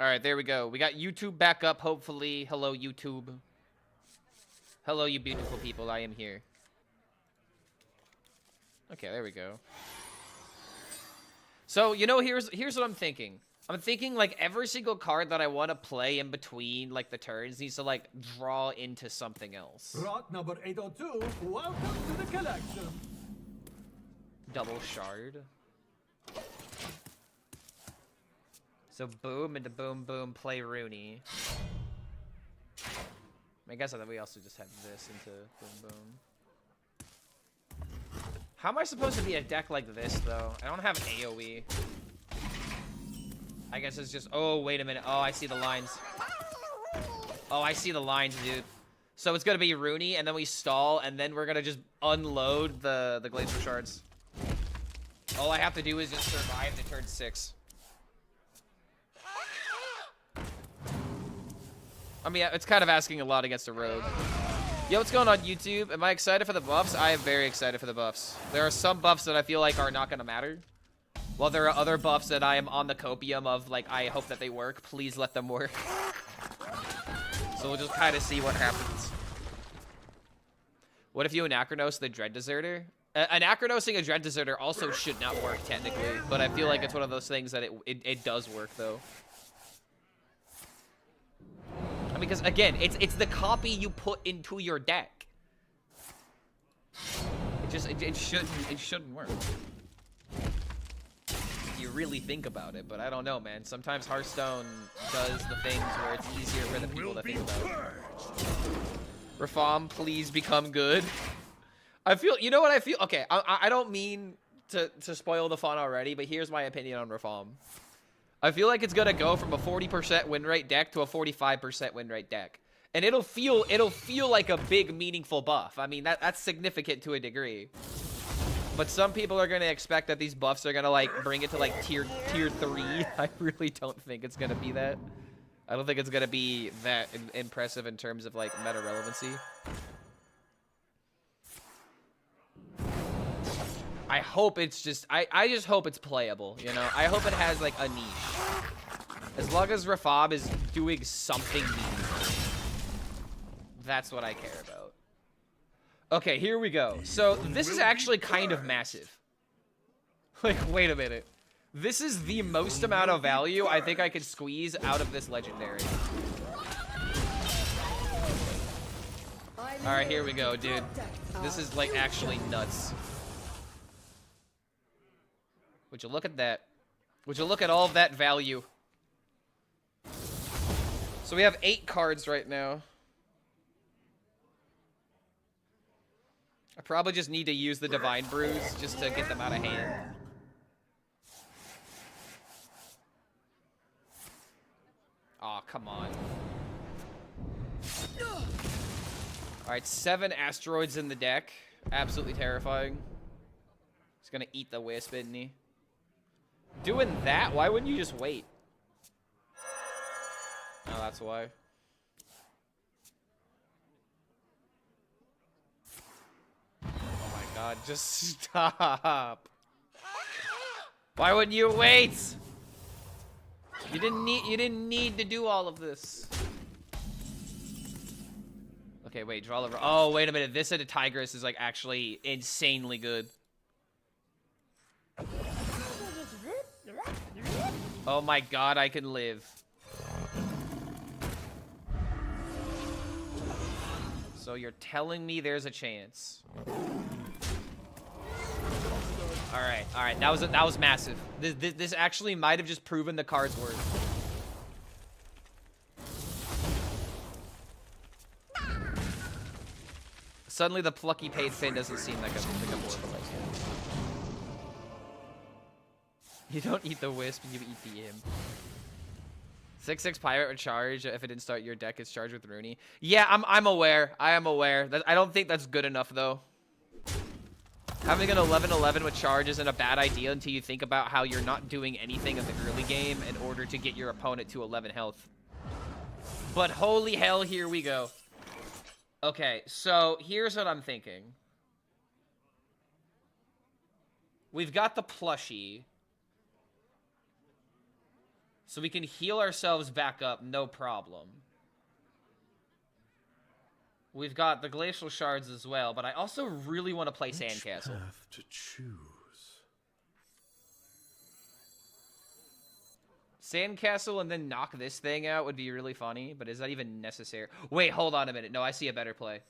Alright, there we go. We got YouTube back up, hopefully. Hello, YouTube. Hello, you beautiful people. I am here. Okay, there we go. So, you know, here's what I'm thinking. I'm thinking, like, every single card that I want to play in between, like, the turns needs to, like, draw into something else. Rot number 802, welcome to the collection. Double shard. So, boom into boom, boom, play Runi. I guess that we also just have this into boom, boom. How am I supposed to be a deck like this, though? I don't have AoE. I guess it's just... Oh, wait a minute. Oh, I see the lines. Oh, I see the lines, dude. So it's going to be Runi, and then we stall, and then we're going to just unload the Glacier Shards. All I have to do is just survive to turn 6. I mean, it's kind of asking a lot against a rogue. Yo, what's going on, YouTube? Am I excited for the buffs? I am very excited for the buffs. There are some buffs that I feel like are not going to matter. While there are other buffs that I am on the copium of, like, I hope that they work. Please let them work. So we'll just kind of see what happens. What if you Anachronos the Dread Deserter? Anachronosing a Dread Deserter also should not work, technically. But I feel like it's one of those things that it does work, though. I mean, because, again, it's the copy you put into your deck. It shouldn't work. You really think about it, but I don't know, man. Sometimes Hearthstone does the things where it's easier for the people to think about. Reform, please become good. I feel, you know what I feel? Okay, I don't mean to spoil the fun already, but here's my opinion on Reform. I feel like it's gonna go from a 40% win rate deck to a 45% win rate deck, and it'll feel like a big meaningful buff. I mean, that's significant to a degree. But some people are gonna expect that these buffs are gonna like bring it to like tier 3. I really don't think it's gonna be that. I don't think it's gonna be that impressive in terms of like meta relevancy. I hope it's just I just hope it's playable, you know. I hope it has like a niche. As long as Rafab is doing something meaningful, that's what I care about. Okay, here we go. So, this is actually kind of massive. Like, wait a minute. This is the most amount of value I think I could squeeze out of this legendary. Alright, here we go, dude. This is, like, actually nuts. Would you look at that? Would you look at all of that value? So, we have 8 cards right now. I probably just need to use the Divine Brews just to get them out of hand. Aw, come on. Alright, 7 asteroids in the deck. Absolutely terrifying. He's gonna eat the wisp, isn't he? Doing that? Why wouldn't you just wait? Oh, that's why. God, just stop. Why wouldn't you wait? You didn't need to do all of this. Okay, wait, draw the... Oh, wait a minute. This at a Tigress is like actually insanely good. Oh my god, I can live. So you're telling me there's a chance. All right. That was massive. This actually might have just proven the card's worth. Suddenly, the plucky paid Finn doesn't seem like a horrible idea. You don't eat the wisp, you eat the imp. 6/6 pirate would charge if it didn't start your deck is charged with Runi. Yeah, I'm aware. I am aware. I don't think that's good enough though. Having an 11/11 with charge isn't a bad idea until you think about how you're not doing anything in the early game in order to get your opponent to 11 health. But holy hell, here we go. Okay, so here's what I'm thinking. We've got the plushie. So we can heal ourselves back up, no problem. We've got the glacial shards as well, but I also really want to play Sandcastle. Path to choose. Sandcastle and then knock this thing out would be really funny, but is that even necessary? Wait, hold on a minute. No, I see a better play.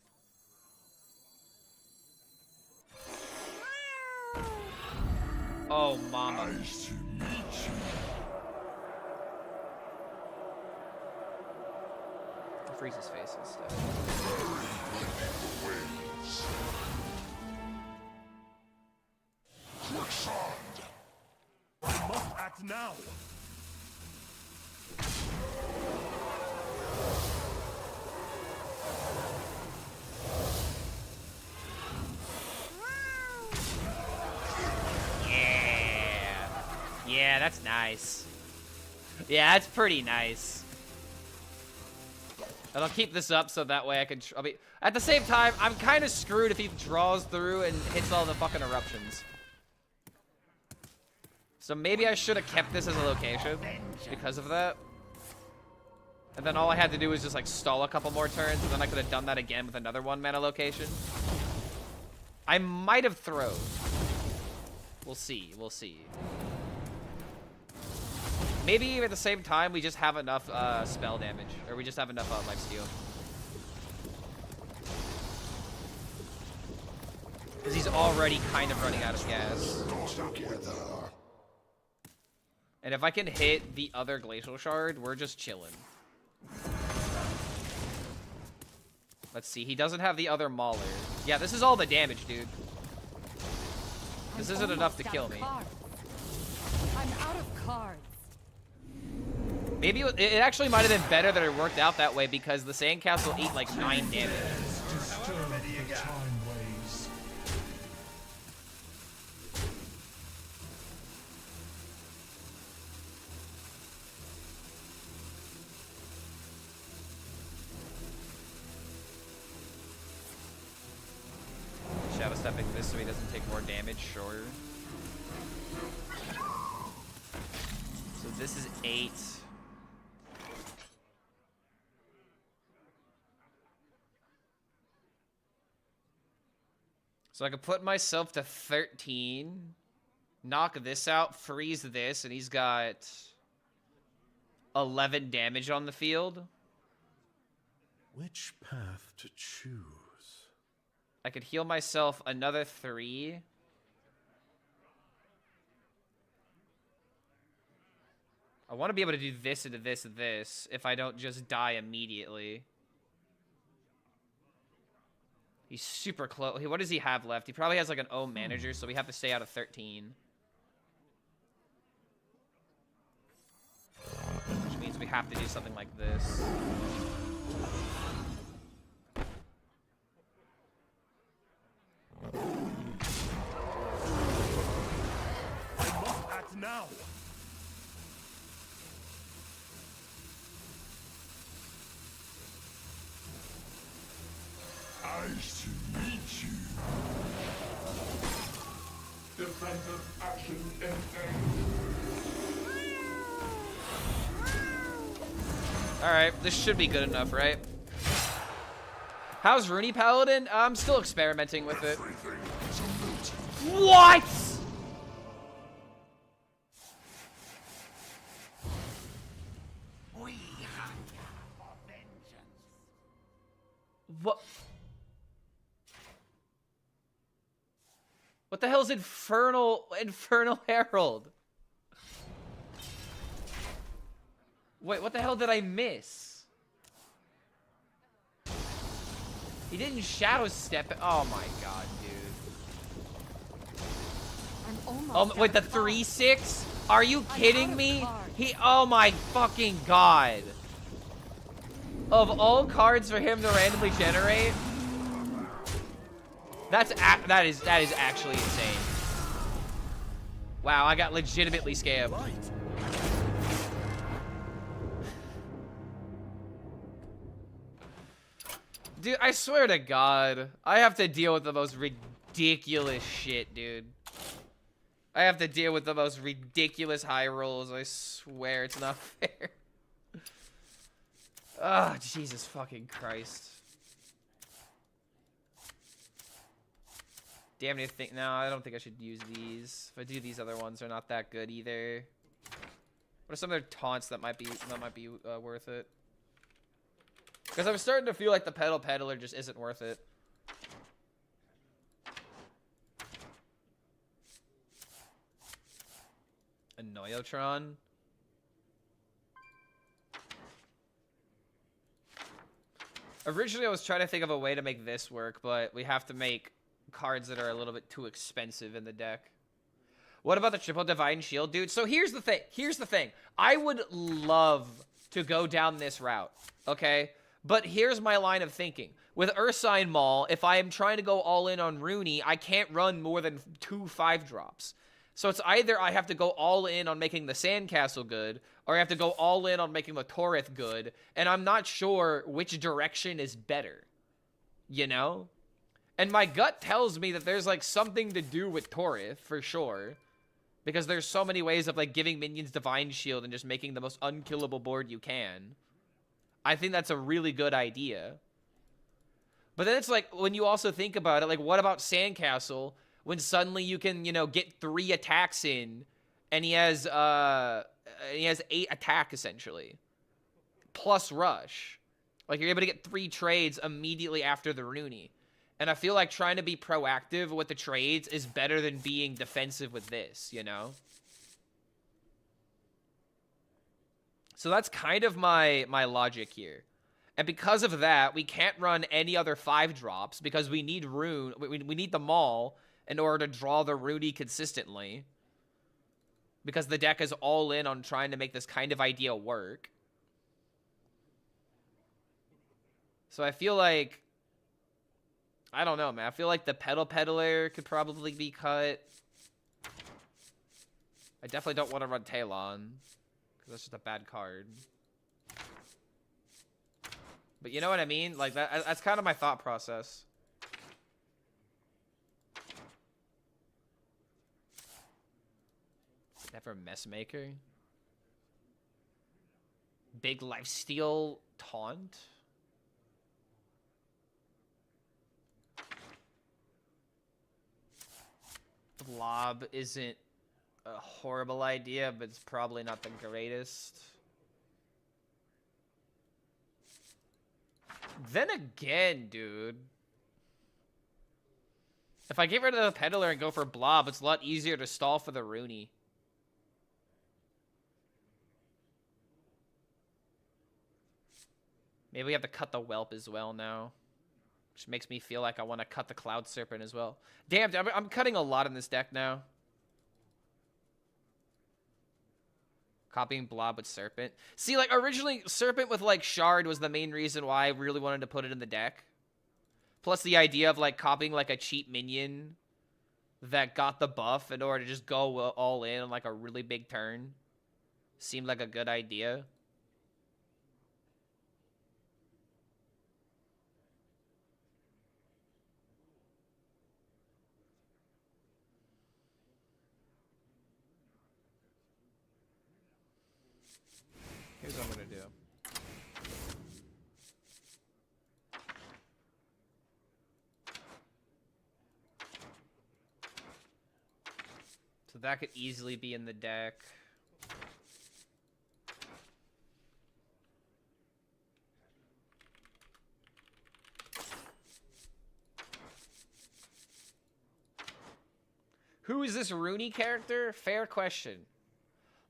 Oh, mama. Nice to meet you. Freeze his face and stuff. Quicksand. I must act now. Yeah, that's nice. Yeah, that's pretty nice. And I'll keep this up so that way I can... I mean, at the same time, I'm kind of screwed if he draws through and hits all the fucking eruptions. So maybe I should have kept this as a location because of that. And then all I had to do was just like stall a couple more turns, and then I could have done that again with another 1-mana location. I might have thrown. We'll see. We'll see. Maybe at the same time we just have enough spell damage, or we just have enough life steal. Because he's already kind of running out of gas. And if I can hit the other glacial shard, we're just chilling. Let's see, he doesn't have the other mauler. Yeah, this is all the damage, dude. This isn't enough to kill me. I'm out of cards. Maybe it actually might have been better that it worked out that way because the sandcastle ate like 9 damage. Shadow stepping this so he doesn't take more damage, sure. So this is 8. So I could put myself to 13, knock this out, freeze this, and he's got 11 damage on the field. Which path to choose? I could heal myself another 3. I want to be able to do this into this and this if I don't just die immediately. He's super close. What does he have left? He probably has like an O manager, so we have to stay out of 13. Which means we have to do something like this. I must act now. Nice to meet you. Defensive action Alright, this should be good enough, right? How's Runi Paladin? I'm still experimenting with it. What? What? What the hell is Infernal Herald? Wait, what the hell did I miss? He didn't shadow step. Oh my god, dude. I'm almost Wait, the 3/6? Are you kidding me? Oh my fucking god. Of all cards for him to randomly generate, that is actually insane. Wow, I got legitimately scammed. Dude, I swear to God, I have to deal with the most ridiculous shit, dude. I have to deal with the most ridiculous high rolls. I swear it's not fair. Ah, oh, Jesus fucking Christ. Damn it, no, I don't think I should use these. If I do, these other ones are not that good either. What are some other taunts that might be worth it? Because I'm starting to feel like the pedal peddler just isn't worth it. A Noyotron. Originally, I was trying to think of a way to make this work, but we have to make cards that are a little bit too expensive in the deck. What about the triple divine shield, dude? So here's the thing. I would love to go down this route, okay? But here's my line of thinking. With Ursine Maul, if I am trying to go all in on Runi, I can't run more than 2 5-drops. So it's either I have to go all in on making the Sandcastle good, or I have to go all in on making the Torith good, and I'm not sure which direction is better. You know? And my gut tells me that there's, like, something to do with Torith, for sure. Because there's so many ways of, like, giving minions Divine Shield and just making the most unkillable board you can. I think that's a really good idea. But then it's like, when you also think about it, like, what about Sandcastle? When suddenly you can, you know, get 3 attacks in, and he has 8 attack, essentially. Plus rush. Like, you're able to get 3 trades immediately after the Runi. And I feel like trying to be proactive with the trades is better than being defensive with this, you know? So that's kind of my logic here. And because of that, we can't run any other 5-drops because we need we need the Maul in order to draw the Runi consistently. Because the deck is all in on trying to make this kind of idea work. So I feel like, I don't know, man. I feel like the Pedal Peddler could probably be cut. I definitely don't want to run Talon, because that's just a bad card. But you know what I mean? Like, that's kind of my thought process. Never Messmaker. Big Lifesteal Taunt. Blob isn't a horrible idea, but it's probably not the greatest. Then again, dude. If I get rid of the Peddler and go for Blob, it's a lot easier to stall for the Runi. Maybe we have to cut the Whelp as well now. Which makes me feel like I want to cut the Cloud Serpent as well. Damn, dude, I'm cutting a lot in this deck now. Copying Blob with Serpent. See, like, originally, Serpent with, like, Shard was the main reason why I really wanted to put it in the deck. Plus the idea of, like, copying, like, a cheap minion that got the buff in order to just go all in on, like, a really big turn. Seemed like a good idea. Here's what I'm gonna do. So that could easily be in the deck. Who is this Runi character? Fair question.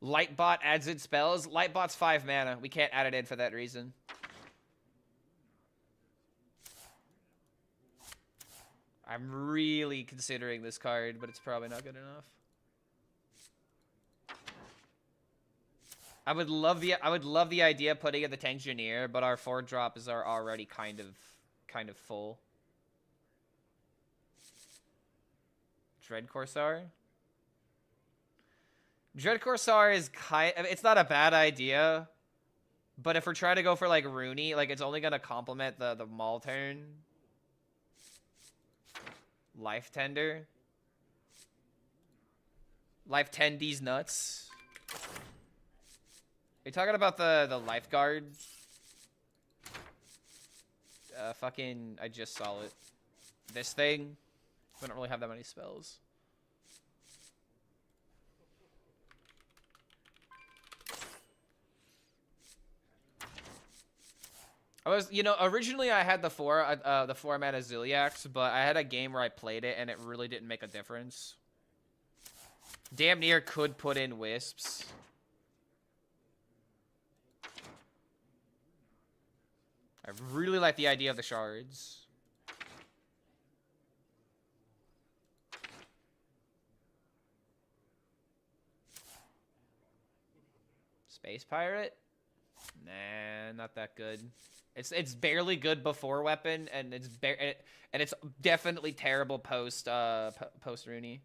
Lightbot adds in spells. Lightbot's 5 mana. We can't add it in for that reason. I'm really considering this card, but it's probably not good enough. I would love the idea of putting in the Tangineer, but our 4-drops are already kind of full. Dread Corsair? Dread Corsair is it's not a bad idea, but if we're trying to go for like Runi, like it's only gonna complement the Maul turn. Life Tender. Life 10D's nuts. Are you talking about the lifeguard? Fucking, I just saw it. This thing? We don't really have that many spells. Originally I had the four mana Ziliax, but I had a game where I played it and it really didn't make a difference. Damn near could put in wisps. I really like the idea of the shards. Space pirate? Nah, not that good. It's barely good before weapon, and it's definitely terrible post Runi.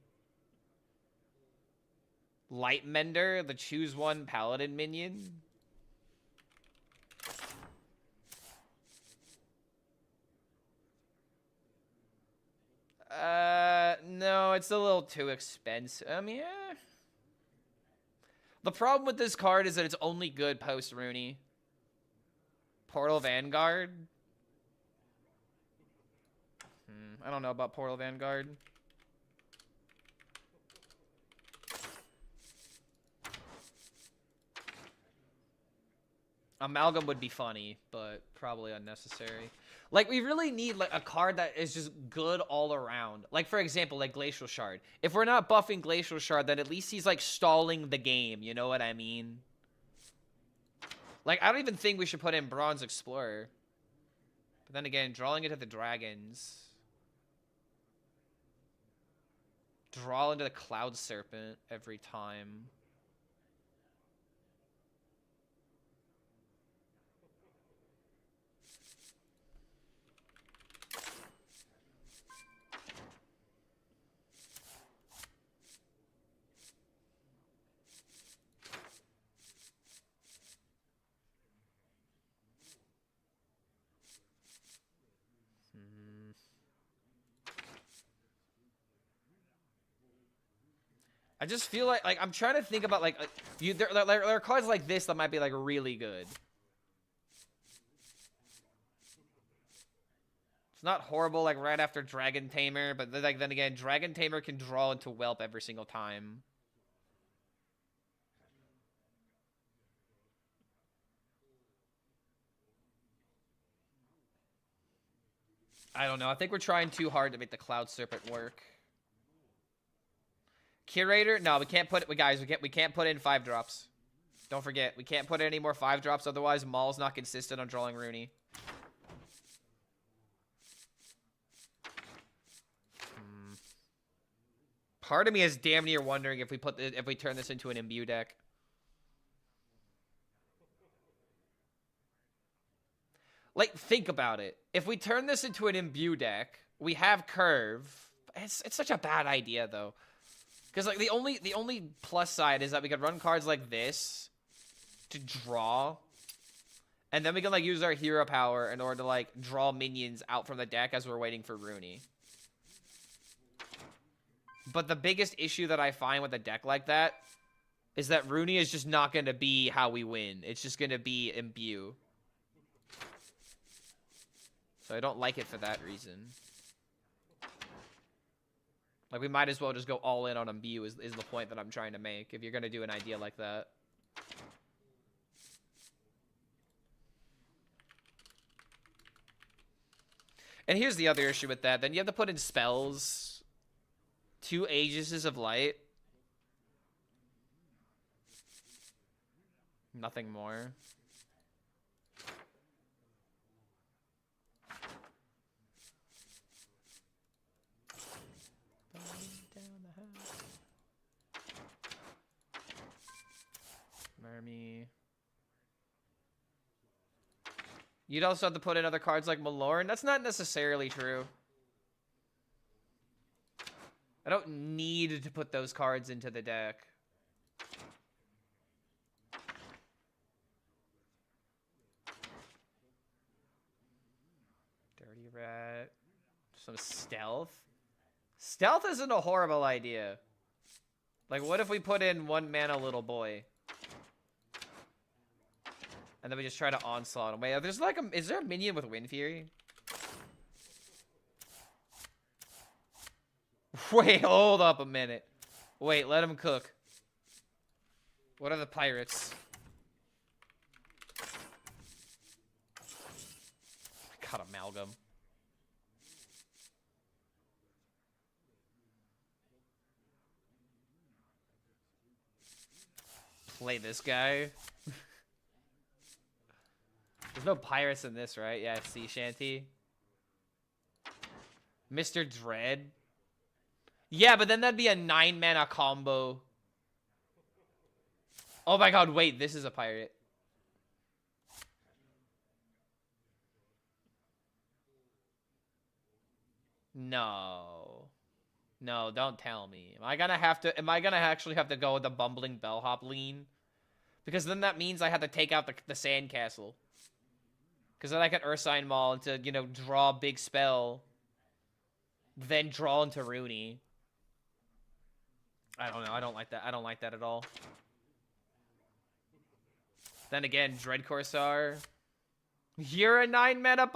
Lightmender, the choose one paladin minion. No, it's a little too expensive. Yeah. The problem with this card is that it's only good post Runi. Portal Vanguard. I don't know about Portal Vanguard. Amalgam would be funny, but probably unnecessary. Like, we really need like a card that is just good all around. Like, for example, like Glacial Shard. If we're not buffing Glacial Shard, then at least he's like stalling the game. You know what I mean? Like, I don't even think we should put in Bronze Explorer. But then again, drawing into the dragons. Draw into the Cloud Serpent every time. I just feel like I'm trying to think about there are cards like this that might be like really good. It's not horrible like right after Dragon Tamer, but then again, Dragon Tamer can draw into Whelp every single time. I don't know. I think we're trying too hard to make the Cloud Serpent work. Curator? No, we can't put it. Guys, we can't put in 5-drops. Don't forget, we can't put in any more 5-drops. Otherwise, Maul's not consistent on drawing Runi. Part of me is damn near wondering if we turn this into an imbue deck. Like, think about it. If we turn this into an imbue deck, we have curve. It's such a bad idea though. Because like the only plus side is that we could run cards like this to draw, and then we can like use our hero power in order to like draw minions out from the deck as we're waiting for Runi. But the biggest issue that I find with a deck like that is that Runi is just not going to be how we win. It's just going to be imbue. So I don't like it for that reason. Like, we might as well just go all in on imbue is the point that I'm trying to make, if you're going to do an idea like that. And here's the other issue with that. Then you have to put in spells. 2 Aegises of Light. Nothing more. Mermy. You'd also have to put in other cards like Malorn. That's not necessarily true. I don't need to put those cards into the deck. Dirty Rat. Some stealth. Stealth isn't a horrible idea. Like, what if we put in 1 mana little boy? And then we just try to onslaught him. Wait, there's like a... Is there a minion with Wind Fury? Wait, hold up a minute. Wait, let him cook. What are the pirates? God, amalgam. Play this guy. There's no pirates in this, right? Yeah, sea shanty. Mr. Dread. Yeah, but then that'd be a 9 mana combo. Oh my god, wait, this is a pirate. No. No, don't tell me. Am I gonna actually have to go with the bumbling bellhop lean? Because then that means I have to take out the sandcastle. Because then I can Ursine Maul into, you know, draw a big spell. Then draw into Runi. I don't know. I don't like that. I don't like that at all. Then again, Dread Corsair. You're a 9 mana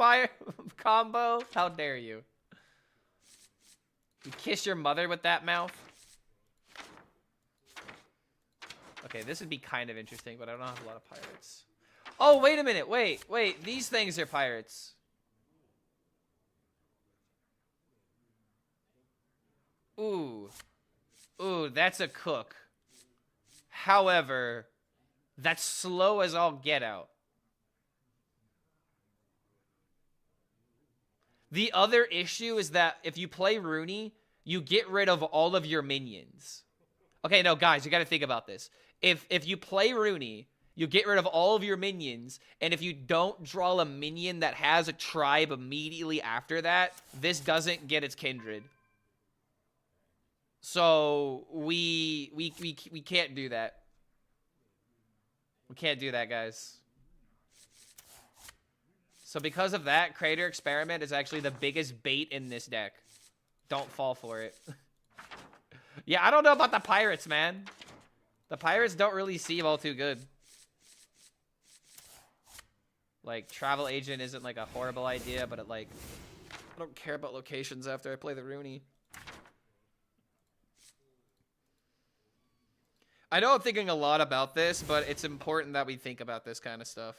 combo? How dare you? You kiss your mother with that mouth? Okay, this would be kind of interesting, but I don't have a lot of pirates. Oh, wait a minute. Wait. These things are pirates. Ooh, that's a cook. However, that's slow as all get out. The other issue is that if you play Runi, you get rid of all of your minions. Okay, no, guys, you got to think about this. If you play Runi, you get rid of all of your minions, and if you don't draw a minion that has a tribe immediately after that, this doesn't get its kindred. So we can't do that. We can't do that, guys. So because of that, Crater Experiment is actually the biggest bait in this deck. Don't fall for it. Yeah, I don't know about the pirates, man. The pirates don't really seem all too good. Like, Travel Agent isn't like a horrible idea, but it like... I don't care about locations after I play the Runi. I know I'm thinking a lot about this, but it's important that we think about this kind of stuff.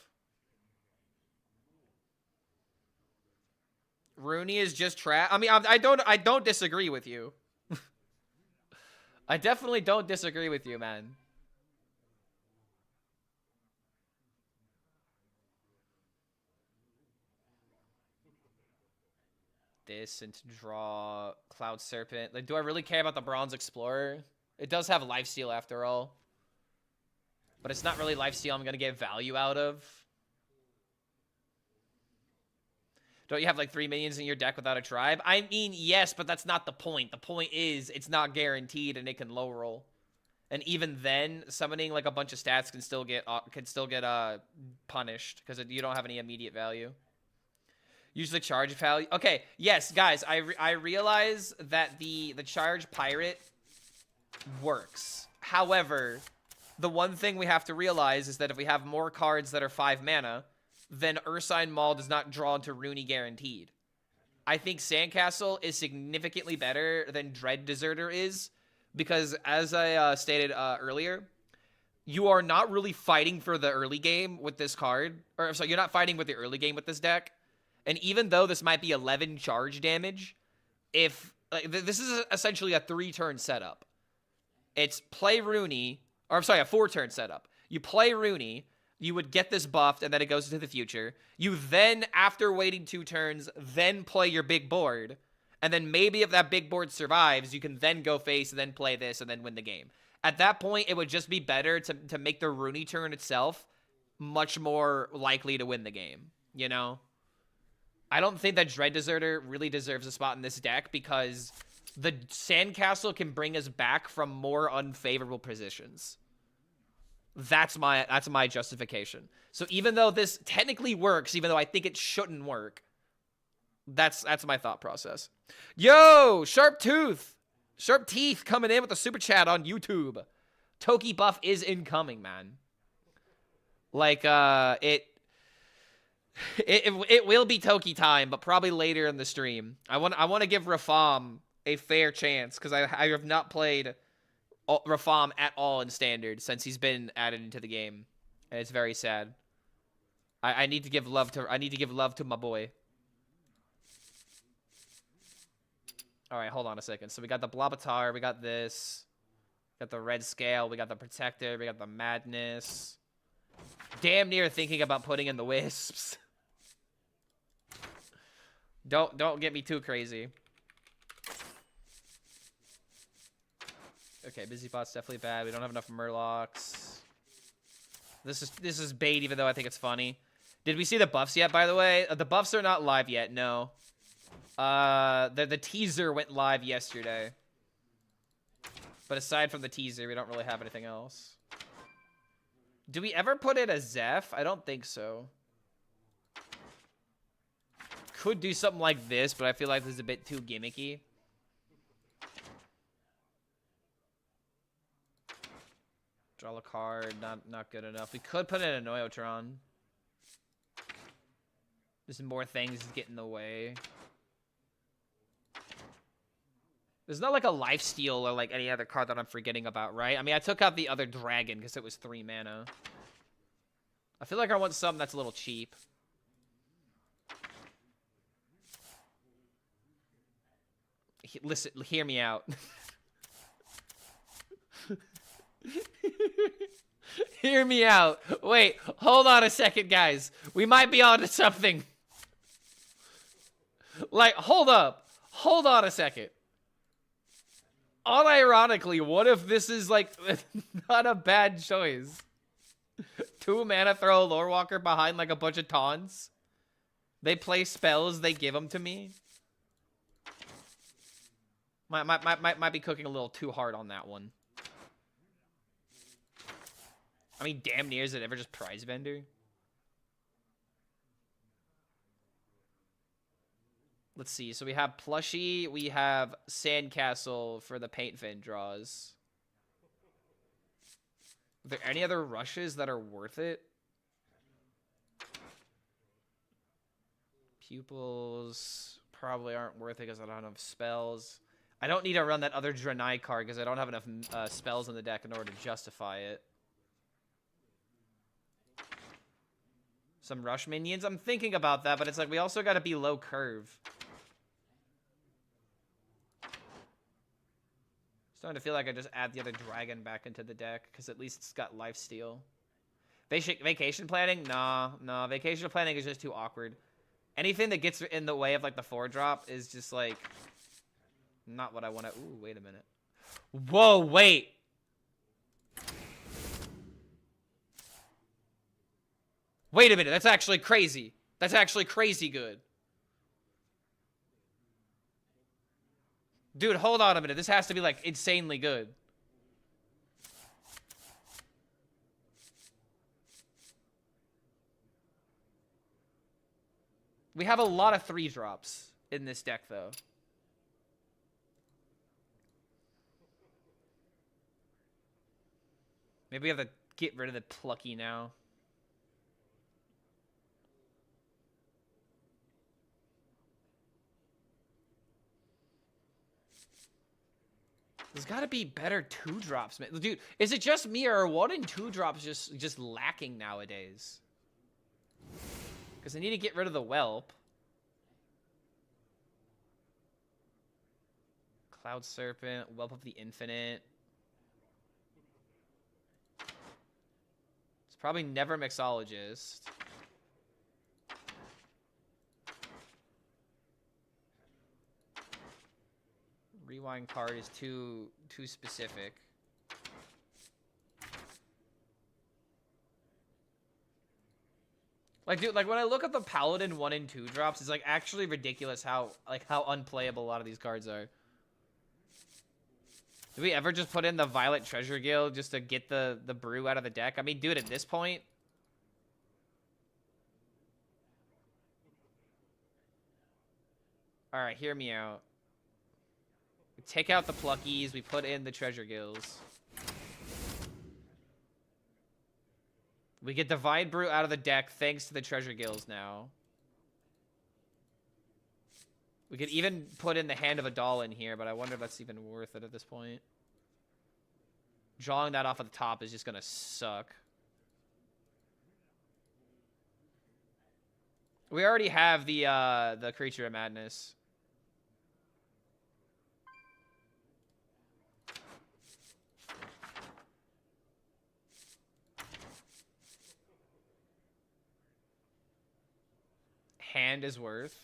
Runi is just trash. I mean, I don't disagree with you. I definitely don't disagree with you, man. This and to draw Cloud Serpent. Like, do I really care about the Bronze Explorer? It does have lifesteal after all. But it's not really lifesteal I'm gonna get value out of. Don't you have like 3 minions in your deck without a tribe? I mean, yes, but that's not the point. The point is it's not guaranteed and it can low roll. And even then, summoning like a bunch of stats can still get punished because you don't have any immediate value. Use the charge value. Okay, yes, guys, I realize that the charge pirate works. However, the one thing we have to realize is that if we have more cards that are 5 mana, then Ursine Maul does not draw into Runi guaranteed. I think Sandcastle is significantly better than Dread Deserter is, because as I stated earlier, you are not really fighting for the early game with this card. Or, sorry, you're not fighting with the early game with this deck. And even though this might be 11 charge damage, if this is essentially a 3-turn setup. It's play Runi, or I'm sorry, a 4-turn setup. You play Runi, you would get this buffed, and then it goes into the future. You then, after waiting 2 turns, then play your big board. And then maybe if that big board survives, you can then go face and then play this and then win the game. At that point, it would just be better to make the Runi turn itself much more likely to win the game, you know? I don't think that Dread Deserter really deserves a spot in this deck because the Sandcastle can bring us back from more unfavorable positions. That's my justification. So even though this technically works, even though I think it shouldn't work, that's my thought process. Yo, Sharp Tooth. Sharp Teeth coming in with a super chat on YouTube. Toki buff is incoming, man. Like, it will be Toki time, but probably later in the stream. I want to give Rafam a fair chance because I have not played Rafam at all in Standard since he's been added into the game, and it's very sad. I need to give love to my boy. All right, hold on a second. So we got the Blobatar, we got this, got the Red Scale, we got the Protector, we got the Madness. Damn near thinking about putting in the Wisps. Don't get me too crazy. Okay, Busy Bot's definitely bad. We don't have enough Murlocs. This is bait, even though I think it's funny. Did we see the buffs yet, by the way? The buffs are not live yet, no. The teaser went live yesterday. But aside from the teaser, we don't really have anything else. Do we ever put in a Zeph? I don't think so. Could do something like this, but I feel like this is a bit too gimmicky. Draw a card, not good enough. We could put in a Noyotron. There's more things that get in the way. There's not like a lifesteal or like any other card that I'm forgetting about, right? I mean, I took out the other dragon because it was 3 mana. I feel like I want something that's a little cheap. Listen, hear me out. Hear me out. Wait, hold on a second, guys. We might be onto something. Like, hold up. Hold on a second. Unironically, what if this is, like, not a bad choice? 2 mana, throw a Lore Walker behind, like, a bunch of taunts. They play spells, they give them to me. Might be cooking a little too hard on that one. I mean, damn near, is it ever just Prize Vendor? Let's see. So we have Plushie. We have Sandcastle for the Paint Fin draws. Are there any other rushes that are worth it? Pupils probably aren't worth it because I don't have enough spells. I don't need to run that other Draenei card because I don't have enough spells in the deck in order to justify it. Some rush minions. I'm thinking about that, but it's like we also got to be low curve. Starting to feel like I just add the other dragon back into the deck because at least it's got lifesteal. Vacation planning? Nah. Vacation planning is just too awkward. Anything that gets in the way of like the 4-drop is just like not what I want to. Ooh, wait a minute. Whoa, wait. Wait a minute. That's actually crazy. That's actually crazy good. Dude, hold on a minute. This has to be, like, insanely good. We have a lot of 3-drops in this deck, though. Maybe we have to get rid of the Plucky now. There's got to be better 2-drops, man. Dude, is it just me or are 1 and 2-drops just lacking nowadays? Because I need to get rid of the Whelp. Cloud Serpent, Whelp of the Infinite. It's probably never Mixologist. Rewind card is too specific. Like, dude, like when I look at the Paladin 1 and 2-drops, it's like actually ridiculous how unplayable a lot of these cards are. Did we ever just put in the Violet Treasure Guild just to get the brew out of the deck? I mean, dude, at this point. All right, hear me out. We take out the pluckies. We put in the treasure gills. We get Divine Brew out of the deck thanks to the treasure gills now. We could even put in the Hand of a Doll in here, but I wonder if that's even worth it at this point. Drawing that off of the top is just gonna suck. We already have the Creature of Madness. Hand is worth.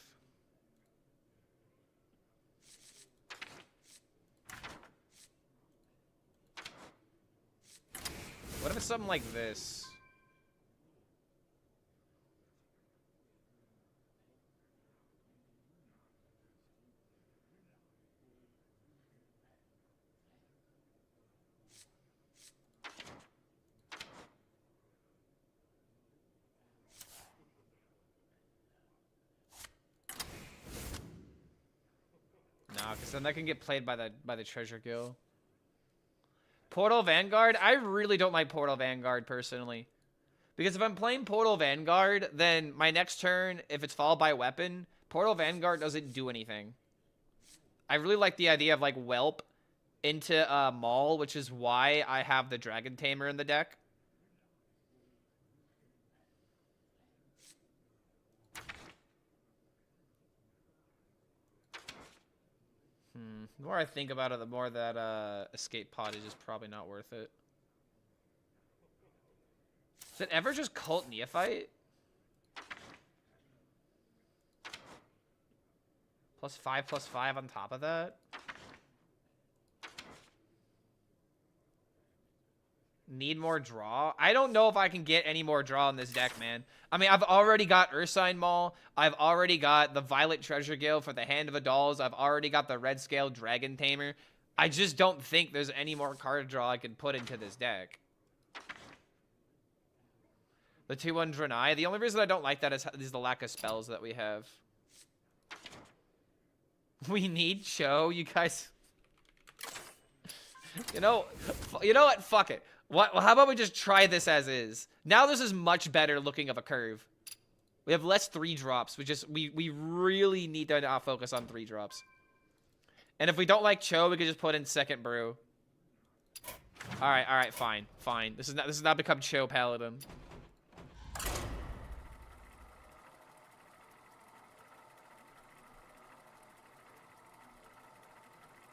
What if it's something like this? No, because then that can get played by the treasure gill. Portal Vanguard? I really don't like Portal Vanguard personally. Because if I'm playing Portal Vanguard, then my next turn, if it's followed by a weapon, Portal Vanguard doesn't do anything. I really like the idea of like Whelp into Maul, which is why I have the Dragon Tamer in the deck. The more I think about it, the more that escape pod is just probably not worth it. Is it ever just Cult Neophyte? +5/+5 on top of that? Need more draw? I don't know if I can get any more draw in this deck, man. I mean, I've already got Ursine Maul. I've already got the Violet Treasure Gill for the Hand of a Dolls. I've already got the Red Scale Dragon Tamer. I just don't think there's any more card draw I can put into this deck. The 2/1 Draenei. The only reason I don't like that is the lack of spells that we have. We need Cho, you guys. You know what? Fuck it. What? Well, how about we just try this as is? Now this is much better looking of a curve. We have less 3-drops. We really need to not focus on 3-drops. And if we don't like Cho, we could just put in second brew. All right, fine. This is not become Cho Paladin.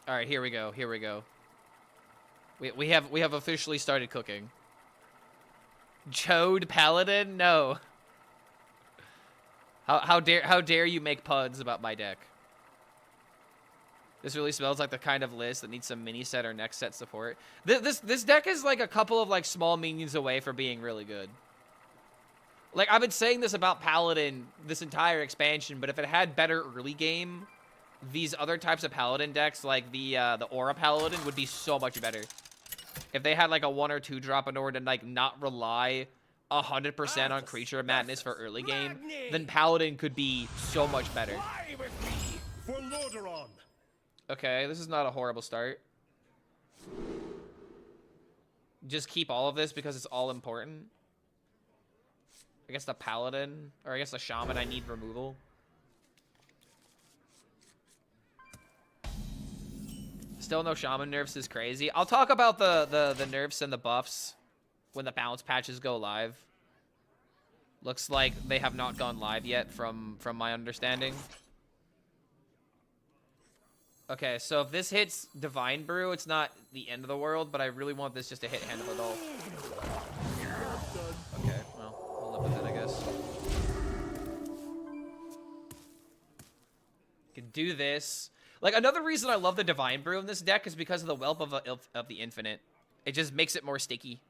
All right, here we go. We have officially started cooking. Chode Paladin? No. How dare you make puns about my deck? This really smells like the kind of list that needs some mini set or next set support. This deck is like a couple of like small minions away from being really good. Like I've been saying this about Paladin this entire expansion, but if it had better early game, these other types of Paladin decks, like the Aura Paladin, would be so much better. If they had like a 1 or 2 drop in order to like not rely 100% on Creature of Madness for early game, then Paladin could be so much better. Okay, this is not a horrible start. Just keep all of this because it's all important. I guess the Paladin, or I guess the Shaman, I need removal. Still no Shaman nerfs is crazy. I'll talk about the nerfs and the buffs when the balance patches go live. Looks like they have not gone live yet from my understanding. Okay, so if this hits Divine Brew, it's not the end of the world, but I really want this just to hit Hand of a Doll. Okay, well, we'll live with it, I guess. Can do this. Like, another reason I love the Divine Brew in this deck is because of the Whelp of the Infinite. It just makes it more sticky.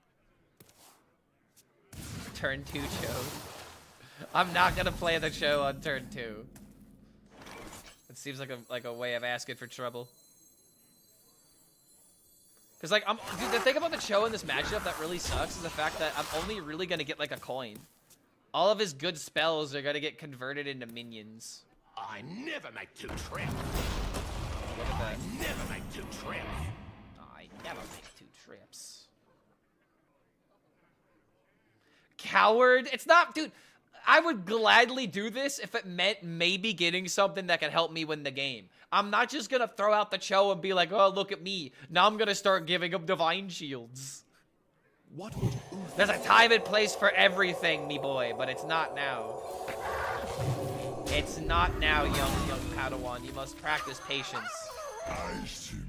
Turn 2 Cho. I'm not gonna play the Cho on turn 2. It seems like a way of asking for trouble. Cause like dude, the thing about the Cho in this matchup that really sucks is the fact that I'm only really gonna get like a coin. All of his good spells are gonna get converted into minions. I never make 2 trips. Look at that. Never make 2 trips. I never make 2 trips. Coward? It's not, dude. I would gladly do this if it meant maybe getting something that could help me win the game. I'm not just gonna throw out the Cho and be like, oh, look at me. Now I'm gonna start giving him divine shields. What would There's a time and place for everything, me boy, but it's not now. It's not now, young Padawan. You must practice patience.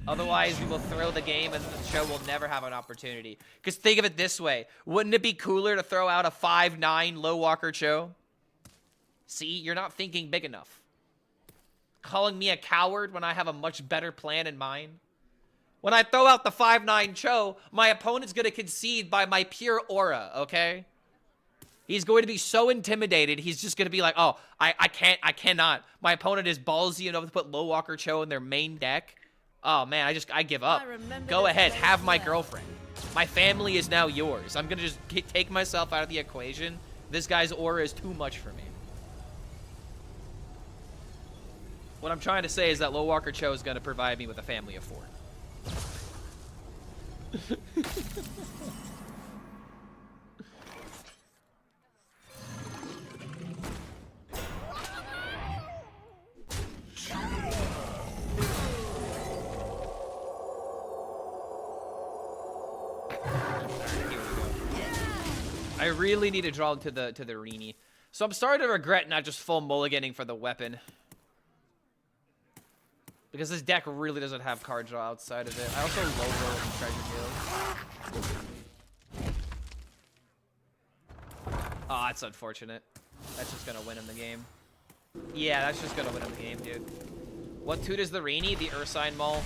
Otherwise, we will throw the game and the Cho will never have an opportunity. Because think of it this way. Wouldn't it be cooler to throw out a 5'9" low walker Cho? See, you're not thinking big enough. Calling me a coward when I have a much better plan in mind. When I throw out the 5'9" Cho, my opponent's going to concede by my pure aura, okay? He's going to be so intimidated, he's just going to be like, oh, I cannot. My opponent is ballsy enough to put low walker Cho in their main deck. Oh, man, I give up. Go ahead, have my girlfriend. My family is now yours. I'm going to just take myself out of the equation. This guy's aura is too much for me. What I'm trying to say is that low walker Cho is going to provide me with a family of 4. I really need to draw into the Runi. So I'm starting to regret not just full mulliganing for the weapon. Because this deck really doesn't have card draw outside of it. I also low roll the treasure guild. Oh, that's unfortunate. That's just gonna win him the game. Yeah, that's just gonna win him the game, dude. What toot is the Runi? The Ursine Maul.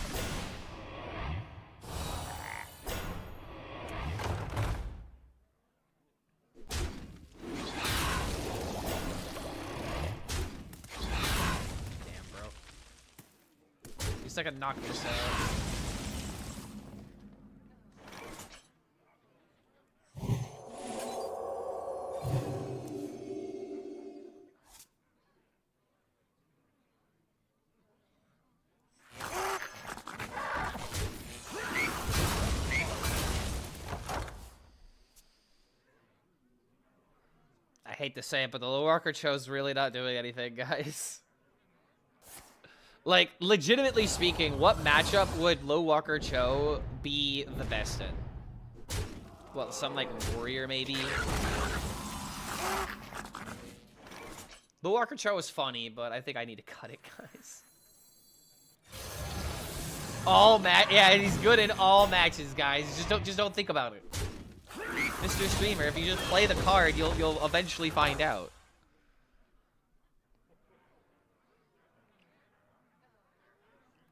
He's like a knock this out. I hate to say it, but the low walker Cho's really not doing anything, guys. Like, legitimately speaking, what matchup would low walker Cho be the best in? Well, some, like, warrior, maybe? Low walker Cho is funny, but I think I need to cut it, guys. Yeah, he's good in all matches, guys. Just don't think about it. Mr. Streamer, if you just play the card, you'll eventually find out.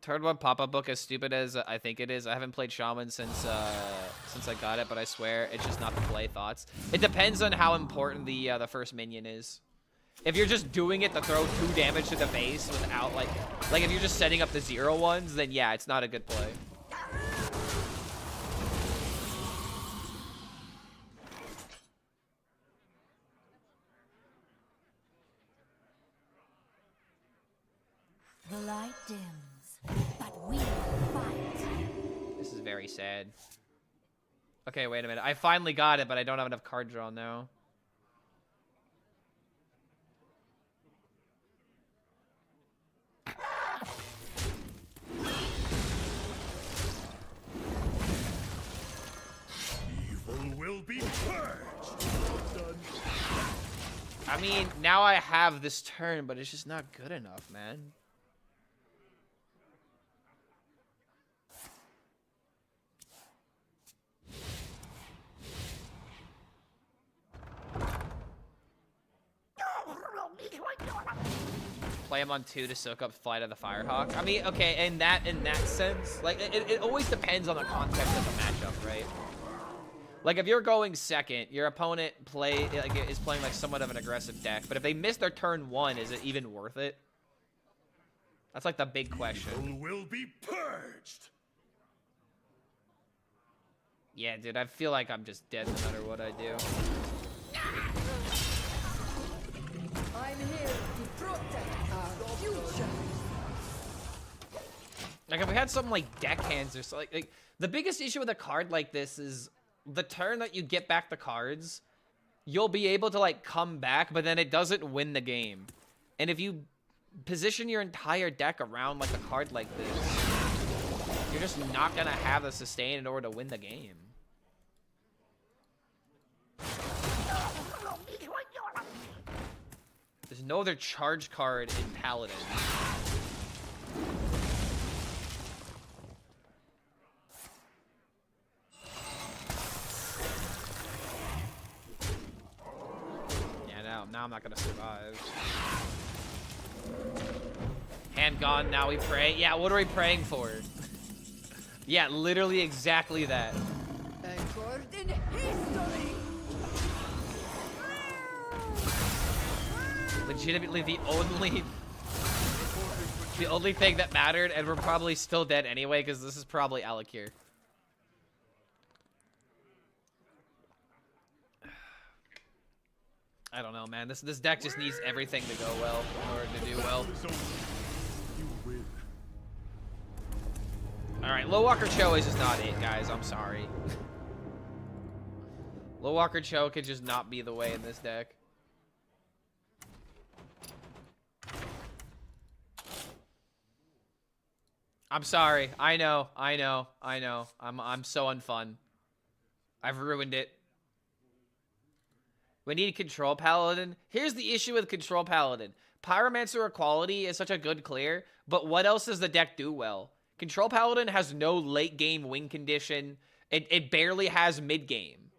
Turn 1 pop-up book, as stupid as I think it is. I haven't played Shaman since I got it, but I swear it's just not the play thoughts. It depends on how important the first minion is. If you're just doing it to throw 2 damage to the base without like if you're just setting up the 0-1s, then yeah, it's not a good play. The light dims, but we fight. This is very sad. Okay, wait a minute. I finally got it, but I don't have enough card draw now. Evil will be purged. Done. I mean, now I have this turn, but it's just not good enough, man. Play him on 2 to soak up Flight of the Firehawk. I mean, okay, in that sense, like it always depends on the context of the matchup, right? Like if you're going second, your opponent is playing like somewhat of an aggressive deck, but if they miss their turn 1, is it even worth it? That's like the big question. Evil will be purged. Yeah, dude, I feel like I'm just dead no matter what I do. I'm here to protect our future. Like, if we had something like deckhands or something, like, the biggest issue with a card like this is the turn that you get back the cards, you'll be able to, like, come back, but then it doesn't win the game. And if you position your entire deck around, like, a card like this, you're just not gonna have the sustain in order to win the game. There's no other charge card in Paladin. Yeah, now I'm not gonna survive. Hand gone, now we pray. Yeah, what are we praying for? Yeah, literally exactly that. Anchored in history. Legitimately the only thing that mattered, and we're probably still dead anyway, because this is probably Alakir. I don't know, man. This deck just needs everything to go well in order to do well. Alright, Low Walker Cho is just not it, guys. I'm sorry. Low Walker Cho could just not be the way in this deck. I'm sorry. I know. I'm so unfun. I've ruined it. We need Control Paladin. Here's the issue with Control Paladin. Pyromancer Equality is such a good clear, but what else does the deck do well? Control Paladin has no late game win condition. It barely has mid game.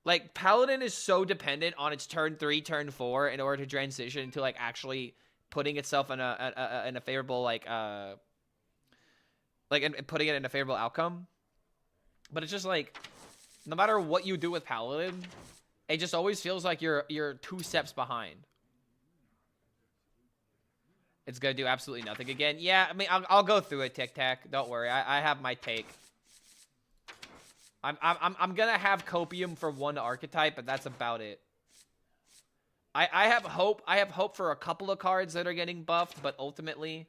Like, Paladin is so dependent on its turn 3, turn 4 in order to transition into, like, actually putting itself in a favorable, like and putting it in a favorable outcome. But it's just like, no matter what you do with Paladin, it just always feels like you're 2 steps behind. It's gonna do absolutely nothing again. Yeah, I mean, I'll go through it, Tic Tac. Don't worry, I have my take. I'm gonna have Copium for one archetype, but that's about it. I have hope. I have hope for a couple of cards that are getting buffed, but ultimately,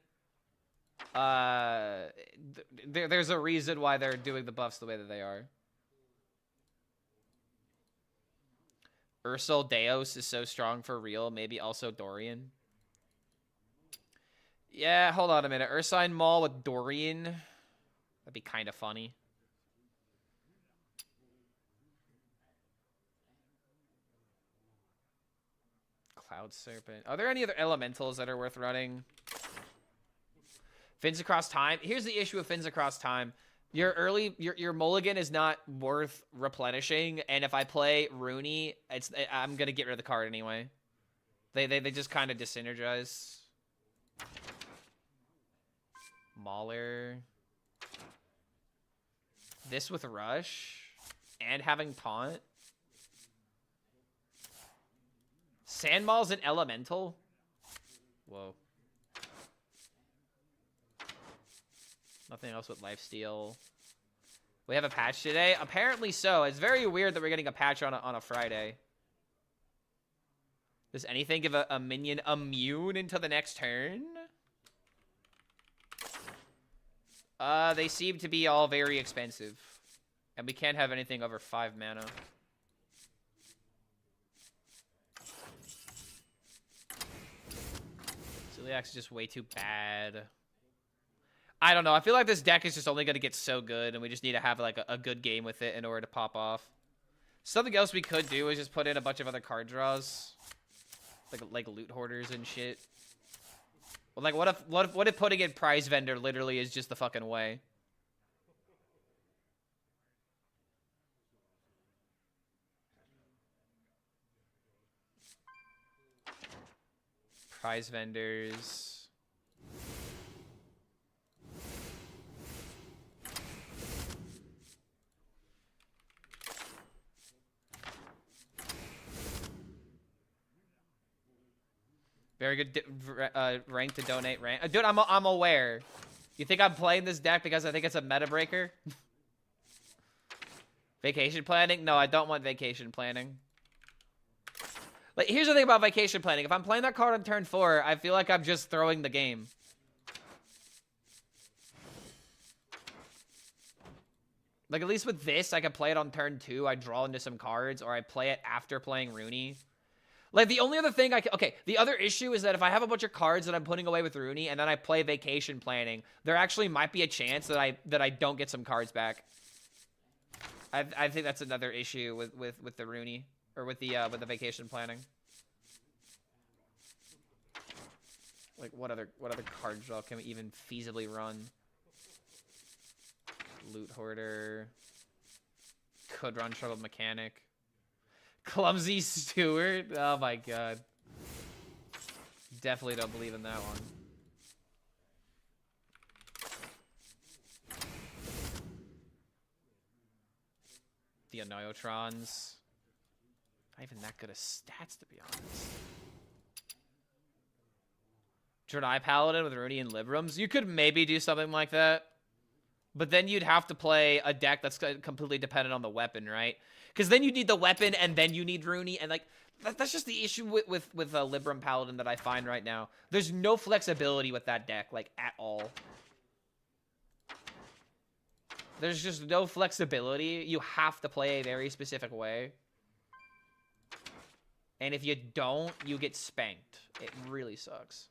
there's a reason why they're doing the buffs the way that they are. Ursul Deos is so strong for real. Maybe also Dorian. Yeah, hold on a minute. Ursine Maul with Dorian. That'd be kind of funny. Cloud Serpent. Are there any other elementals that are worth running? Fins Across Time. Here's the issue with Fins Across Time. Your mulligan is not worth replenishing, and if I play Runi, I'm gonna get rid of the card anyway. They just kind of disynergize. Mauler. This with Rush and having Taunt. Sandmaul's an elemental. Whoa. Nothing else with lifesteal. We have a patch today? Apparently so. It's very weird that we're getting a patch on a Friday. Does anything give a minion immune into the next turn? They seem to be all very expensive. And we can't have anything over 5 mana. Celiac's just way too bad. I don't know. I feel like this deck is just only going to get so good, and we just need to have like a good game with it in order to pop off. Something else we could do is just put in a bunch of other card draws, like loot hoarders and shit. Well, like what if putting in Prize Vendor literally is just the fucking way? Prize vendors. Very good rank to donate rank. Dude, I'm aware. You think I'm playing this deck because I think it's a meta breaker? Vacation planning? No, I don't want vacation planning. Like, here's the thing about vacation planning. If I'm playing that card on turn 4, I feel like I'm just throwing the game. Like, at least with this, I can play it on turn 2. I draw into some cards, or I play it after playing Runi. Like, the only other thing okay, the other issue is that if I have a bunch of cards that I'm putting away with Runi, and then I play Vacation Planning, there actually might be a chance that I don't get some cards back. I think that's another issue with the Runi, or with the Vacation Planning. Like, what other card draw can we even feasibly run? Loot Hoarder. Could run Troubled Mechanic. Clumsy Steward. Oh my god. Definitely don't believe in that one. The Annoyotrons. Not even that good of stats, to be honest. Draenei Paladin with Runi and Librams. You could maybe do something like that. But then you'd have to play a deck that's completely dependent on the weapon, right? Because then you need the weapon, and then you need Runi, and like that's just the issue with Libram Paladin that I find right now. There's no flexibility with that deck, like, at all. There's just no flexibility. You have to play a very specific way. And if you don't, you get spanked. It really sucks.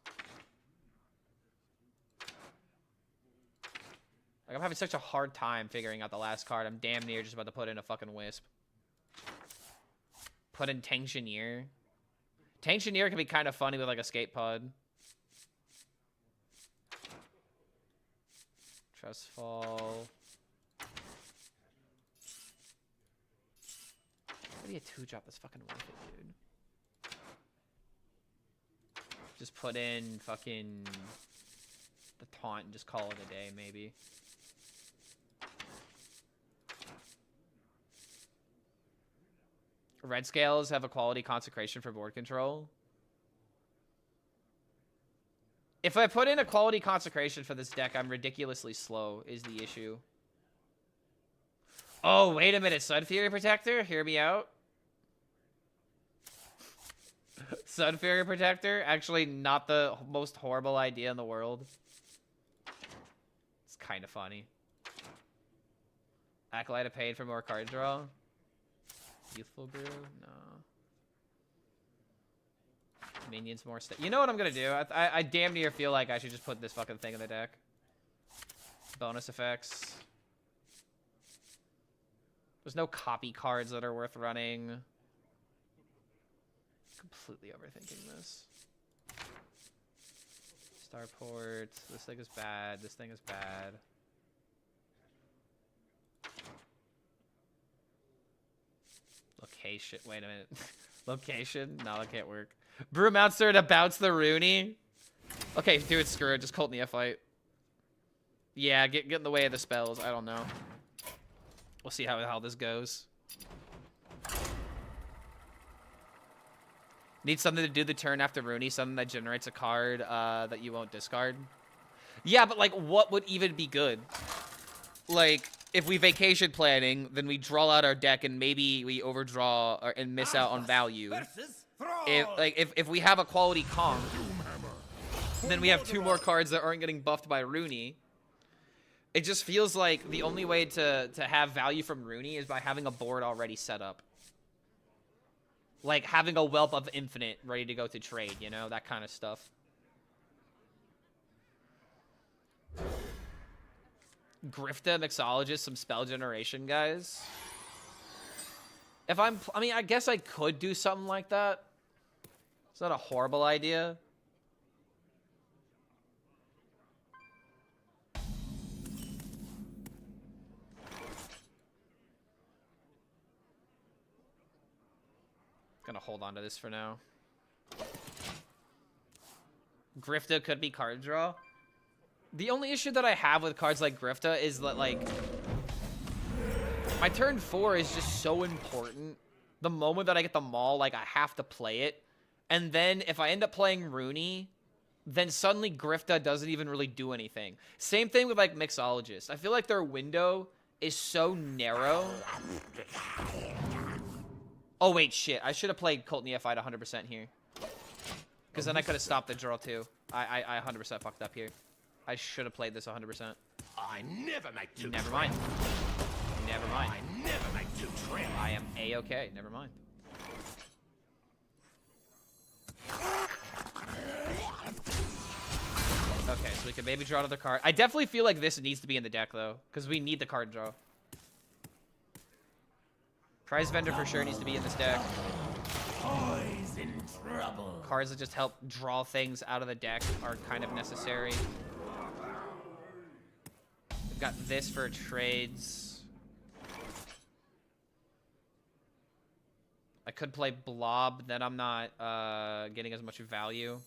Like, I'm having such a hard time figuring out the last card. I'm damn near just about to put in a fucking Wisp. Put in Tensioneer. Tensioneer can be kind of funny with, like, Escape Pod. Trustfall. Maybe a 2-drop that's fucking worth it, dude. Just put in fucking the taunt and just call it a day, maybe. Red Scales have a quality consecration for board control. If I put in a quality consecration for this deck, I'm ridiculously slow, is the issue. Oh, wait a minute. Sun Fury Protector? Hear me out. Sun Fury Protector? Actually, not the most horrible idea in the world. It's kind of funny. Acolyte of Pain for more card draw. Youthful Brew? No. Minions more You know what I'm gonna do? I damn near feel like I should just put this fucking thing in the deck. Bonus effects. There's no copy cards that are worth running. Completely overthinking this. Starport. This thing is bad. This thing is bad. Location. Wait a minute. Location? No, that can't work. Brewmaster to bounce the Runi. Okay, dude, screw it. Just Cult Neophyte. Yeah, get in the way of the spells. I don't know. We'll see how this goes. Need something to do the turn after Runi. Something that generates a card that you won't discard. Yeah, but like, what would even be good? Like, if we Vacation Planning, then we draw out our deck and maybe we overdraw and miss out on value. If we have a quality comp, then we have 2 more cards that aren't getting buffed by Runi. It just feels like the only way to have value from Runi is by having a board already set up. Like having a Whelp of Infinite ready to go to trade, you know? That kind of stuff. Grifta, Mixologist, some spell generation, guys. If I mean, I guess I could do something like that. It's not a horrible idea. Gonna hold on to this for now. Grifta could be card draw. The only issue that I have with cards like Grifta is that, like, my turn 4 is just so important. The moment that I get the Maul, like, I have to play it. And then if I end up playing Runi, then suddenly Grifta doesn't even really do anything. Same thing with, like, Mixologist. I feel like their window is so narrow. Oh, wait, shit. I should have played Cult Neophyte 100% here. Because then I could have stopped the draw, too. I 100% fucked up here. I should have played this 100%. I never make two. Never mind. Never mind. I never make two trips. I am A-okay. Never mind. Okay, so we can maybe draw another card. I definitely feel like this needs to be in the deck, though, because we need the card draw. Prize Vendor for sure needs to be in this deck. Boys in trouble. Cards that just help draw things out of the deck are kind of necessary. We've got this for trades. I could play Blob, then I'm not getting as much value.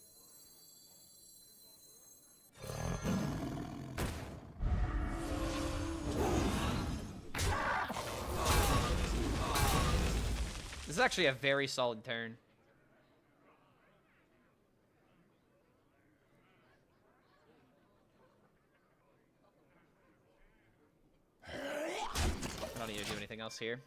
This is actually a very solid turn. I don't need to do anything else here.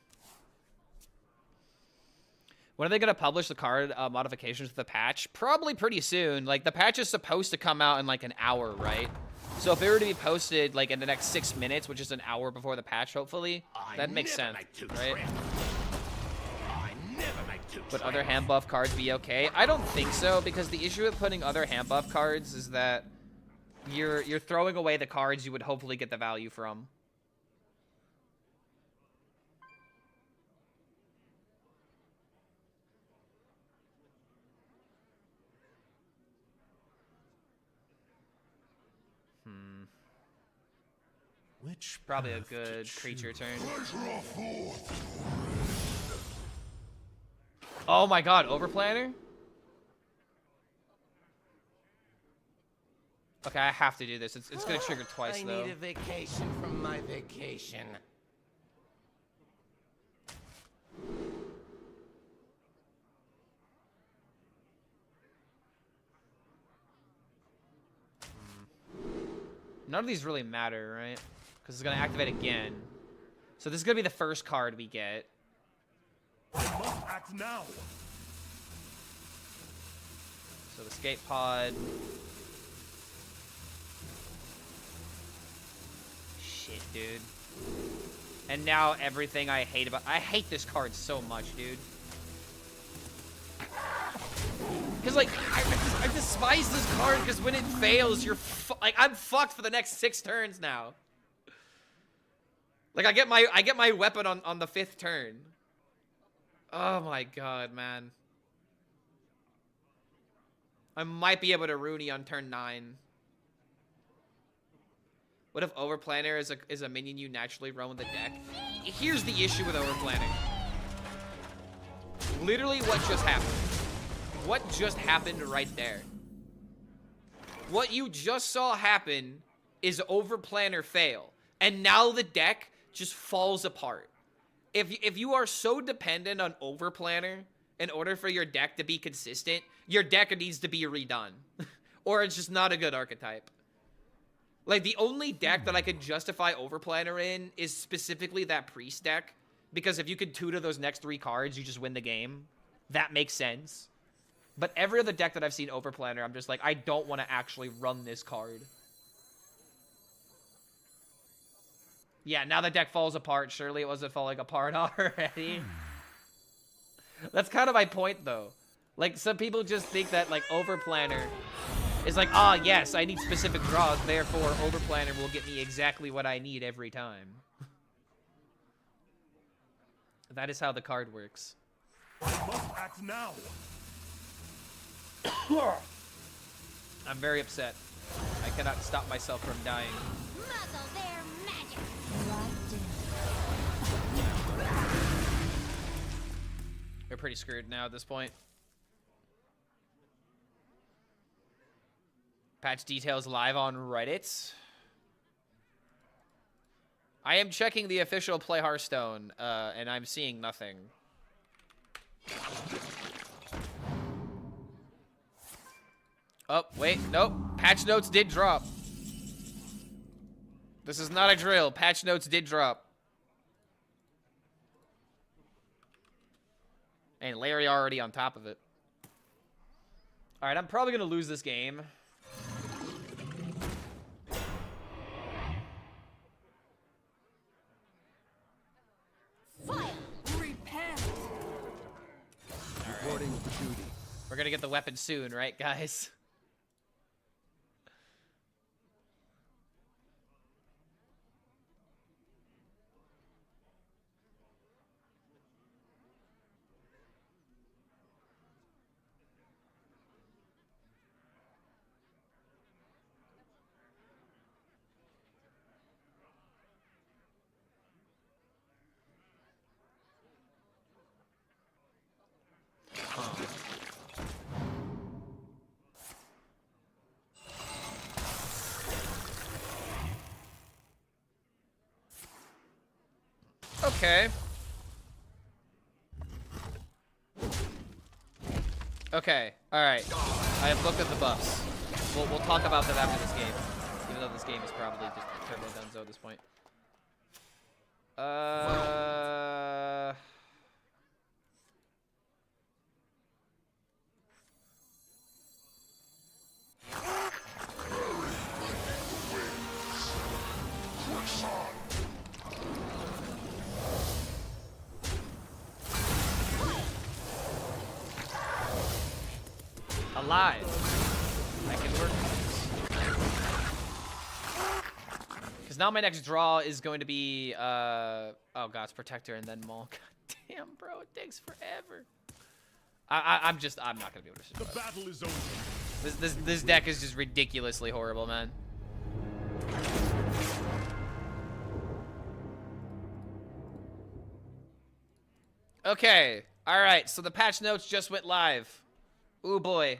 When are they going to publish the card modifications for the patch? Probably pretty soon. Like, the patch is supposed to come out in, like, an hour, right? So if it were to be posted, like, in the next 6 minutes, which is an hour before the patch, hopefully, that makes sense, right? Would other hand buff cards be okay? I don't think so, because the issue with putting other hand buff cards is that you're throwing away the cards you would hopefully get the value from. Which Probably a good creature turn. Oh my god, Overplanner? Okay, I have to do this. It's gonna trigger twice, though. I need a vacation from my vacation. None of these really matter, right? Because it's gonna activate again. So this is gonna be the first card we get. I must act now. So Escape Pod. Shit, dude. And now everything I hate about... I hate this card so much, dude. Because, like, I despise this card because when it fails, you're... like, I'm fucked for the next 6 turns now. Like, I get my weapon on the 5th turn. Oh my god, man. I might be able to Runi on turn 9. What if Overplanner is a minion you naturally run with the deck? Here's the issue with Overplanner. Literally what just happened. What just happened right there? What you just saw happen is Overplanner fail. And now the deck just falls apart. If you are so dependent on Overplanner in order for your deck to be consistent, your deck needs to be redone. Or it's just not a good archetype. Like, the only deck that I could justify Overplanner in is specifically that Priest deck. Because if you could tutor those next 3 cards, you just win the game. That makes sense. But every other deck that I've seen Overplanner, I'm just like, I don't want to actually run this card. Yeah, now the deck falls apart. Surely it wasn't falling apart already. That's kind of my point, though. Like, some people just think that, like, Overplanner is like, ah, yes, I need specific draws, therefore Overplanner will get me exactly what I need every time. That is how the card works. I must act now. I'm very upset. I cannot stop myself from dying. Muzzle their magic. We're pretty screwed now at this point. Patch details live on Reddit. I am checking the official Play Hearthstone, and I'm seeing nothing. Oh, wait, nope. Patch notes did drop. This is not a drill. Patch notes did drop. And Larry already on top of it. All right, I'm probably going to lose this game. duty. We're gonna get the weapon soon, right, guys? Okay. Okay. All right. I have looked at the buffs. We'll talk about them after this game, even though this game is probably just turbo dunzo at this point. Alive. I can work with this. Because now my next draw is going to be, oh god, it's Protector and then Maul. God damn, bro, it takes forever. I'm not gonna be able to survive. The battle is over. This deck is just ridiculously horrible, man. Okay, all right. So the patch notes just went live. Ooh boy.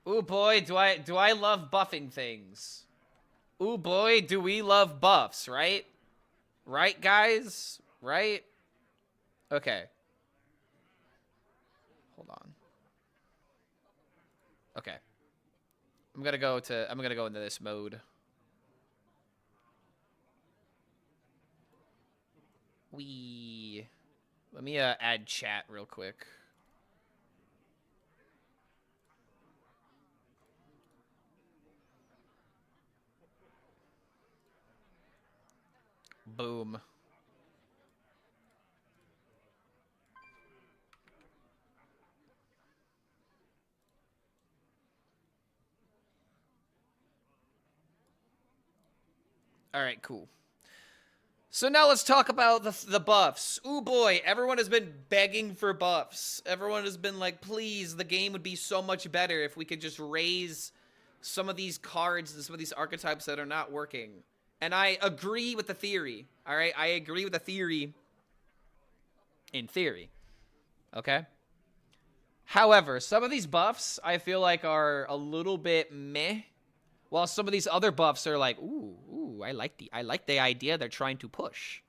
Ooh boy, do I love buffing things. Ooh boy, do we love buffs, right? Right, guys? Right? Okay. Hold on. Okay. I'm gonna go into this mode. Let me add chat real quick. Boom. All right, cool. So now let's talk about the buffs. Ooh boy, everyone has been begging for buffs. Everyone has been like, please, the game would be so much better if we could just raise some of these cards and some of these archetypes that are not working. And I agree with the theory, all right? I agree with the theory in theory, okay? However, some of these buffs I feel like are a little bit meh, while some of these other buffs are like, ooh, I like the idea they're trying to push.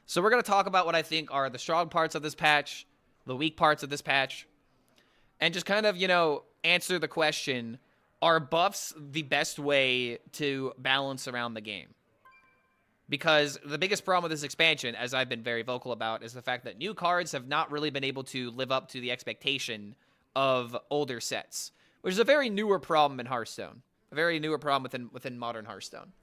So we're going to talk about what I think are the strong parts of this patch, the weak parts of this patch, and just kind of, you know, answer the question, are buffs the best way to balance around the game? Because the biggest problem with this expansion, as I've been very vocal about, is the fact that new cards have not really been able to live up to the expectation of older sets, which is a very newer problem in Hearthstone. A very newer problem within modern Hearthstone.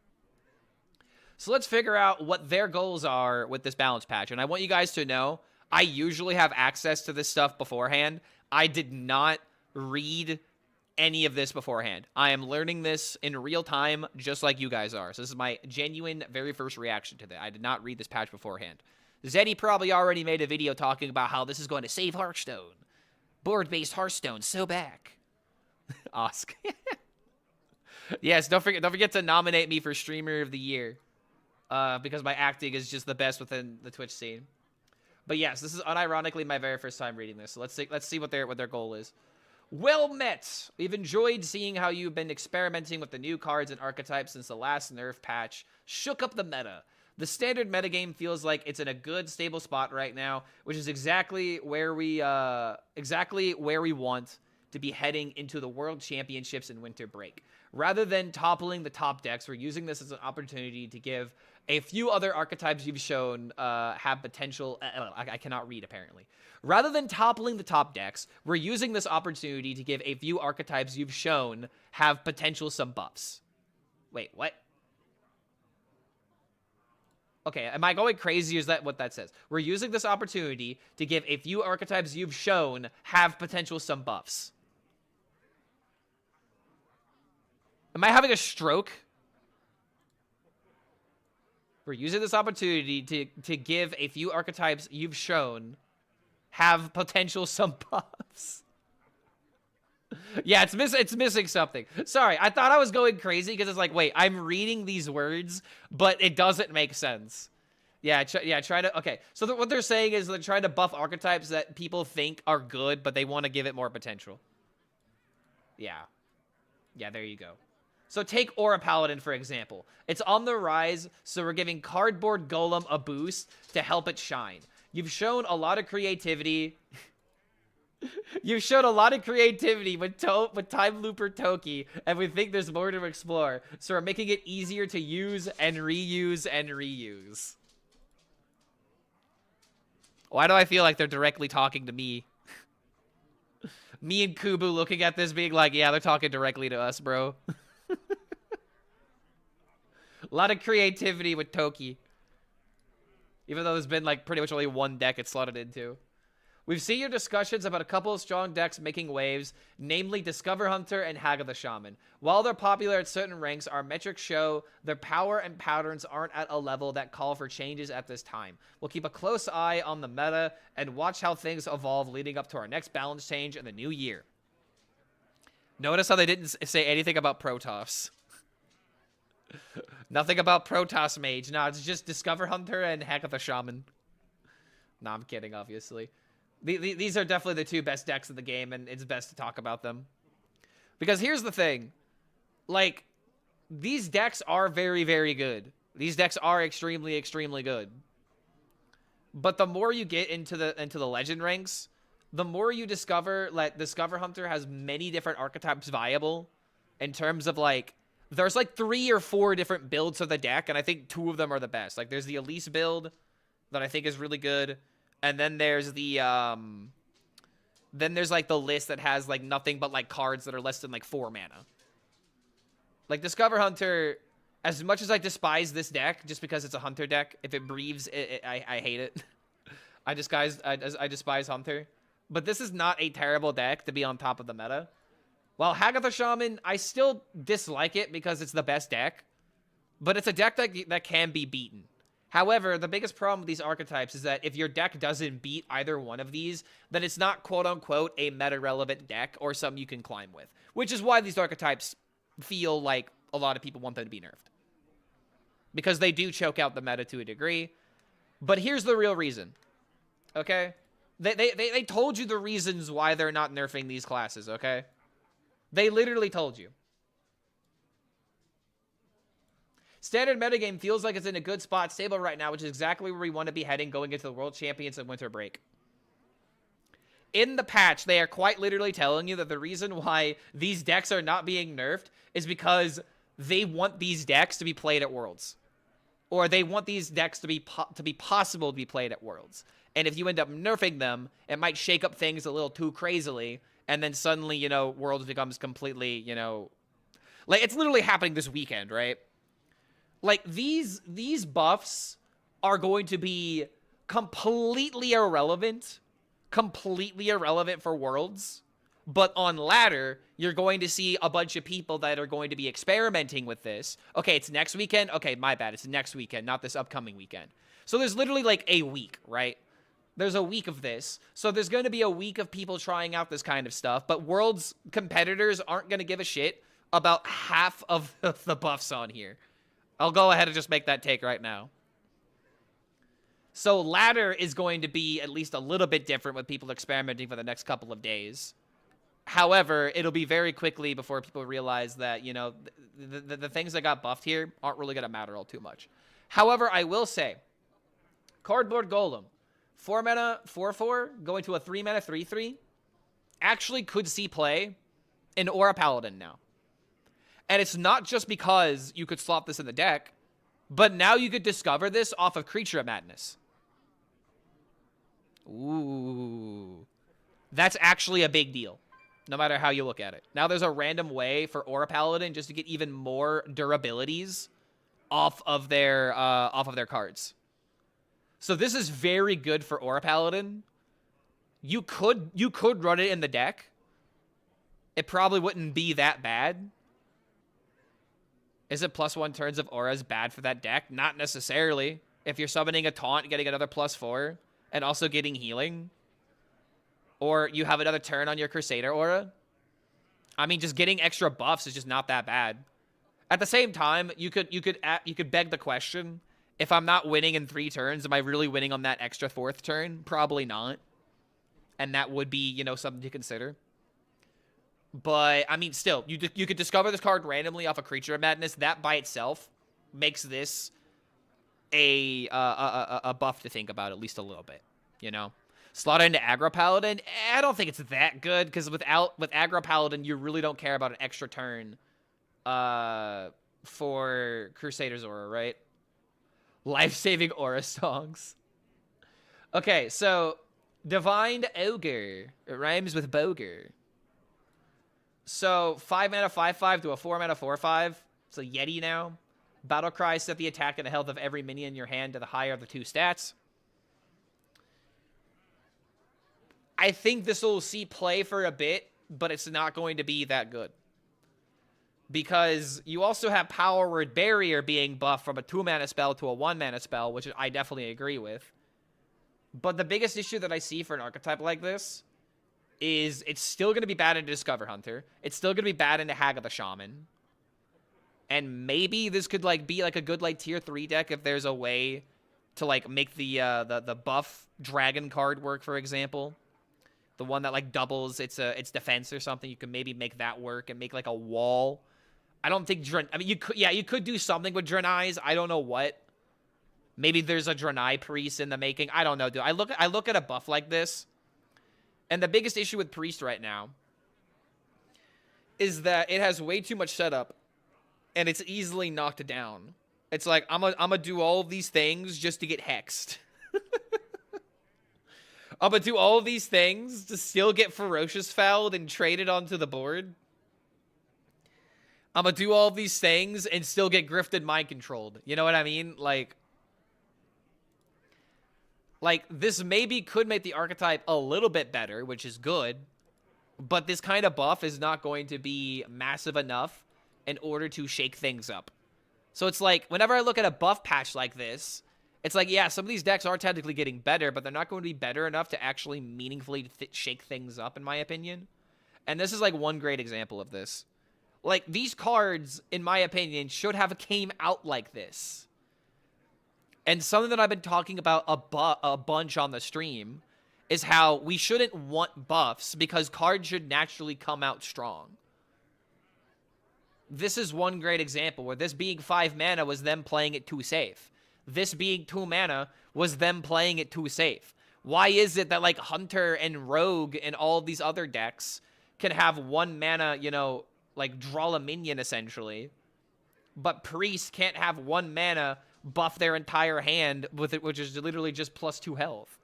So let's figure out what their goals are with this balance patch. And I want you guys to know, I usually have access to this stuff beforehand. I did not read any of this beforehand. I am learning this in real time, just like you guys are. So this is my genuine very first reaction to that. I did not read this patch beforehand. Zeddy probably already made a video talking about how this is going to save Hearthstone. Board-based Hearthstone, so back. Ask. Yes, don't forget to nominate me for Streamer of the Year. Because my acting is just the best within the Twitch scene. But yes, this is unironically my very first time reading this. So let's see what their goal is. Well met! We've enjoyed seeing how you've been experimenting with the new cards and archetypes since the last nerf patch shook up the meta. The standard metagame feels like it's in a good, stable spot right now, which is exactly where we want to be heading into the World Championships in winter break. Rather than toppling the top decks, we're using this as an opportunity to give a few other archetypes you've shown have potential. I cannot read, apparently. Rather than toppling the top decks, we're using this opportunity to give a few archetypes you've shown have potential some buffs. Wait, what? Okay, am I going crazy? Is that what that says? We're using this opportunity to give a few archetypes you've shown have potential some buffs. Am I having a stroke? We're using this opportunity to give a few archetypes you've shown have potential some buffs. Yeah, it's missing something. Sorry, I thought I was going crazy because it's like, wait, I'm reading these words, but it doesn't make sense. Yeah, try to... Okay, so what they're saying is they're trying to buff archetypes that people think are good, but they want to give it more potential. Yeah. Yeah, there you go. So take Aura Paladin, for example. It's on the rise, so we're giving Cardboard Golem a boost to help it shine. You've shown a lot of creativity... You've shown a lot of creativity with Time Looper Toki, and we think there's more to explore. So we're making it easier to use and reuse and reuse. Why do I feel like they're directly talking to me? Me and Kubu looking at this being like, yeah, they're talking directly to us, bro. A lot of creativity with Toki. Even though there's been like pretty much only one deck it's slotted into. We've seen your discussions about a couple of strong decks making waves, namely Discover Hunter and Hag of the Shaman. While they're popular at certain ranks, our metrics show their power and patterns aren't at a level that call for changes at this time. We'll keep a close eye on the meta and watch how things evolve leading up to our next balance change in the new year. Notice how they didn't say anything about Protoss. Nothing about Protoss Mage. No, it's just Discover Hunter and Hag of the Shaman. No, I'm kidding, obviously. These are definitely the two best decks of the game, and it's best to talk about them. Because here's the thing. Like, these decks are very, very good. These decks are extremely, extremely good. But the more you get into the legend ranks, the more you discover, like, Discover Hunter has many different archetypes viable in terms of, like, there's, like, 3 or 4 different builds of the deck, and I think 2 of them are the best. Like, there's the Elise build that I think is really good. And then there's the, then there's, like, the list that has, like, nothing but, like, cards that are less than, like, 4 mana. Like, Discover Hunter, as much as I despise this deck, just because it's a Hunter deck, if it breathes, I hate it. I despise Hunter. But this is not a terrible deck to be on top of the meta. While Hag of the Shaman, I still dislike it because it's the best deck. But it's a deck that can be beaten. However, the biggest problem with these archetypes is that if your deck doesn't beat either one of these, then it's not quote-unquote a meta-relevant deck or something you can climb with. Which is why these archetypes feel like a lot of people want them to be nerfed. Because they do choke out the meta to a degree. But here's the real reason. Okay? They told you the reasons why they're not nerfing these classes, okay? They literally told you. Standard metagame feels like it's in a good spot, stable right now, which is exactly where we want to be heading going into the World Champions and Winter Break. In the patch, they are quite literally telling you that the reason why these decks are not being nerfed is because they want these decks to be played at Worlds. Or they want these decks to be possible to be played at Worlds. And if you end up nerfing them, it might shake up things a little too crazily, and then suddenly, you know, Worlds becomes completely, you know... Like, it's literally happening this weekend, right? Like, these buffs are going to be completely irrelevant for Worlds. But on ladder, you're going to see a bunch of people that are going to be experimenting with this. Okay, it's next weekend. Okay, my bad. It's next weekend, not this upcoming weekend. So there's literally like a week, right? There's a week of this. So there's going to be a week of people trying out this kind of stuff. But Worlds competitors aren't going to give a shit about half of the buffs on here. I'll go ahead and just make that take right now. So ladder is going to be at least a little bit different with people experimenting for the next couple of days. However, it'll be very quickly before people realize that, you know, the things that got buffed here aren't really going to matter all too much. However, I will say, Cardboard Golem, 4 mana, 4/4, going to a 3 mana, 3/3, actually could see play in Aura Paladin now. And it's not just because you could slot this in the deck, but now you could discover this off of Creature Madness. Ooh. That's actually a big deal, no matter how you look at it. Now there's a random way for Aura Paladin just to get even more durabilities off of their cards. So this is very good for Aura Paladin. You could run it in the deck. It probably wouldn't be that bad. Is it +1 turns of auras bad for that deck? Not necessarily. If you're summoning a taunt, getting another +4, and also getting healing, or you have another turn on your Crusader aura, I mean, just getting extra buffs is just not that bad. At the same time, you could beg the question: if I'm not winning in 3 turns, am I really winning on that extra 4th turn? Probably not. And that would be, you know, something to consider. But I mean, still, you could discover this card randomly off a Creature of Madness. That by itself makes this a buff to think about at least a little bit, you know. Slot into Aggro Paladin. I don't think it's that good because with Aggro Paladin, you really don't care about an extra turn for Crusader's Aura, right? Life-saving Aura songs. Okay, so Divine Ogre. It rhymes with Boger. So 5 mana 5/5 to a 4 mana 4/5. It's a Yeti now. Battle Cry, set the attack and the health of every minion in your hand to the higher of the 2 stats. I think this will see play for a bit, but it's not going to be that good. Because you also have Power Word Barrier being buffed from a 2 mana spell to a 1 mana spell, which I definitely agree with. But the biggest issue that I see for an archetype like this is it's still going to be bad into Discover Hunter. It's still going to be bad into Hag of the Shaman. And maybe this could like be like a good like tier 3 deck if there's a way to like make the buff dragon card work, for example. The one that like doubles its defense or something. You can maybe make that work and make like a wall. I don't think I mean you could do something with Draenei's. I don't know what. Maybe there's a Draenei Priest in the making. I don't know, dude. I look at a buff like this. And the biggest issue with Priest right now is that it has way too much setup, and it's easily knocked down. It's like, I'm gonna do all of these things just to get hexed. I'm gonna do all of these things to still get Ferocious Fouled and traded onto the board. I'm gonna do all of these things and still get Grifted Mind Controlled. You know what I mean? Like, this maybe could make the archetype a little bit better, which is good, but this kind of buff is not going to be massive enough in order to shake things up. So it's like, whenever I look at a buff patch like this, it's like, yeah, some of these decks are technically getting better, but they're not going to be better enough to actually meaningfully shake things up, in my opinion. And this is like one great example of this. Like, these cards, in my opinion, should have came out like this. And something that I've been talking about a bunch on the stream is how we shouldn't want buffs because cards should naturally come out strong. This is one great example where this being 5 mana was them playing it too safe. This being 2 mana was them playing it too safe. Why is it that like Hunter and Rogue and all these other decks can have 1 mana, you know, like draw a minion essentially, but Priest can't have 1 mana buff their entire hand with it, which is literally just +2 health.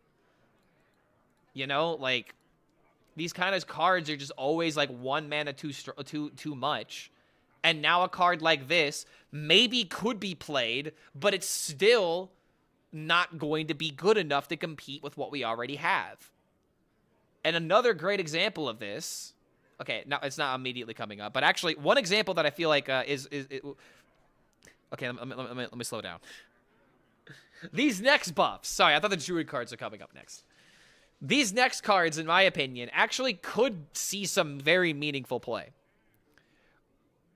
You know, like these kind of cards are just always like 1 mana too much. And now a card like this maybe could be played, but it's still not going to be good enough to compete with what we already have. And another great example of this, okay, now it's not immediately coming up, but actually one example that I feel like okay, let me slow down. These next buffs. Sorry, I thought the Druid cards are coming up next. These next cards, in my opinion, actually could see some very meaningful play.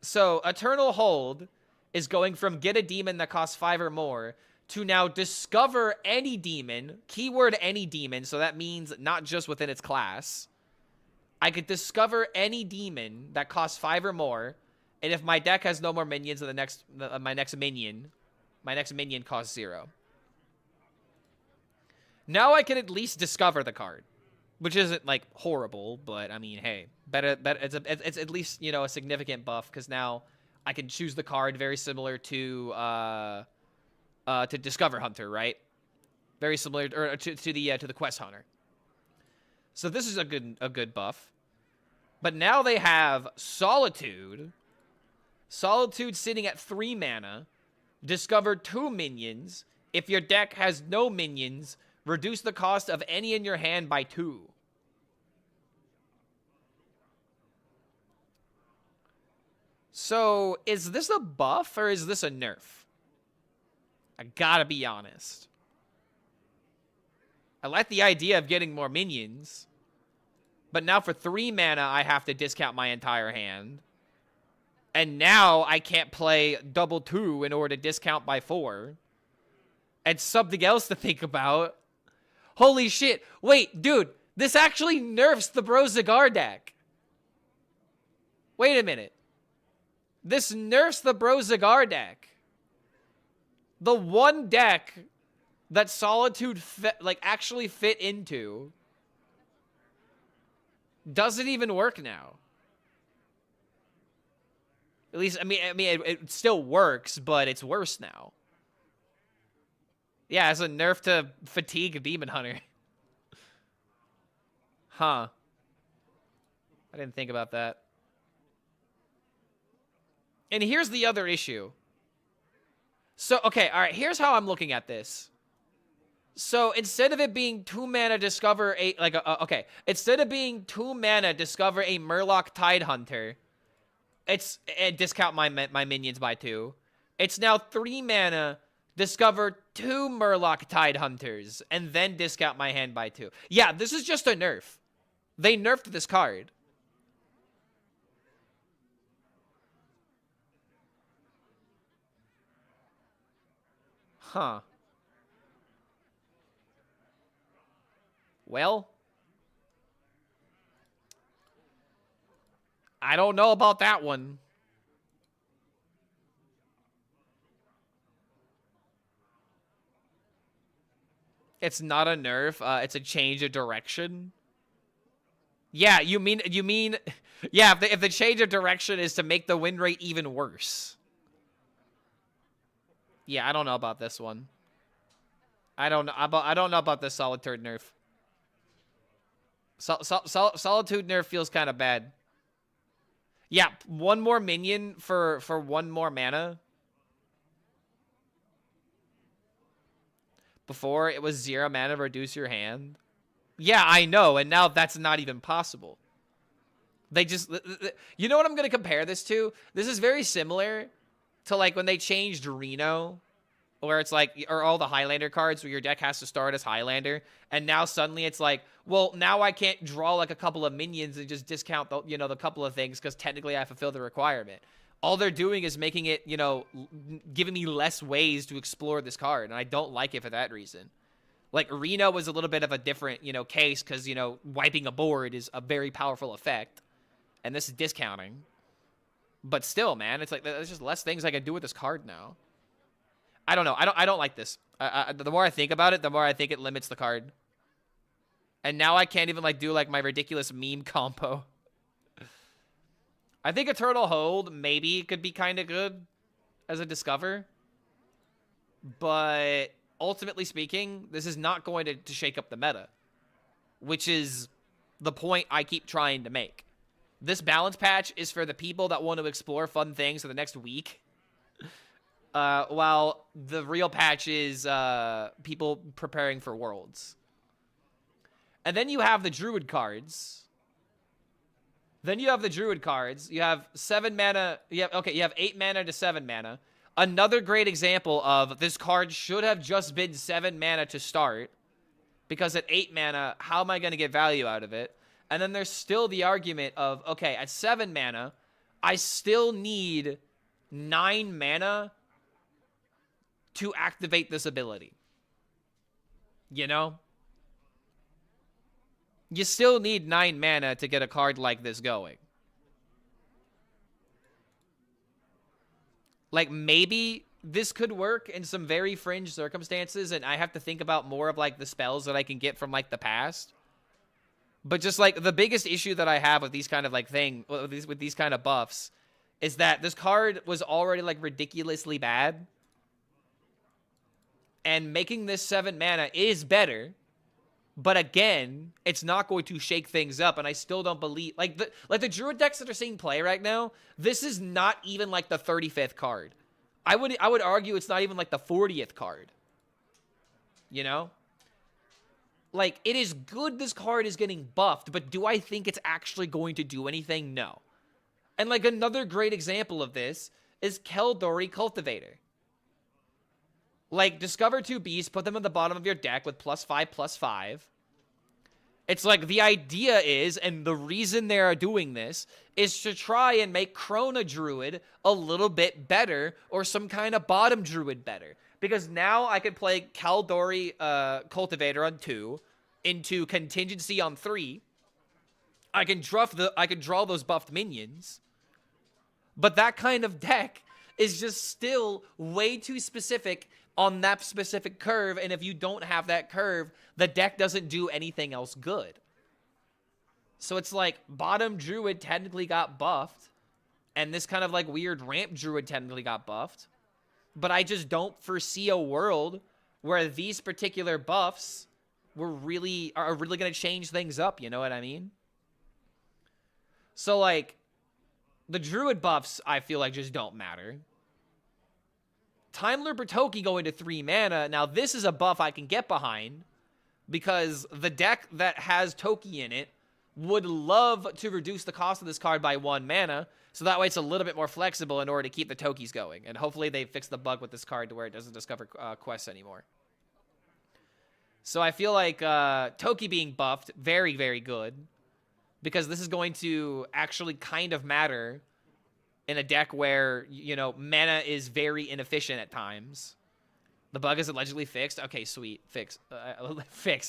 So, Eternal Hold is going from get a demon that costs 5 or more to now discover any demon, keyword any demon, so that means not just within its class. I could discover any demon that costs 5 or more, and if my deck has no more minions than my next minion costs 0. Now I can at least discover the card, which isn't like horrible, but I mean, hey, better. It's at least, you know, a significant buff because now I can choose the card very similar to Discover Hunter, right? Very similar to the Quest Hunter. So this is a good buff. But now they have Solitude. Solitude sitting at 3 mana discover 2 minions. If your deck has no minions, reduce the cost of any in your hand by 2. So, is this a buff or is this a nerf? I gotta be honest. I like the idea of getting more minions. But now for 3 mana, I have to discount my entire hand. And now I can't play double 2 in order to discount by 4. And something else to think about. Holy shit. Wait, dude. This actually nerfs the Brozigar deck. Wait a minute. This nerfs the Brozigar deck. The one deck that Solitude actually fit into doesn't even work now. At least, I mean, it still works, but it's worse now. Yeah, it's a nerf to Fatigue Demon Hunter. Huh. I didn't think about that. And here's the other issue. So, okay, all right, here's how I'm looking at this. So, instead of it being 2 mana discover a, okay, instead of being 2 mana discover a Murloc Tidehunter, and discount my minions by 2, it's now 3 mana discover 2 Murloc Tidehunters, and then discount my hand by 2. Yeah, this is just a nerf. They nerfed this card. Huh. Well, I don't know about that one. It's not a nerf. It's a change of direction. Yeah, you mean, yeah, if the change of direction is to make the win rate even worse. Yeah, I don't know about this one. I don't know about this Solitude nerf. Solitude nerf feels kind of bad. Yeah, 1 more minion for 1 more mana. Before, it was 0 mana, reduce your hand. Yeah, I know, and now that's not even possible. They just... You know what I'm going to compare this to? This is very similar to, like, when they changed Reno, where it's like, or all the Highlander cards where your deck has to start as Highlander, and now suddenly it's like, well, now I can't draw, like, a couple of minions and just discount the, you know, the couple of things because technically I fulfilled the requirement. All they're doing is making it, you know, giving me less ways to explore this card, and I don't like it for that reason. Like, Reno was a little bit of a different, you know, case because, you know, wiping a board is a very powerful effect, and this is discounting. But still, man, it's like, there's just less things I can do with this card now. I don't know. I don't like this. The more I think about it, the more I think it limits the card. And now I can't even, like, do, like, my ridiculous meme combo. I think Eternal Hold maybe could be kind of good as a discover. But ultimately speaking, this is not going to shake up the meta. Which is the point I keep trying to make. This balance patch is for the people that want to explore fun things for the next week. While the real patch is people preparing for Worlds. And then you have the Druid cards. You have 7 mana. You have 8 mana to 7 mana. Another great example of this card should have just been 7 mana to start. Because at 8 mana, how am I going to get value out of it? And then there's still the argument of, okay, at 7 mana, I still need 9 mana to activate this ability. You know? You still need 9 mana to get a card like this going. Like, maybe this could work in some very fringe circumstances, and I have to think about more of, like, the spells that I can get from, like, the past. But just, like, the biggest issue that I have with these kind of, like, with these kind of buffs is that this card was already, like, ridiculously bad. And making this 7 mana is better. But again, it's not going to shake things up, and I still don't believe... Like the Druid decks that are seeing play right now, this is not even, like, the 35th card. I would argue it's not even like the 40th card. You know? Like, it is good this card is getting buffed, but do I think it's actually going to do anything? No. And, like, another great example of this is Keldori Cultivator. Like, discover 2 beasts, put them at the bottom of your deck with +5/+5. It's like, the idea is, and the reason they are doing this, is to try and make Krona Druid a little bit better, or some kind of bottom Druid better. Because now I can play Keldori Cultivator on 2, into Contingency on 3. I can draw those buffed minions. But that kind of deck is just still way too specific on that specific curve, and if you don't have that curve, the deck doesn't do anything else good. So it's like, bottom Druid technically got buffed, and this kind of like weird ramp Druid technically got buffed, but I just don't foresee a world where these particular buffs are really going to change things up, you know what I mean? So like, the Druid buffs, I feel like, just don't matter. Time Looper Toki going to 3 mana. Now, this is a buff I can get behind, because the deck that has Toki in it would love to reduce the cost of this card by 1 mana, so that way it's a little bit more flexible in order to keep the Tokis going. And hopefully they fix the bug with this card to where it doesn't discover quests anymore. So I feel like Toki being buffed, very, very good, because this is going to actually kind of matter in a deck where, you know, mana is very inefficient at times. The bug is allegedly fixed. Okay, sweet. Fixed,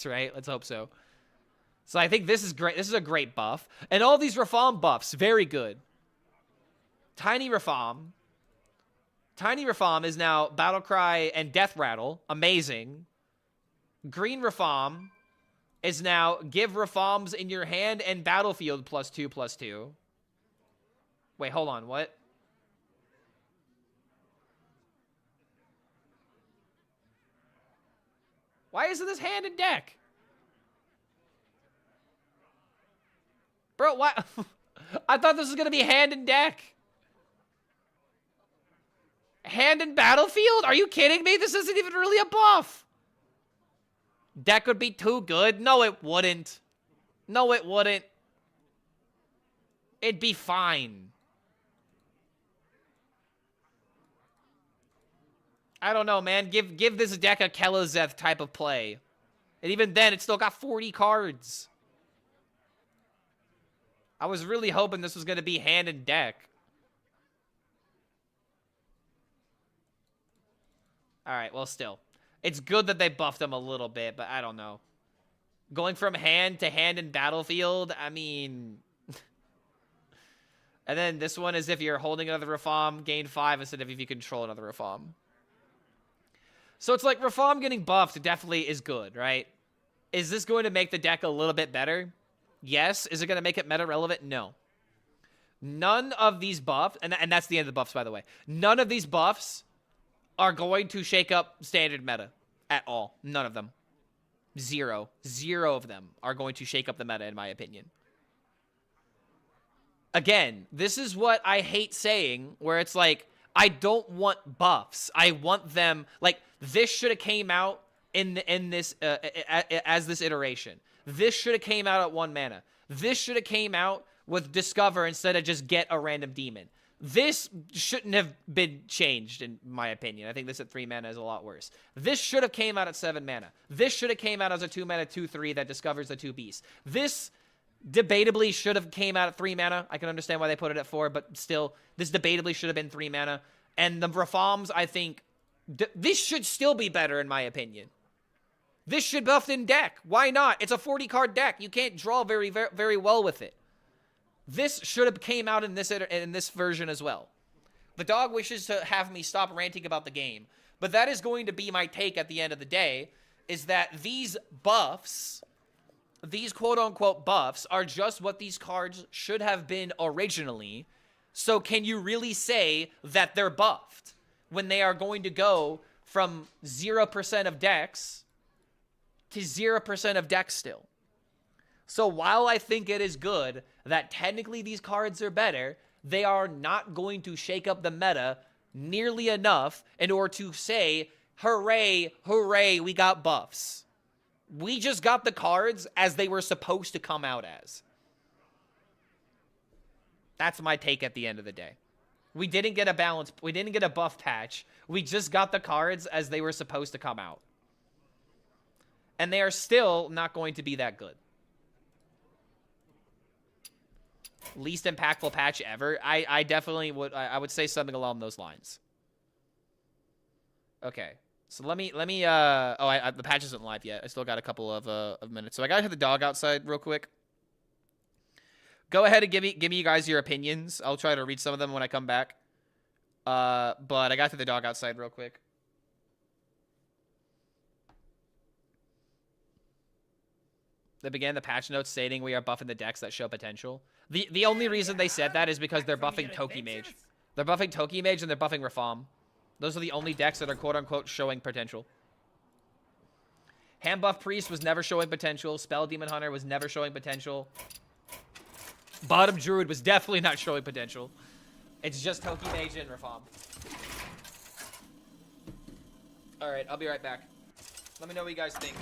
right? Let's hope so. So I think this is great. This is a great buff. And all these Reform buffs, very good. Tiny Reform. Tiny Reform is now Battlecry and Death Rattle. Amazing. Green Reform is now give Reforms in your hand and battlefield +2/+2. Wait, hold on, what? Why isn't this hand and deck? Bro, why? I thought this was going to be hand and deck. Hand and battlefield? Are you kidding me? This isn't even really a buff. Deck would be too good. No, it wouldn't. No, it wouldn't. It'd be fine. I don't know, man. Give this deck a Kelazeth type of play. And even then, it's still got 40 cards. I was really hoping this was going to be hand and deck. Alright, well, still. It's good that they buffed him a little bit, but I don't know. Going from hand to hand in battlefield, I mean... And then this one is if you're holding another Reform, gain 5 instead of if you control another Reform. So it's like Reform getting buffed definitely is good, right? Is this going to make the deck a little bit better? Yes. Is it going to make it meta relevant? No. None of these buffs, and that's the end of the buffs, by the way. None of these buffs are going to shake up standard meta at all. None of them. Zero. Zero of them are going to shake up the meta, in my opinion. Again, this is what I hate saying, where it's like, I don't want buffs. I want them, like, this should have came out in this, as this iteration. This should have came out at 1 mana. This should have came out with Discover instead of just get a random demon. This shouldn't have been changed, in my opinion. I think this at 3 mana is a lot worse. This should have came out at 7 mana. This should have came out as a 2 mana 2/3 that discovers the 2 beasts. This debatably should have came out at 3 mana. I can understand why they put it at 4, but still, this debatably should have been 3 mana. And the Reforms, I think, this should still be better, in my opinion. This should buff in deck. Why not? It's a 40-card deck. You can't draw very, very, very well with it. This should have came out in this version as well. The dog wishes to have me stop ranting about the game, but that is going to be my take at the end of the day, is that these buffs, these quote-unquote buffs, are just what these cards should have been originally. So can you really say that they're buffed when they are going to go from 0% of decks to 0% of decks still? So while I think it is good that technically these cards are better, they are not going to shake up the meta nearly enough in order to say, hooray, hooray, we got buffs. We just got the cards as they were supposed to come out as. That's my take at the end of the day. We didn't get a balance. We didn't get a buff patch. We just got the cards as they were supposed to come out. And they are still not going to be that good. Least impactful patch ever. I definitely would. I would say something along those lines. Okay. So let me. The patch isn't live yet. I still got a couple of minutes. So I gotta have the dog outside real quick. Go ahead and give me you guys your opinions. I'll try to read some of them when I come back. But I got to the dog outside real quick. They began the patch notes stating we are buffing the decks that show potential. The only reason they said that is because they're buffing Toki Mage. They're buffing Toki Mage and they're buffing Reform. Those are the only decks that are quote-unquote showing potential. Hand Buff Priest was never showing potential. Spell Demon Hunter was never showing potential. Bottom Druid was definitely not showing potential. It's just Toki Mage and Reform. Alright, I'll be right back. Let me know what you guys think.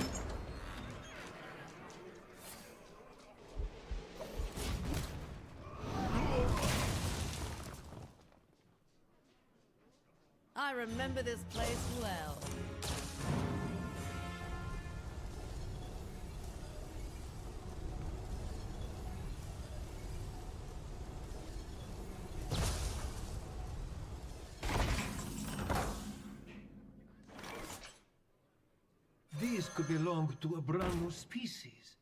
I remember this place well. These could belong to a brand new species.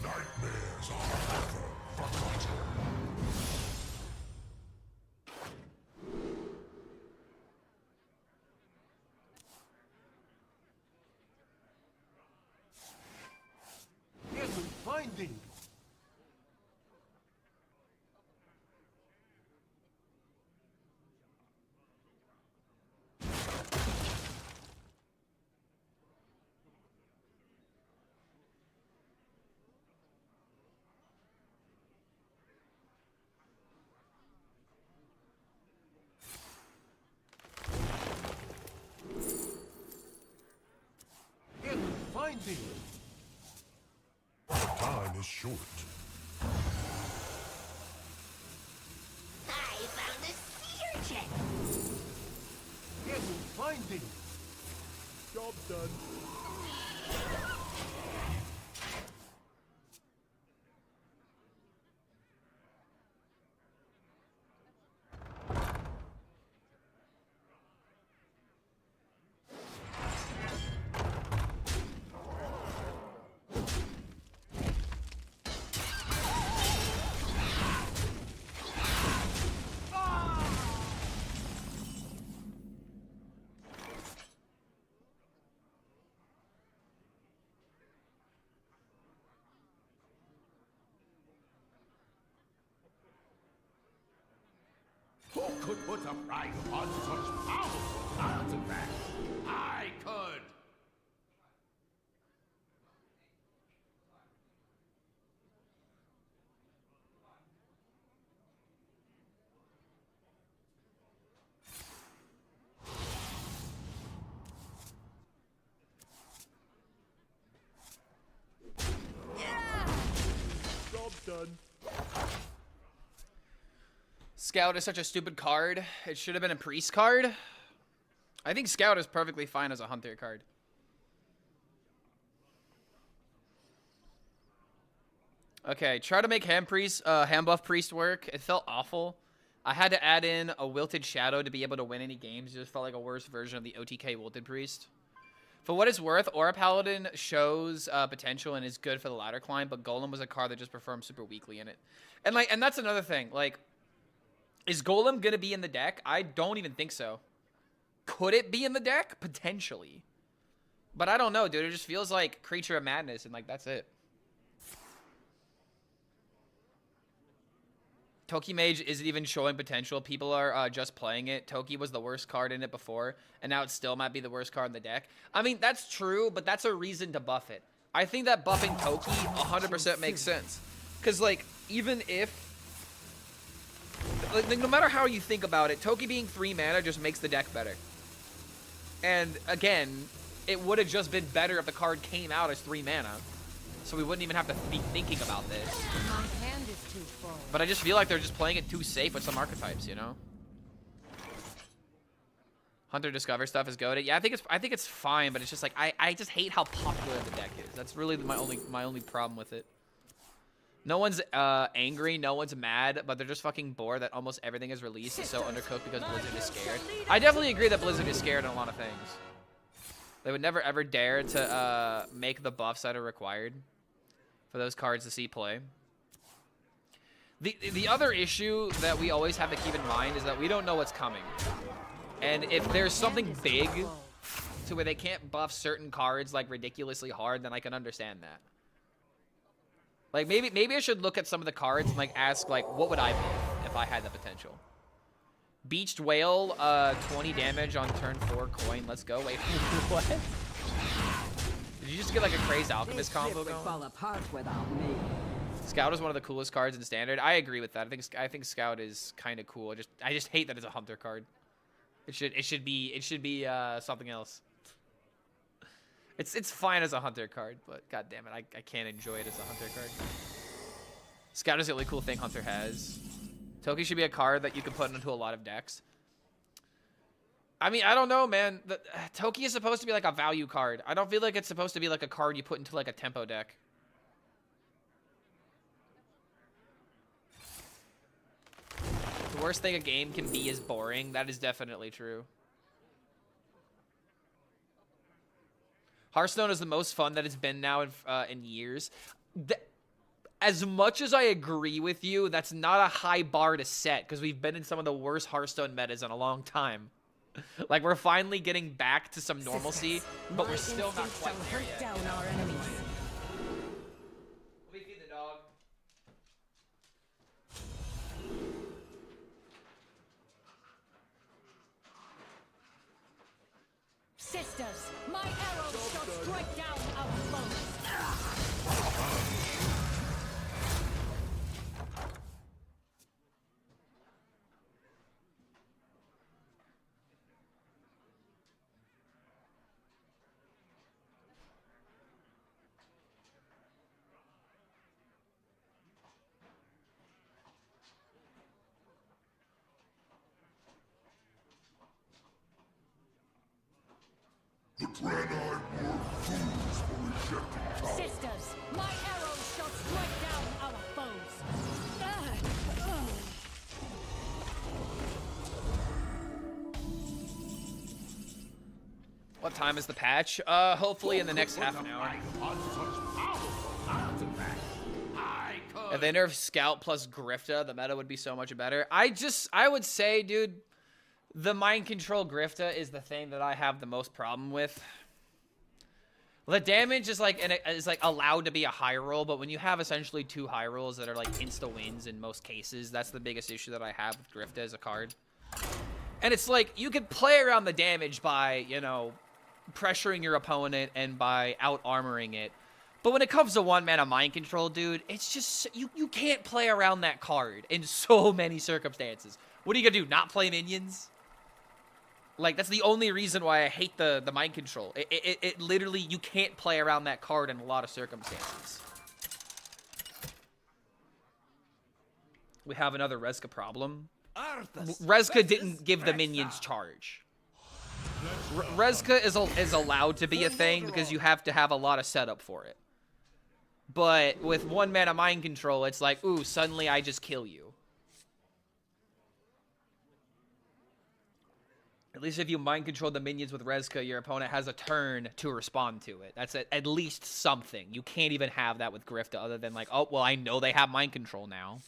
Nightmares are never forgotten. Here's a finding. Here's a finding. Time is short. I found a seer jet. Here's a finding. Job done. Who could put a price on such powerful artifacts? I could! Job done. Scout is such a stupid card. It should have been a priest card. I think Scout is perfectly fine as a hunter card. Okay, try to make hand buff priest work. It felt awful. I had to add in a wilted shadow to be able to win any games. It just felt like a worse version of the OTK wilted priest. For what it's worth, Aura Paladin shows potential and is good for the ladder climb, but Golem was a card that just performed super weakly in it. And that's another thing. Like, is Golem gonna be in the deck? I don't even think so. Could it be in the deck? Potentially. But I don't know, dude. It just feels like Creature of Madness, and like that's it. Toki Mage isn't even showing potential. People are just playing it. Toki was the worst card in it before, and now it still might be the worst card in the deck. I mean, that's true, but that's a reason to buff it. I think that buffing Toki 100% makes sense. Because, like, even if like, no matter how you think about it, Toki being 3 mana just makes the deck better. And again, it would have just been better if the card came out as 3 mana. So we wouldn't even have to be thinking about this. My hand is too full. But I just feel like they're just playing it too safe with some archetypes, you know? Hunter Discover stuff is goated. Yeah, I think it's fine, but it's just like I just hate how popular the deck is. That's really my only problem with it. No one's angry, no one's mad, but they're just fucking bored that almost everything is released is so undercooked because Blizzard is scared. I definitely agree that Blizzard is scared in a lot of things. They would never ever dare to make the buffs that are required for those cards to see play. The other issue that we always have to keep in mind is that we don't know what's coming. And if there's something big to where they can't buff certain cards like ridiculously hard, then I can understand that. Like maybe I should look at some of the cards and like ask like what would I be if I had the potential. Beached Whale, 20 damage on turn 4 coin. Let's go. Wait, what? Did you just get like a Crazed Alchemist combo going? Fall apart without me. Scout is one of the coolest cards in Standard. I agree with that. I think Scout is kind of cool. I just hate that it's a Hunter card. It should be something else. It's fine as a Hunter card, but god damn it, I can't enjoy it as a Hunter card. Scout is the only cool thing Hunter has. Toki should be a card that you can put into a lot of decks. I mean, I don't know, man. Toki is supposed to be like a value card. I don't feel like it's supposed to be like a card you put into like a tempo deck. The worst thing a game can be is boring. That is definitely true. Hearthstone is the most fun that it's been now in years. As much as I agree with you, that's not a high bar to set because we've been in some of the worst Hearthstone metas in a long time. Like, we're finally getting back to some normalcy, but we're still not quite there yet. Down our enemies. Let me feed the dog. Sisters, my arrows shall strike down our foes. Sisters, my arrows shall strike down our foes. What time is the patch? Hopefully in the next half an hour. If they nerf Scout plus Grifta, the meta would be so much better. I would say, dude, the Mind Control Grifta is the thing that I have the most problem with. The damage is like allowed to be a high roll, but when you have essentially 2 high rolls that are like insta wins in most cases, that's the biggest issue that I have with Grifta as a card. And it's like you could play around the damage by, you know, pressuring your opponent and by out armoring it. But when it comes to 1 mana Mind Control, dude, it's just you can't play around that card in so many circumstances. What are you gonna do? Not play minions? Like, that's the only reason why I hate the Mind Control. It literally, you can't play around that card in a lot of circumstances. We have another Rezka problem. Rezka didn't give the minions charge. Rezka is allowed to be a thing because you have to have a lot of setup for it. But with 1 mana Mind Control, it's like, ooh, suddenly I just kill you. At least if you Mind Control the minions with Rezka, your opponent has a turn to respond to it. That's at least something. You can't even have that with Grifta other than like, oh, well, I know they have Mind Control now.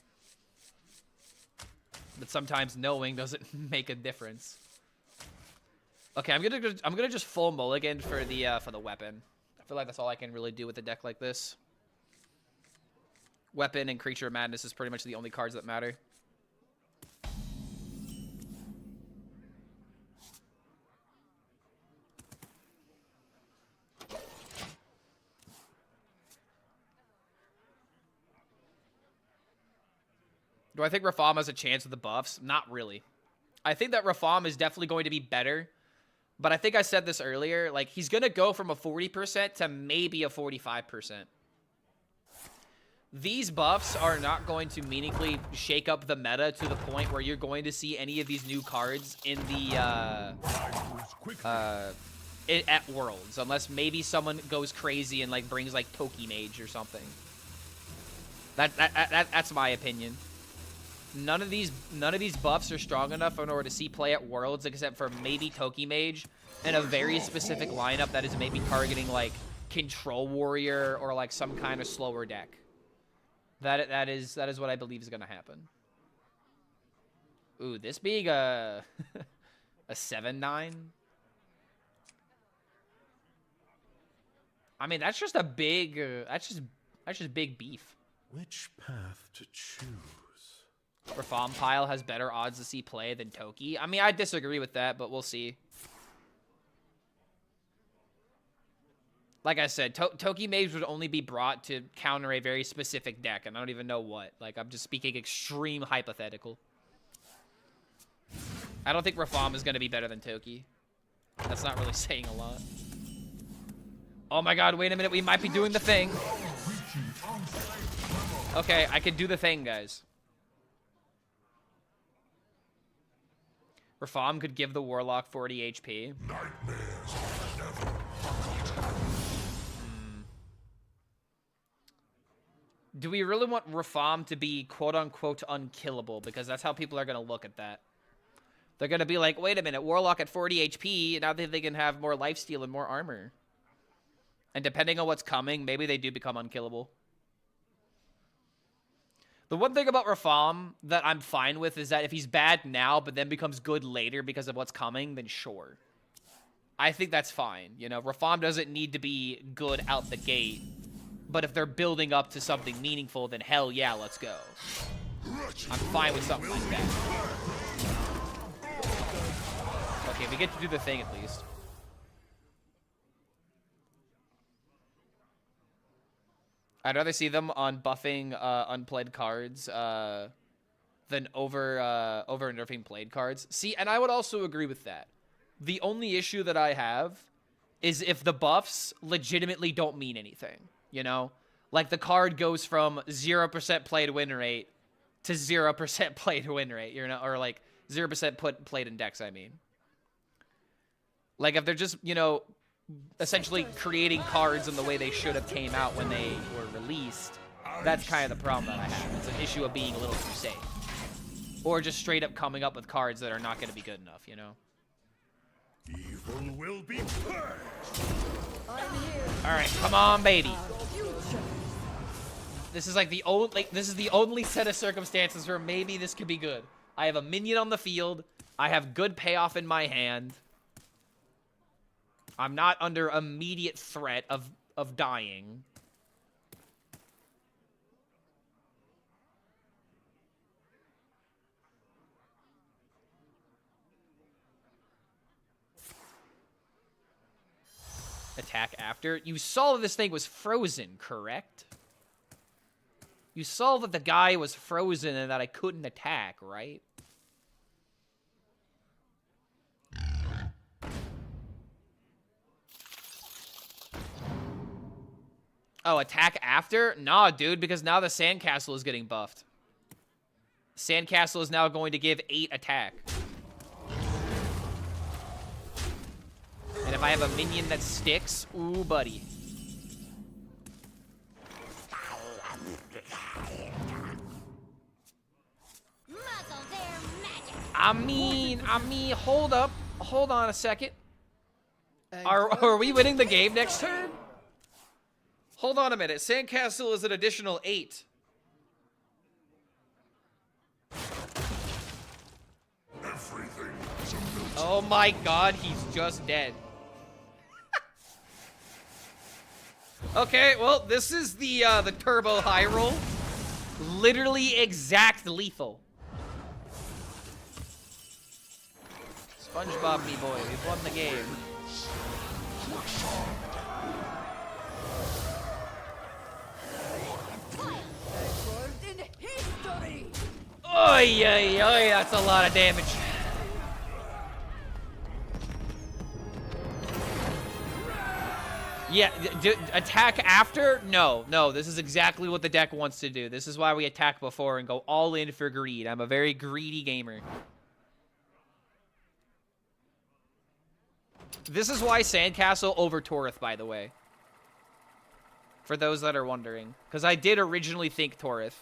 But sometimes knowing doesn't make a difference. Okay, I'm gonna just full mulligan for the weapon. I feel like that's all I can really do with a deck like this. Weapon and Creature of Madness is pretty much the only cards that matter. Do I think Rafam has a chance with the buffs? Not really. I think that Rafam is definitely going to be better. But I think I said this earlier. Like, he's going to go from a 40% to maybe a 45%. These buffs are not going to meaningfully shake up the meta to the point where you're going to see any of these new cards in the at Worlds, unless maybe someone goes crazy and like brings like Pokemage or something. That's my opinion. None of these buffs are strong enough in order to see play at Worlds, except for maybe Tokimage and a very specific lineup that is maybe targeting like Control Warrior or like some kind of slower deck. That is what I believe is gonna happen. Ooh, this being a a 7-9. I mean, that's just a big that's just big beef. Which path to choose? Rafam Pile has better odds to see play than Toki. I mean, I disagree with that, but we'll see. Like I said, Toki Mage would only be brought to counter a very specific deck, and I don't even know what. Like, I'm just speaking extreme hypothetical. I don't think Rafam is going to be better than Toki. That's not really saying a lot. Oh my god, wait a minute. We might be doing the thing. Okay, I can do the thing, guys. Rafam could give the Warlock 40 HP. Do we really want Rafam to be quote-unquote unkillable? Because that's how people are going to look at that. They're going to be like, wait a minute, Warlock at 40 HP, now that they can have more lifesteal and more armor. And depending on what's coming, maybe they do become unkillable. The one thing about Rafam that I'm fine with is that if he's bad now, but then becomes good later because of what's coming, then sure. I think that's fine. You know, Rafam doesn't need to be good out the gate. But if they're building up to something meaningful, then hell yeah, let's go. I'm fine with something like that. Okay, we get to do the thing at least. I'd rather see them on buffing unplayed cards than over nerfing played cards. See, and I would also agree with that. The only issue that I have is if the buffs legitimately don't mean anything. You know, like the card goes from 0% played win rate to 0% played win rate, you know, or like 0% played in decks, I mean. Like if they're just, you know, essentially creating cards in the way they should have came out when they were released, that's kind of the problem that I have. It's an issue of being a little too safe. Or just straight up coming up with cards that are not going to be good enough, you know? Evil will be purged. Alright, come on, baby. This is like the only set of circumstances where maybe this could be good. I have a minion on the field. I have good payoff in my hand. I'm not under immediate threat of dying. Attack after. You saw that this thing was frozen, correct? You saw that the guy was frozen and that I couldn't attack, right? Oh, attack after? Nah, dude, because now the Sandcastle is getting buffed. Sandcastle is now going to give 8 attack. And if I have a minion that sticks, ooh, buddy. I mean, hold up. Hold on a second. Are we winning the game next turn? Hold on a minute. Sandcastle is an additional 8. Oh my god, he's just dead. Okay, well, this is the turbo high roll. Literally exact lethal. SpongeBob, me boy, we've won the game. Oi, oi, oi, that's a lot of damage. Yeah, attack after? No, no, this is exactly what the deck wants to do. This is why we attack before and go all in for greed. I'm a very greedy gamer. This is why Sandcastle over Torith, by the way. For those that are wondering. Because I did originally think Torith.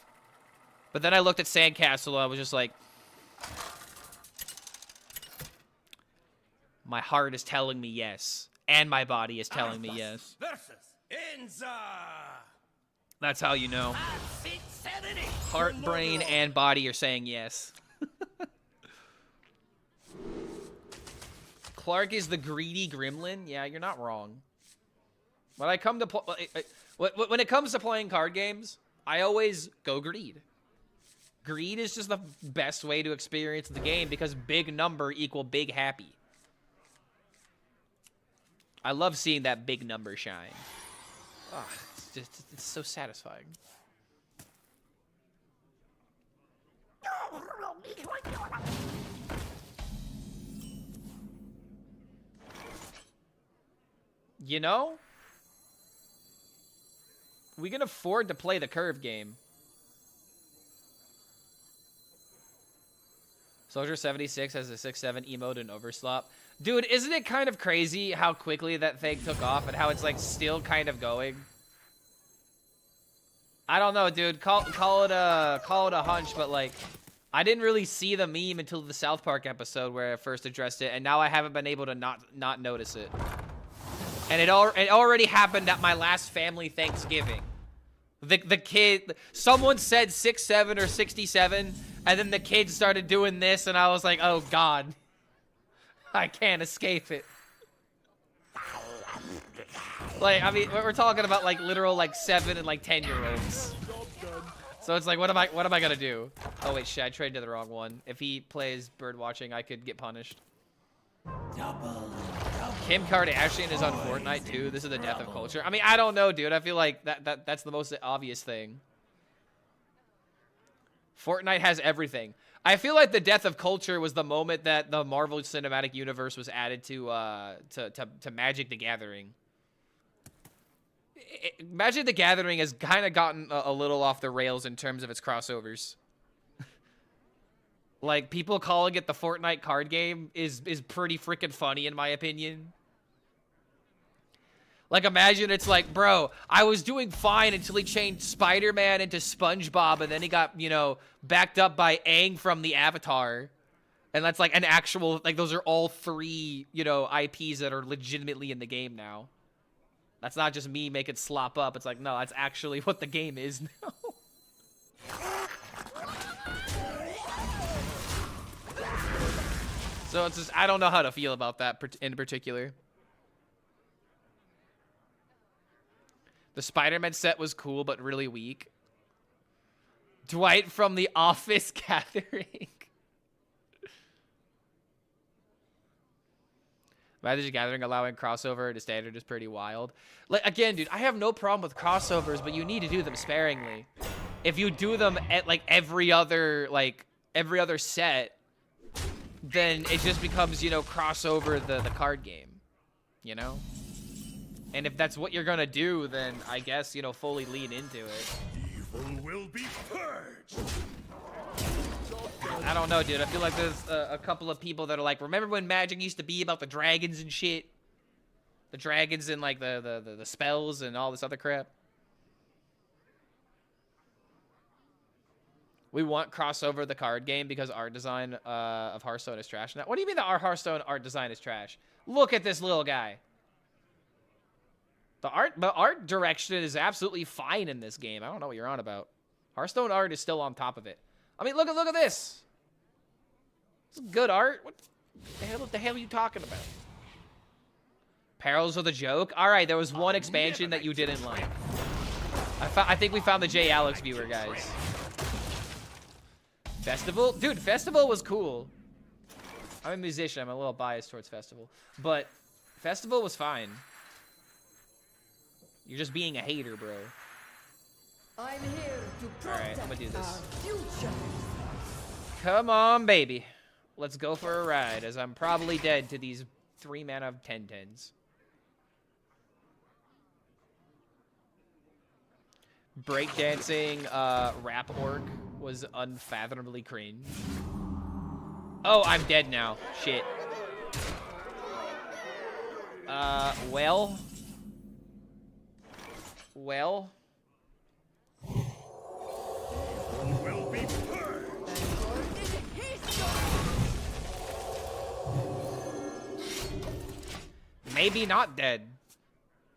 But then I looked at Sandcastle and I was just like... My heart is telling me yes. And my body is telling me yes. That's how you know. Heart, brain, and body are saying yes. Clark is the greedy gremlin. Yeah, you're not wrong. When I come to when it comes to playing card games, I always go greed. Greed is just the best way to experience the game because big number equal big happy. I love seeing that big number shine. Oh, it's so satisfying. You know, we can afford to play the curve game. Soldier 76 has a 6-7 emote and overslop. Dude, isn't it kind of crazy how quickly that thing took off and how it's like still kind of going? I don't know, dude. Call it a hunch, but like I didn't really see the meme until the South Park episode where I first addressed it, and now I haven't been able to not notice it. And it already happened at my last family Thanksgiving. The kid, someone said 6-7 or 67, and then the kid started doing this, and I was like, oh god. I can't escape it. Like, I mean, we're talking about like literal like 7 and like 10-year-olds. So it's like, what am I gonna do? Oh wait, shit, I traded to the wrong one. If he plays bird watching, I could get punished. Kim Kardashian is on Fortnite too. This is the death of culture. I mean, I don't know, dude. I feel like that's the most obvious thing. Fortnite has everything. I feel like the death of culture was the moment that the Marvel Cinematic Universe was added to Magic the Gathering. Magic the Gathering has kind of gotten a little off the rails in terms of its crossovers. Like, people calling it the Fortnite card game is pretty freaking funny, in my opinion. Like, imagine it's like, bro, I was doing fine until he changed Spider-Man into SpongeBob, and then he got, you know, backed up by Aang from the Avatar. And that's like an actual, like, those are all 3, you know, IPs that are legitimately in the game now. That's not just me making slop up. It's like, no, that's actually what the game is now. So it's just, I don't know how to feel about that in particular. The Spider-Man set was cool, but really weak. Dwight from The Office Gathering. Magic the Gathering allowing crossover to standard is pretty wild. Like, again, dude, I have no problem with crossovers, but you need to do them sparingly. If you do them at like every other set, then it just becomes, you know, crossover the card game, you know? And if that's what you're gonna do, then I guess, you know, fully lean into it. Evil will be purged. I don't know, dude. I feel like there's a couple of people that are like, remember when Magic used to be about the dragons and shit? The dragons and like the spells and all this other crap. We want crossover the card game because art design of Hearthstone is trash now. What do you mean that our Hearthstone art design is trash? Look at this little guy. The art direction is absolutely fine in this game. I don't know what you're on about. Hearthstone art is still on top of it. I mean, look at this. This is good art. What the hell are you talking about? Perils of the Joke? All right, there was one expansion that you didn't like. I think we found the J. Alex viewer, guys. Festival? Dude, Festival was cool. I'm a musician. I'm a little biased towards Festival. But Festival was fine. You're just being a hater, bro. I'm here to protect I'm gonna do this. our future. Come on, baby. Let's go for a ride, as I'm probably dead to these 3 mana 10/10s. Breakdancing rap orc was unfathomably cringe. Oh, I'm dead now. Shit. Well. Will be purged. Maybe not dead.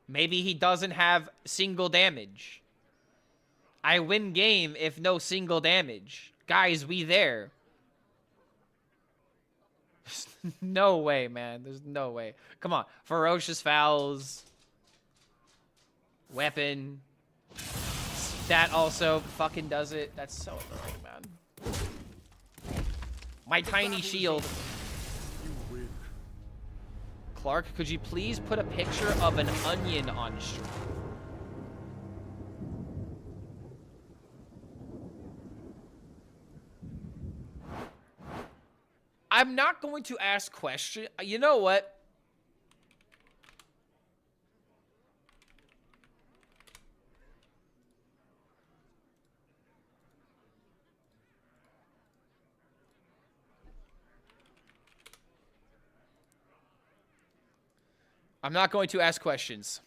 Maybe he doesn't have single damage. I win game if no single damage. Guys, we there. No way, man. There's no way. Come on. Ferocious Fouls. Weapon. That also fucking does it. That's so annoying, man. My tiny shield. You win. Clark, could you please put a picture of an onion on stream? I'm not going to ask questions. You know what? I'm not going to ask questions.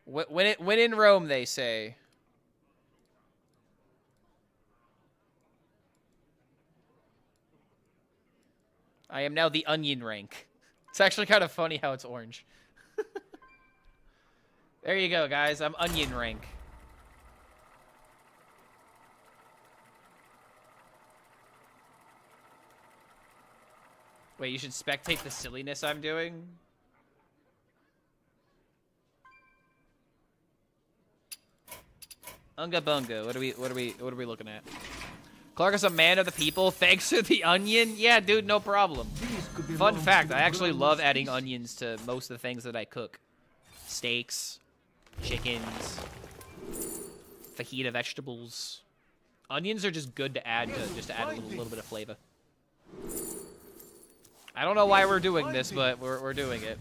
When in Rome, they say. I am now the onion rank. It's actually kind of funny how it's orange. There you go, guys. I'm onion rank. Wait, you should spectate the silliness I'm doing? Unga bunga. What are we looking at? Clark is a man of the people thanks to the onion? Yeah, dude, no problem. Fun fact, I actually love adding onions to most of the things that I cook. Steaks, chickens, fajita vegetables. Onions are just good to add to add a little bit of flavor. I don't know why we're doing this, but we're doing it.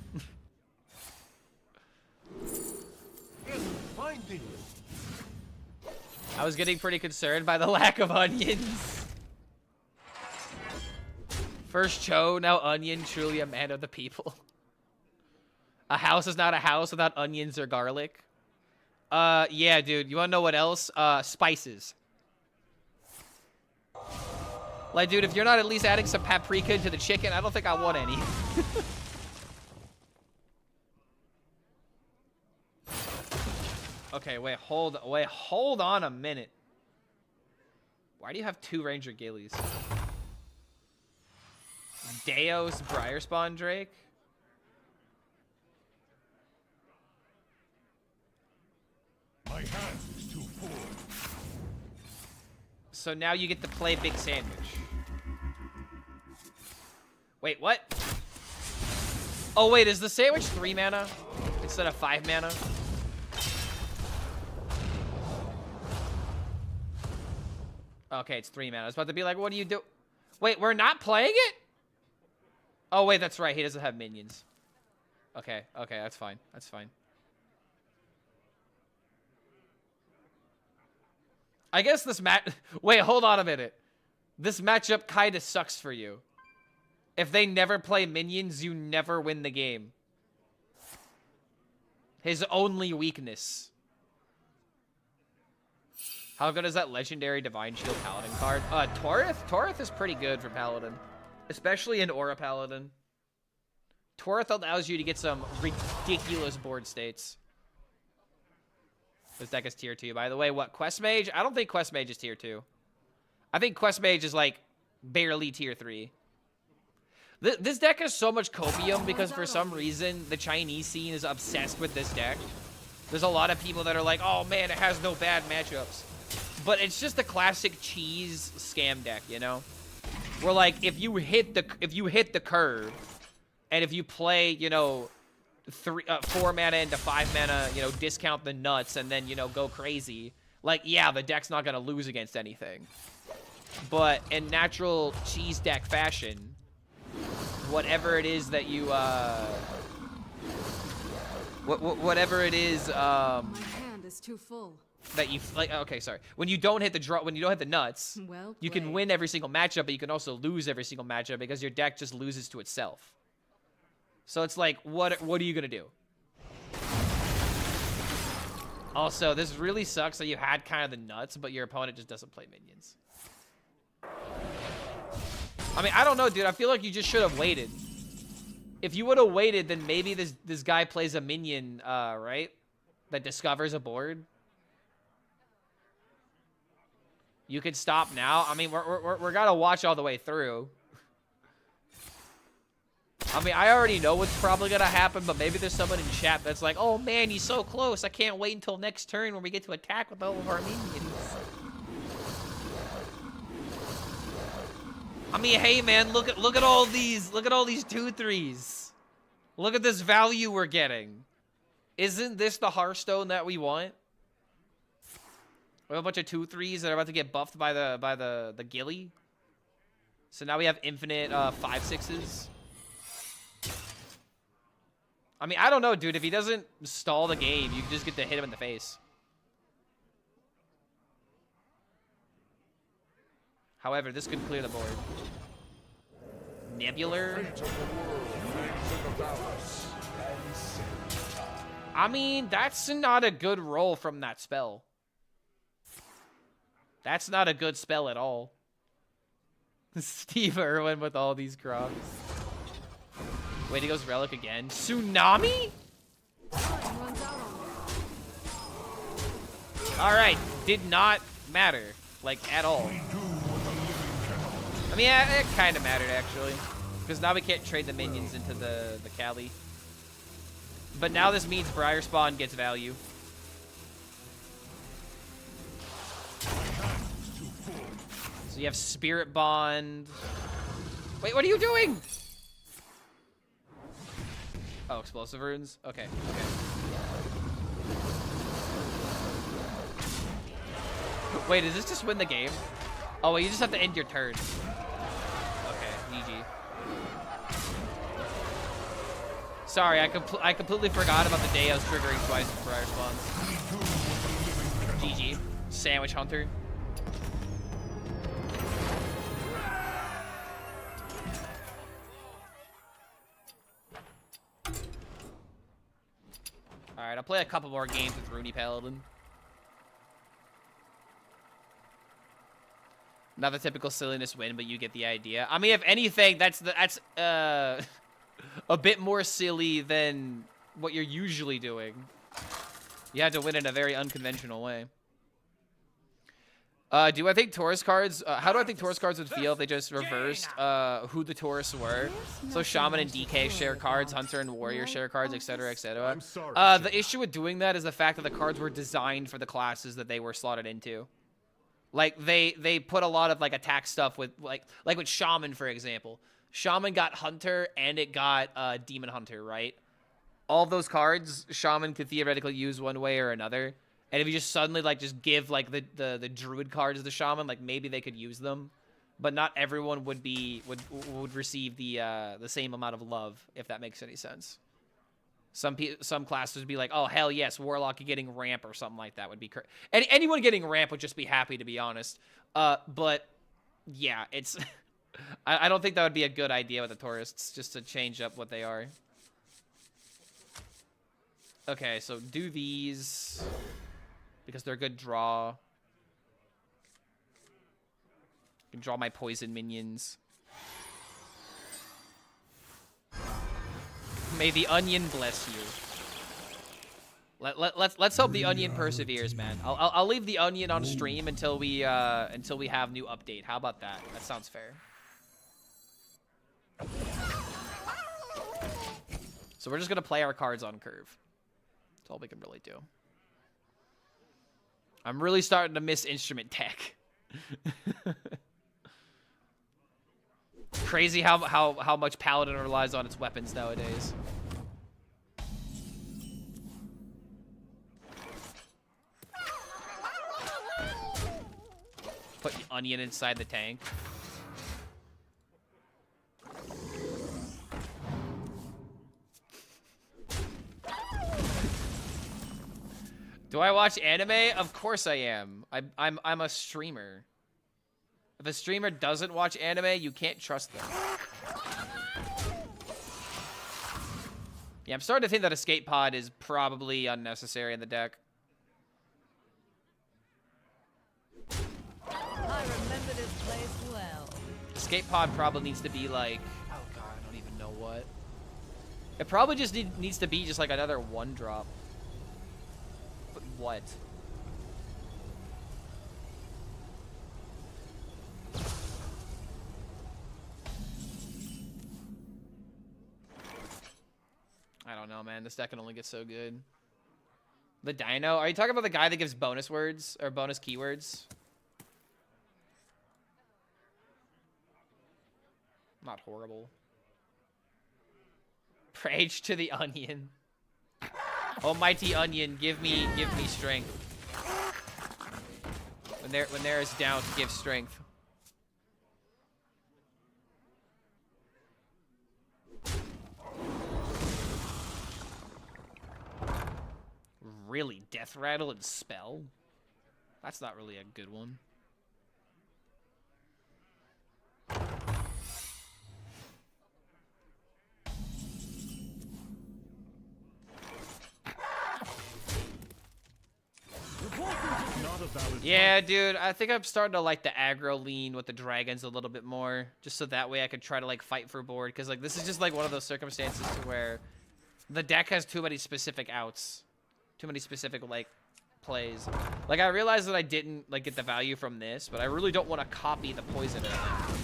I was getting pretty concerned by the lack of onions. First Cho, now onion, truly a man of the people. A house is not a house without onions or garlic. Yeah, dude. You wanna know what else? Spices. Like, dude, if you're not at least adding some paprika to the chicken, I don't think I want any. Okay, wait, hold on a minute. Why do you have 2 Ranger Gillies? Deos Briarspawn Drake? My hand is too full. So now you get to play Big Sandwich. Wait, what? Oh, wait, is the sandwich 3 mana instead of 5 mana? Okay, it's 3 mana. I was about to be like, what do you do? Wait, we're not playing it? Oh, wait, that's right. He doesn't have minions. Okay, that's fine. That's fine. I guess this wait, hold on a minute. This matchup kind of sucks for you. If they never play minions, you never win the game. His only weakness. How good is that legendary Divine Shield Paladin card? Torith? Torith is pretty good for Paladin. Especially in Aura Paladin. Torith allows you to get some ridiculous board states. This deck is tier 2. By the way, what? Quest Mage? I don't think Quest Mage is tier 2. I think Quest Mage is, like, barely tier 3. This deck has so much copium because for some reason the Chinese scene is obsessed with this deck. There's a lot of people that are like, oh man, it has no bad matchups. But it's just the classic cheese scam deck, you know? Where like if you hit the curve and if you play, you know, 4 mana into 5 mana, you know, discount the nuts and then, you know, go crazy. Like, yeah, the deck's not gonna lose against anything. But in natural cheese deck fashion, whatever it is that you, whatever it is, My hand is too full. that you like. Okay, sorry. When you don't hit the nuts, Well you can played. win every single matchup, but you can also lose every single matchup because your deck just loses to itself. So it's like, what are you gonna do? Also, this really sucks that you had kind of the nuts, but your opponent just doesn't play minions. I mean, I don't know, dude. I feel like you just should have waited. If you would have waited, then maybe this guy plays a minion, right? That discovers a board. You could stop now. I mean, we're gotta watch all the way through. I mean, I already know what's probably gonna happen, but maybe there's someone in chat that's like, "Oh man, he's so close. I can't wait until next turn when we get to attack with all of our minions." I mean, hey man, look at all these 2/3s. Look at this value we're getting. Isn't this the Hearthstone that we want? We have a bunch of 2/3s that are about to get buffed by the Gilly. So now we have infinite 5/6s. I mean, I don't know, dude. If he doesn't stall the game, you just get to hit him in the face. However, this could clear the board. Nebular. I mean, that's not a good roll from that spell. That's not a good spell at all. Steve Irwin with all these crocs. Wait, he goes Relic again. Tsunami? Time runs out on me. Alright, did not matter. Like, at all. I mean, it kind of mattered, actually. Because now we can't trade the minions into the Cali. But now this means Briar Spawn gets value. So you have Spirit Bond. Wait, what are you doing? Oh, explosive runes? Okay, okay. Wait, does this just win the game? Oh, wait, you just have to end your turn. Okay, GG. Sorry, I completely forgot about the day I was triggering twice with Briar Spawns. GG. Sandwich Hunter. Alright, I'll play a couple more games with Runi Paladin. Not the typical silliness win, but you get the idea. I mean, if anything, that's a bit more silly than what you're usually doing. You had to win in a very unconventional way. Do I think Taurus cards... how do I think Taurus cards would feel if they just reversed who the Taurus were? So Shaman and DK share cards, Hunter and Warrior share cards, etc., etc. I'm sorry, The issue with doing that is the fact that the cards were designed for the classes that they were slotted into. Like, they put a lot of, like, attack stuff with, like with Shaman, for example. Shaman got Hunter, and it got Demon Hunter, right? All of those cards, Shaman could theoretically use one way or another. And if you just suddenly, like, just give, like, the Druid cards to the Shaman, like, maybe they could use them. But not everyone would receive the same amount of love, if that makes any sense. Some classes would be like, oh, hell yes, Warlock getting ramp or something like that would be crazy. Anyone getting ramp would just be happy, to be honest. But, yeah, it's... I don't think that would be a good idea with the tourists, just to change up what they are. Okay, so do these... because they're a good draw. I can draw my poison minions. May the onion bless you. Let's hope the onion perseveres, man. I'll leave the onion on stream until we have new update. How about that? That sounds fair. So we're just gonna play our cards on curve. That's all we can really do. I'm really starting to miss instrument tech. Crazy how much Paladin relies on its weapons nowadays. Put the onion inside the tank. Do I watch anime? Of course I am. I'm a streamer. If a streamer doesn't watch anime, you can't trust them. Yeah, I'm starting to think that escape pod is probably unnecessary in the deck. I remember this place well. Escape pod probably needs to be like, oh god, I don't even know what. It probably just needs to be just like another 1-drop. But what? I don't know, man. This deck can only get so good. The Dino? Are you talking about the guy that gives bonus words or bonus keywords? Not horrible. Rage to the onion. Almighty onion, give me strength. When there is doubt, give strength. Really, death rattle and spell? That's not really a good one. Yeah, dude, I think I'm starting to like the aggro lean with the dragons a little bit more, just so that way I could try to like fight for board, because like this is just like one of those circumstances to where the deck has too many specific outs, too many specific like plays. Like I realized that I didn't like get the value from this, but I really don't want to copy the poison early.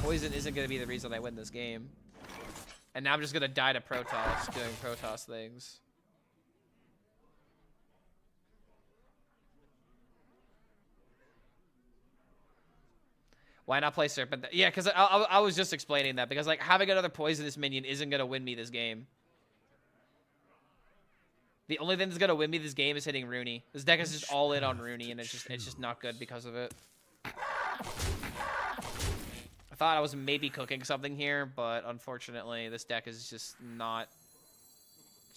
Poison isn't going to be the reason I win this game, and now I'm just gonna die to Protoss doing Protoss things. Why not play Serpent? Yeah, because I was just explaining that. Because, like, having another poisonous minion isn't going to win me this game. The only thing that's going to win me this game is hitting Runi. This deck is just all in on Runi, and it's just not good because of it. I thought I was maybe cooking something here, but unfortunately, this deck is just not...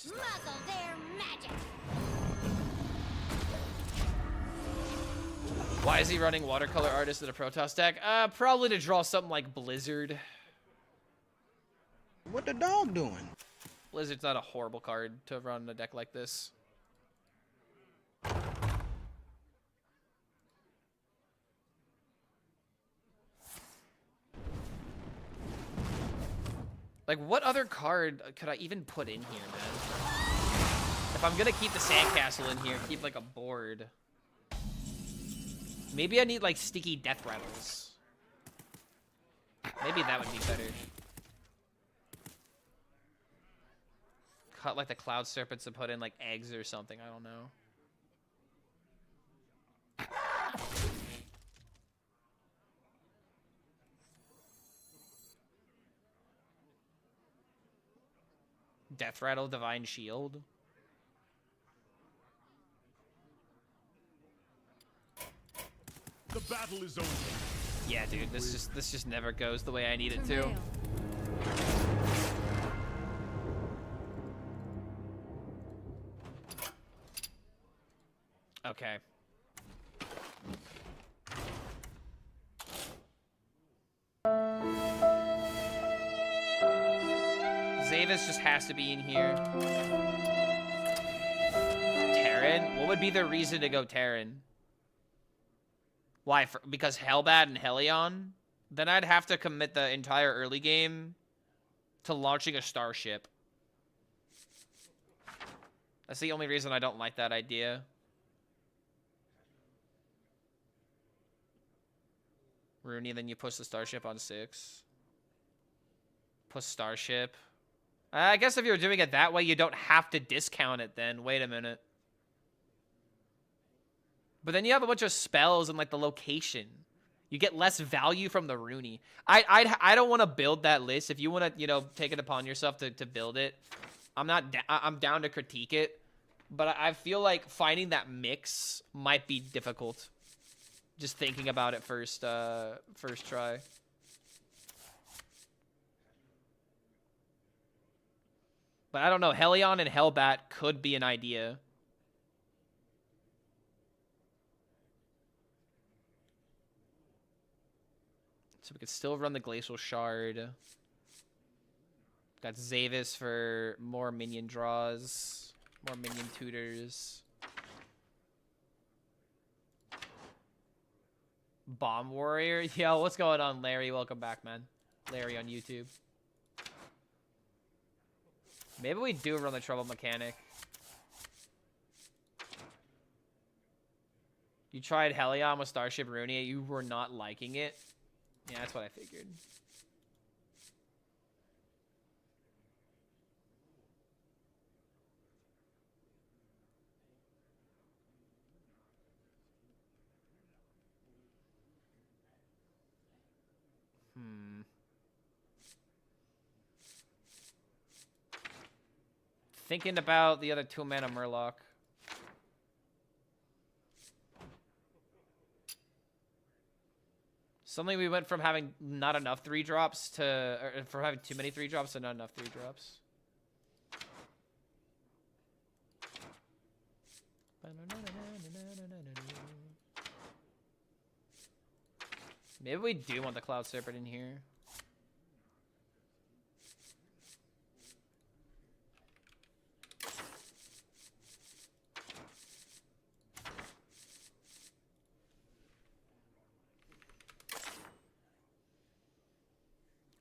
Muzzle their magic. Why is he running Watercolor Artist in a Protoss deck? Probably to draw something like Blizzard. What the dog doing? Blizzard's not a horrible card to run a deck like this. Like, what other card could I even put in here, man? If I'm gonna keep the Sandcastle in here, keep like a board. Maybe I need, like, sticky death rattles. Maybe that would be better. Cut, like, the Cloud Serpents and put in, like, eggs or something. I don't know. Death Rattle, Divine Shield. The battle is over. Yeah, dude, this just never goes the way I need it to. Okay. Zavis just has to be in here. Terran? What would be the reason to go Terran? Why? Because Hellbat and Hellion? Then I'd have to commit the entire early game to launching a starship. That's the only reason I don't like that idea. Runi, then you push the starship on 6. Push starship. I guess if you're doing it that way, you don't have to discount it then. Wait a minute. But then you have a bunch of spells and, like, the location. You get less value from the Runi. I don't want to build that list. If you want to, you know, take it upon yourself to build it, I'm down to critique it. But I feel like finding that mix might be difficult. Just thinking about it first try. But I don't know. Hellion and Hellbat could be an idea. So we could still run the Glacial Shard. Got Zavis for more minion draws. More minion tutors. Bomb Warrior? Yo, what's going on, Larry? Welcome back, man. Larry on YouTube. Maybe we do run the Trouble mechanic. You tried Hellion with Starship Runi. You were not liking it. Yeah, that's what I figured. Thinking about the other 2-mana Murloc. Suddenly we went from having not enough 3-drops to, or from having too many 3-drops to not enough 3-drops. Maybe we do want the Cloud Serpent in here.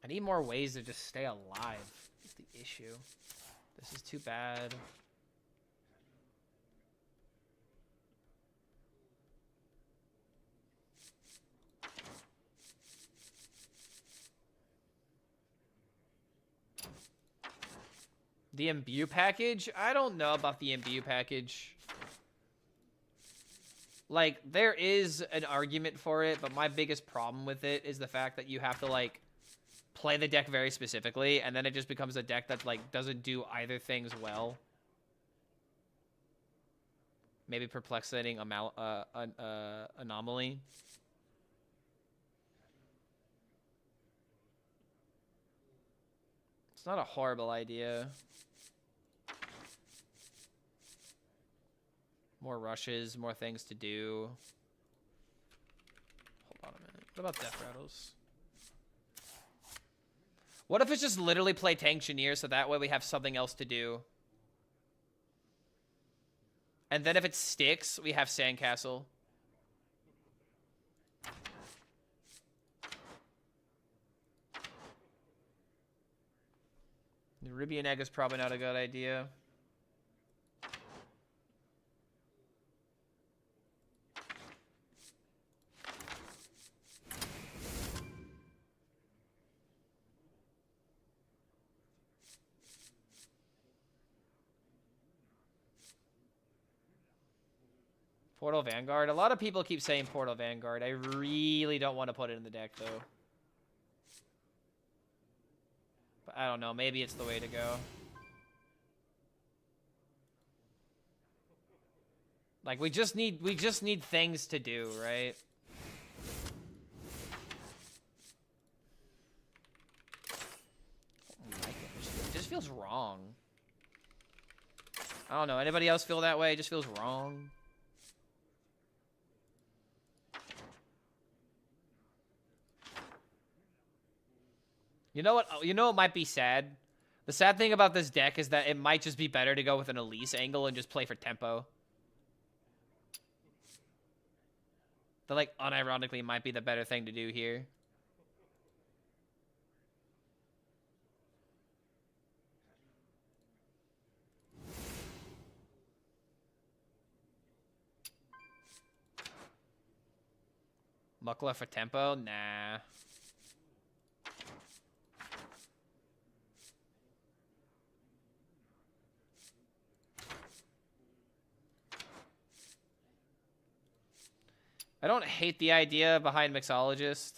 I need more ways to just stay alive. Is the issue. This is too bad. The Imbue package? I don't know about the Imbue package. Like, there is an argument for it, but my biggest problem with it is the fact that you have to, like, play the deck very specifically, and then it just becomes a deck that, like, doesn't do either things well. Maybe Perplexating Anomaly. It's not a horrible idea. More rushes, more things to do. Hold on a minute. What about Death Rattles? What if it's just literally play Tanktioneer so that way we have something else to do? And then if it sticks, we have Sandcastle. The Ruby and Egg is probably not a good idea. Portal Vanguard. A lot of people keep saying Portal Vanguard. I really don't want to put it in the deck, though. But I don't know. Maybe it's the way to go. Like, we just need things to do, right? Oh my goodness. It just feels wrong. I don't know. Anybody else feel that way? It just feels wrong. You know what? You know what might be sad? The sad thing about this deck is that it might just be better to go with an Elise angle and just play for tempo. That, like, unironically might be the better thing to do here. Muckla for tempo? Nah. I don't hate the idea behind Mixologist.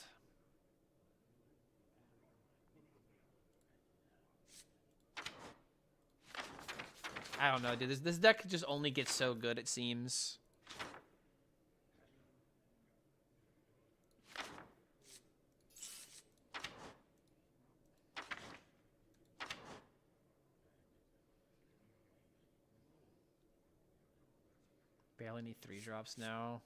I don't know, dude. This deck just only gets so good, it seems. Barely need 3 drops now.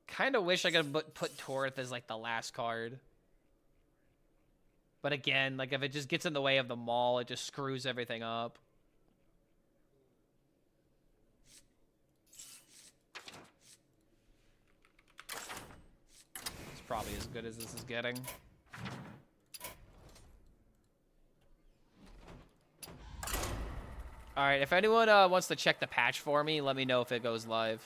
Kind of wish I could put Torth as like the last card. But again, like if it just gets in the way of the maul, it just screws everything up. It's probably as good as this is getting. All right, if anyone wants to check the patch for me, let me know if it goes live.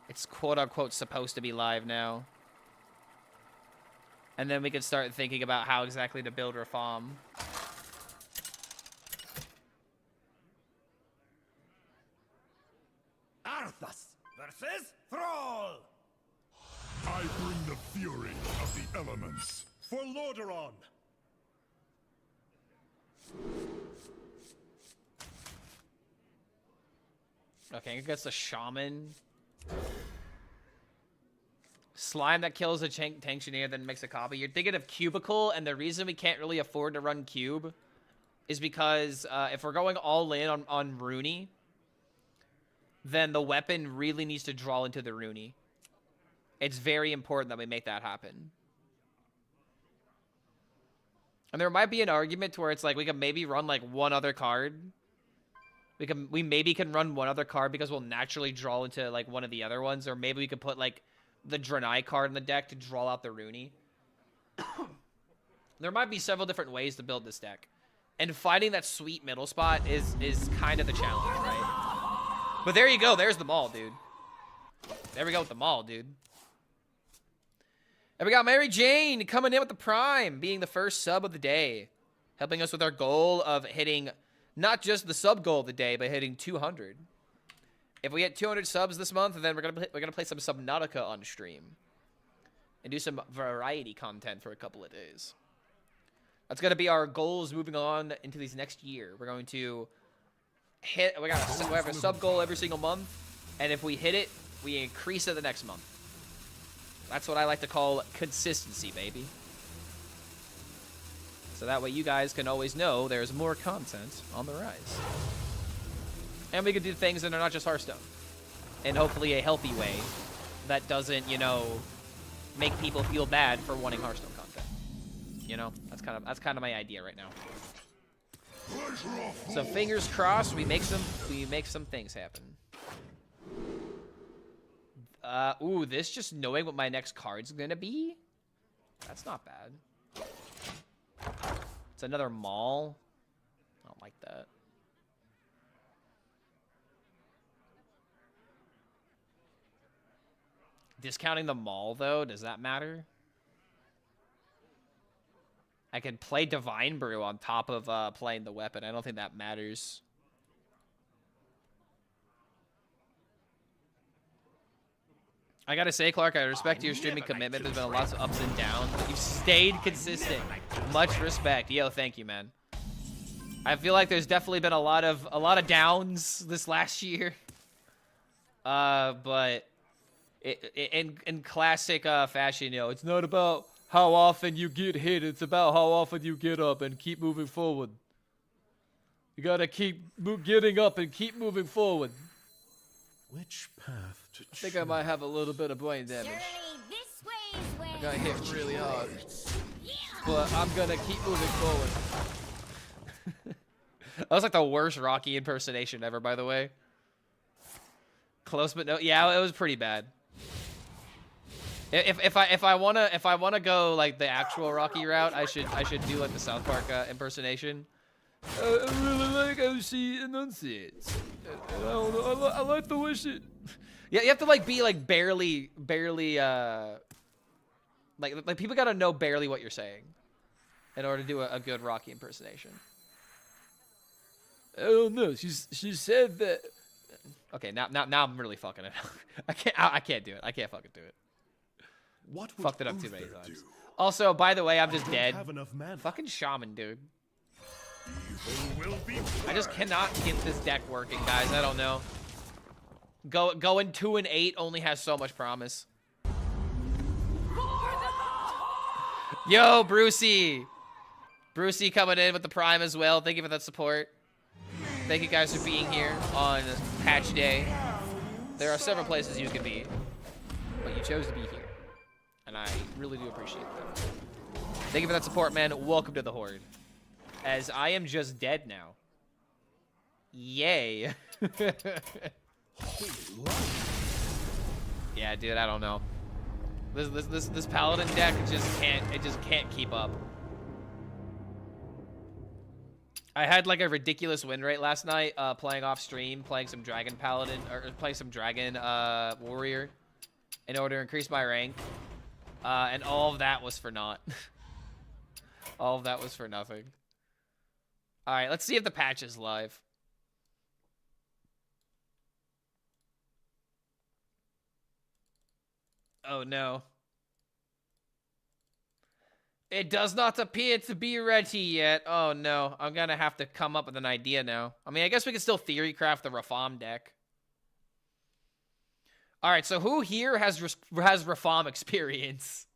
It's quote-unquote supposed to be live now. And then we can start thinking about how exactly to build Reform. Arthas versus Thrall. I bring the fury of the elements. For Lordaeron. Okay, I guess the Shaman. Slime that kills a Tanksioneer, then makes a copy. You're thinking of Cubicle, and the reason we can't really afford to run Cube is because if we're going all in on Runi, then the weapon really needs to draw into the Runi. It's very important that we make that happen. And there might be an argument to where it's like we can maybe run like one other card. We maybe can run one other card because we'll naturally draw into like one of the other ones, or maybe we could put like the Draenei card in the deck to draw out the Runi. There might be several different ways to build this deck, and finding that sweet middle spot is kind of the challenge, right? But there you go. There's the Maul, dude. There we go with the Maul, dude. And we got Mary Jane coming in with the Prime, being the first sub of the day, helping us with our goal of hitting not just the sub goal of the day, but hitting 200. If we hit 200 subs this month, then we're gonna play some Subnautica on stream and do some variety content for a couple of days. That's gonna be our goals moving on into this next year. We're going to hit. We have a sub goal every single month, and if we hit it, we increase it the next month. That's what I like to call consistency, baby. So that way you guys can always know there's more content on the rise. And we can do things that are not just Hearthstone. In hopefully a healthy way that doesn't, you know, make people feel bad for wanting Hearthstone content. You know, that's kind of my idea right now. So fingers crossed we make some things happen. Ooh, this just knowing what my next card's gonna be? That's not bad. It's another Maul. I don't like that. Discounting the Maul, though, does that matter? I can play Divine Brew on top of playing the weapon. I don't think that matters. I gotta say, Clark, I respect your streaming commitment. There's been lots of ups and downs, but you've stayed consistent. Much respect. Yo, thank you, man. I feel like there's definitely been a lot of downs this last year. But in classic fashion, you know, it's not about how often you get hit. It's about how often you get up and keep moving forward. You gotta keep getting up and keep moving forward. Which path to I think I might have a little bit of brain damage. Surely this way is where I got hit really hard. But I'm gonna keep moving forward. That was like the worst Rocky impersonation ever, by the way. Close but no. Yeah, it was pretty bad. If I wanna go like the actual Rocky route, I should do like the South Park impersonation. I really like how she enunciates. And I don't know, I like the way she. Yeah, you have to like be like barely like people gotta know barely what you're saying in order to do a good Rocky impersonation. I don't know. She said that. Okay, now I'm really fucking it up. I can't do it. I can't fucking do it. What would Fucked it up too many Uther times. do? Also, by the way, I'm just Don't dead. have enough mana. Fucking Shaman, dude. Evil will be I just cannot get this deck working, guys. I don't know. Going 2 and 8 only has so much promise. Yo, Brucey! Brucey coming in with the Prime as well. Thank you for that support. Thank you guys for being here on patch day. There are several places you could be, but you chose to be here. And I really do appreciate that. Thank you for that support, man. Welcome to the Horde. As I am just dead now. Yay. Yeah, dude, I don't know. This Paladin deck just can't keep up. I had like a ridiculous win rate last night, playing off stream, playing some Dragon Paladin, or playing some Dragon Warrior in order to increase my rank. And all of that was for naught. All of that was for nothing. Alright, let's see if the patch is live. Oh no. It does not appear to be ready yet. Oh no, I'm gonna have to come up with an idea now. I mean, I guess we can still theory craft the Reform deck. Alright, so who here has Reform experience?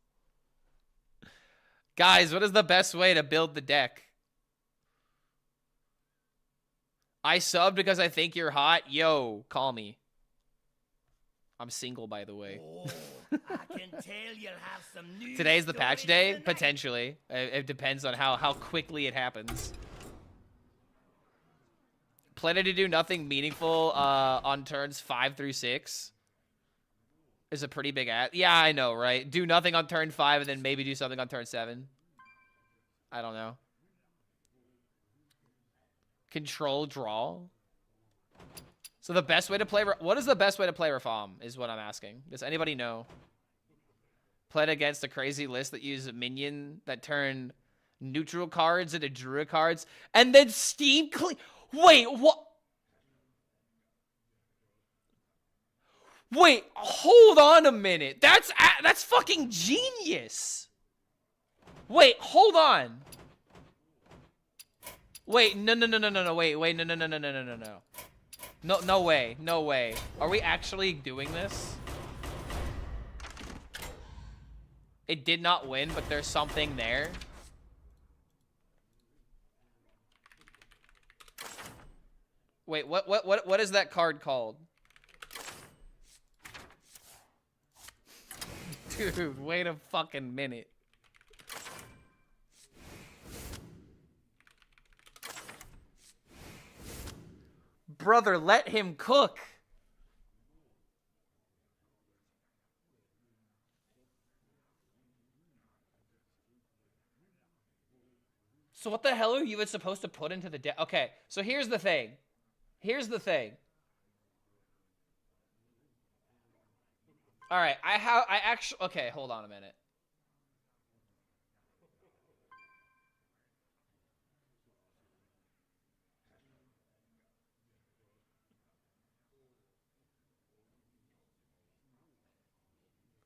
Guys, what is the best way to build the deck? I subbed because I think you're hot. Yo, call me. I'm single, by the way. Oh, I can tell you'll have some new Today's the patch day? tonight. Potentially. It depends on how quickly it happens. Planning to do nothing meaningful on turns 5 through 6 is a pretty big ask. Yeah, I know, right? Do nothing on turn 5 and then maybe do something on turn 7. I don't know. Control draw. So the best way to play... What is the best way to play Reform is what I'm asking. Does anybody know? Played against a crazy list that uses a minion that turn neutral cards into druid cards. And then Steam clean... Wait, what? Wait, hold on a minute. That's fucking genius. Wait, hold on. Wait, no, wait, no. No way, no way. Are we actually doing this? It did not win, but there's something there. Wait, what is that card called? Dude, wait a fucking minute. Brother, let him cook. So what the hell are you even supposed to put into the deck? Okay, so here's the thing. Here's the thing. All right, I actually... Okay, hold on a minute.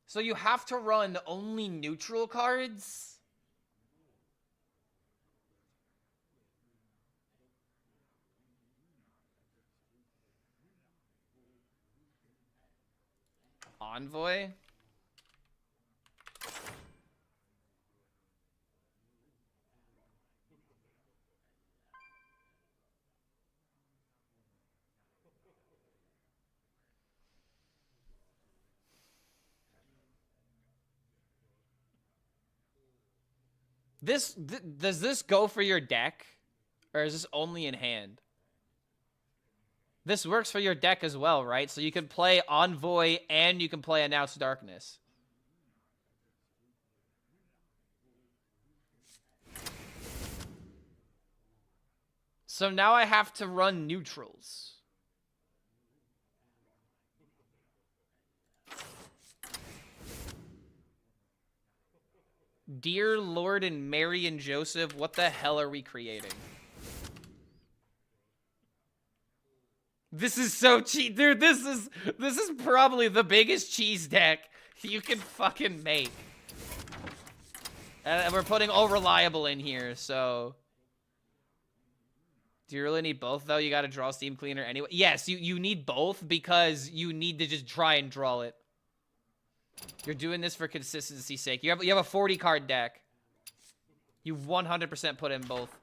So you have to run only neutral cards? Envoy? Does this go for your deck? Or is this only in hand? This works for your deck as well, right? So you can play Envoy and you can play Announce Darkness. So now I have to run neutrals. Dear Lord and Mary and Joseph, what the hell are we creating? This is so cheap, dude. This is probably the biggest cheese deck you can fucking make. And we're putting all reliable in here, so Do you really need both, though? You got to draw Steam Cleaner anyway. Yes, you need both because you need to just try and draw it. You're doing this for consistency's sake. You have a 40 card deck. You 100% put in both.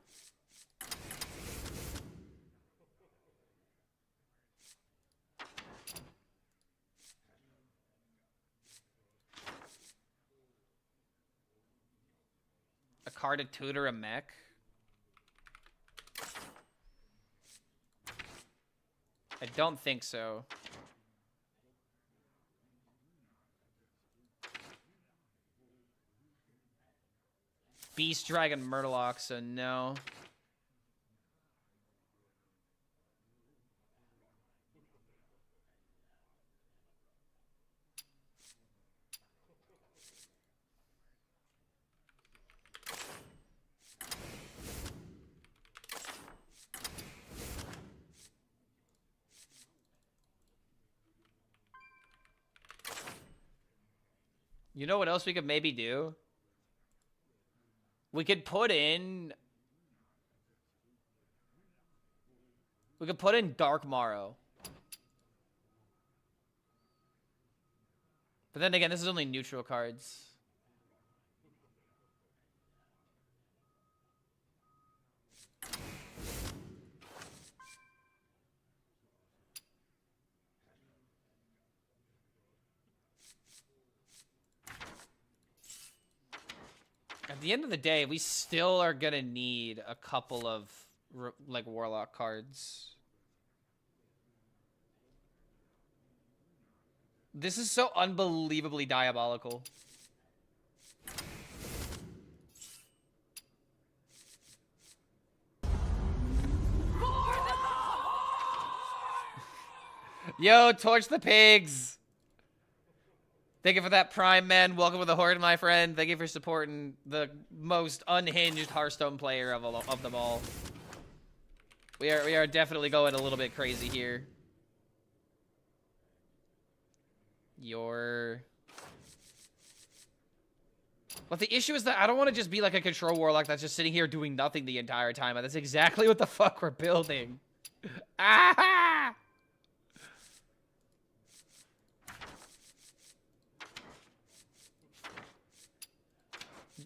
A card to tutor a mech. I don't think so. Beast Dragon Murloc, so no. You know what else we could maybe do? We could put in Dark Morrow. But then again, this is only neutral cards. At the end of the day, we still are gonna need a couple of like Warlock cards. This is so unbelievably diabolical. Yo, torch the pigs! Thank you for that, Prime Man. Welcome to the Horde, my friend. Thank you for supporting the most unhinged Hearthstone player of them all. We are definitely going a little bit crazy here. But the issue is that I don't want to just be like a control warlock that's just sitting here doing nothing the entire time. That's exactly what the fuck we're building. Ah!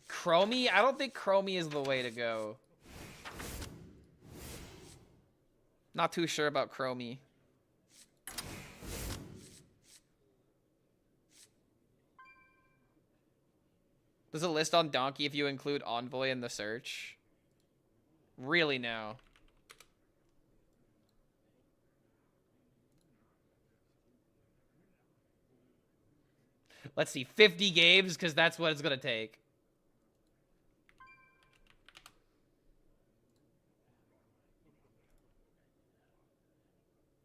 Chromie? I don't think Chromie is the way to go. Not too sure about Chromie. Does it list on Donkey if you include Envoy in the search? Really now? Let's see, 50 games, because that's what it's going to take.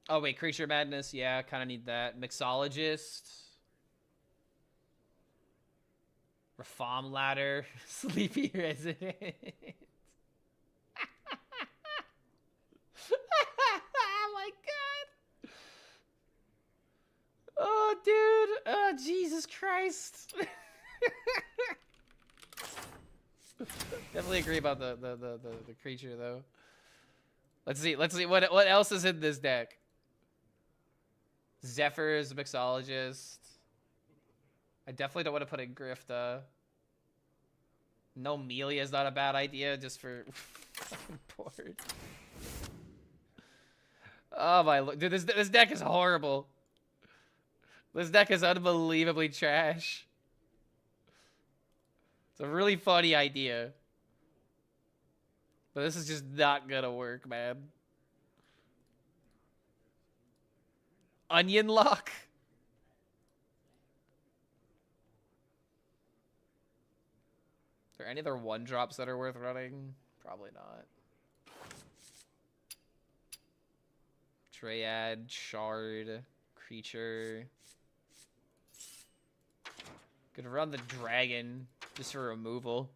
Oh, wait, Creature Madness. Yeah, kind of need that. Mixologist. Reform Ladder. Sleepy Resident. Oh, my God. Oh, dude. Oh, Jesus Christ. Definitely agree about the creature, though. Let's see what else is in this deck. Zephyr's Mixologist. I definitely don't want to put in Grifta. No Melia is not a bad idea, just for fucking bored. Oh my lord, dude, this deck is horrible. This deck is unbelievably trash. It's a really funny idea, but this is just not gonna work, man. Onion Lock. Are there any other one drops that are worth running? Probably not. Triad, Shard, Creature. Could run the Dragon just for removal.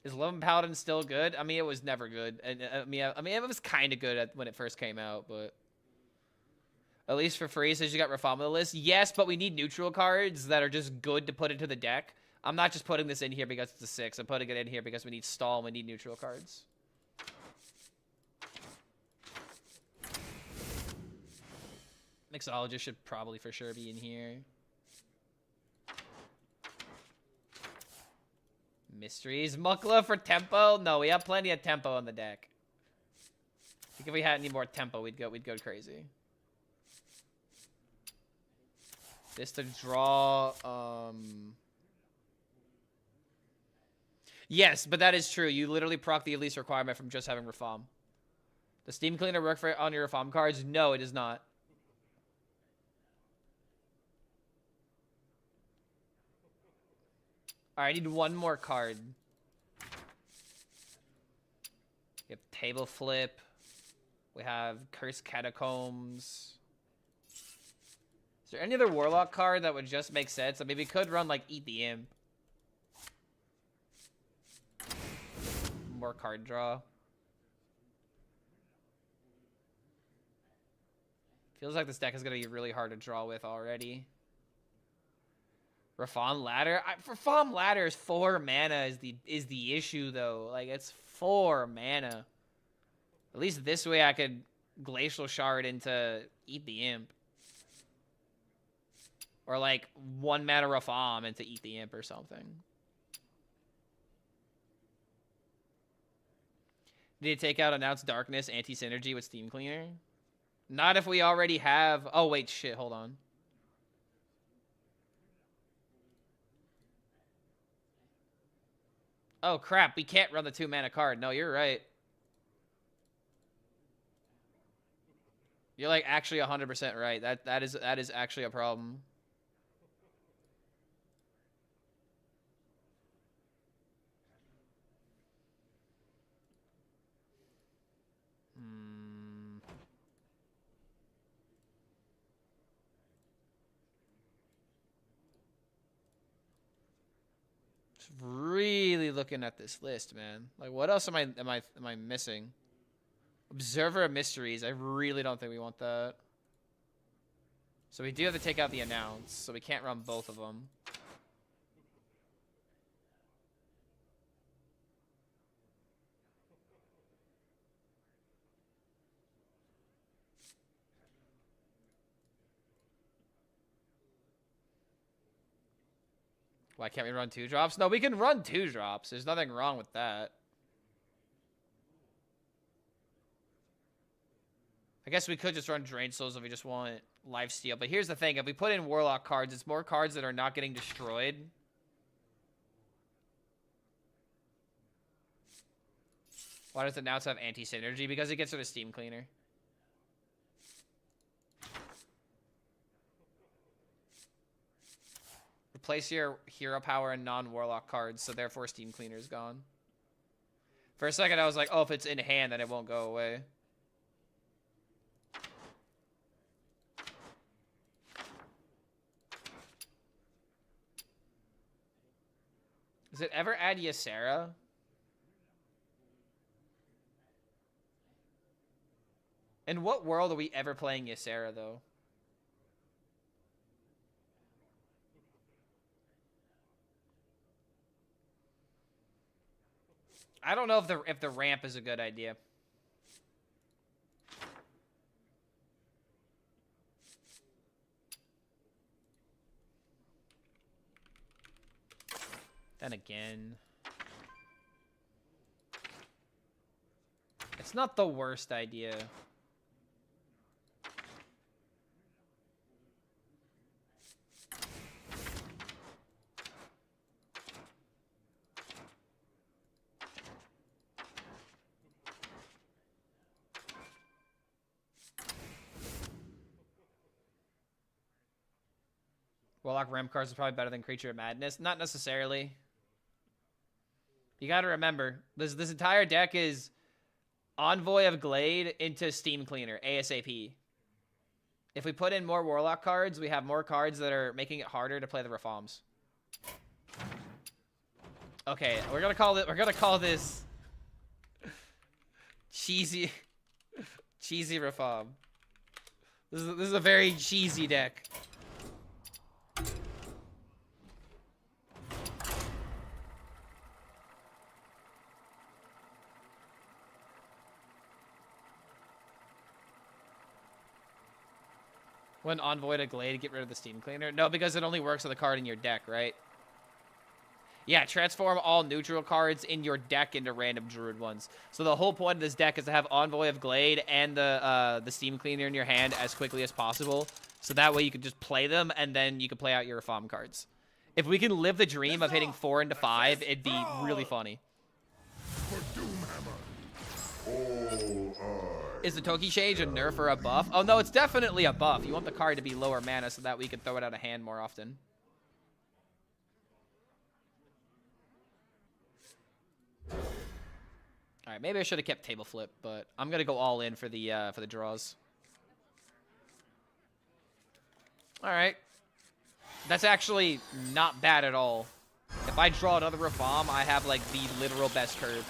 Is 11 Paladin still good? I mean, it was never good. And I mean, it was kind of good when it first came out, but At least for free, says you got Reform on the list. Yes, but we need neutral cards that are just good to put into the deck. I'm not just putting this in here because it's a 6. I'm putting it in here because we need stall and we need neutral cards. Mixologist should probably for sure be in here. Mysteries. Mukla for tempo? No, we have plenty of tempo on the deck. I think if we had any more tempo, we'd go crazy. This to draw, Yes, but that is true. You literally proc the Elise requirement from just having Reform. Does Steam Cleaner work for on your Reform cards? No, it does not. Alright, I need one more card. We have Table Flip. We have Cursed Catacombs. Is there any other Warlock card that would just make sense? I mean, we could run, like, Eat the Imp. More card draw. Feels like this deck is going to be really hard to draw with already. Reform Ladder? Reform Ladder is 4 mana is the issue, though. Like, it's 4 mana. At least this way I could Glacial Shard into Eat the Imp. Or, like, 1 mana Reform into Eat the Imp or something. Need to take out Announce Darkness, Anti-Synergy with Steam Cleaner? Not if we already have... Oh, wait, shit, hold on. Oh, crap, we can't run the 2 mana card. No, you're right. You're, like, actually 100% right. That is actually a problem. Really looking at this list, man. Like, what else am I missing? Observer of Mysteries. I really don't think we want that. So we do have to take out the Announce, so we can't run both of them. Why can't we run 2 drops? No, we can run 2 drops. There's nothing wrong with that. I guess we could just run Drain Souls if we just want Lifesteal. But here's the thing. If we put in Warlock cards, it's more cards that are not getting destroyed. Why does it now have Anti-Synergy? Because it gets rid of Steam Cleaner. Replace your hero power and non-warlock cards, so therefore Steam Cleaner is gone. For a second, I was like, oh, if it's in hand, then it won't go away. Does it ever add Ysera? In what world are we ever playing Ysera, though? I don't know if the ramp is a good idea. Then again, it's not the worst idea. Warlock ramp cards is probably better than Creature of Madness. Not necessarily. You gotta remember, this entire deck is Envoy of Glade into Steam Cleaner, ASAP. If we put in more Warlock cards, we have more cards that are making it harder to play the Reforms. Okay, we're gonna call this cheesy Reform. This is a very cheesy deck. When Envoy to Glade to get rid of the Steam Cleaner? No, because it only works on the card in your deck, right? Yeah, transform all neutral cards in your deck into random Druid ones. So the whole point of this deck is to have Envoy of Glade and the Steam Cleaner in your hand as quickly as possible. So that way you can just play them, and then you can play out your Reform cards. If we can live the dream of hitting 4 into 5, it'd be really funny. Is the Toki Change a nerf or a buff? Oh, no, it's definitely a buff. You want the card to be lower mana so that we can throw it out of hand more often. All right, maybe I should have kept Table Flip, but I'm gonna go all in for the draws. All right, that's actually not bad at all. If I draw another Reform, I have like the literal best curve.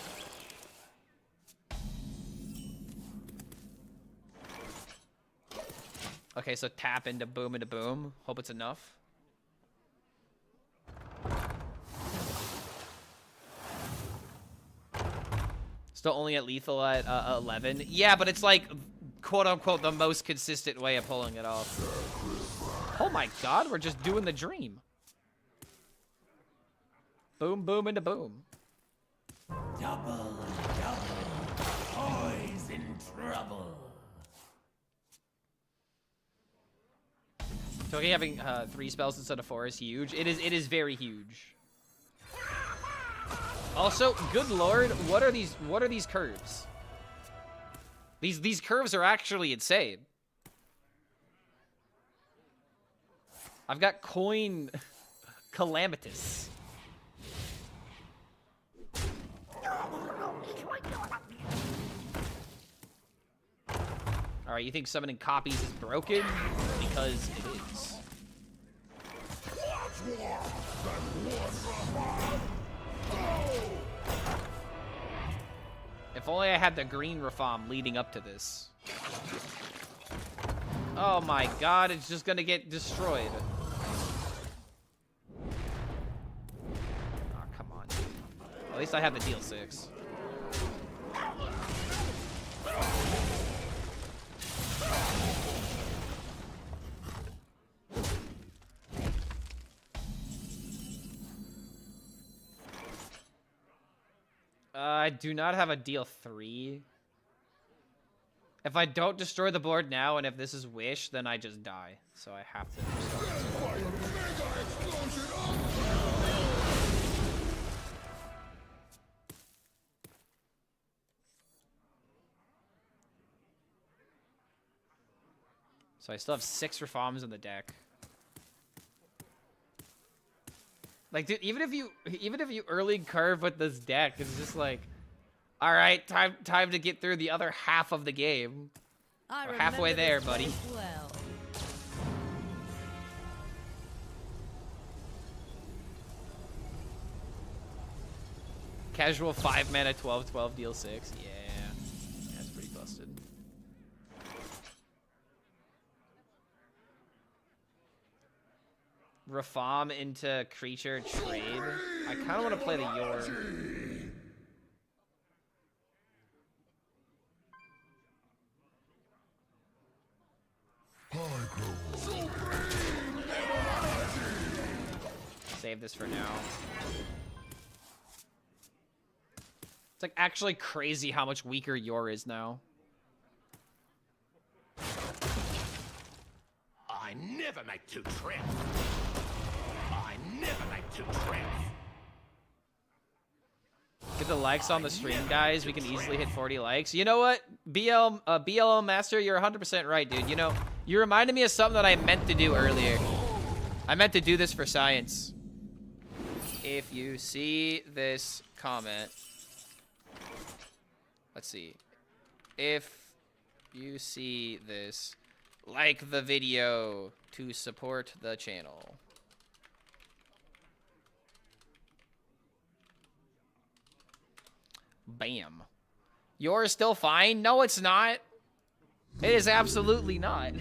Okay, so tap into boom. Hope it's enough. Still only at lethal at 11. Yeah, but it's like, quote-unquote, the most consistent way of pulling it off. Oh my god, we're just doing the dream. Boom into boom. Double. Boys in trouble. Toki having 3 spells instead of 4 is huge. It is very huge. Also, good lord, what are these curves? These curves are actually insane. I've got coin calamitous. All right, you think summoning copies is broken? Because it is. If only I had the green Reform leading up to this. Oh my god, it's just gonna get destroyed. Oh, come on. At least I have the deal 6. I do not have a deal 3. If I don't destroy the board now, and if this is Wish, then I just die. So I have to restart. So I still have 6 Reforms in the deck. Like, dude, even if you early curve with this deck, it's just like, all right, time to get through the other half of the game. We're halfway there, buddy. Well. Casual 5 mana 12/12 deal 6. Yeah, that's pretty busted. Reform into creature trade. I kind of want to play the Yor. Save this for now. It's like actually crazy how much weaker Yor is now. I never make 2 trips. I never make 2 trips. Get the likes on the stream, guys. We can easily hit 40 likes. You know what? BLM Master, you're 100% right, dude. You know, you reminded me of something that I meant to do earlier. I meant to do this for science. If you see this comment, let's see. If you see this, like the video to support the channel. Bam. Yours still fine? No, it's not. It is absolutely not.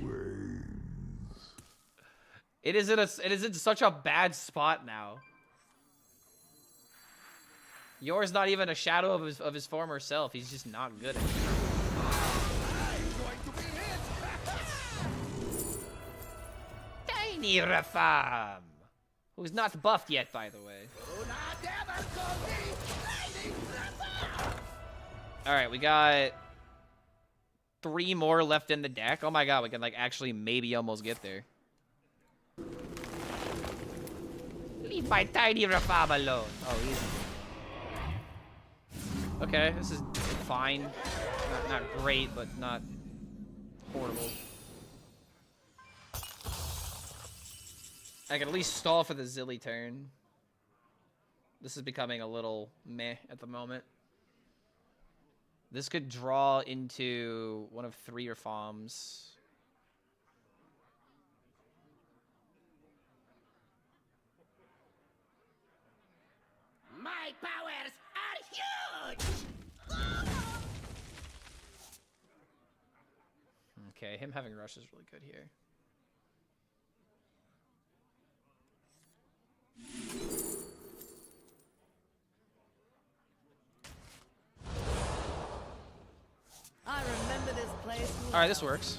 It is in such a bad spot now. Yor's not even a shadow of his former self. He's just not good at it. Tiny Rafam, who's not buffed yet, by the way. All right, we got 3 more left in the deck. Oh my god, we can like actually maybe almost get there. Leave my tiny Rafam alone. Oh, easy. Okay, this is fine. Not great, but not horrible. I can at least stall for the Zilly turn. This is becoming a little meh at the moment. This could draw into one of 3 Reforms. My powers are huge! Okay, him having rush is really good here. I remember this place. All right, this works.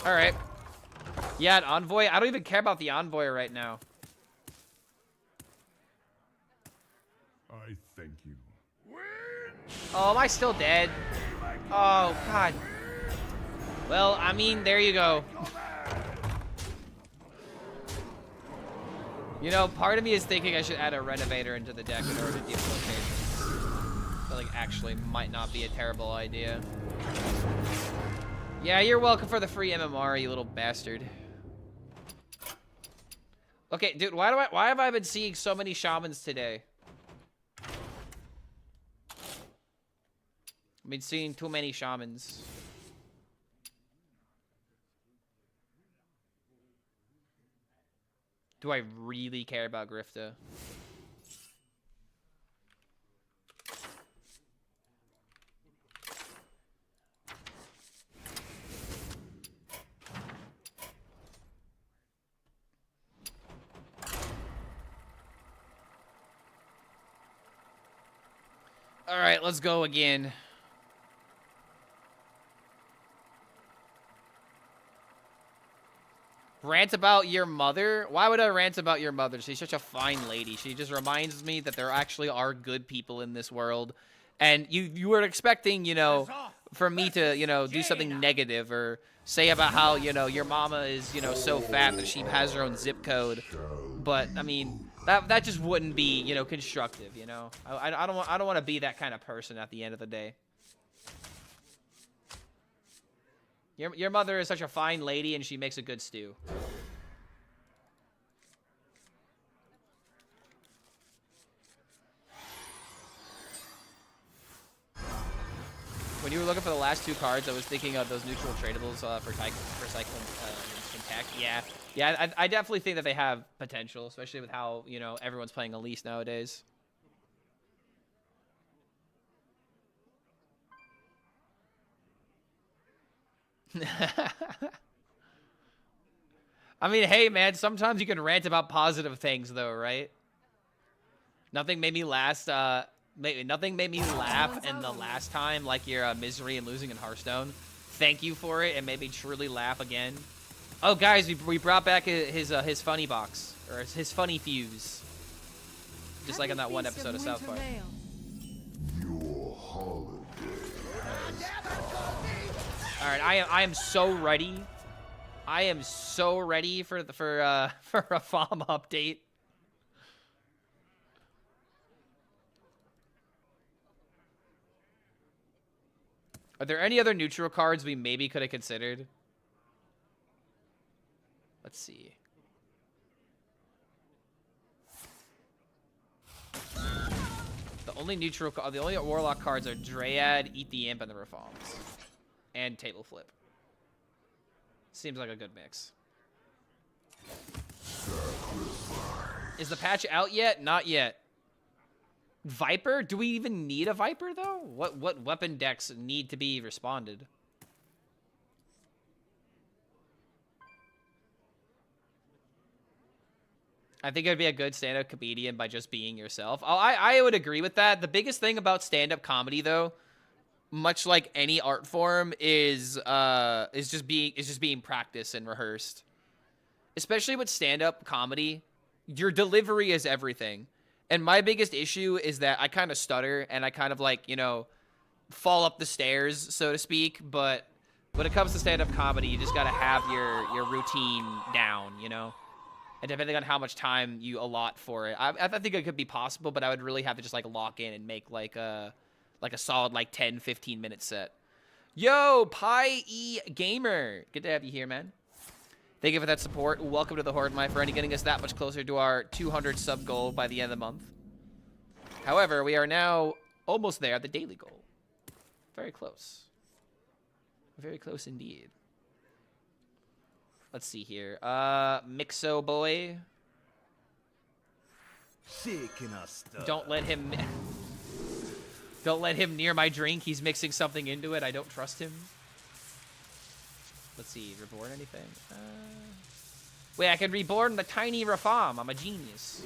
All right. Yeah, an envoy. I don't even care about the envoy right now. I thank you. Oh, am I still dead? Oh, God. Well, I mean, there you go. You know, part of me is thinking I should add a renovator into the deck in order to deal with locations. But, like, actually might not be a terrible idea. Yeah, you're welcome for the free MMR, you little bastard. Okay, dude, why have I been seeing so many shamans today? I've been seeing too many shamans. Do I really care about Grifta? All right, let's go again. Rant about your mother? Why would I rant about your mother? She's such a fine lady. She just reminds me that there actually are good people in this world. And you were expecting, you know, for me to, you know, do something negative or say about how, you know, your mama is, you know, so fat that she has her own zip code. But, I mean, that just wouldn't be, you know, constructive, you know? I don't want to be that kind of person at the end of the day. Your mother is such a fine lady, and she makes a good stew. When you were looking for the last 2 cards, I was thinking of those neutral tradables for cycling tech. Yeah, I definitely think that they have potential, especially with how, you know, everyone's playing Elise nowadays. I mean, hey, man, sometimes you can rant about positive things, though, right? Nothing made me nothing made me laugh in the last time, like your misery and losing in Hearthstone. Thank you for it, and made me truly laugh again. Oh, guys, we brought back his funny box, or his funny fuse, just like in that one episode of South Park. All right, I am so ready. I am so ready for a farm update. Are there any other neutral cards we maybe could have considered? Let's see. The only the only warlock cards are Dryad, Eat the Imp, and the Reforms. And Table Flip. Seems like a good mix. Is the patch out yet? Not yet. Viper? Do we even need a Viper, though? What weapon decks need to be responded? I think it'd be a good stand-up comedian by just being yourself. Oh, I would agree with that. The biggest thing about stand-up comedy, though, much like any art form, is just being practiced and rehearsed. Especially with stand-up comedy, your delivery is everything. And my biggest issue is that I kind of stutter and I kind of like, you know, fall up the stairs, so to speak. But when it comes to stand-up comedy, you just gotta have your routine down, you know. And depending on how much time you allot for it, I think it could be possible, but I would really have to just like lock in and make like a solid like 10-15 minute set. Yo, Pi E Gamer, good to have you here, man. Thank you for that support. Welcome to the Horde, my friend, getting us that much closer to our 200 sub goal by the end of the month. However, we are now almost there at the daily goal. Very close. Very close indeed. Let's see here. Mixo boy. Don't let him near my drink. He's mixing something into it. I don't trust him. Let's see. Reborn anything? Wait, I can reborn the tiny Rafam. I'm a genius.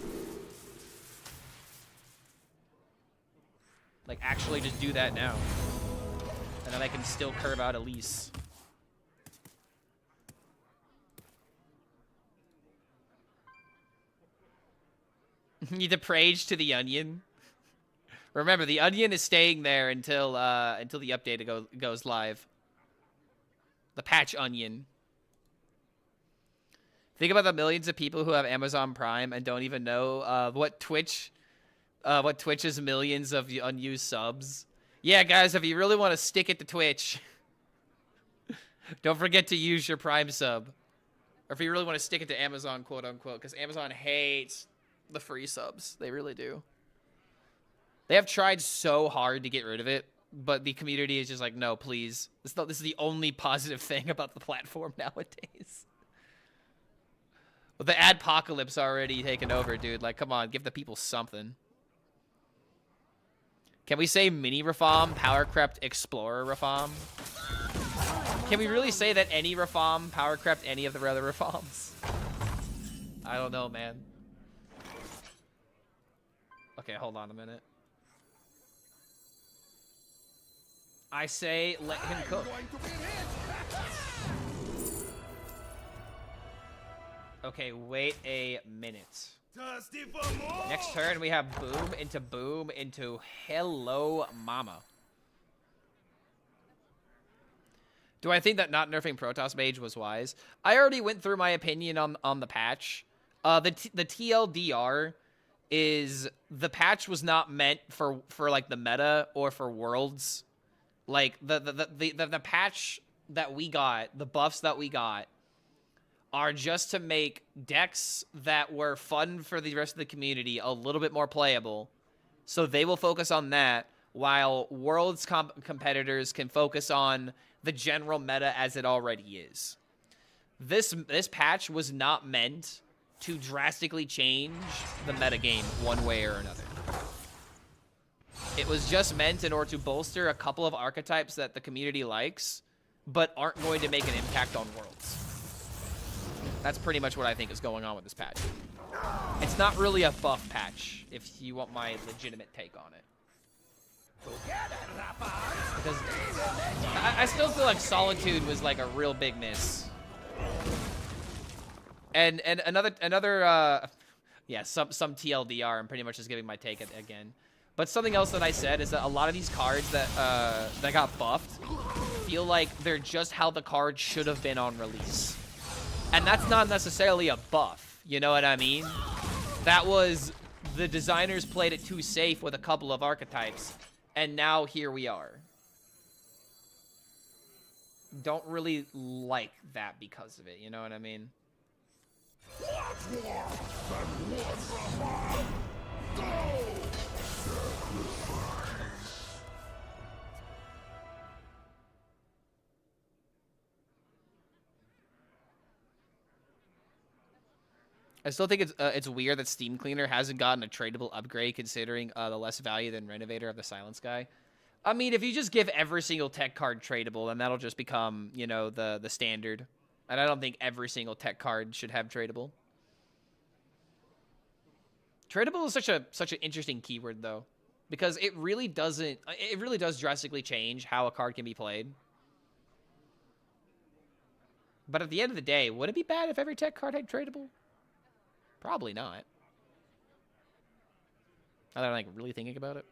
Like, actually just do that now. And then I can still curve out Elise. You deprage to the onion. Remember, the onion is staying there until the update goes live. The patch onion. Think about the millions of people who have Amazon Prime and don't even know what Twitch's millions of unused subs. Yeah, guys, if you really want to stick it to Twitch, don't forget to use your Prime sub. Or if you really want to stick it to Amazon, quote unquote, because Amazon hates the free subs. They really do. They have tried so hard to get rid of it, but the community is just like, no, please. This is the only positive thing about the platform nowadays. With the adpocalypse already taken over, dude. Like, come on, give the people something. Can we say mini Rafam, power crept explorer Rafam? Can we really say that any Rafam power crept any of the other Rafams? I don't know, man. Okay, hold on a minute. I say let him cook. Okay, wait a minute. Next turn, we have boom into hello mama. Do I think that not nerfing Protoss Mage was wise? I already went through my opinion on the patch. The TLDR is the patch was not meant for like the meta or for worlds. Like the patch that we got, the buffs that we got, are just to make decks that were fun for the rest of the community a little bit more playable. So they will focus on that, while Worlds competitors can focus on the general meta as it already is. This patch was not meant to drastically change the metagame one way or another. It was just meant in order to bolster a couple of archetypes that the community likes, but aren't going to make an impact on Worlds. That's pretty much what I think is going on with this patch. It's not really a buff patch, if you want my legitimate take on it. Because I still feel like Solitude was like a real big miss. And another yeah, some TLDR, I'm pretty much just giving my take again. But something else that I said is that a lot of these cards that got buffed feel like they're just how the card should have been on release. And that's not necessarily a buff, you know what I mean? That was, the designers played it too safe with a couple of archetypes, and now here we are. Don't really like that because of it, you know what I mean? I still think it's weird that Steam Cleaner hasn't gotten a tradable upgrade considering the less value than Renovator of the Silence Guy. I mean, if you just give every single tech card tradable, then that'll just become, you know, the standard. And I don't think every single tech card should have tradable. Tradable is such an interesting keyword though, because it really does drastically change how a card can be played. But at the end of the day, would it be bad if every tech card had tradable? Probably not. Now that I'm like really thinking about it.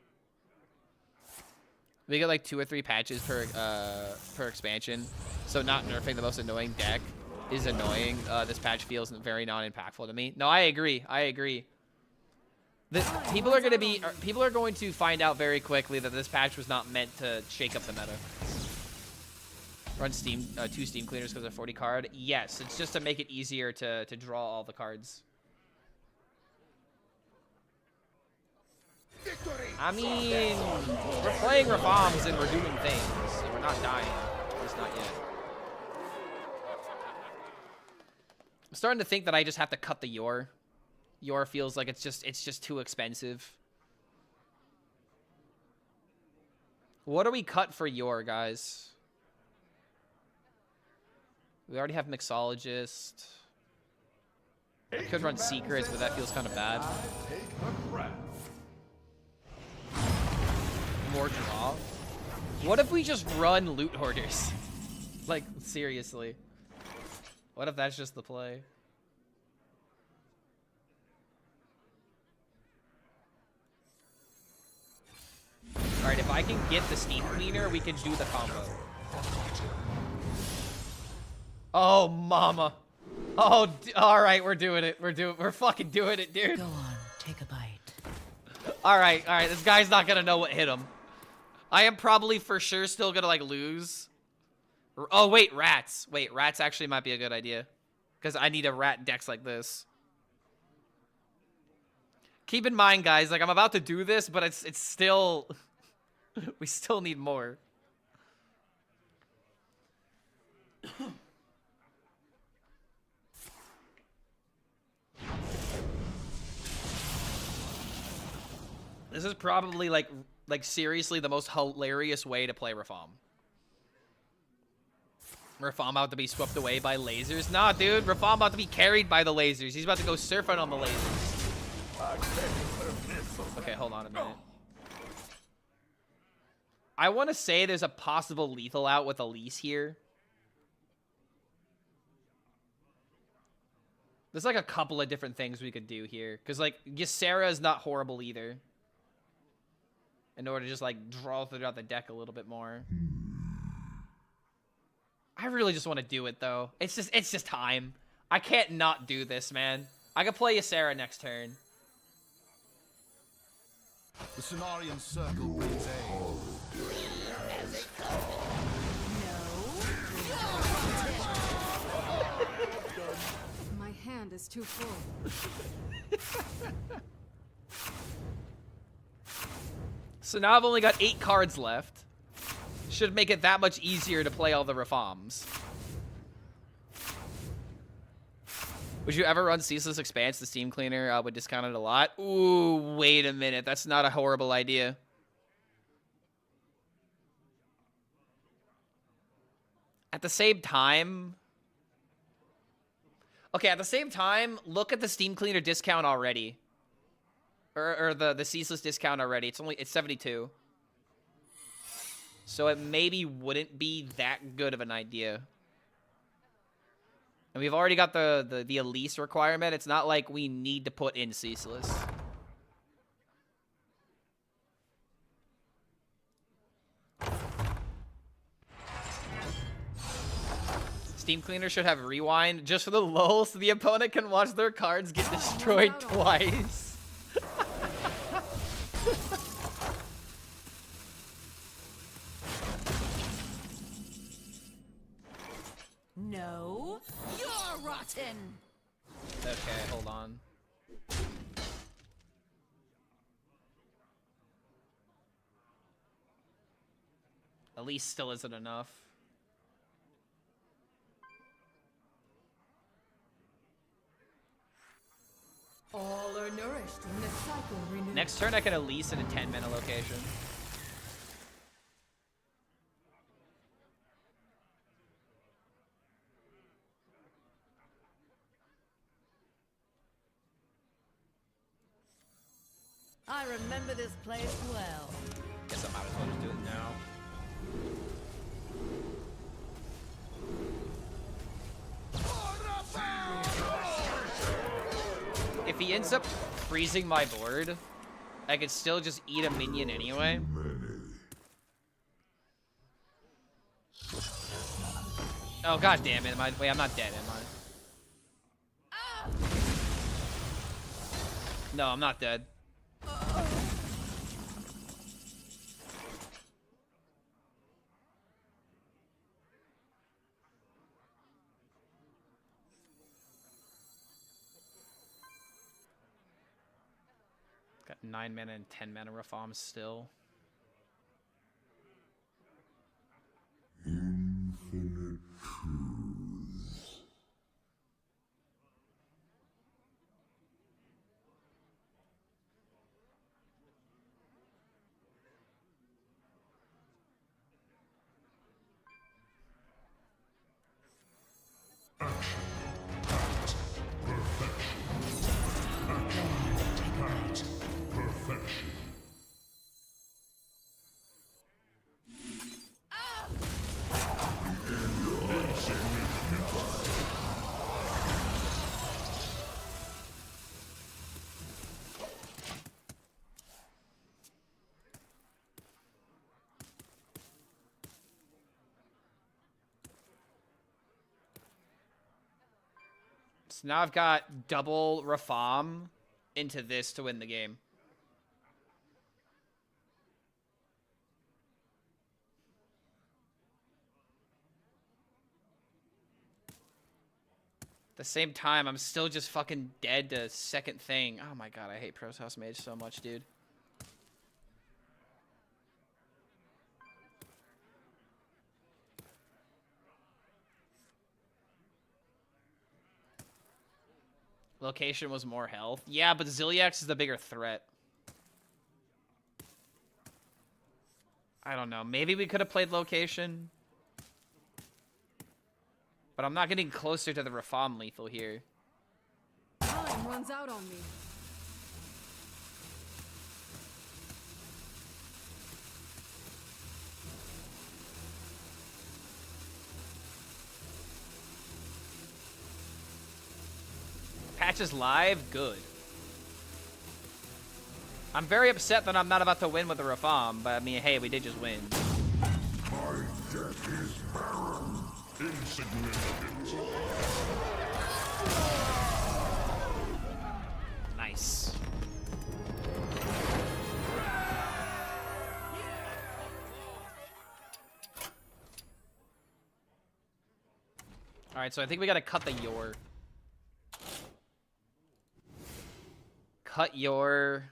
We get like 2 or 3 patches per expansion, so not nerfing the most annoying deck is annoying. This patch feels very non-impactful to me. No, I agree. I agree. People are going to find out very quickly that this patch was not meant to shake up the meta. Run 2 Steam Cleaners because of 40 card. Yes, it's just to make it easier to draw all the cards. I mean, we're playing Reforms and we're doing things. So we're not dying. At least not yet. I'm starting to think that I just have to cut the Yor. Yor feels like it's just too expensive. What do we cut for Yor, guys? We already have Mixologist. I could run Secrets, but that feels kind of bad. More draw. What if we just run Loot Hoarders? Like, seriously. What if that's just the play? Alright, if I can get the Steam Cleaner, we can do the combo. Oh, mama. Oh, alright, we're doing it. We're fucking doing it, dude. Go on, take a bite. Alright, this guy's not gonna know what hit him. I am probably for sure still gonna, like, lose. Oh, wait, rats. Wait, rats actually might be a good idea. Because I need a rat dex like this. Keep in mind, guys, like, I'm about to do this, but it's still... we still need more. This is probably, like seriously the most hilarious way to play Reform. Reform about to be swept away by lasers. Nah, dude, Reform about to be carried by the lasers. He's about to go surfing on the lasers. Okay, hold on a minute. I want to say there's a possible lethal out with Elise here. There's like a couple of different things we could do here. Because like, Ysera is not horrible either. In order to just like draw throughout the deck a little bit more. I really just want to do it though. It's just time. I can't not do this, man. I can play Ysera next turn. The Cenarian circle brings aid. My hand is too full. So now I've only got 8 cards left. Should make it that much easier to play all the Reforms. Would you ever run Ceaseless Expanse? The Steam Cleaner would discount it a lot. Ooh, wait a minute. That's not a horrible idea. At the same time... Okay, at the same time, look at the Steam Cleaner discount already. Or the Ceaseless discount already. It's 72. So it maybe wouldn't be that good of an idea. And we've already got the Elise requirement. It's not like we need to put in Ceaseless. Steam Cleaner should have Rewind just for the lulz so the opponent can watch their cards get destroyed twice. No, you're rotten. Okay, hold on. at least still isn't enough. All are nourished when the cycle renews. Next turn I can at least in a 10-mana location. I remember this place well. Guess I might as well just do it now. If he ends up freezing my board, I could still just eat a minion anyway. Oh god damn it! Wait, I'm not dead, am I? No, I'm not dead. Got 9 mana and 10 mana reforms still. Infinite truths. Perfection. So now I've got double reform into this to win the game. At the same time, I'm still just fucking dead to second thing. Oh my god, I hate Pros House Mage so much, dude. Location was more health. Yeah, but Zilliax is the bigger threat. I don't know. Maybe we could have played location. But I'm not getting closer to the Reform lethal here. Time runs out on me. Patch is live? Good. I'm very upset that I'm not about to win with the Reform, but I mean, hey, we did just win. My deck is barren. Insignificant. Nice. Alright, so I think we gotta cut the Yor. Cut Yor.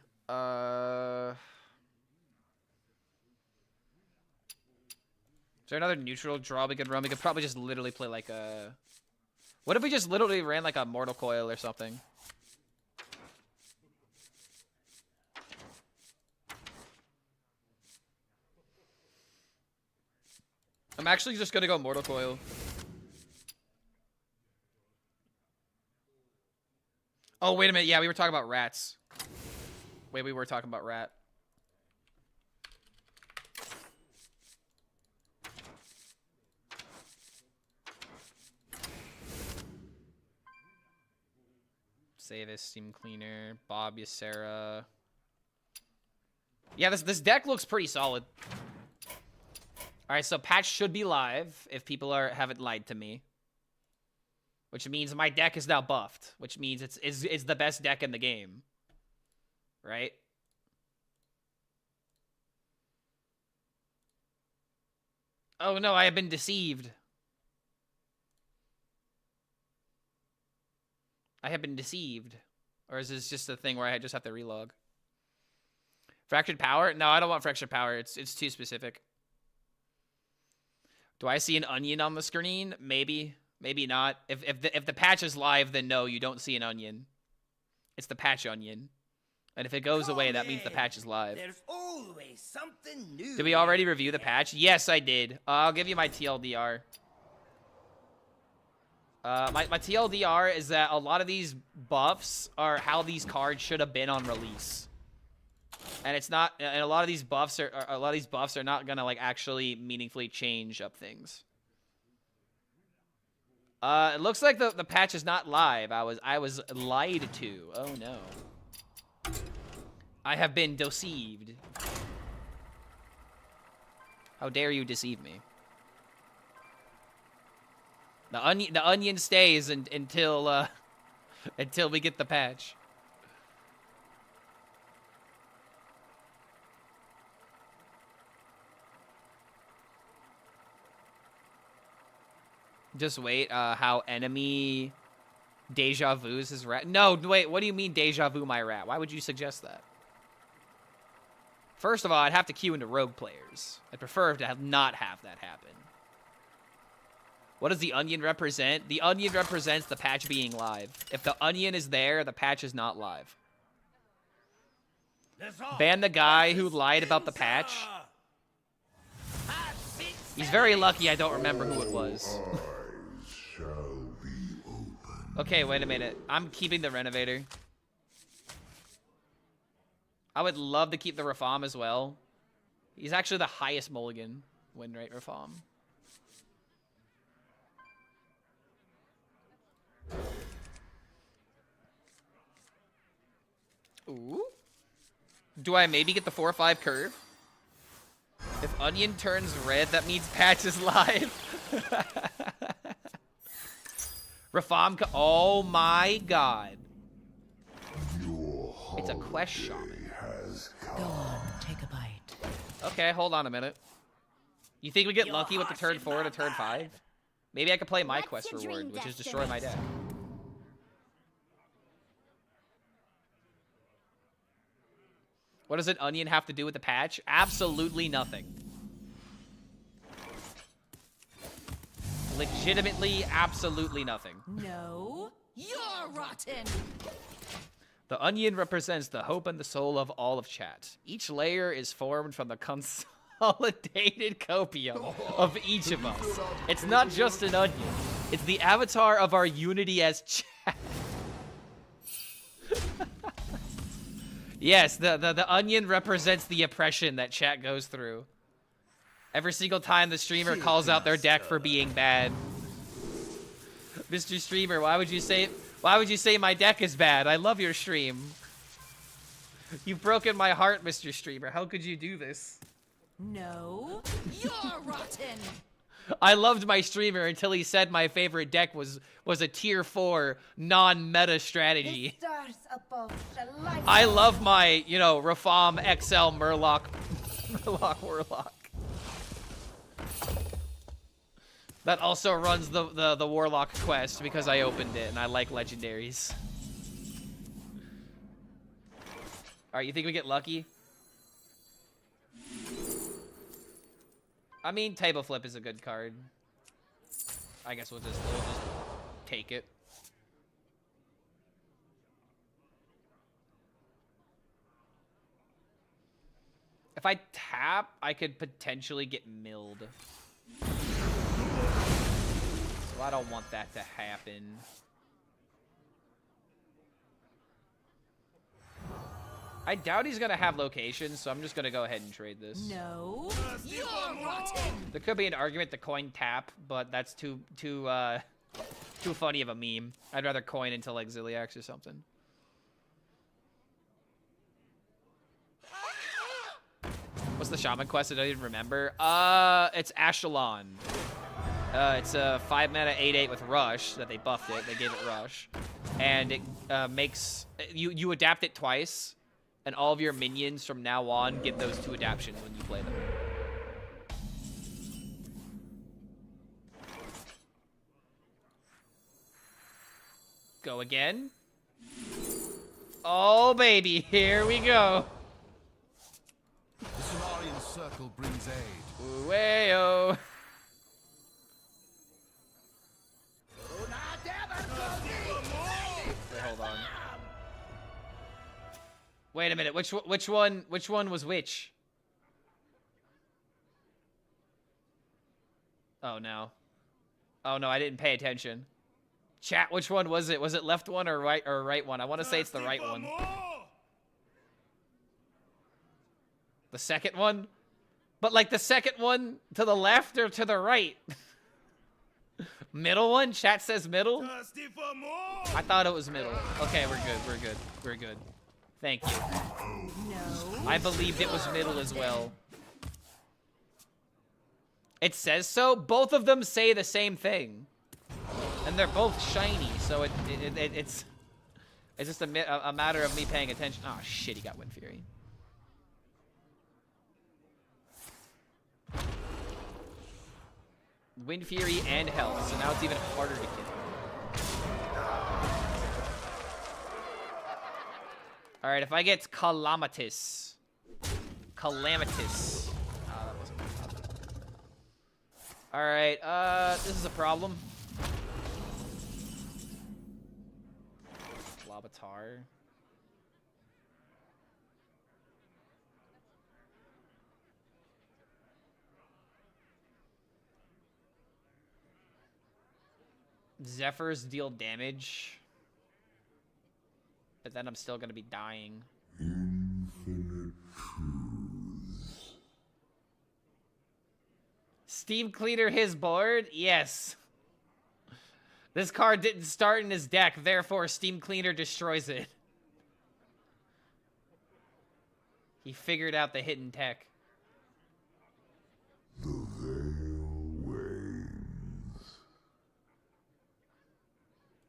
Is there another neutral draw we could run? We could probably just literally play like a... What if we just literally ran like a Mortal Coil or something? I'm actually just gonna go Mortal Coil. Oh, wait a minute. Yeah, we were talking about rats. Wait, we were talking about rat. Save this Steam Cleaner. Bob Ysera. Yeah, this deck looks pretty solid. Alright, so patch should be live if people haven't lied to me. Which means my deck is now buffed. Which means it's the best deck in the game. Right? Oh no, I have been deceived. I have been deceived. Or is this just a thing where I just have to relog? Fractured Power? No, I don't want Fractured Power. It's too specific. Do I see an onion on the screen? Maybe. Maybe not. If the patch is live, then no, you don't see an onion. It's the patch onion. And if it goes away, that means the patch is live. There's always something new. Did we already review the patch? Yes, I did. I'll give you my TLDR. My TLDR is that a lot of these buffs are how these cards should have been on release. And it's not, and a lot of these buffs are not gonna like actually meaningfully change up things. It looks like the patch is not live. I was lied to. Oh no. I have been deceived. How dare you deceive me? The onion stays until until we get the patch. Just wait, how enemy deja vu's his rat. No, wait, what do you mean deja vu my rat? Why would you suggest that? First of all, I'd have to queue into rogue players. I'd prefer to not have that happen. What does the onion represent? The onion represents the patch being live. If the onion is there, the patch is not live. Ban the guy who lied about the patch. He's very lucky I don't remember who it was. Okay, wait a minute. I'm keeping the Renovator. I would love to keep the Reform as well. He's actually the highest mulligan win rate Reform. Ooh. Do I maybe get the 4-5 curve? If onion turns red, that means patch is live. Reform, oh my god. It's a quest shaman. Go on, take a bite. Okay, hold on a minute. You think we get lucky with the turn 4 to turn 5? Maybe I could play my What's quest your reward, dream which is destroy my deck. What does an onion have to do with the patch? Absolutely nothing. Legitimately, absolutely nothing. No, you're rotten. The onion represents the hope and the soul of all of chat. Each layer is formed from the consolidated copium of each of us. It's not just an onion. It's the avatar of our unity as chat. Yes, the onion represents the oppression that chat goes through. Every single time the streamer calls out their deck for being bad. Mr. Streamer, why would you say my deck is bad? I love your stream. You've broken my heart, Mr. Streamer. How could you do this? No, you're rotten. I loved my streamer until he said my favorite deck was a tier 4 non-meta strategy. I love my, you know, Reform XL Murloc Warlock. That also runs the Warlock quest because I opened it and I like legendaries. Alright, you think we get lucky? I mean, Table Flip is a good card. I guess we'll just take it. If I tap, I could potentially get milled. So I don't want that to happen. I doubt he's gonna have locations, so I'm just gonna go ahead and trade this. No, you're rotten. There could be an argument to coin tap, but that's too funny of a meme. I'd rather coin into like Ziliax or something. What's the shaman quest? I don't even remember. It's Ashelon. It's a 5 mana 8/8 with Rush that they buffed it. They gave it Rush, and it makes you adapt it twice. And all of your minions from now on get those 2 adaptions when you play them. Go again. Oh, baby. Here we go. The Solarian circle brings aid. Ooh-way-oh. hold on. Wait a minute. Which one was which? Oh no. Oh no, I didn't pay attention. Chat, which one was it? Was it left one or right one? I want to say it's the right one. The second one? But like the second one to the left or to the right? Middle one? Chat says middle? I thought it was middle. Okay, we're good. We're good. We're good. Thank you. No. I believed it was middle as well. It says so? Both of them say the same thing. And they're both shiny, so it's just a matter of me paying attention. Oh shit, he got Wind Fury. Wind Fury and Health, so now it's even harder to kill. Alright, if I get Calamitous. Calamitous. Ah, that wasn't good. Alright, this is a problem. Labatar. Zephyrs deal damage. But then I'm still gonna be dying. Infinite truths. Steam Cleaner his board? Yes. This card didn't start in his deck, therefore Steam Cleaner destroys it. He figured out the hidden tech. The veil wanes.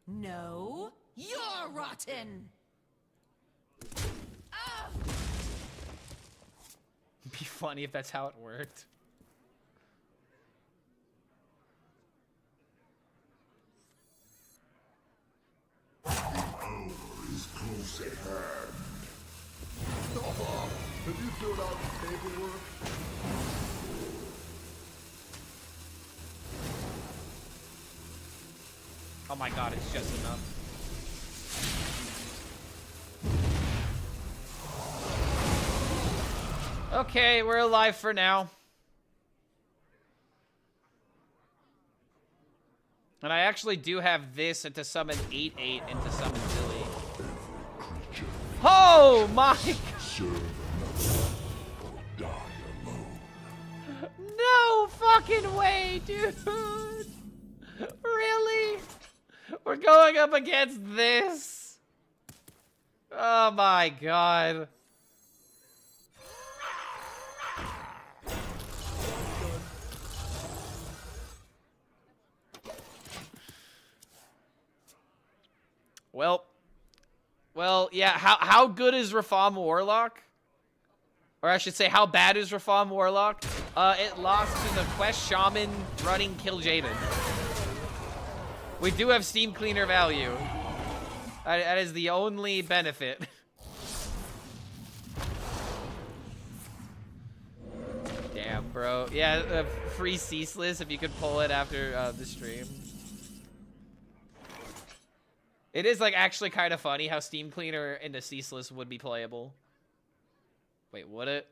No. You're rotten. It'd be funny if that's how it worked. Is close at hand. Have you filled out the paperwork? Oh my god, it's just enough. Okay, we're alive for now. And I actually do have this and to summon 8/8 and to summon Billy. Oh my! Serve another or die alone. No fucking way, dude! Really? We're going up against this? Oh my god. Well, yeah, how good is Reform Warlock? Or I should say, how bad is Reform Warlock? It lost to the Quest Shaman running Kill Jaden. We do have Steam Cleaner value. That is the only benefit. Damn, bro. Yeah, free Ceaseless if you could pull it after the stream. It is like actually kind of funny how Steam Cleaner into Ceaseless would be playable. Wait, would it?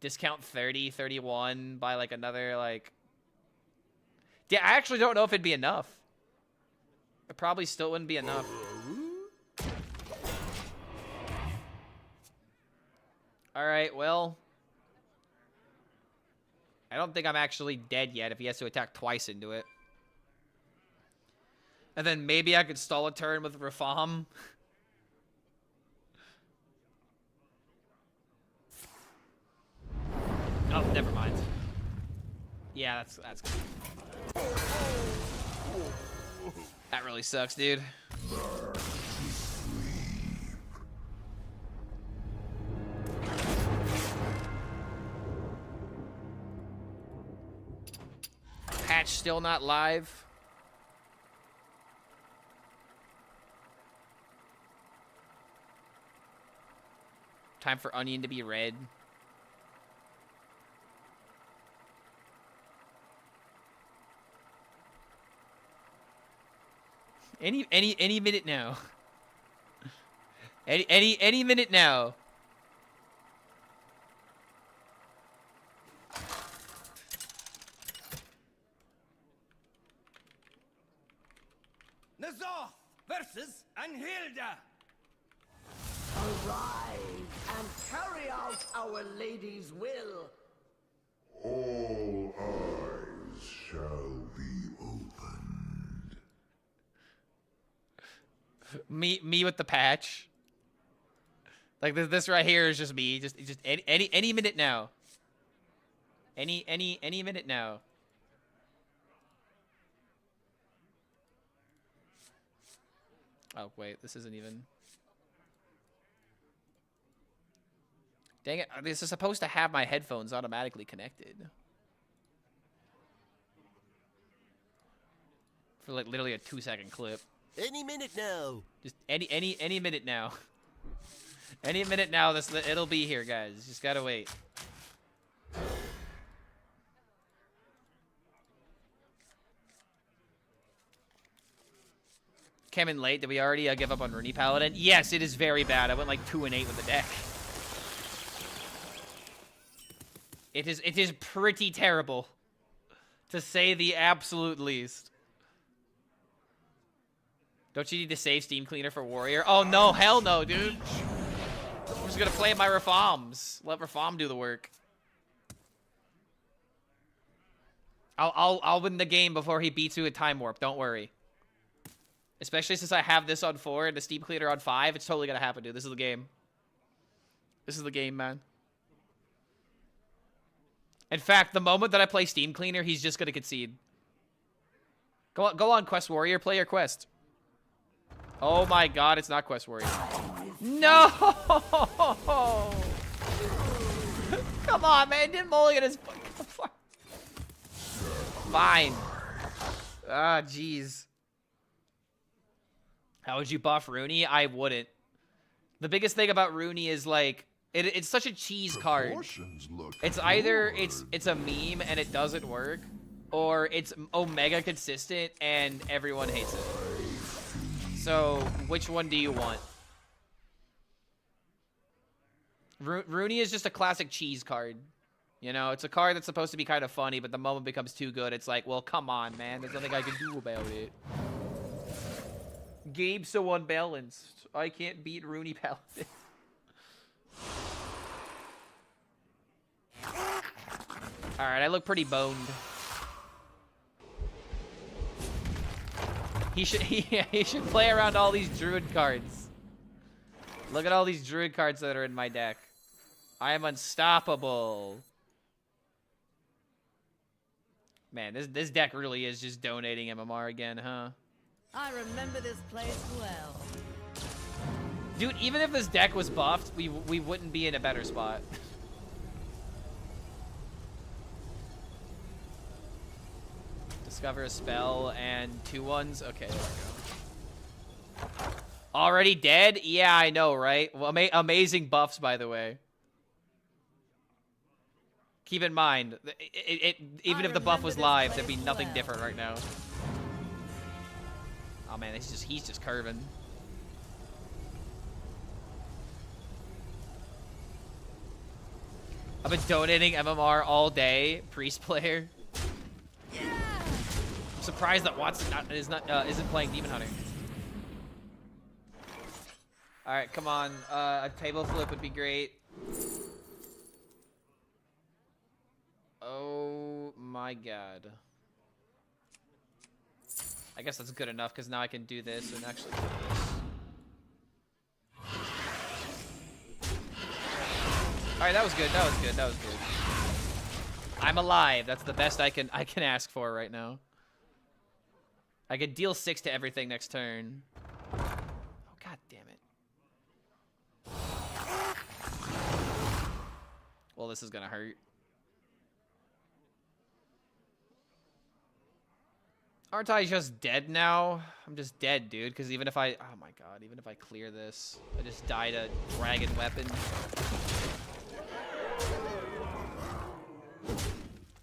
Discount 30, 31 by like another like... Yeah, I actually don't know if it'd be enough. It probably still wouldn't be enough. Alright, well... I don't think I'm actually dead yet if he has to attack twice into it. And then maybe I could stall a turn with Rafam. Oh, never mind. Yeah, that's good. That really sucks, dude. Patch still not live. Time for Onion to be red. Any minute now. Any minute now. Nazoth versus Anhilda. Arise and carry out our lady's will. All eyes shall be opened. Me with the patch. Like this right here is just me. Just any minute now. Any minute now. Oh wait, this isn't even. Dang it! This is supposed to have my headphones automatically connected. For like literally a 2-second clip. Any minute now. Just any minute now. Any minute now, it'll be here, guys. Just gotta wait. Came in late. Did we already give up on Runi Paladin? Yes, it is very bad. I went like 2 and 8 with the deck. It is pretty terrible, to say the absolute least. Don't you need to save Steam Cleaner for Warrior? Oh no, hell no, dude. I'm just gonna play my Reforms. Let Reform do the work. I'll win the game before he beats you at Time Warp. Don't worry. Especially since I have this on 4 and the Steam Cleaner on 5, it's totally gonna happen, dude. This is the game. This is the game, man. In fact, the moment that I play Steam Cleaner, he's just gonna concede. Go on, Quest Warrior. Play your quest. Oh my god, it's not Quest Warrior. No! Come on, man. Didn't Mulligan his... Fine. Ah, jeez. How would you buff Runi? I wouldn't. The biggest thing about Runi is, like, it's such a cheese card. It's either it's a meme and it doesn't work, or it's Omega consistent and everyone hates it. So, which one do you want? Runi is just a classic cheese card. You know, it's a card that's supposed to be kind of funny, but the moment it becomes too good, it's like, well, come on, man. There's nothing I can do about it. Gabe's so unbalanced. I can't beat Runi Paladin. Alright, I look pretty boned. He should play around all these Druid cards. Look at all these Druid cards that are in my deck. I am unstoppable. Man, this deck really is just donating MMR again, huh? I remember this place well. Dude, even if this deck was buffed, we wouldn't be in a better spot. Discover a spell and 2/1s. Okay, there we go. Already dead? Yeah, I know, right? Well, amazing buffs, by the way. Keep in mind, even if the buff was live, there'd be nothing different right now. Oh man, he's just curving. I've been donating MMR all day, priest player. I'm surprised that Watson isn't playing Demon Hunter. All right, come on. A table flip would be great. Oh my god. I guess that's good enough because now I can do this and actually do this. All right, that was good. That was good. That was good. I'm alive. That's the best I can ask for right now. I could deal 6 to everything next turn. Oh god damn it. Well, this is gonna hurt. Aren't I just dead now? I'm just dead, dude, because even if I... Oh my god, even if I clear this, I just died a dragon weapon.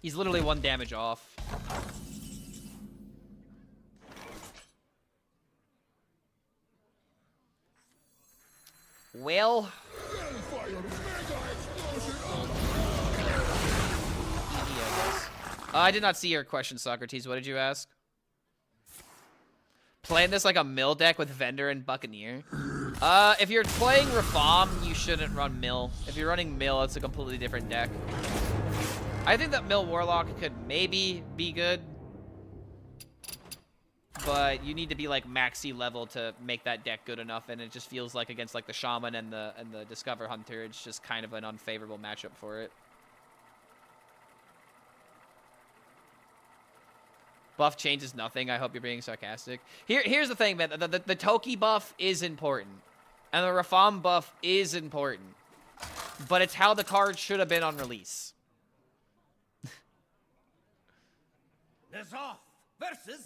He's literally 1 damage off. Well. I did not see your question, Socrates. What did you ask? Playing this like a mill deck with Vendor and Buccaneer. If you're playing Reform, you shouldn't run mill. If you're running mill, it's a completely different deck. I think that mill Warlock could maybe be good, but you need to be like maxi level to make that deck good enough, and it just feels like against like the Shaman and the Discover Hunter, it's just kind of an unfavorable matchup for it. Buff changes nothing. I hope you're being sarcastic. Here's the thing, man. The Toki buff is important. And the Reform buff is important. But it's how the card should have been on release.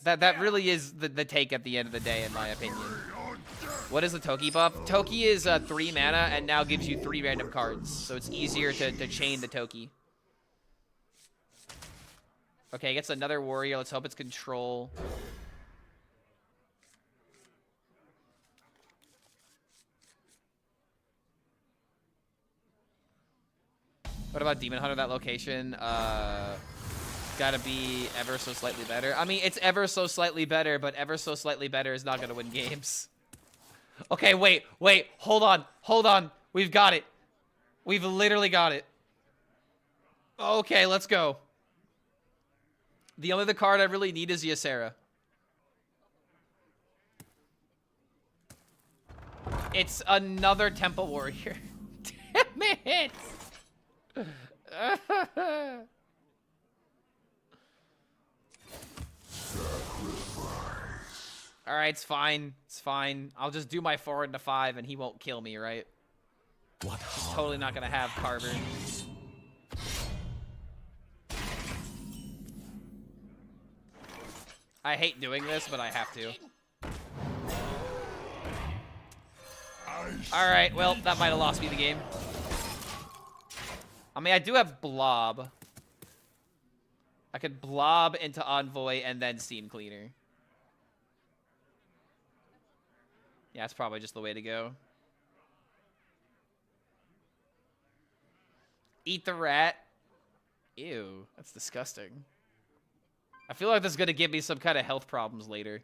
That really is the take at the end of the day, in my opinion. What is the Toki buff? Toki is 3 mana and now gives you 3 random cards. So it's easier to chain the Toki. Okay, gets another warrior. Let's hope it's control. What about Demon Hunter, that location? Gotta be ever so slightly better. I mean, it's ever so slightly better, but ever so slightly better is not gonna win games. Okay, wait. Hold on. We've got it. We've literally got it. Okay, let's go. The only card I really need is Ysera. It's another Temple Warrior. Damn it! Alright, it's fine. It's fine. I'll just do my 4 into 5 and he won't kill me, right? He's totally not gonna have Carver. I hate doing this, but I have to. Alright, well, that might have lost me the game. I mean, I do have Blob. I could Blob into Envoy and then Steam Cleaner. Yeah, that's probably just the way to go. Eat the rat. Ew, that's disgusting. I feel like this is going to give me some kind of health problems later.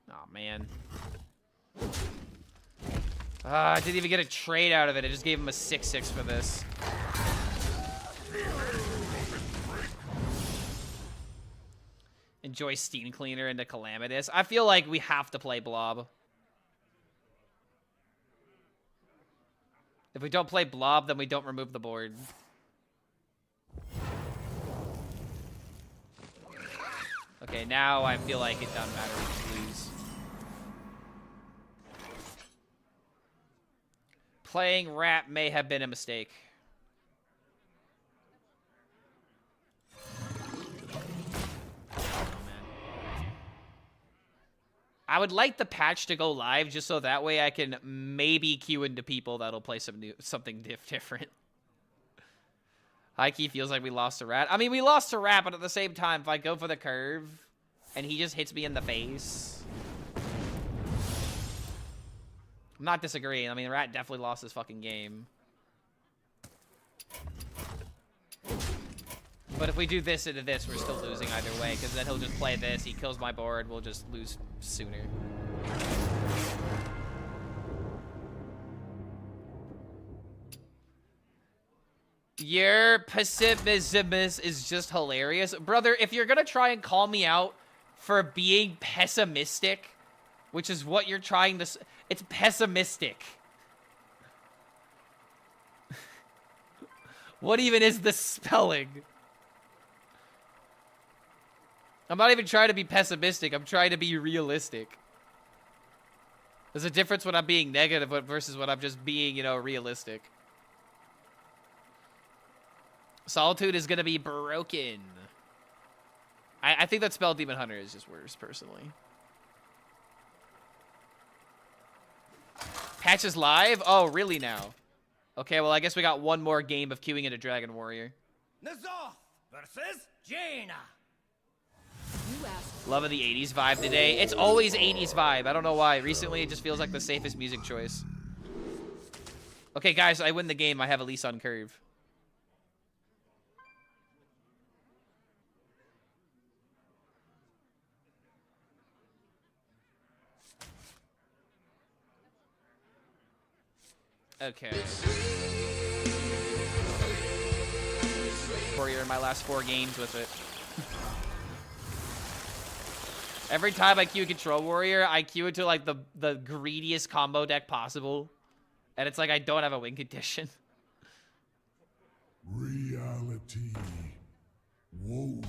Oh, man. I didn't even get a trade out of it. I just gave him a 6/6 for this. Enjoy Steam Cleaner into Calamitous. I feel like we have to play Blob. If we don't play Blob, then we don't remove the board. Okay, now I feel like it doesn't matter if we lose. Playing Rat may have been a mistake. I would like the patch to go live just so that way I can maybe queue into people that'll play something different. High key feels like we lost to Rat. I mean, we lost to Rat, but at the same time, if I go for the curve and he just hits me in the face, I'm not disagreeing. I mean, Rat definitely lost this fucking game. But if we do this into this, we're still losing either way, because then he'll just play this, he kills my board, we'll just lose sooner. Your pessimism is just hilarious. Brother, if you're gonna try and call me out for being pessimistic, which is what you're trying to... It's pessimistic. What even is the spelling? I'm not even trying to be pessimistic. I'm trying to be realistic. There's a difference when I'm being negative versus when I'm just being, you know, realistic. Solitude is going to be broken. I think that spell Demon Hunter is just worse, personally. Patch is live? Oh, really now? Okay, well, I guess we got one more game of queuing into Dragon Warrior. Nazoth versus Jaina. asked. Love of the 80s vibe today. It's always 80s vibe. I don't know why. Recently, it just feels like the safest music choice. Okay, guys, I win the game. I have Elise on curve. Okay. Warrior in my last 4 games with it. Every time I queue Control Warrior, I queue it to like the greediest combo deck possible. And it's like I don't have a win condition. Reality woven.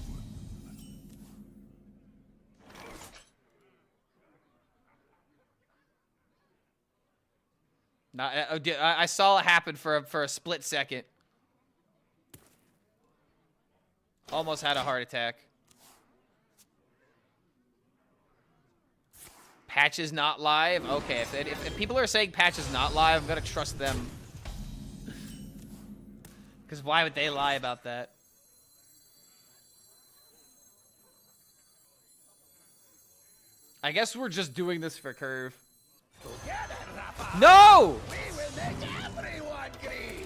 I saw it happen for a split second. Almost had a heart attack. Patch is not live? Okay, if people are saying patch is not live, I'm gonna trust them. Because why would they lie about that? I guess we're just doing this for curve. No! We will make everyone green.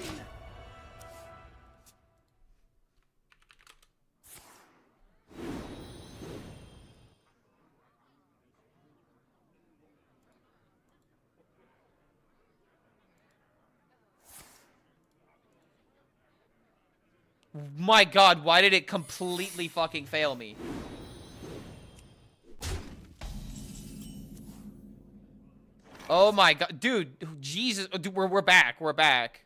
My god, why did it completely fucking fail me? Oh my god, dude, Jesus, dude, we're back, we're back.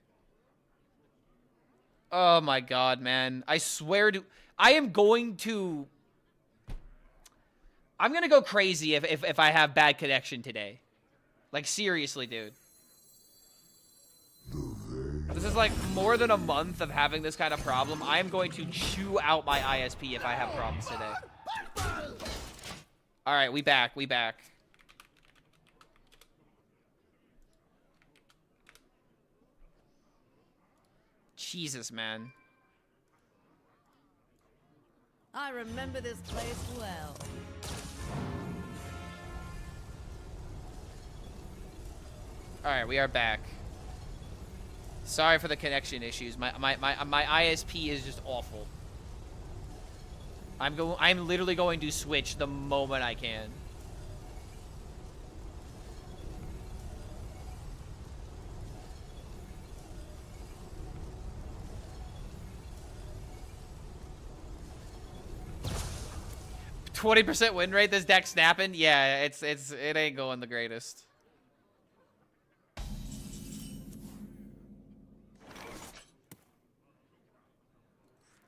Oh my god, man, I swear to, I'm gonna go crazy if I have bad connection today. Like, seriously, dude. This is like more than a month of having this kind of problem. I am going to chew out my ISP if I have problems today. All right, we back. Jesus, man. I remember this place well. All right, we are back. Sorry for the connection issues. My ISP is just awful. I'm literally going to switch the moment I can. %20 win rate. This deck snapping. Yeah, it ain't going the greatest.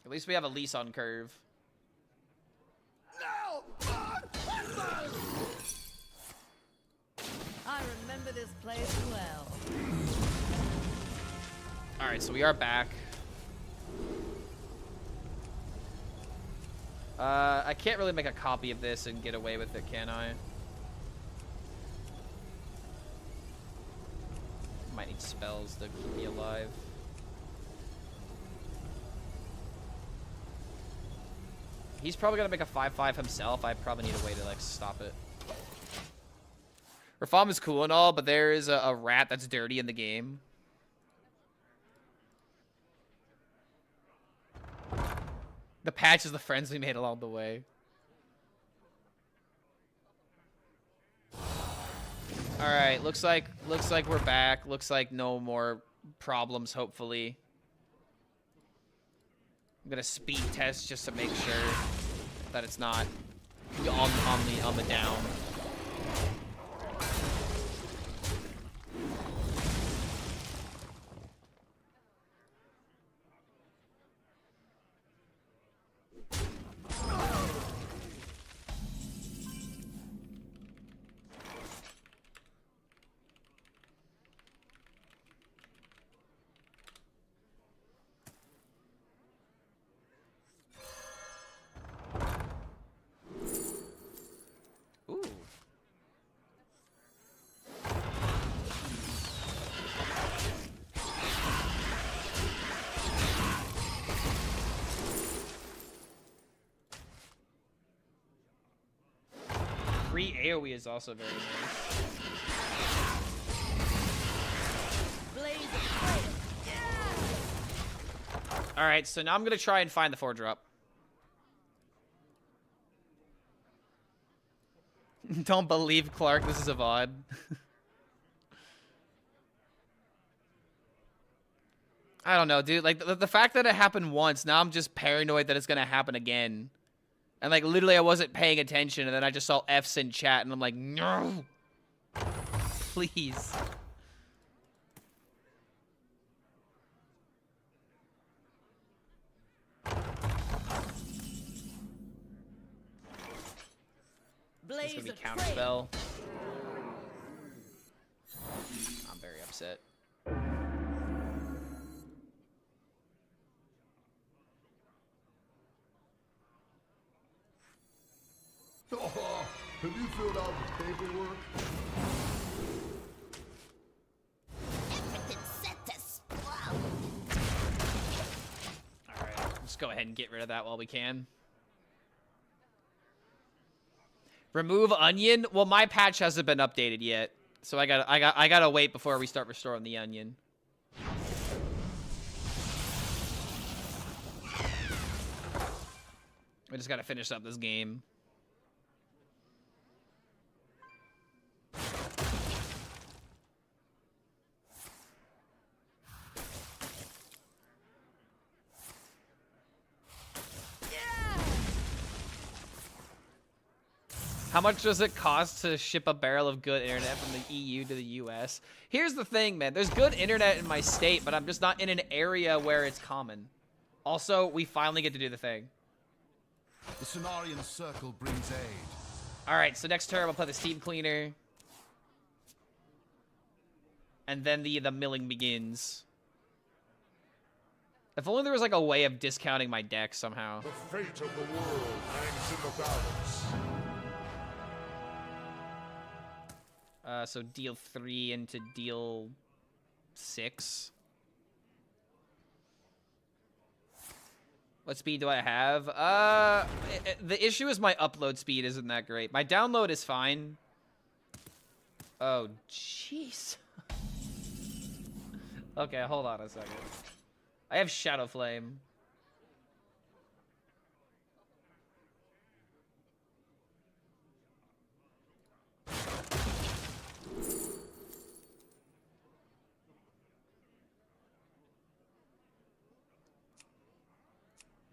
At least we have a lease on curve. No! I remember this place well. Alright, so we are back. I can't really make a copy of this and get away with it, can I? Might need spells to keep me alive. He's probably gonna make a 5/5 himself. I probably need a way to like stop it. Reform is cool and all, but there is a rat that's dirty in the game. The patch is the friends we made along the way. All right, looks like we're back. Looks like no more problems, hopefully. I'm gonna speed test just to make sure that it's not on the down. Ooh. free AoE is also very nice. Alright, so now I'm gonna try and find the 4-drop. Don't believe Clark, this is a VOD. I don't know, dude. Like, the fact that it happened once, now I'm just paranoid that it's gonna happen again. And, like, literally I wasn't paying attention, and then I just saw F's in chat, and I'm like, no! Please. It's gonna be counterspell. I'm very upset. Oh, have you filled out the paperwork? Alright, let's go ahead and get rid of that while we can. Remove onion? Well, my patch hasn't been updated yet. So I gotta wait before we start restoring the onion. We just gotta finish up this game. How much does it cost to ship a barrel of good internet from the EU to the US? Here's the thing, man. There's good internet in my state, but I'm just not in an area where it's common. Also, we finally get to do the thing. The Cenarian circle brings aid. Alright, so next turn, I'll play the steam cleaner. And then the milling begins. If only there was like a way of discounting my deck somehow. The fate of the world hangs in the balance. So deal 3 into deal 6. What speed do I have? The issue is my upload speed isn't that great. My download is fine. Oh, jeez. Okay, hold on a second. I have Shadow Flame.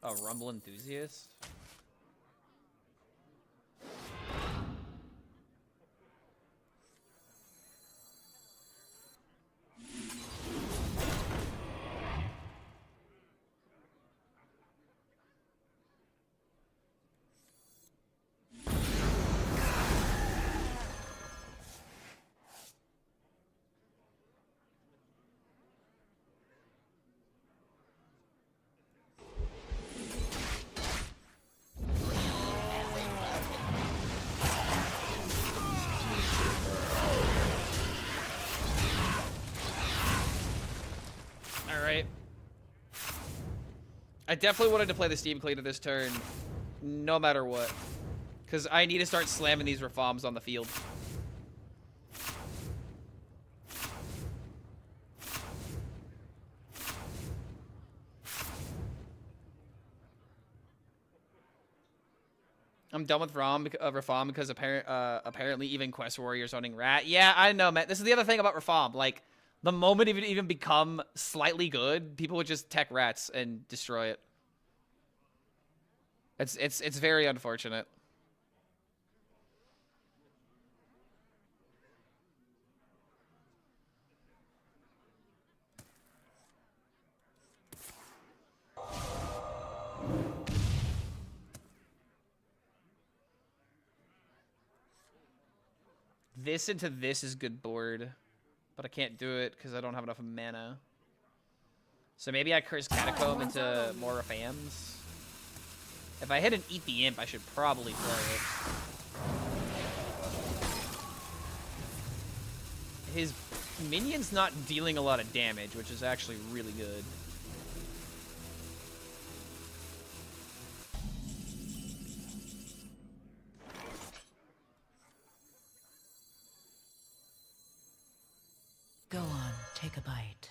Oh, Rumble Enthusiast? I definitely wanted to play the Steam Cleaner this turn, no matter what. Because I need to start slamming these reforms on the field. I'm done with Reform because apparently even Quest Warriors owning Rat. Yeah, I know, man. This is the other thing about Reform. Like, the moment it even become slightly good, people would just tech Rats and destroy it. It's very unfortunate. This into this is good board, but I can't do it because I don't have enough mana. So maybe I curse Catacomb into more Refams. If I hit an Eat the Imp, I should probably play it. His minion's not dealing a lot of damage, which is actually really good. Go on, take a bite.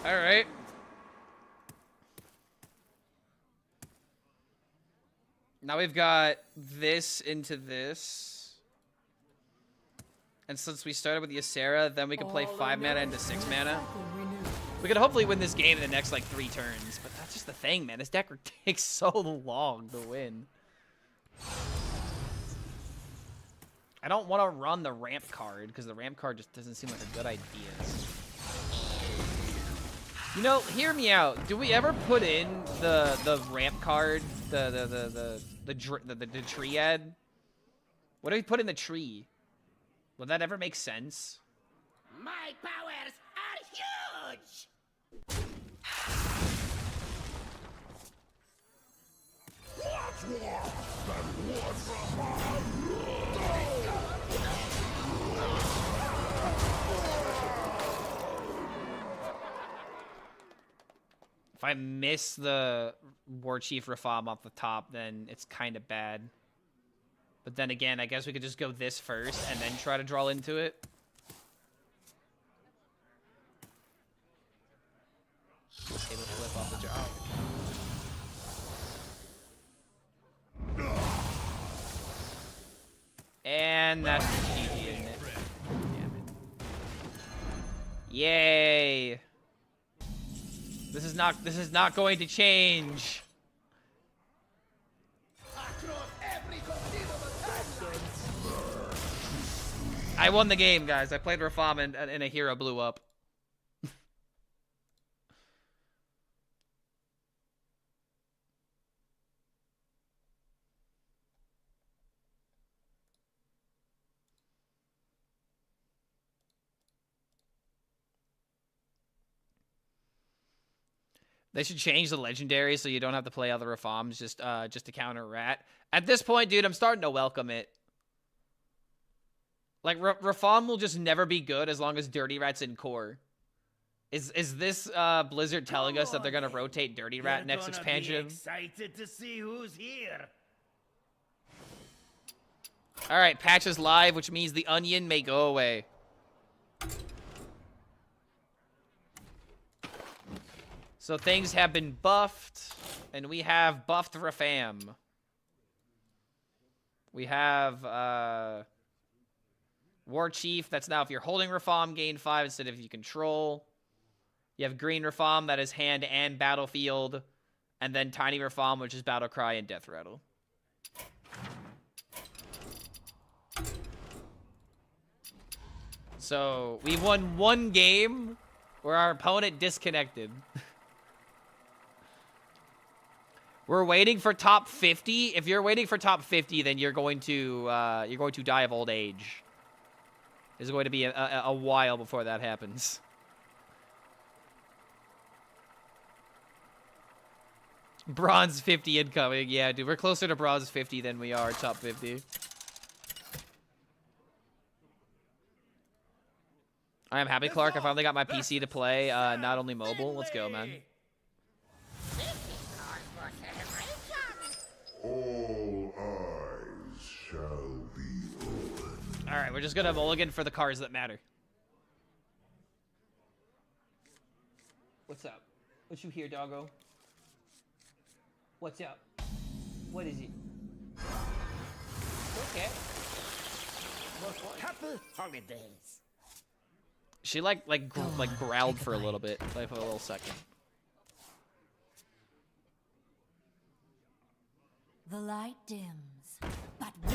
All right. Now we've got this into this. And since we started with the Ysera, then we can play 5 mana into 6 mana. We could hopefully win this game in the next, like, 3 turns. But that's just the thing, man. This deck takes so long to win. I don't want to run the ramp card, because the ramp card just doesn't seem like a good idea. You know, hear me out. Do we ever put in the ramp card, the tree ad? What do we put in the tree? Will that ever make sense? My powers are huge! If I miss the War Chief Rafam off the top, then it's kind of bad. But then again, I guess we could just go this first and then try to draw into it. Able to flip off the job. And that's GG, isn't it? Damn it. Yay! This is not going to change. I won the game, guys. I played Rafam and a hero blew up. They should change the legendary so you don't have to play other Rafams just to counter Rat. At this point, dude, I'm starting to welcome it. Like, Rafam will just never be good as long as Dirty Rat's in core. Is this Blizzard telling us that they're gonna rotate Dirty Rat next expansion? Excited to see who's here. All right, patch is live, which means the onion may go away. So things have been buffed, and we have buffed Rafam. We have War Chief. That's now if you're holding Rafam, gain 5 instead of if you control. You have Green Rafam, that is hand and battlefield. And then Tiny Rafam, which is Battle Cry and Death Rattle. So we won one game where our opponent disconnected. We're waiting for top 50. If you're waiting for top 50, then you're going to die of old age. It's going to be a while before that happens. Bronze 50 incoming. Yeah, dude, we're closer to bronze 50 than we are top 50. I am happy, Clark. I finally got my PC to play, not only mobile. Let's go, man. All eyes shall be open. All right, we're just gonna mulligan for the cards that matter. What's up? What you hear, doggo? What's up? What is it? Okay. Happy holidays. She like growled for a little bit, like for a little second. The light dims, but we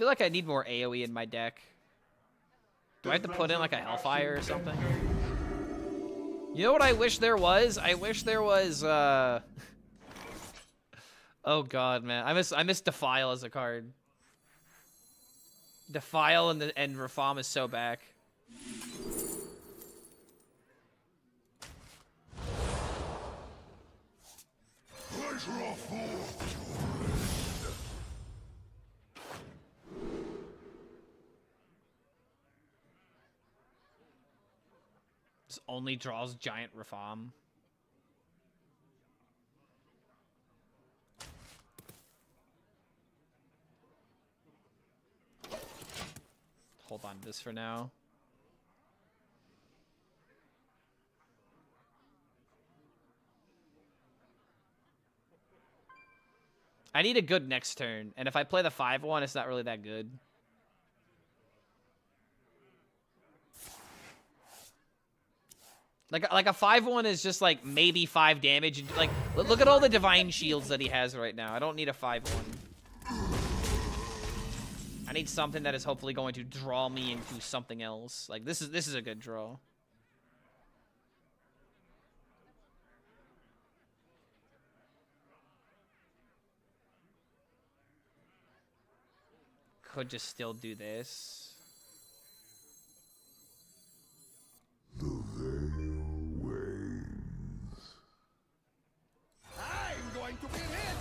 feel like I need more AoE in my deck. Do I have to put in like a Hellfire or something? You know what I wish there was? I wish there was, oh god, man. I miss Defile as a card. Defile and Reform is so back. This only draws giant Reform. Hold on to this for now. I need a good next turn, and if I play the 5-1, it's not really that good. Like a 5-1 is just like maybe 5 damage. Like look at all the divine shields that he has right now. I don't need a 5-1. I need something that is hopefully going to draw me into something else. Like this is a good draw. Could just still do this. The veil wanes. I'm going to win it!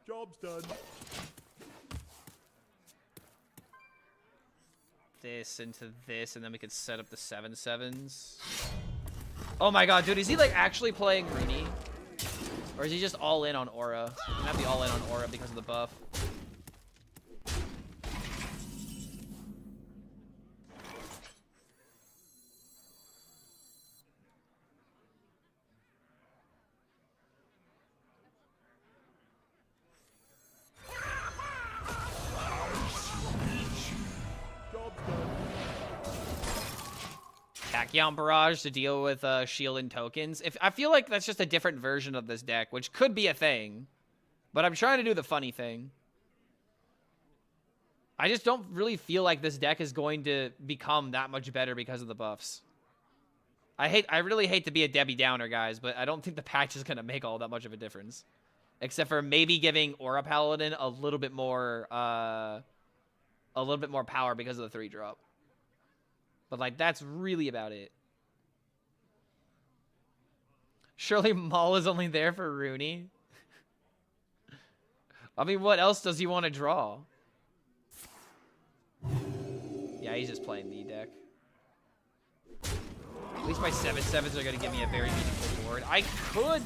Job's done. This into this, and then we could set up the 7/7s. Oh my god, dude, is he like actually playing Runi? Or is he just all in on Aura? He might be all in on Aura because of the buff. Tachyon Barrage to deal with shield and tokens. I feel like that's just a different version of this deck, which could be a thing. But I'm trying to do the funny thing. I just don't really feel like this deck is going to become that much better because of the buffs. I really hate to be a Debbie Downer, guys, but I don't think the patch is going to make all that much of a difference. Except for maybe giving Aura Paladin a little bit more power because of the 3-drop. But, like, that's really about it. Surely Maul is only there for Runi. I mean, what else does he want to draw? Yeah, he's just playing the deck. At least my 7/7s are going to give me a very meaningful board. I could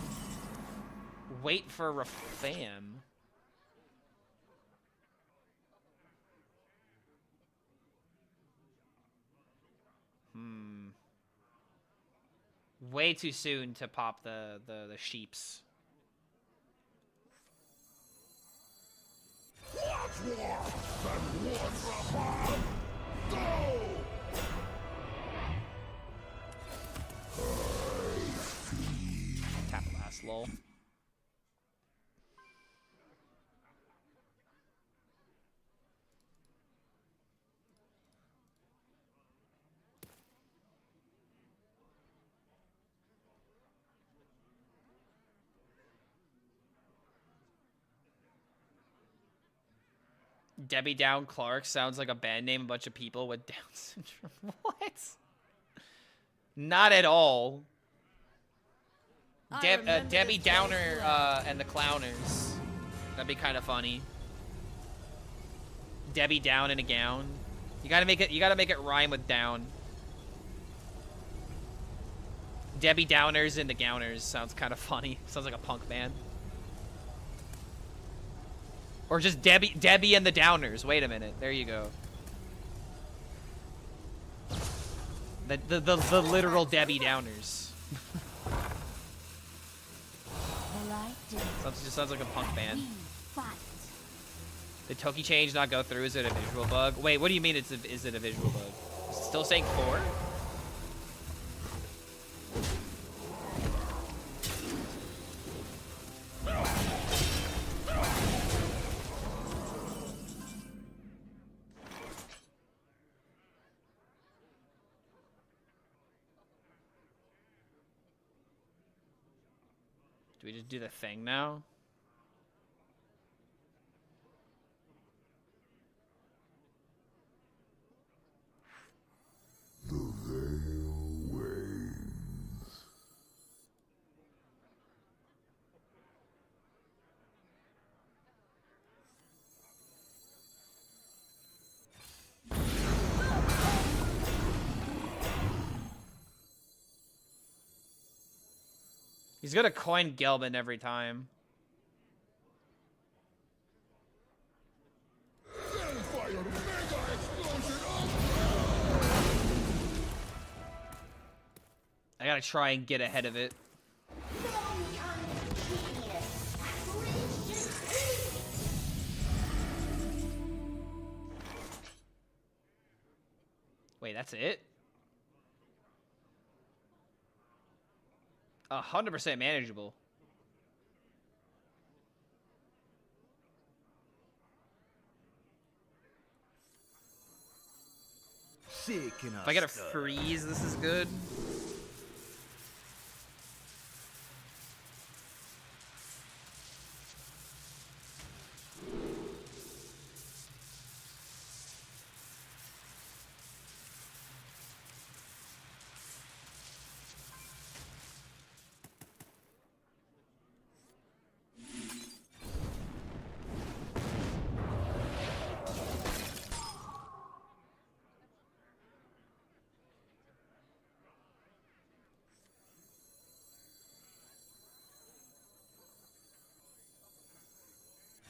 wait for Refam. Way too soon to pop the sheeps. Tap last, lol. Debbie Down Clark sounds like a band name, a bunch of people with Down syndrome. What? Not at all. Debbie Downer and the Clowners. That'd be kind of funny. Debbie Down in a gown. You gotta make it rhyme with down. Debbie Downers and the Gowners sounds kind of funny. Sounds like a punk band. Or just Debbie and the Downers. Wait a minute. There you go. The literal Debbie Downers. Just sounds like a punk band. Did Toki change not go through? Is it a visual bug? Wait, what do you mean is it a visual bug? Is it still saying 4? Do we just do the thing now? The veil wanes. He's gonna coin Gelman every time. I gotta try and get ahead of it. Wait, that's it? 100% manageable. If I get a freeze, this is good.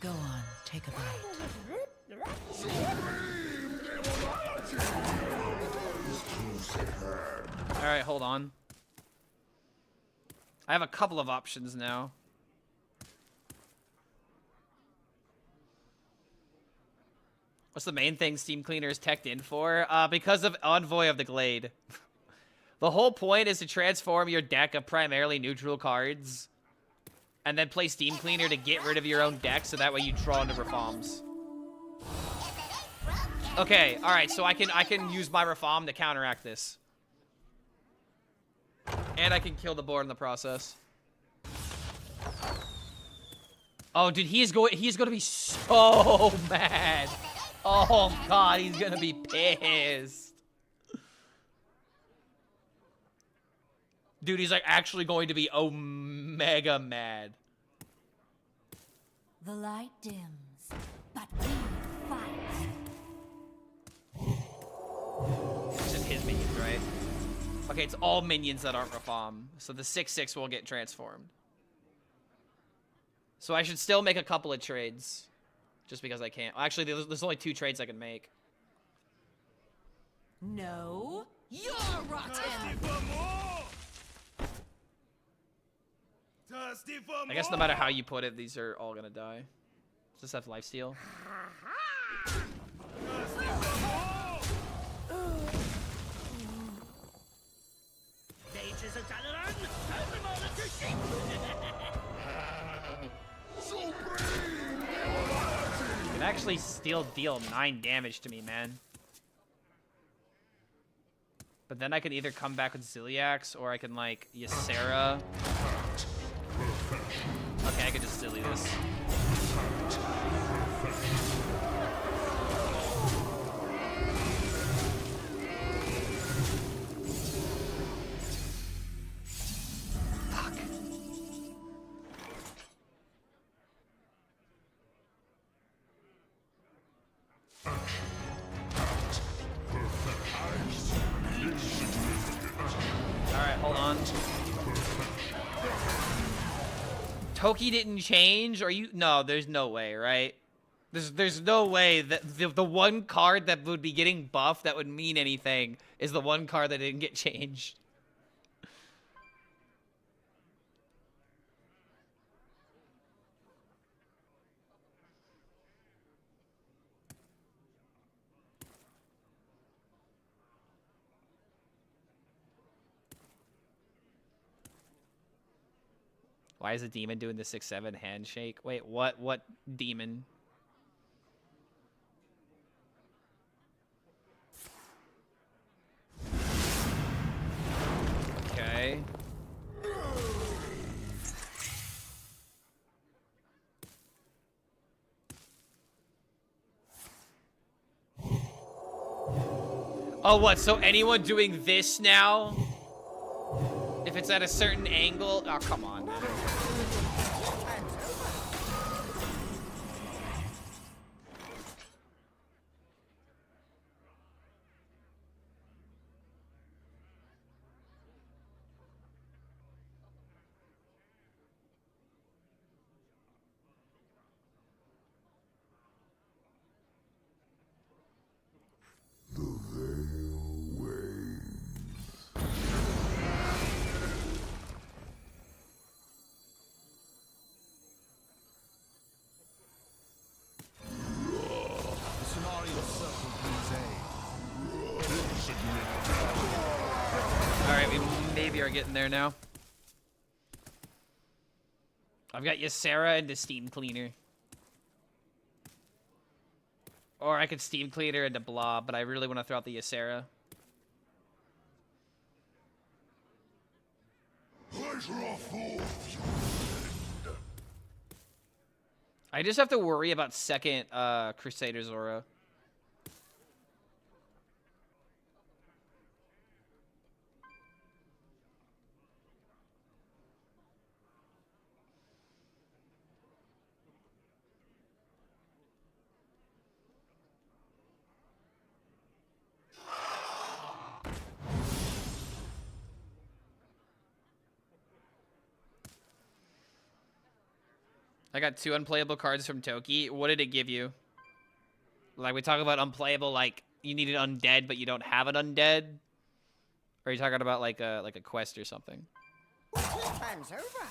Go on, take a bite. Alright, hold on. I have a couple of options now. What's the main thing Steam Cleaner is teched in for? Because of Envoy of the Glade. The whole point is to transform your deck of primarily neutral cards and then play Steam Cleaner to get rid of your own deck so that way you draw into reforms. Okay, alright, so I can use my reform to counteract this. And I can kill the board in the process. Oh, dude, he's gonna be so mad. Oh god, he's gonna be pissed. Dude, he's like actually going to be mega mad. The light dims, but we fight. It's just his minions, right? Okay, it's all minions that aren't reform. So the 6/6 will get transformed. So I should still make a couple of trades. Just because I can't. Actually, there's only 2 trades I can make. No, you're rotten. I guess no matter how you put it, these are all gonna die. Does this have lifesteal? Can actually still deal 9 damage to me, man. But then I can either come back with Ziliax or I can like Ysera. Okay, I could just silly this. Fuck. Alright, hold on. Toki didn't change? Are you? No, there's no way, right? There's no way that the one card that would be getting buffed that would mean anything is the one card that didn't get changed. Why is the demon doing the 6/7 handshake? Wait, what? What demon? Okay. Oh, what? So anyone doing this now? If it's at a certain angle? Oh, come on, man. Alright, we maybe are getting there now. I've got Ysera into Steam Cleaner. Or I could Steam Cleaner into Blob, but I really want to throw out the Ysera. I just have to worry about second Crusader's Aura. I got 2 unplayable cards from Toki. What did it give you? Like, we talk about unplayable, like, you need an undead, but you don't have an undead? Or are you talking about, like a quest or something? Time's over.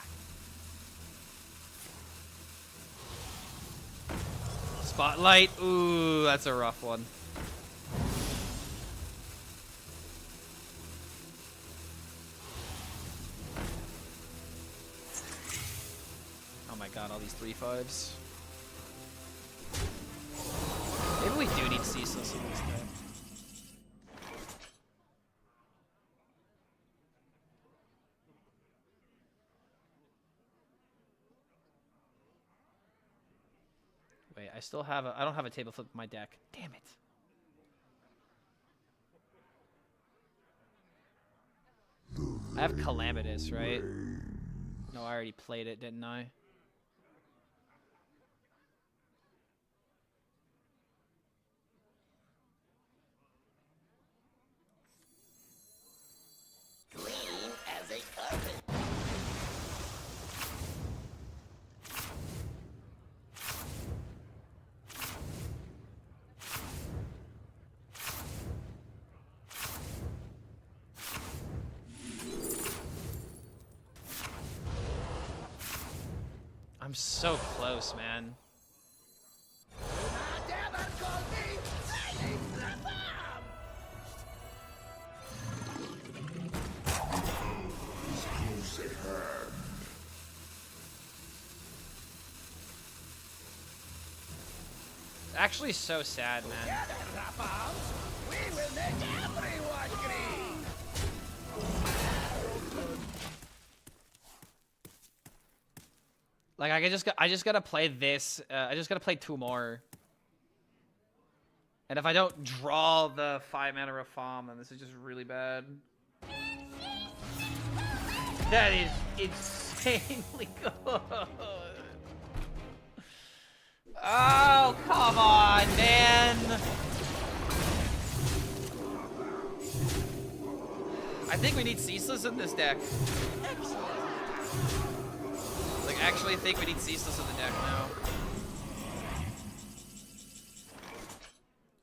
Spotlight? Ooh, that's a rough one. Oh my god, all these 3/5s. Maybe we do need Ceaseless in this deck. Wait, I still have I don't have a table flip in my deck. Damn it. I have Calamitous, right? No, I already played it, didn't I? Clean as a carpet. I'm so close, man. Actually, so sad, man. We will make everyone green. Like, I just gotta play this. I just gotta play 2 more. And if I don't draw the 5-mana Reform, then this is just really bad. That is insanely good. Oh, come on, man. I think we need Ceaseless in this deck. Like, actually think we need Ceaseless in the deck now.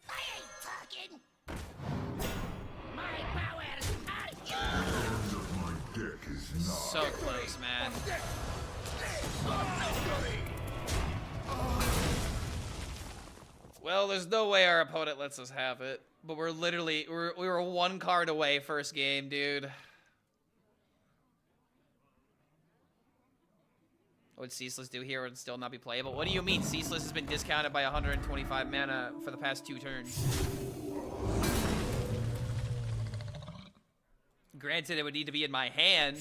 I ain't talking. My powers are yours. So close, man. Well, there's no way our opponent lets us have it. But we're literally, we were 1 card away first game, dude. What would Ceaseless do here? Would it still not be playable? What do you mean? Ceaseless has been discounted by 125 mana for the past 2 turns. Granted, it would need to be in my hand.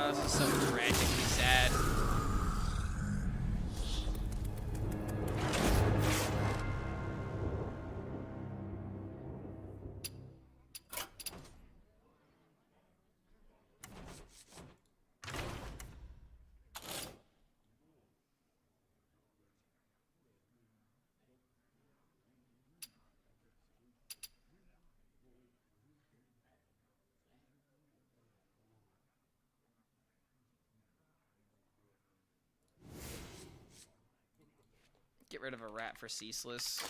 This is so tragically sad. get rid of a rat for ceaseless.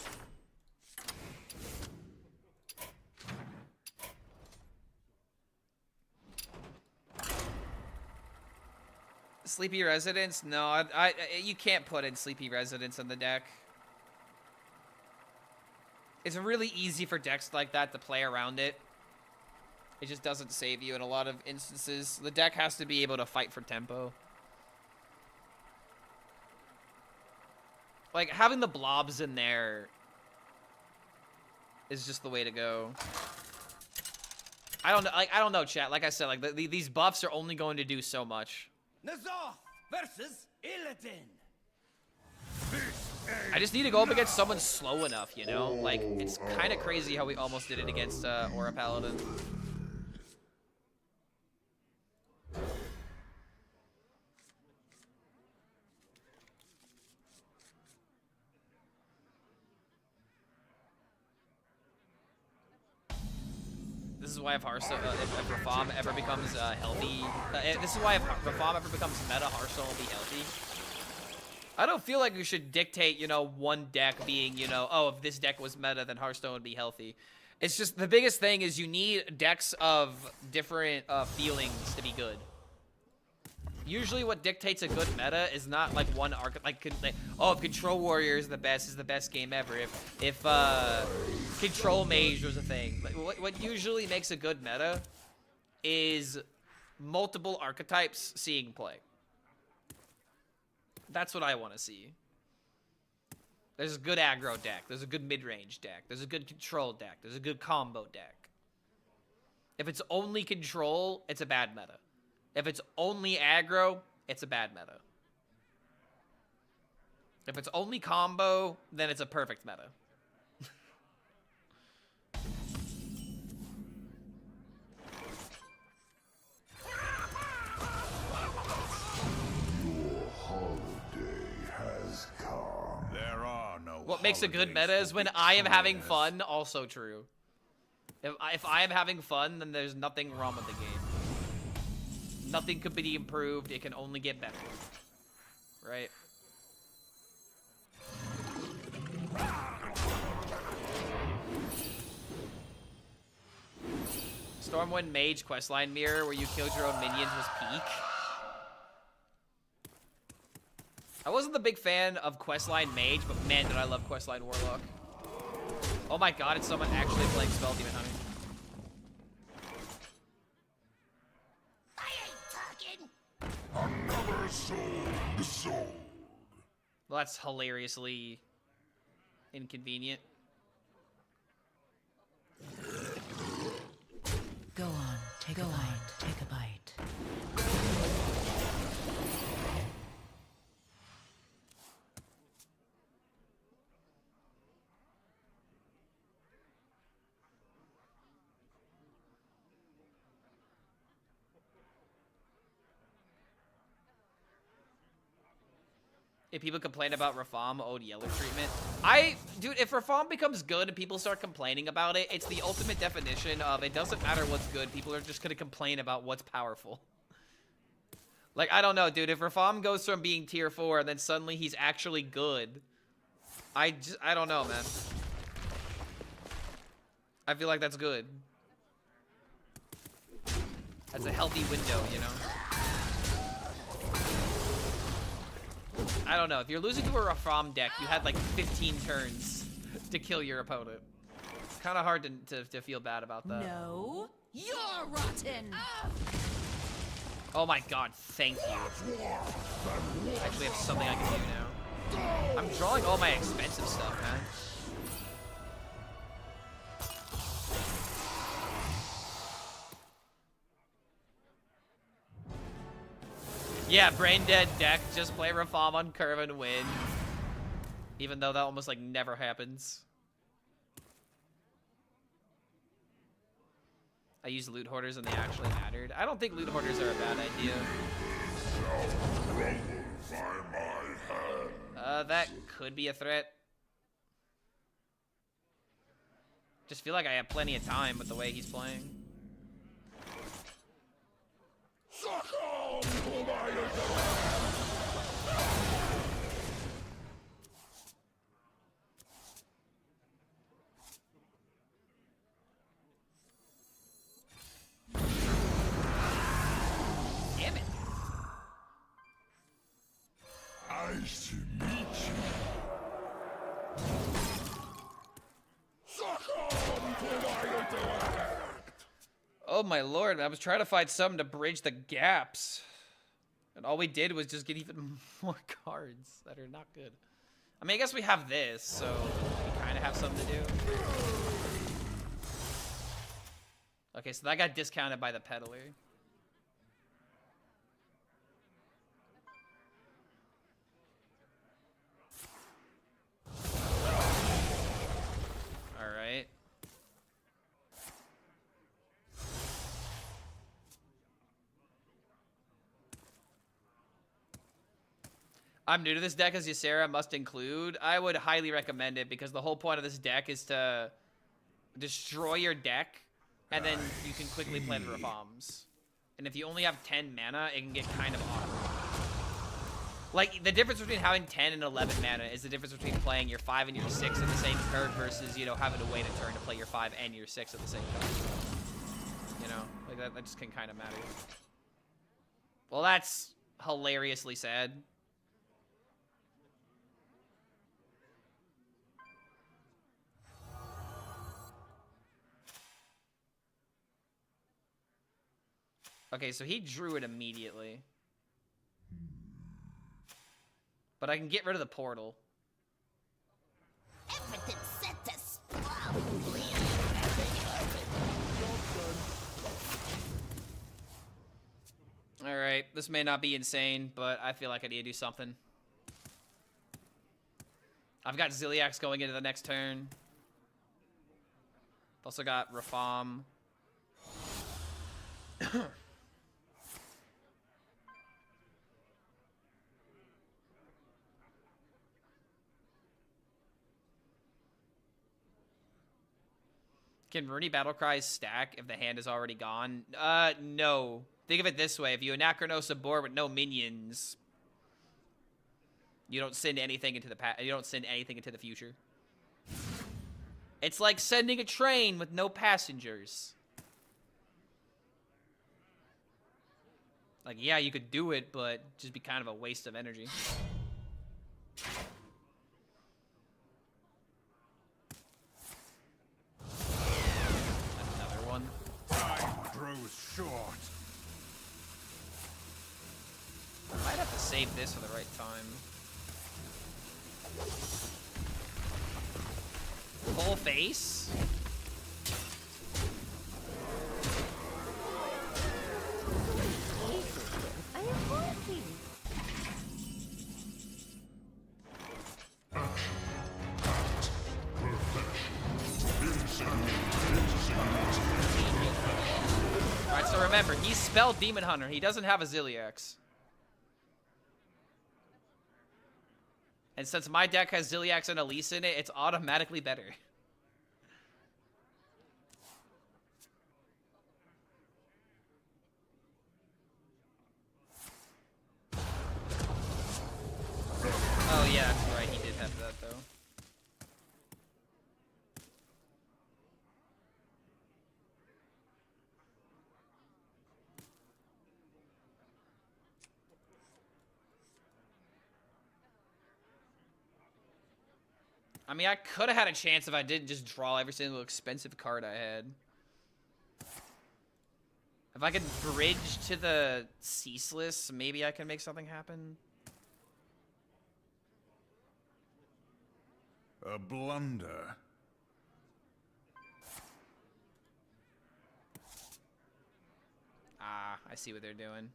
Sleepy Residence? No, you can't put in Sleepy Residence in the deck. It's really easy for decks like that to play around it. It just doesn't save you in a lot of instances. The deck has to be able to fight for tempo. Like, having the blobs in there is just the way to go. I don't know, chat. Like I said, like, these buffs are only going to do so much. Nazar versus Illidan. I just need to go up against someone slow enough, you know? Like, it's kind of crazy how we almost did it against Aura Paladin. This is why if Hearthstone, if Refinement ever becomes healthy, this is why if Refinement ever becomes meta, Hearthstone will be healthy. I don't feel like we should dictate, you know, one deck being, you know, oh, if this deck was meta, then Hearthstone would be healthy. It's just, the biggest thing is you need decks of different feelings to be good. Usually what dictates a good meta is not like one like oh, if Control Warrior is the best game ever. If Control Mage was a thing. Like, what usually makes a good meta is multiple archetypes seeing play. That's what I want to see. There's a good aggro deck. There's a good mid-range deck. There's a good control deck. There's a good combo deck. If it's only control, it's a bad meta. If it's only aggro, it's a bad meta. If it's only combo, then it's a perfect meta. What makes a good meta is when I am having fun, also true. If I am having fun, then there's nothing wrong with the game. Nothing could be improved, it can only get better. Right? Stormwind Mage questline mirror where you killed your own minions was peak. I wasn't the big fan of Questline Mage, but man, did I love Questline Warlock. Oh my god, it's someone actually playing Spell Demon Hunter. I ain't talking. Another soul. Well, that's hilariously inconvenient. Go on, take a bite. If people complain about Rafam owed yellow treatment, dude, if Rafam becomes good and people start complaining about it, it's the ultimate definition of it doesn't matter what's good, people are just gonna complain about what's powerful. Like, I don't know, dude, if Rafam goes from being tier 4 and then suddenly he's actually good, I don't know, man. I feel like that's good. That's a healthy window, you know? I don't know. If you're losing to a Rafam deck, you had like 15 turns to kill your opponent. It's kind of hard to feel bad about that. No, you're rotten. Oh my god, thank you. I actually have something I can do now. I'm drawing all my expensive stuff, man. Yeah, brain dead deck, just play Rafam on curve and win. Even though that almost like never happens. I used loot hoarders and they actually mattered. I don't think loot hoarders are a bad idea. That could be a threat. Just feel like I have plenty of time with the way he's playing. Oh my lord, I was trying to find something to bridge the gaps. And all we did was just get even more cards that are not good. I mean, I guess we have this, so we kind of have something to do. Okay, so that got discounted by the peddler. Alright. I'm new to this deck, as Ysera must include. I would highly recommend it because the whole point of this deck is to destroy your deck, and then you can quickly play the reforms. And if you only have 10 mana, it can get kind of awkward. Like, the difference between having 10 and 11 mana is the difference between playing your 5 and your 6 at the same turn versus, you know, having to wait a turn to play your 5 and your 6 at the same time. You know, like that just can kind of matter. Well, that's hilariously sad. Okay, so he drew it immediately. But I can get rid of the portal. Everything set to Alright, this may not be insane, but I feel like I need to do something. I've got Ziliax going into the next turn. I've also got Rafam. Can Runi Battlecries stack if the hand is already gone? No. Think of it this way. If you Anachronos a board with no minions, you don't send anything into the you don't send anything into the future. It's like sending a train with no passengers. Like, yeah, you could do it, but just be kind of a waste of energy. Another one. Time grows short. I might have to save this for the right time. Full face? I am happy. Alright, so remember, he's spelled Demon Hunter. He doesn't have a Ziliax. And since my deck has Ziliax and Elise in it, it's automatically better. Oh yeah, that's right. He did have that though. I mean, I could have had a chance if I didn't just draw every single expensive card I had. If I could bridge to the Ceaseless, maybe I can make something happen. A blunder. Ah, I see what they're doing.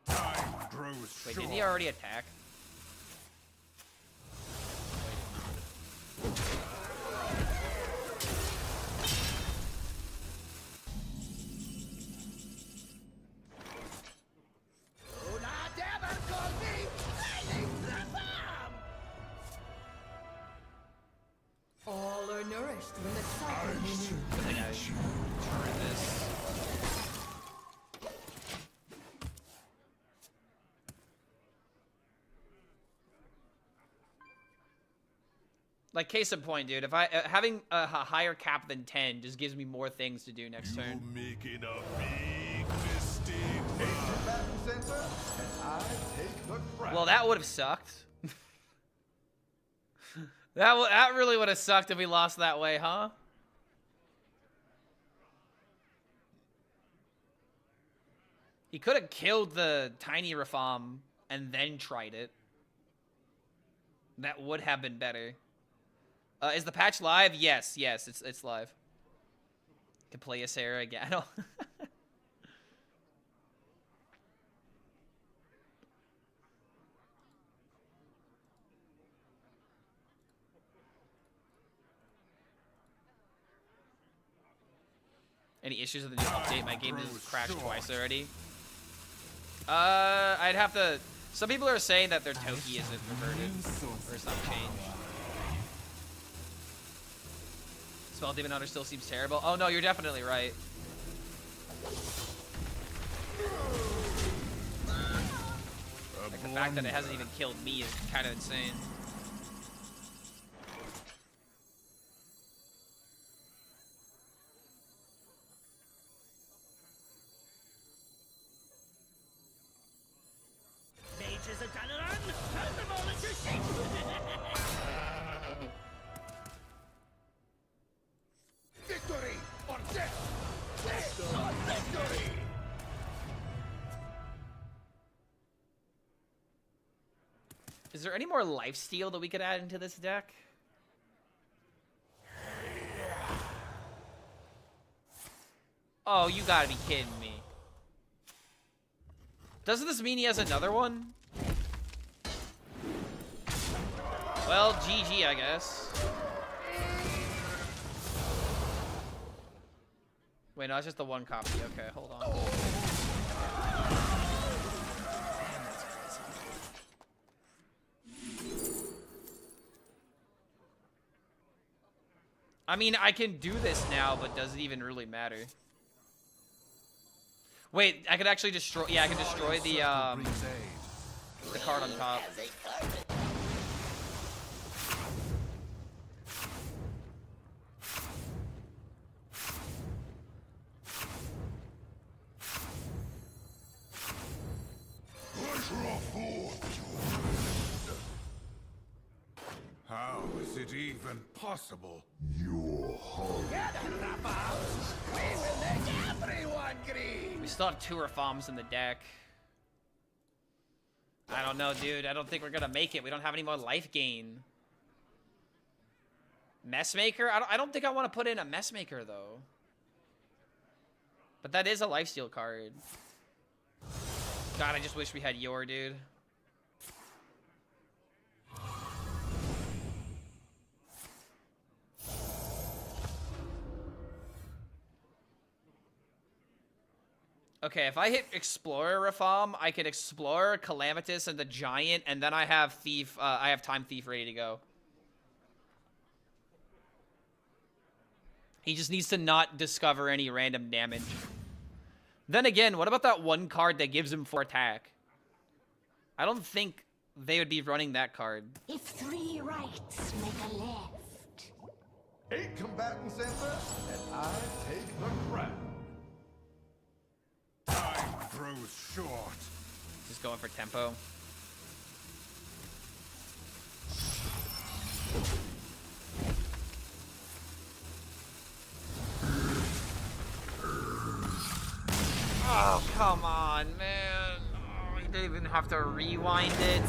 Time grows Wait, short. didn't he already attack? Do not ever call me Lady Reform! All are nourished when the cycle renews. I think I should turn this. Like, case in point, dude, if I having a higher cap than 10 just gives me more things to do next turn. Making a big mistake. Center, and I take the crown. Well, that would have sucked. That really would have sucked if we lost that way, huh? He could have killed the tiny Rafam and then tried it. That would have been better. Is the patch live? Yes, it's live. Can play a Sarah again. I don't... Any issues with the new update? My game has crashed twice already. I'd have to... Some people are saying that their Toki isn't reverted, or it's not changed. Spell Demon Hunter still seems terrible. Oh no, you're definitely right. Like, the fact that it hasn't even killed me is kind of insane. Mages are done on. Turn them all into shit. Victory or death. Death or victory. Is there any more lifesteal that we could add into this deck? Oh, you gotta be kidding me. Doesn't this mean he has another one? Well, GG, I guess. Wait, no, it's just the one copy. Okay, hold on. I mean, I can do this now, but does it even really matter? Wait, I could actually destroy... Yeah, I can destroy the card on top. How is it even possible? You're hungry. We will make everyone green. We still have 2 Rafams in the deck. I don't know, dude. I don't think we're gonna make it. We don't have any more life gain. Messmaker? I don't think I want to put in a Messmaker, though. But that is a lifesteal card. God, I just wish we had Yor, dude. Okay, if I hit Explorer Rafam, I can explore Calamitous and the Giant, and then I have Thief. I have Time Thief ready to go. He just needs to not discover any random damage. Then again, what about that one card that gives him 4 attack? I don't think they would be running that card. If 3 rights make a left. 8 combatants enter, and I take the crown. Time grows short. Just going for tempo. Oh, come on, man. Oh, you didn't even have to rewind it.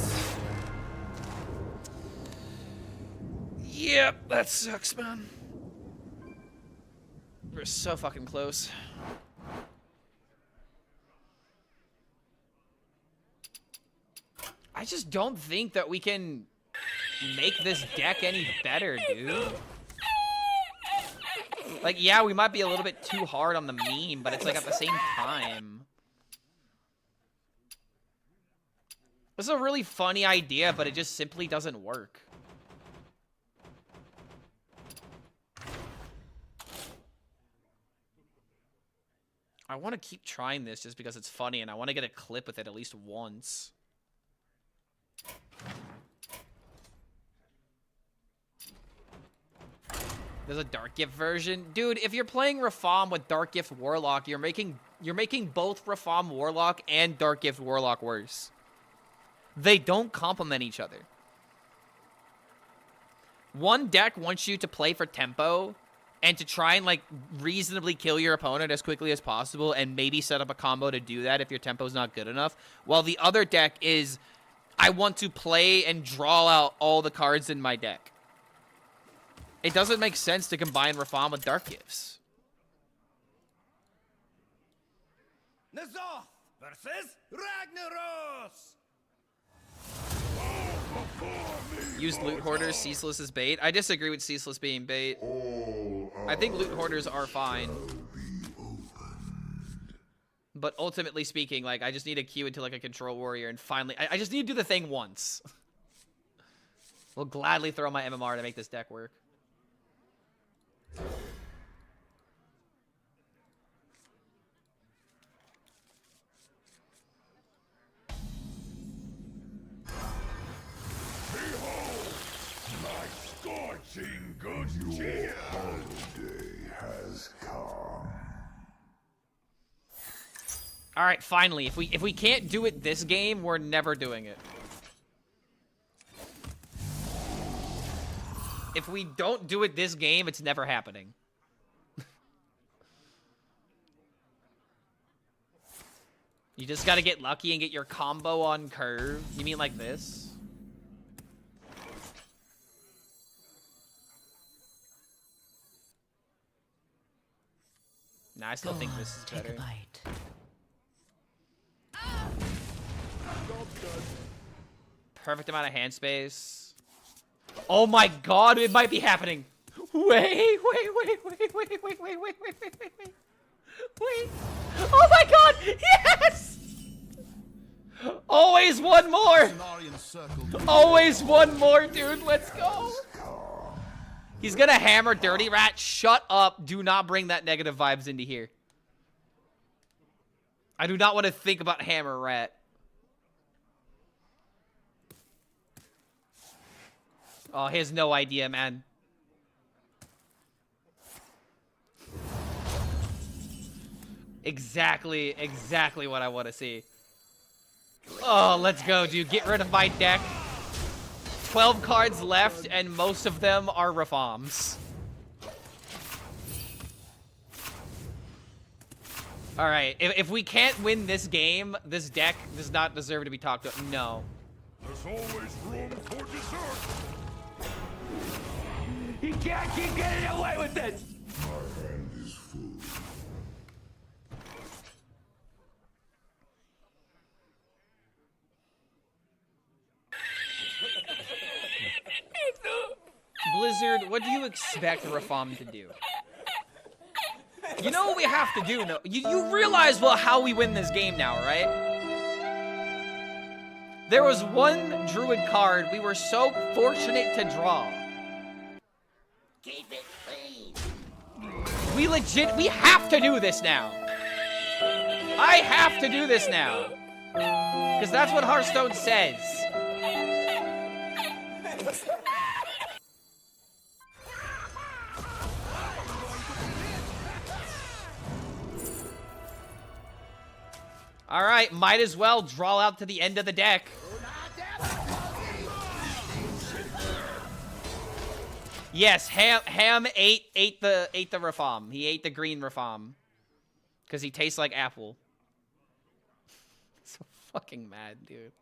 Yep, that sucks, man. We're so fucking close. I just don't think that we can make this deck any better, dude. Like, yeah, we might be a little bit too hard on the meme, but it's like at the same time. This is a really funny idea, but it just simply doesn't work. I want to keep trying this just because it's funny, and I want to get a clip with it at least once. There's a Dark Gift version. Dude, if you're playing Rafam with Dark Gift Warlock, you're making both Rafam Warlock and Dark Gift Warlock worse. They don't complement each other. One deck wants you to play for tempo, and to try and, like, reasonably kill your opponent as quickly as possible and maybe set up a combo to do that if your tempo's not good enough. While the other deck is, I want to play and draw out all the cards in my deck. It doesn't make sense to combine Rafam with Dark Gifts. Nazoth versus Ragnaros. Use Loot Hoarders, Ceaseless as bait. I disagree with Ceaseless being bait. I think Loot Hoarders are fine. But ultimately speaking, like, I just need to queue into, like, a Control Warrior and finally... I just need to do the thing once. We'll gladly throw my MMR to make this deck work. Good cheer. Holiday has come. All right, finally, if we can't do it this game, we're never doing it. If we don't do it this game, it's never happening. You just gotta get lucky and get your combo on curve. You mean like this? Nah, I still think this is better. Perfect amount of hand space. Oh my god, it might be happening. Wait. Oh my god, yes! Always one more. Always one more, dude. Let's go. He's gonna hammer Dirty Rat. Shut up. Do not bring that negative vibes into here. I do not want to think about Hammer Rat. Oh, he has no idea, man. Exactly what I want to see. Oh, let's go, dude. Get rid of my deck. 12 cards left, and most of them are Rafams. Alright, if we can't win this game, this deck does not deserve to be talked about. No. There's always room for dessert. He can't keep getting away with it. My hand is full. Blizzard, what do you expect Rafam to do? You know what we have to do? No, you realize how we win this game now, right? There was one Druid card we were so fortunate to draw. Keep it clean. We have to do this now. I have to do this now. Because that's what Hearthstone says. All right, might as well draw out to the end of the deck. Yes, Ham ate the Rafam. He ate the green Rafam because he tastes like apple. So fucking mad, dude.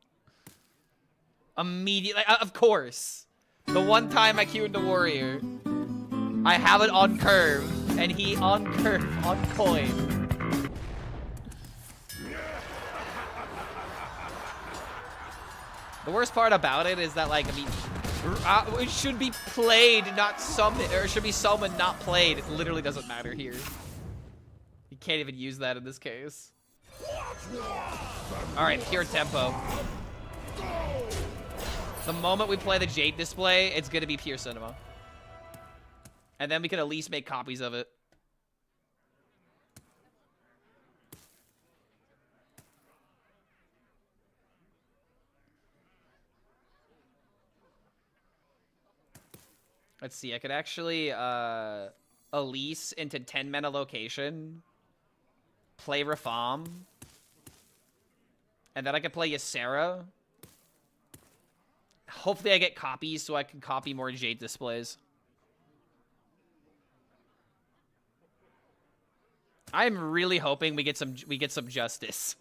Immediately, of course. The one time I queue into Warrior, I have it on curve, and he on curve on coin. The worst part about it is that, like, I mean, it should be played, not summoned, or it should be summoned, not played. It literally doesn't matter here. You can't even use that in this case. All right, pure tempo. The moment we play the Jade display, it's gonna be pure cinema. And then we can at least make copies of it. Let's see, I could actually Elise into 10 mana location, play Rafam, and then I could play Ysera. Hopefully I get copies so I can copy more Jade displays. I'm really hoping we get some justice.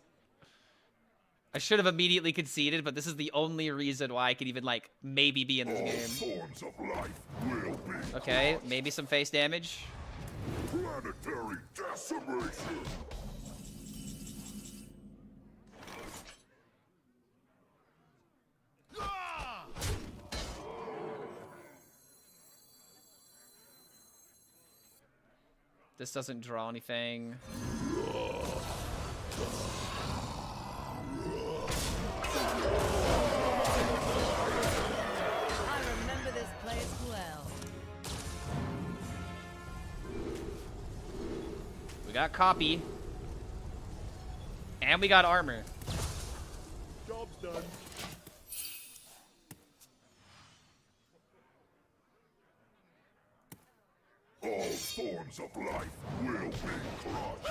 I should have immediately conceded, but this is the only reason why I could even, like, maybe be in this game. Forms of life will be Okay, maybe some face damage. planetary decimation. This doesn't draw anything. I remember this place well. We got copy. And we got armor. Job's done. All forms of life will be crushed.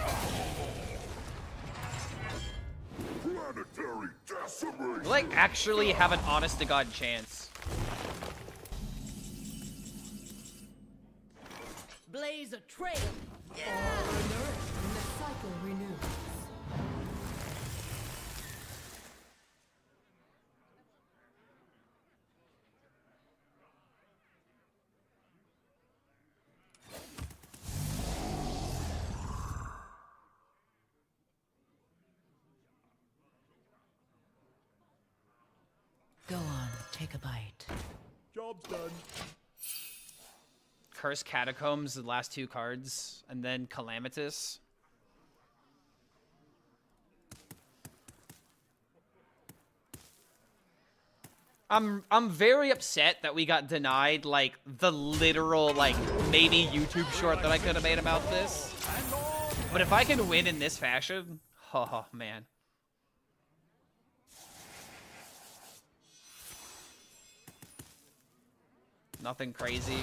Planetary decimation. We, like, actually have an honest-to-God chance. Blaze a trail. All nourished and the cycle renews. Go on, take a bite. Job's done. Cursed Catacombs, the last two cards, and then Calamitous. I'm very upset that we got denied, like, the literal, like, maybe YouTube short that I could have made about this. But if I can win in this fashion, oh, man. Nothing crazy.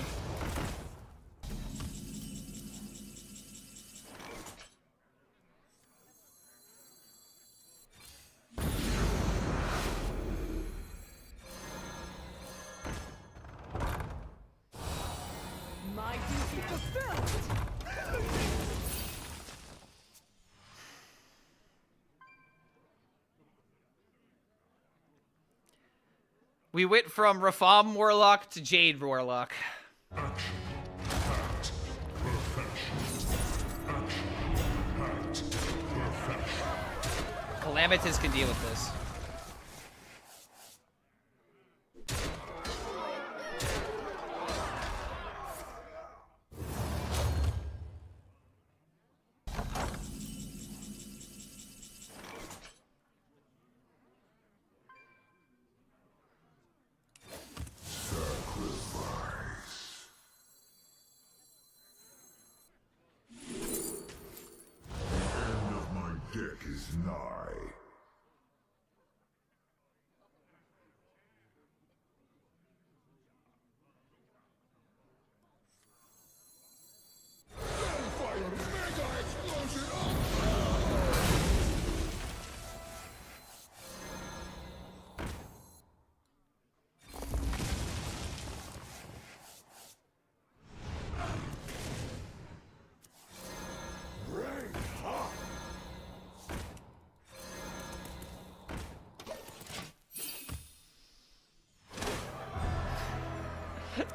My duty fulfilled. We went from Rafam Warlock to Jade Warlock. Calamitous can deal with this. Deck is nigh.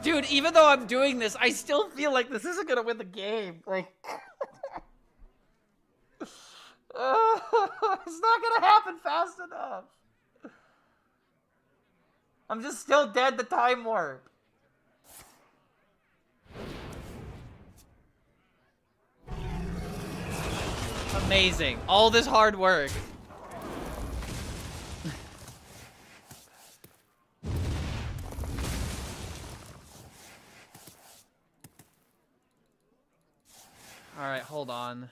Dude, even though I'm doing this, I still feel like this isn't gonna win the game. Like, it's not gonna happen fast enough. I'm just still dead to Time Warp. Amazing. All this hard work. Alright, hold on.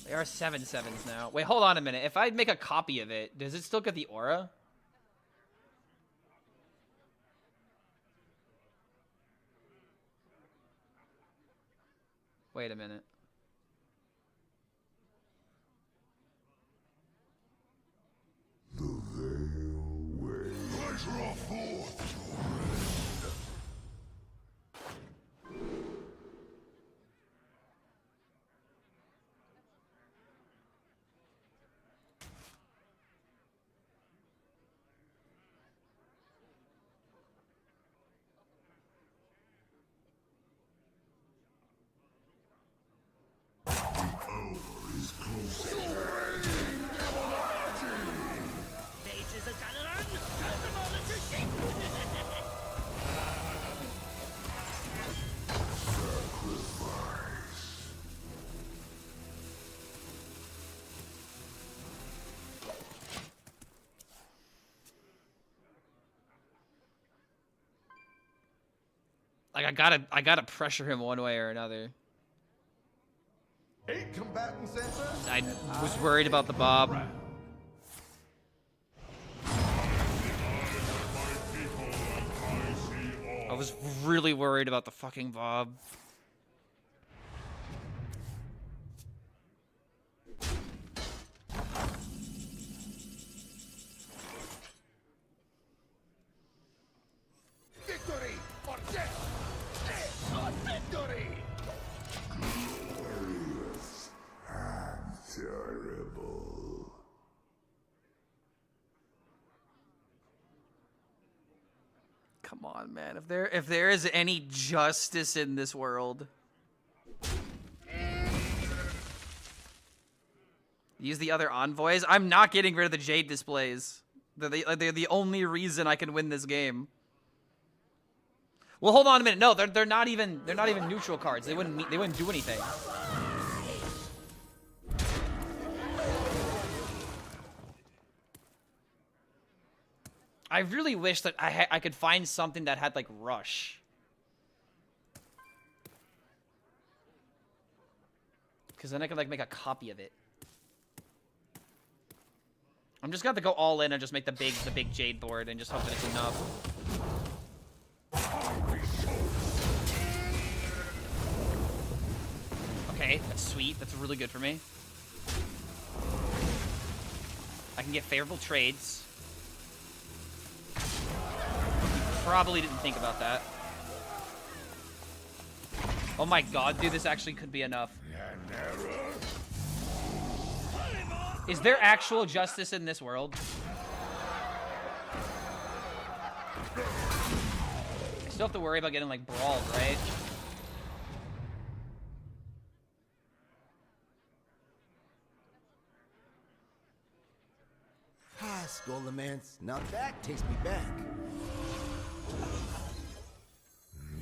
They are 7/7s now. Wait, hold on a minute. If I make a copy of it, does it still get the aura? Wait a minute. The veil waves. I draw forth your Like, I gotta pressure him one way or another. 8 combatants enter. I was worried about the Bob. I was really worried about the fucking Bob. Victory or death! Death or victory! Terrible. Come on, man. If there is any justice in this world. Use the other envoys. I'm not getting rid of the Jade displays. They're the only reason I can win this game. Well, hold on a minute. No, they're not even neutral cards. They wouldn't do anything. I really wish that I could find something that had like rush. Because then I could like make a copy of it. I'm just gonna have to go all in and just make the big Jade board and just hope that it's enough. Okay, that's sweet. That's really good for me. I can get favorable trades. Probably didn't think about that. Oh my god, dude, this actually could be enough. Is there actual justice in this world? I still have to worry about getting like brawled, right? Ah, Skolemance. Now that takes me back.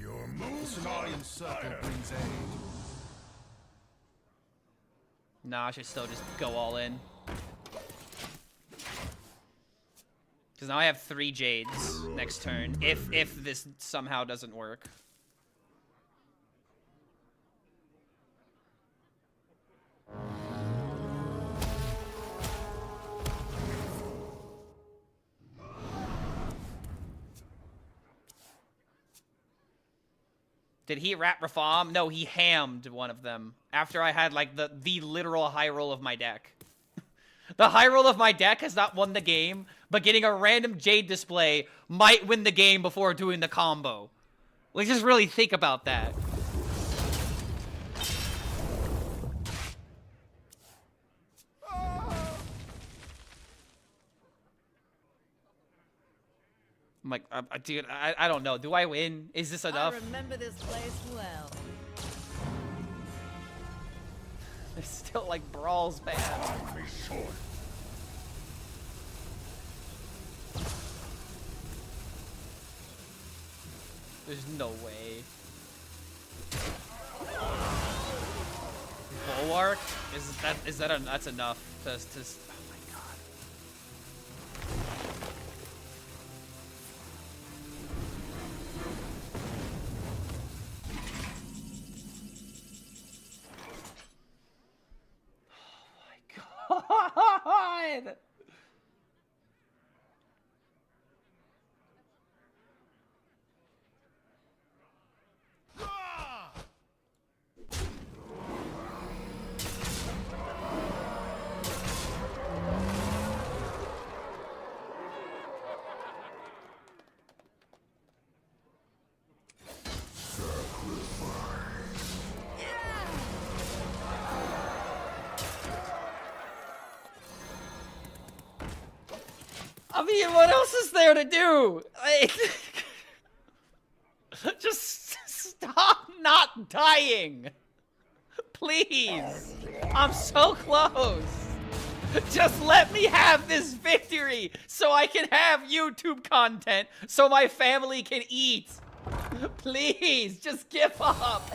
Your The moves Cenarian Circle brings aid. Nah, I should still just go all in. Because now I have 3 Jades next turn, if this somehow doesn't work. Did he rat reform? No, he hammed one of them. After I had, like, the literal high roll of my deck. The high roll of my deck has not won the game, but getting a random Jade display might win the game before doing the combo. Let's just really think about that. I'm like, dude, I don't know. Do I win? Is this enough? I remember this place well. It's still like brawls bad. There's no way. Bulwark? That's enough to oh my god. God! I mean, what else is there to do? Just stop not dying. Please. I'm so close. Just let me have this victory so I can have YouTube content so my family can eat. Please, just give up.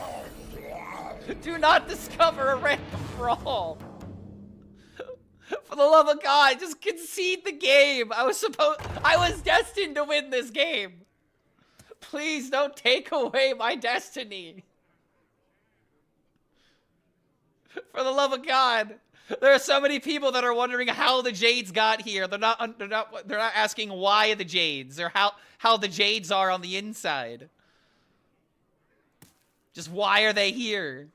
Do not discover a random brawl. For the love of God, just concede the game. I was destined to win this game. Please don't take away my destiny. For the love of God. There are so many people that are wondering how the Jades got here. They're not asking why the Jades or how the Jades are on the inside. Just why are they here?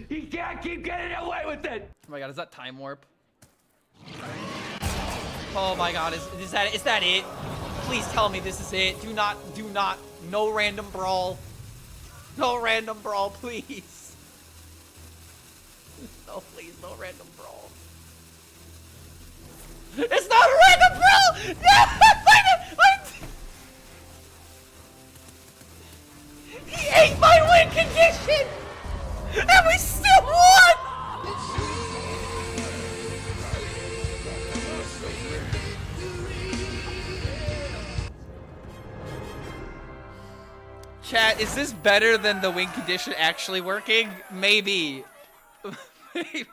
He can't keep getting away with it! Oh my god, is that time warp? Oh my god, is that it? Please tell me this is it. Do not, no random brawl. No random brawl, please. No, please, no random brawl. It's not a random brawl! No! He ate my win condition! And we still won! Chat, is this better than the win condition actually working? Maybe. Maybe.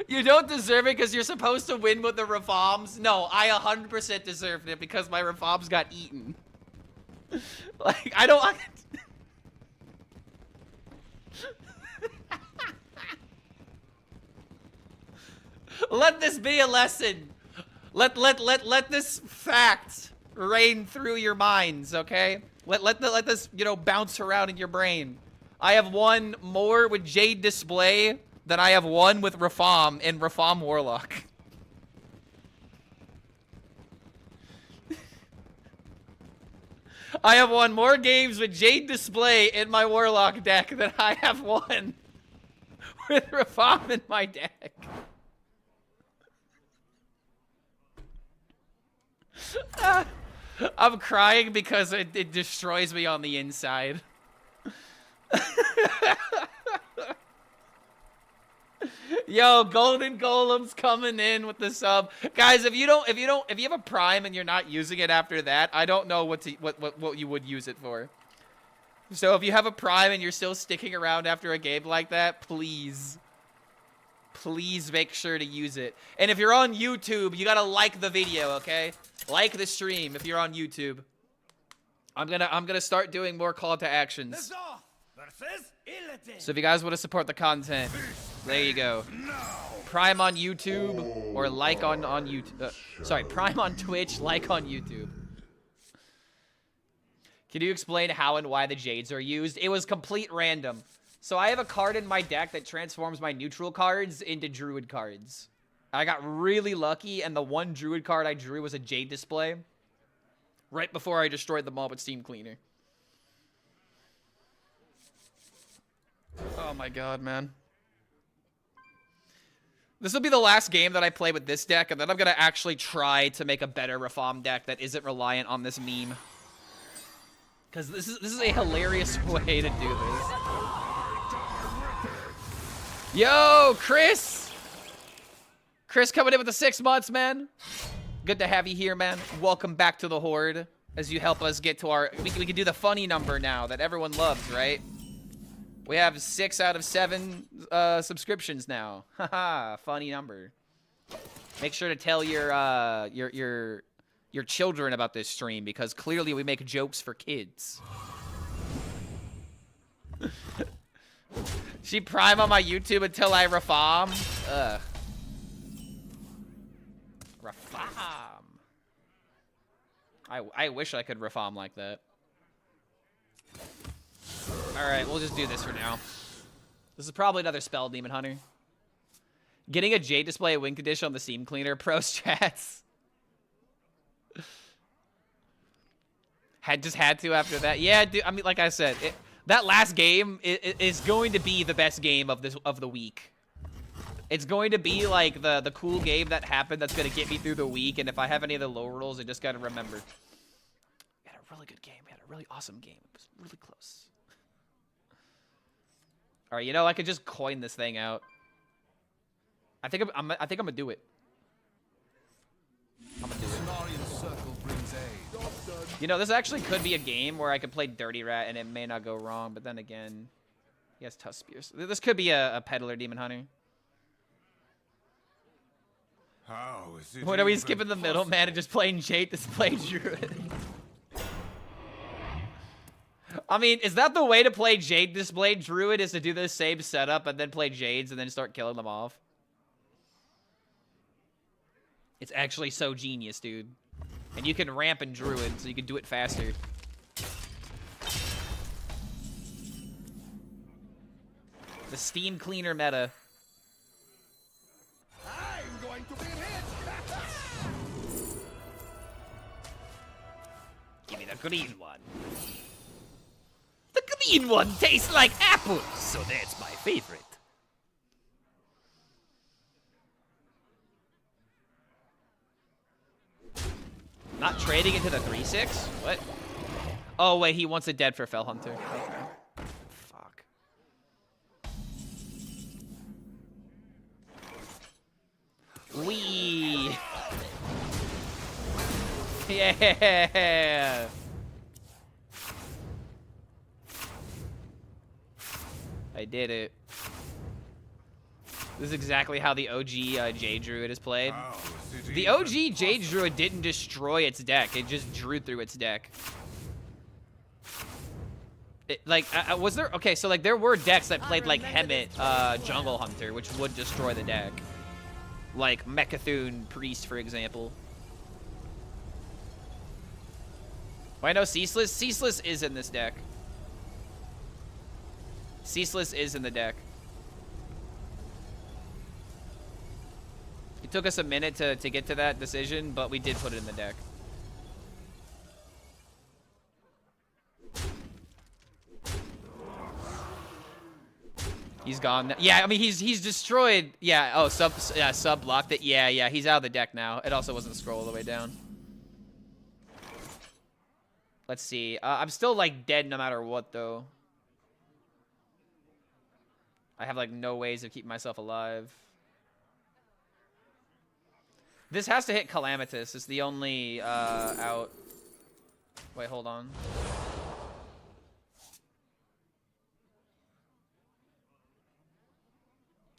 You don't deserve it because you're supposed to win with the reforms? No, I 100% deserved it because my reforms got eaten. Like, I don't... Let this be a lesson. Let this fact reign through your minds, okay? Let this, you know, bounce around in your brain. I have won more with Jade Display than I have won with Reform and Reform Warlock. I have won more games with Jade Display in my Warlock deck than I have won with Reform in my deck. I'm crying because it destroys me on the inside. Yo, Golden Golem's coming in with the sub. Guys, if you have a Prime and you're not using it after that, I don't know what you would use it for. So if you have a Prime and you're still sticking around after a game like that, please make sure to use it. And if you're on YouTube, you gotta like the video, okay? Like the stream if you're on YouTube. I'm gonna start doing more call to actions. So if you guys want to support the content, there you go. Prime on YouTube or like on YouTube. Sorry, Prime on Twitch, like on YouTube. Can you explain how and why the Jades are used? It was complete random. So I have a card in my deck that transforms my neutral cards into Druid cards. I got really lucky, and the one Druid card I drew was a Jade Display. Right before I destroyed the mob with Steam Cleaner. Oh my god, man. This will be the last game that I play with this deck, and then I'm gonna actually try to make a better Reform deck that isn't reliant on this meme. Because this is a hilarious way to do this. Yo, Chris! Chris coming in with the 6 months, man. Good to have you here, man. Welcome back to the Horde as you help us get to our... We can do the funny number now that everyone loves, right? We have 6 out of 7 subscriptions now. Haha, funny number. Make sure to tell your children about this stream because clearly we make jokes for kids. She Prime on my YouTube until I reform. Ugh. Reform. I wish I could reform like that. Alright, we'll just do this for now. This is probably another spell, Demon Hunter. Getting a Jade Display win condition on the Steam Cleaner. Pros chats. Just had to after that. Yeah, dude, I mean, like I said, that last game is going to be the best game of the week. It's going to be like the cool game that happened that's going to get me through the week. And if I have any of the low rolls, I just got to remember. We had a really good game. We had a really awesome game. It was really close. All right, you know, I could just coin this thing out. I think I'm gonna do it. I'm gonna do it. You know, this actually could be a game where I could play Dirty Rat and it may not go wrong, but then again, he has Tusk Spears. This could be a Peddler Demon Hunter. How is it What are we even skipping the middle man and just playing Jade display Druid? I mean, is that the way to play Jade display Druid, is to do the same setup and then play Jades and then start killing them off? It's actually so genius, dude. And you can ramp in Druid, so you can do it faster. The steam cleaner meta. I'm going to be hit. Give me the green one. The green one tastes like apples, so that's my favorite. Not trading into the 3/6? What? Oh wait, he wants it dead for Fell Hunter. Okay. Fuck. Wee. Yeah. I did it. This is exactly how the OG Jade Druid is played. The OG Jade Druid didn't destroy its deck. It just drew through its deck. Was there... Okay, so, like, there were decks that played, like, Hemet Jungle Hunter, which would destroy the deck. Like, Mechathune Priest, for example. Why no Ceaseless? Ceaseless is in this deck. Ceaseless is in the deck. It took us a minute to get to that decision, but we did put it in the deck. He's gone. Yeah, I mean, he's destroyed. Yeah, oh, sub blocked it. Yeah, he's out of the deck now. It also wasn't scroll all the way down. Let's see. I'm still, like, dead no matter what, though. I have, like, no ways of keeping myself alive. This has to hit Calamitous. It's the only out. Wait, hold on.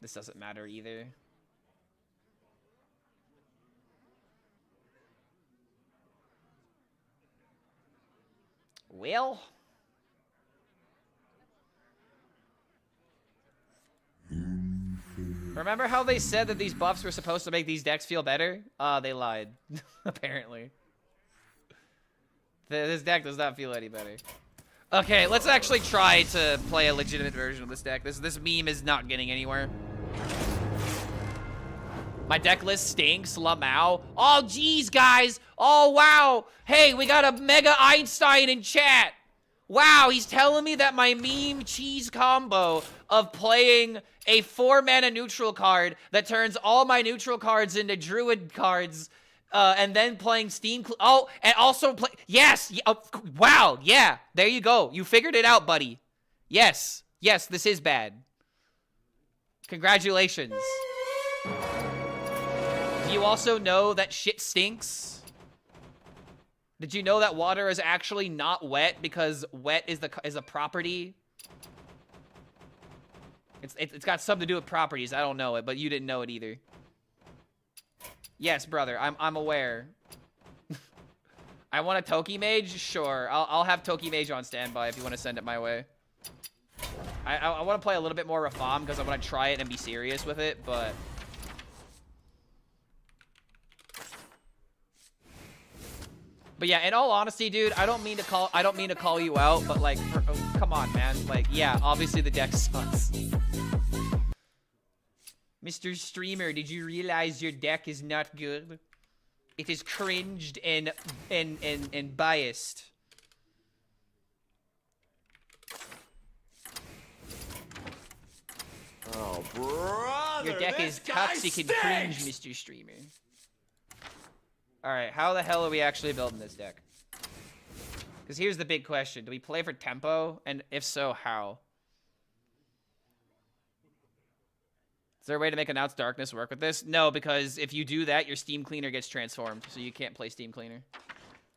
This doesn't matter either. Well. Remember how they said that these buffs were supposed to make these decks feel better? They lied. Apparently. This deck does not feel any better. Okay, let's actually try to play a legitimate version of this deck. This meme is not getting anywhere. My deck list stinks, Lamau. Oh, geez, guys. Oh, wow. Hey, we got a Mega Einstein in chat. Wow, he's telling me that my meme cheese combo of playing a 4-mana neutral card that turns all my neutral cards into Druid cards, and then playing Steam... Oh, and also play... Yes! Wow, yeah. There you go. You figured it out, buddy. Yes. Yes, this is bad. Congratulations. Do you also know that shit stinks? Did you know that water is actually not wet because wet is a property? It's got something to do with properties. I don't know it, but you didn't know it either. Yes, brother, I'm aware. I want a Toki Mage? Sure, I'll have Toki Mage on standby if you want to send it my way. I want to play a little bit more Reform because I want to try it and be serious with it, but... But yeah, in all honesty, dude, I don't mean to call you out, but like, come on, man. Like, yeah, obviously the deck sucks. Mr. Streamer, did you realize your deck is not good? It is cringed and biased. Oh, brother! Your deck is toxic and cringe, Mr. Streamer. Alright, how the hell are we actually building this deck? Because here's the big question. Do we play for tempo? And if so, how? Is there a way to make Announce Darkness work with this? No, because if you do that, your Steam Cleaner gets transformed. So you can't play Steam Cleaner.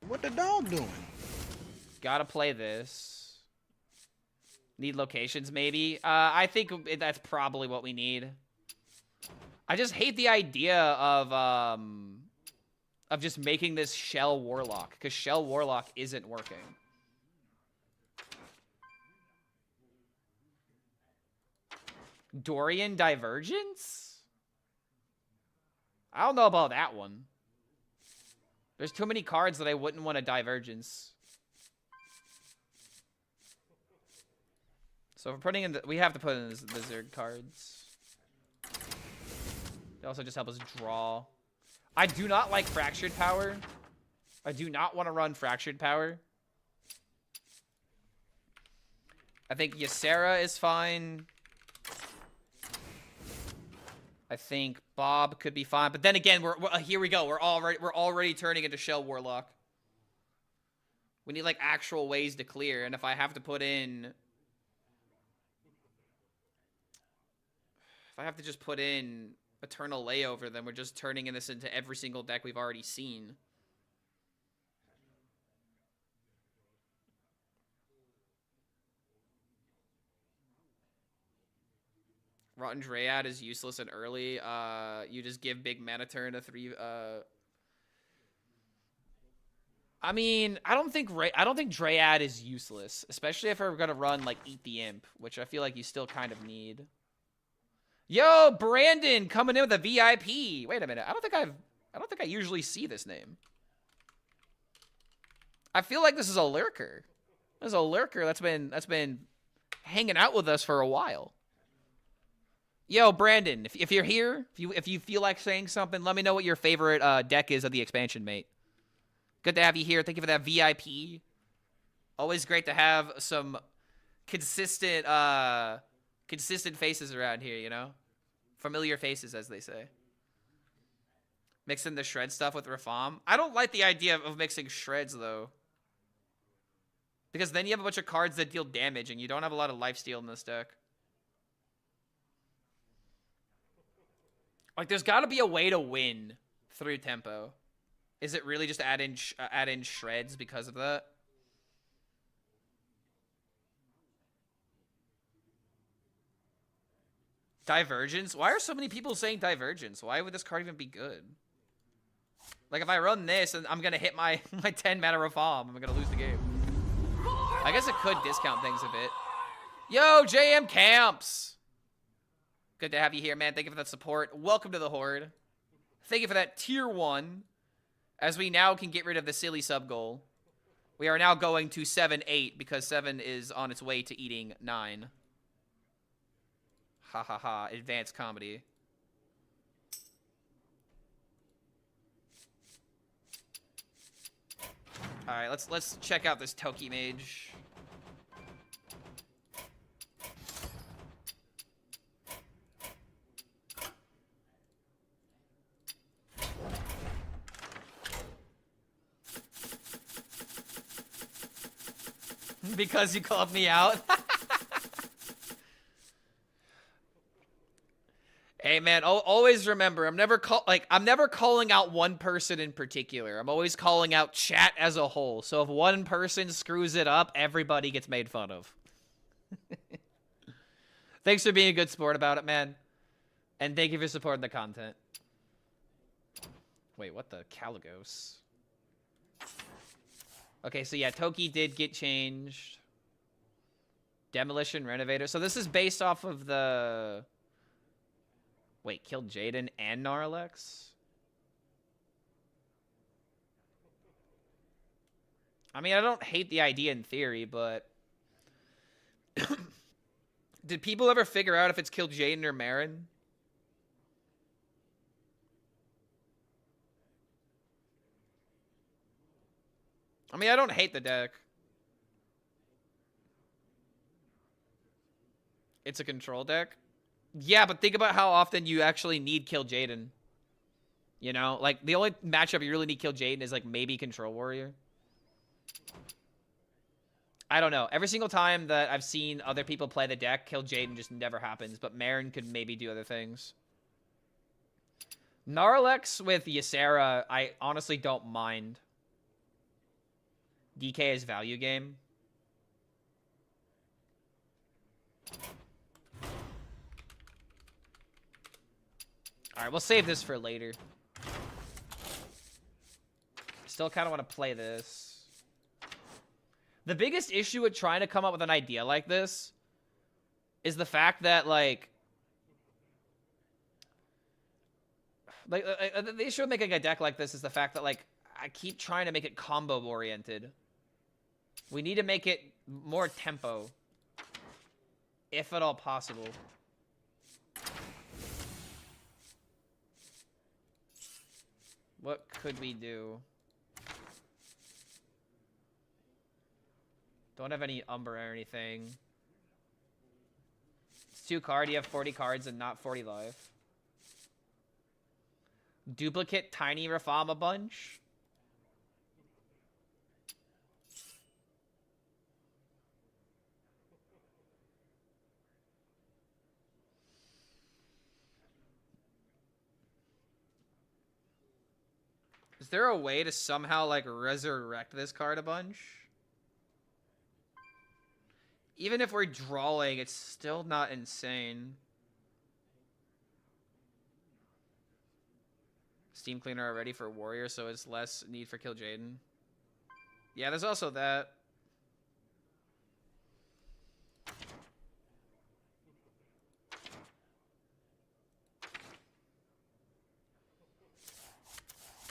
What the dog doing? Gotta play this. Need locations, maybe? I think that's probably what we need. I just hate the idea of just making this Shell Warlock, because Shell Warlock isn't working. Dorian Divergence? I don't know about that one. There's too many cards that I wouldn't want a Divergence. So if we're putting in we have to put in the Zerg cards. They also just help us draw. I do not like Fractured Power. I do not want to run Fractured Power. I think Ysera is fine. I think Bob could be fine, but then again, we're here we go. We're already turning into Shell Warlock. We need like actual ways to clear, and if I have to put in, if I have to just put in Eternal Layover, then we're just turning this into every single deck we've already seen. Rotten Dryad is useless and early. You just give big mana turn a 3. I mean, I don't think Dryad is useless, especially if we're gonna run like Eat the Imp, which I feel like you still kind of need. Yo, Brandon coming in with a VIP. Wait a minute. I don't think I usually see this name. I feel like this is a lurker. This is a lurker that's been hanging out with us for a while. Yo, Brandon, if you're here, if you feel like saying something, let me know what your favorite deck is of the expansion, mate. Good to have you here. Thank you for that VIP. Always great to have some consistent faces around here, you know? Familiar faces, as they say. Mixing the shred stuff with Reform. I don't like the idea of mixing shreds, though. Because then you have a bunch of cards that deal damage, and you don't have a lot of lifesteal in this deck. Like, there's got to be a way to win through tempo. Is it really just add in shreds because of that? Divergence? Why are so many people saying Divergence? Why would this card even be good? Like, if I run this and I'm going to hit my 10 mana Reform, I'm going to lose the game. I guess it could discount things a bit. Yo, JM Camps! Good to have you here, man. Thank you for that support. Welcome to the Horde. Thank you for that tier 1. As we now can get rid of the silly sub goal. We are now going to 7-8 because 7 is on its way to eating 9. Ha ha ha. Advanced comedy. Alright, let's check out this Toki Mage. Because you called me out. Hey man, always remember, I'm never calling out one person in particular. I'm always calling out chat as a whole. So if one person screws it up, everybody gets made fun of. Thanks for being a good sport about it, man. And thank you for supporting the content. Wait, what the Caligos? Okay, so yeah, Toki did get changed. Demolition Renovator. So this is based off of the... Wait, killed Jaden and Gnarlex? I mean, I don't hate the idea in theory, but... Did people ever figure out if it's killed Jaden or Marin? I mean, I don't hate the deck. It's a control deck? Yeah, but think about how often you actually need Kill Jaden. You know? Like, the only matchup you really need Kill Jaden is, like, maybe Control Warrior. I don't know. Every single time that I've seen other people play the deck, Kill Jaden just never happens. But Marin could maybe do other things. Gnarlex with Ysera, I honestly don't mind. DK is value game. Alright, we'll save this for later. Still kind of want to play this. The biggest issue with trying to come up with an idea like this is the fact that, like the issue of making a deck like this is the fact that, like, I keep trying to make it combo-oriented. We need to make it more tempo, if at all possible. What could we do? Don't have any Umber or anything. It's 2 card, you have 40 cards and not 40 life. Duplicate Tiny Reform a bunch? Is there a way to somehow, like, resurrect this card a bunch? Even if we're drawing, it's still not insane. Steam Cleaner already for Warrior, so it's less need for Kill Jaden. Yeah, there's also that.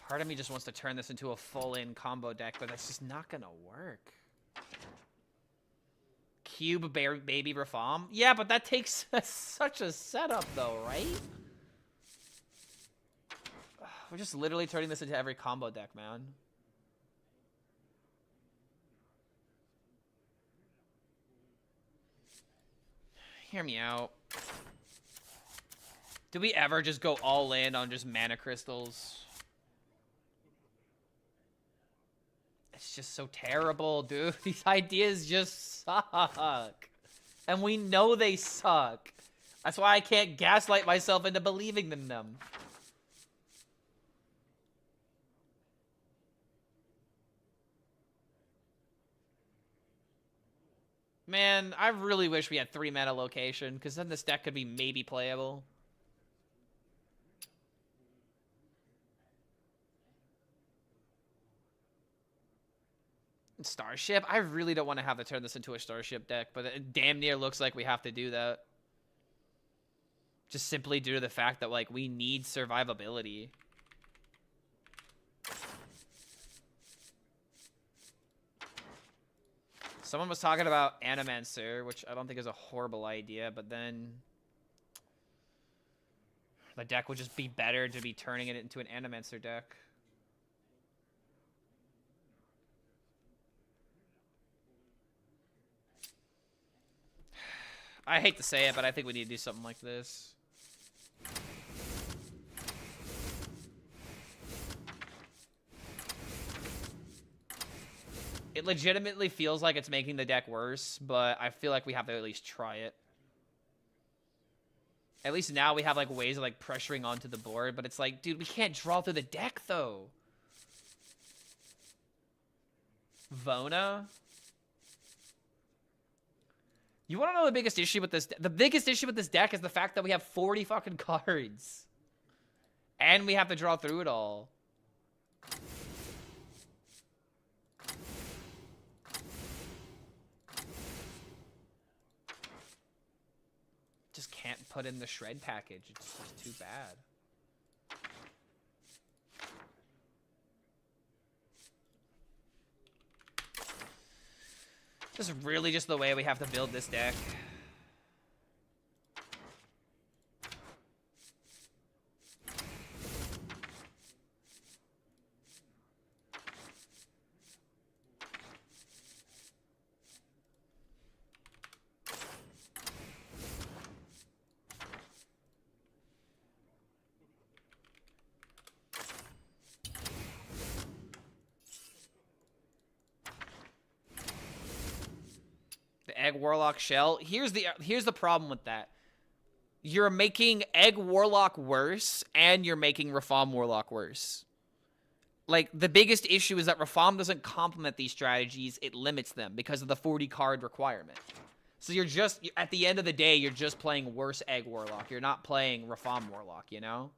Part of me just wants to turn this into a full-in combo deck, but that's just not gonna work. Cube Baby Reform? Yeah, but that takes such a setup, though, right? We're just literally turning this into every combo deck, man. Hear me out. Do we ever just go all in on just mana crystals? It's just so terrible, dude. These ideas just suck. And we know they suck. That's why I can't gaslight myself into believing in them. Man, I really wish we had 3 mana location, because then this deck could be maybe playable. Starship? I really don't want to have to turn this into a Starship deck, but it damn near looks like we have to do that. Just simply due to the fact that, like, we need survivability. Someone was talking about Animancer, which I don't think is a horrible idea, but then the deck would just be better to be turning it into an Animancer deck. I hate to say it, but I think we need to do something like this. It legitimately feels like it's making the deck worse, but I feel like we have to at least try it. At least now we have, like, ways of, like, pressuring onto the board, but it's like, dude, we can't draw through the deck, though. Vona? You want to know the biggest issue with this? The biggest issue with this deck is the fact that we have 40 fucking cards. And we have to draw through it all. Just can't put in the shred package. It's just too bad. This is really just the way we have to build this deck. Egg Warlock Shell. Here's the problem with that. You're making Egg Warlock worse, and you're making Reform Warlock worse. Like, the biggest issue is that Reform doesn't complement these strategies, it limits them because of the 40 card requirement. So you're just, at the end of the day, you're just playing worse Egg Warlock. You're not playing Reform Warlock, you know?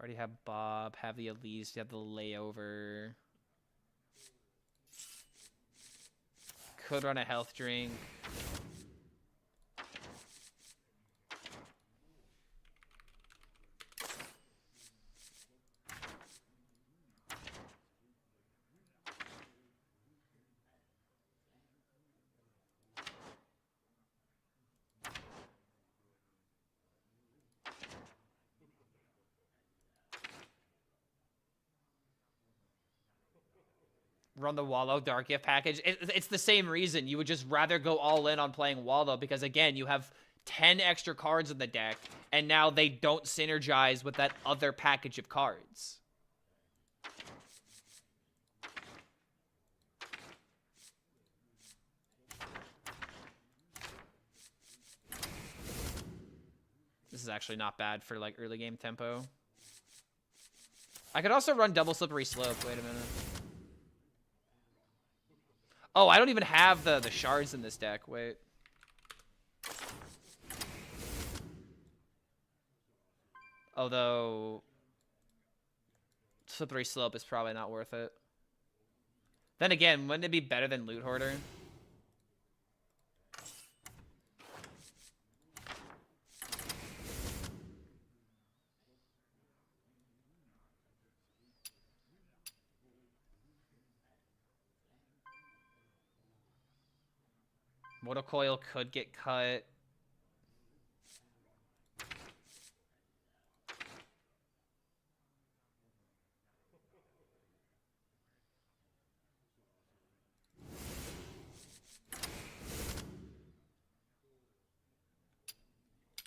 Already have Bob, have the Elise, you have the layover. Could run a health drink. Run the Wallow Dark Gift package. It's the same reason. You would just rather go all in on playing Wallow because, again, you have 10 extra cards in the deck, and now they don't synergize with that other package of cards. This is actually not bad for, like, early game tempo. I could also run Double Slippery Slope. Wait a minute. Oh, I don't even have the shards in this deck. Wait. Although Slippery Slope is probably not worth it. Then again, wouldn't it be better than Loot Hoarder? Mortal Coil could get cut.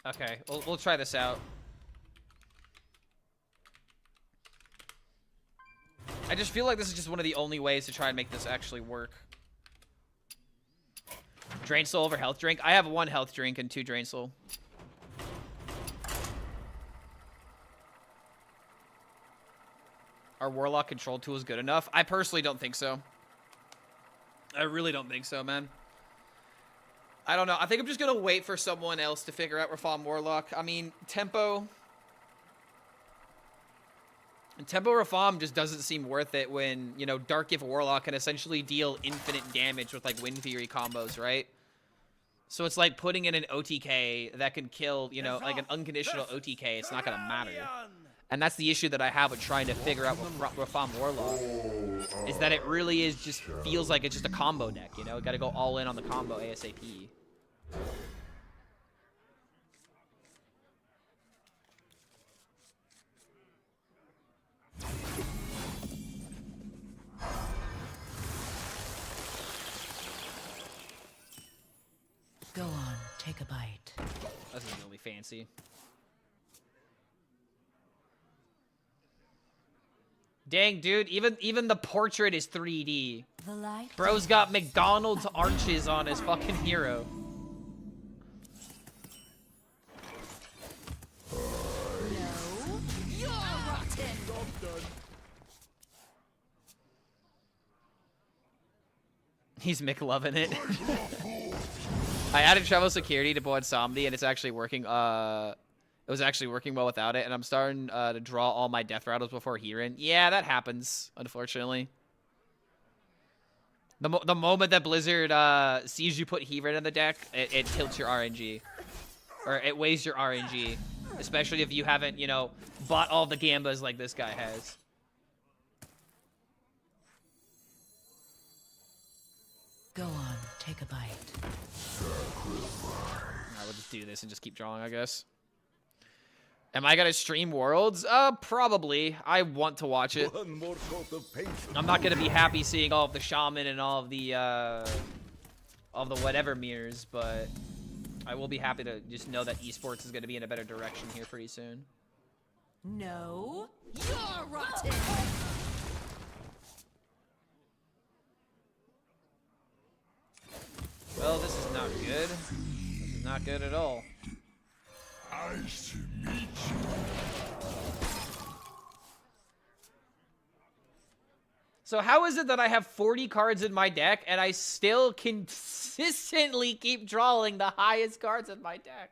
Okay, we'll try this out. I just feel like this is just one of the only ways to try and make this actually work. Drain Soul over Health Drink. I have 1 Health Drink and 2 Drain Soul. Are Warlock control tools good enough? I personally don't think so. I really don't think so, man. I don't know. I think I'm just going to wait for someone else to figure out Reform Warlock. I mean, Tempo Reform just doesn't seem worth it when, you know, Dark Gift Warlock can essentially deal infinite damage with, like, Wind Fury combos, right? So it's like putting in an OTK that can kill, you know, like an unconditional OTK. It's not going to matter. And that's the issue that I have with trying to figure out Reform Warlock. Is that it really is just feels like it's just a combo deck, you know? Got to go all in on the combo ASAP. Go on, take a bite. This isn't really fancy. Dang, dude, even the portrait is 3D. The light. Bro's got McDonald's arches on his fucking hero. No, you're rotten. He's McLovin' it. I added Travel Security to Blood Somni, and it's actually working. It was actually working well without it, and I'm starting to draw all my death rattles before Heron. Yeah, that happens, unfortunately. The moment that Blizzard sees you put Heron in the deck, it tilts your RNG. Or it weighs your RNG. Especially if you haven't, you know, bought all the Gambas like this guy has. Go on, take a bite. I will just do this and just keep drawing, I guess. Am I gonna stream Worlds? Probably. I want to watch it. One more coat of paint. I'm not gonna be happy seeing all of the shaman and all of the whatever mirrors, but I will be happy to just know that esports is gonna be in a better direction here pretty soon. No, you're rotten. Well, this is not good. This is not good at all. Nice to meet you. So how is it that I have 40 cards in my deck and I still consistently keep drawing the highest cards in my deck?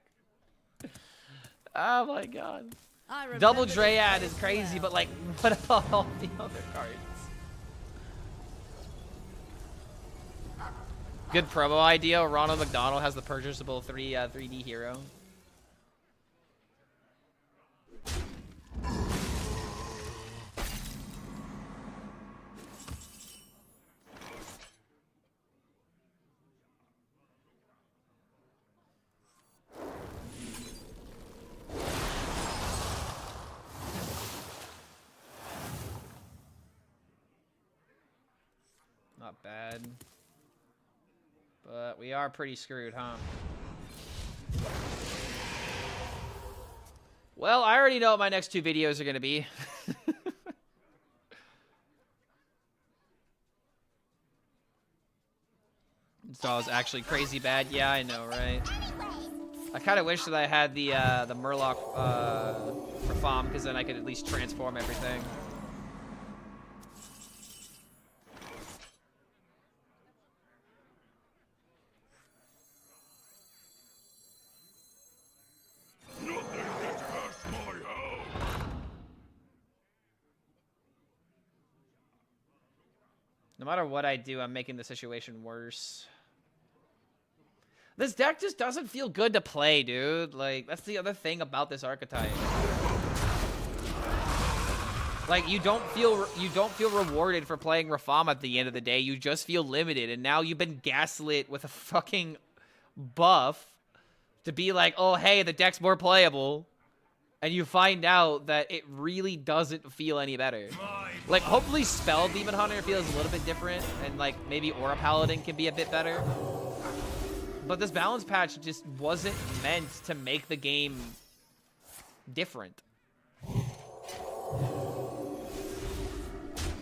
Oh my god. Double Dryad is crazy, but like, what about all the other cards? Good promo idea. Ronald McDonald has the purchasable 3D hero. Not bad. But we are pretty screwed, huh? Well, I already know what my next 2 videos are going to be. Install is actually crazy bad. Yeah, I know, right? I kind of wish that I had the Murloc Reform, because then I could at least transform everything. No matter what I do, I'm making the situation worse. This deck just doesn't feel good to play, dude. Like, that's the other thing about this archetype. Like, you don't feel rewarded for playing Rafam at the end of the day. You just feel limited, and now you've been gaslit with a fucking buff to be like, oh, hey, the deck's more playable. And you find out that it really doesn't feel any better. Like, hopefully Spell Demon Hunter feels a little bit different, and like maybe Aura Paladin can be a bit better. But this balance patch just wasn't meant to make the game different.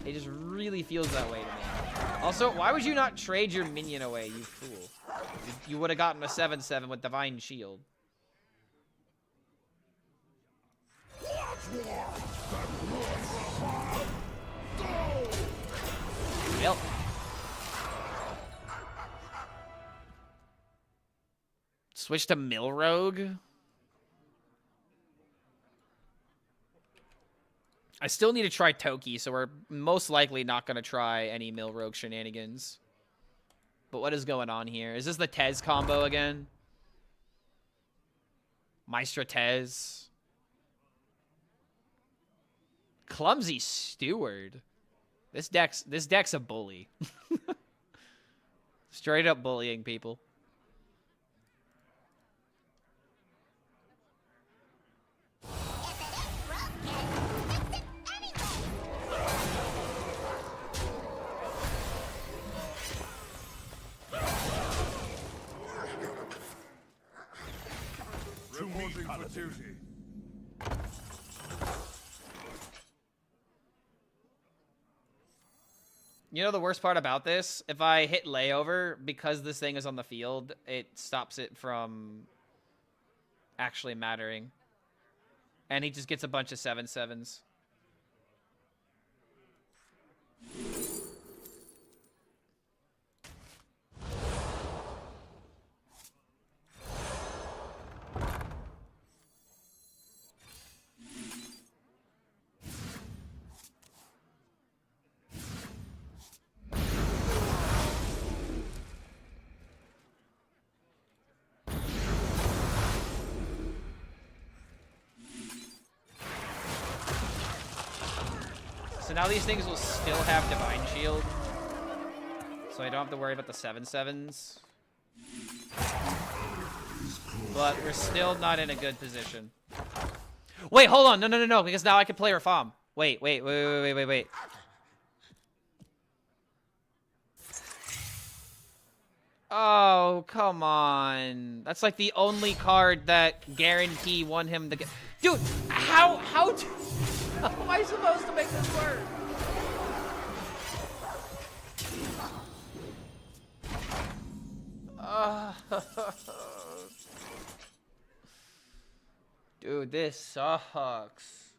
It just really feels that way to me. Also, why would you not trade your minion away, you fool? You would have gotten a 7/7 with Divine Shield. Yep. Switch to Mill Rogue. I still need to try Toki, so we're most likely not going to try any Mill Rogue shenanigans. But what is going on here? Is this the Tez combo again? Maestra Tez. Clumsy Steward. This deck's a bully. Straight up bullying people. Reporting for duty. You know the worst part about this? If I hit layover, because this thing is on the field, it stops it from actually mattering. And he just gets a bunch of 7/7s. So now these things will still have Divine Shield. So I don't have to worry about the 7/7s. But we're still not in a good position. Wait, hold on. No. Because now I can play Rafam. Wait. Oh, come on. That's like the only card that guarantee won him to get... Dude, how am I supposed to make this work? Dude, this sucks.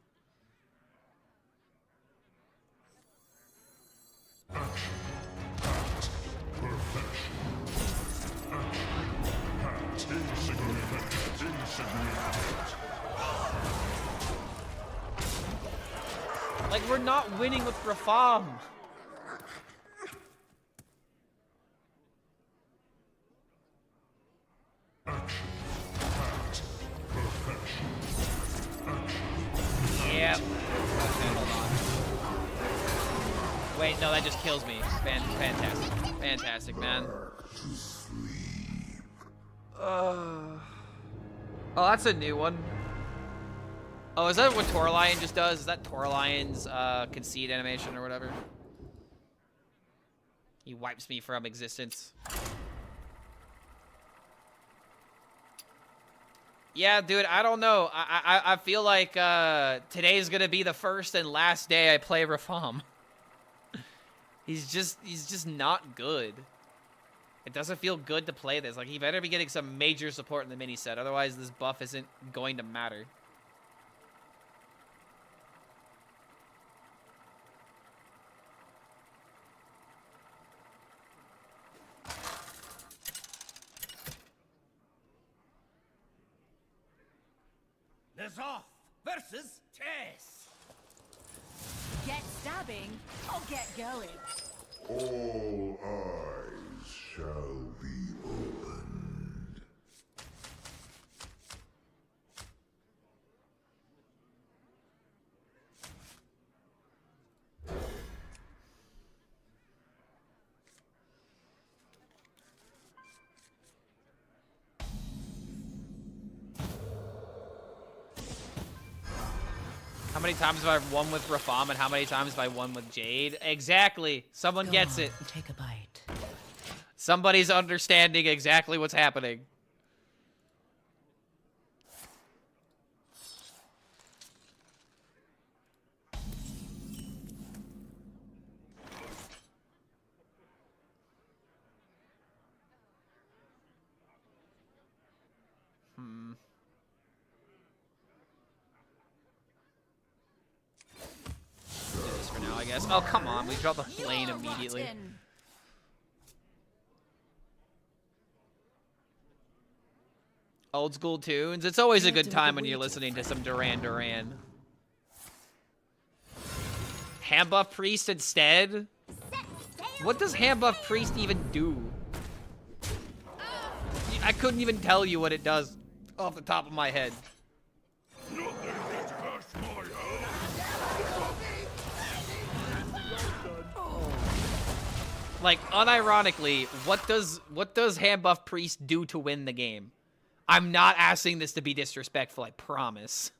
Like, we're not winning with Rafam. Yep. Okay, hold on. Wait, no, that just kills me. Fantastic. Fantastic, man. Oh, that's a new one. Oh, is that what Toralion just does? Is that Toralion's concede animation or whatever? He wipes me from existence. Yeah, dude, I don't know. I feel like today's gonna be the first and last day I play Rafam. He's just not good. It doesn't feel good to play this. Like, he better be getting some major support in the mini set, otherwise this buff isn't going to matter. Nazarth versus Tess. Get stabbing or get going. All eyes shall be opened. How many times have I won with Rafam and how many times have I won with Jade? Exactly. Someone gets it. Take a bite. Somebody's understanding exactly what's happening. Do this for now, I guess. Oh, come on. We dropped the lane immediately. Rotten. Old school tunes. It's always a good time when you're listening to some Duran Duran. Hand buff priest instead? What does hand buff priest even do? I couldn't even tell you what it does off the top of my head. Like, unironically, what does hand buff priest do to win the game? I'm not asking this to be disrespectful, I promise.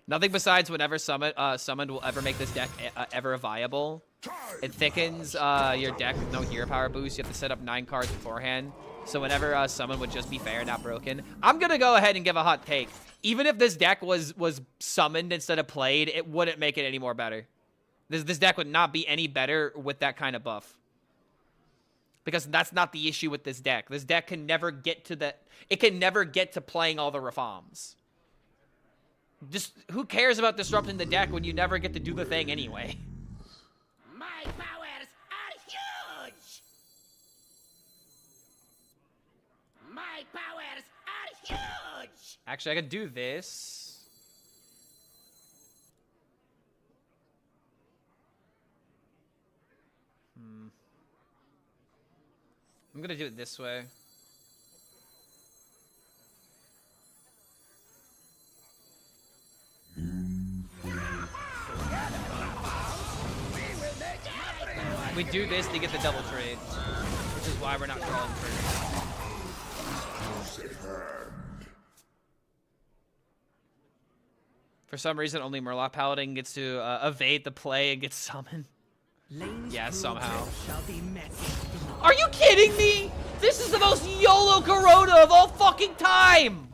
Nothing besides whenever summoned will ever make this deck ever viable. It thickens your deck with no hero power boost. You have to set up 9 cards beforehand. So whenever summon would just be fair, not broken. I'm gonna go ahead and give a hot take. Even if this deck was summoned instead of played, it wouldn't make it any more better. This deck would not be any better with that kind of buff. Because that's not the issue with this deck. This deck can never get to the... It can never get to playing all the Rafams. Just, who cares about disrupting the deck when you never get to do the thing anyway? My powers are huge. My powers are huge. Actually, I could do this. I'm gonna do it this way. We do this to get the double trade, which is why we're not crawling first. For some reason, only Murloc Paladin gets to evade the play and get summoned. Yeah, somehow. Are you kidding me? This is the most YOLO Corona of all fucking time!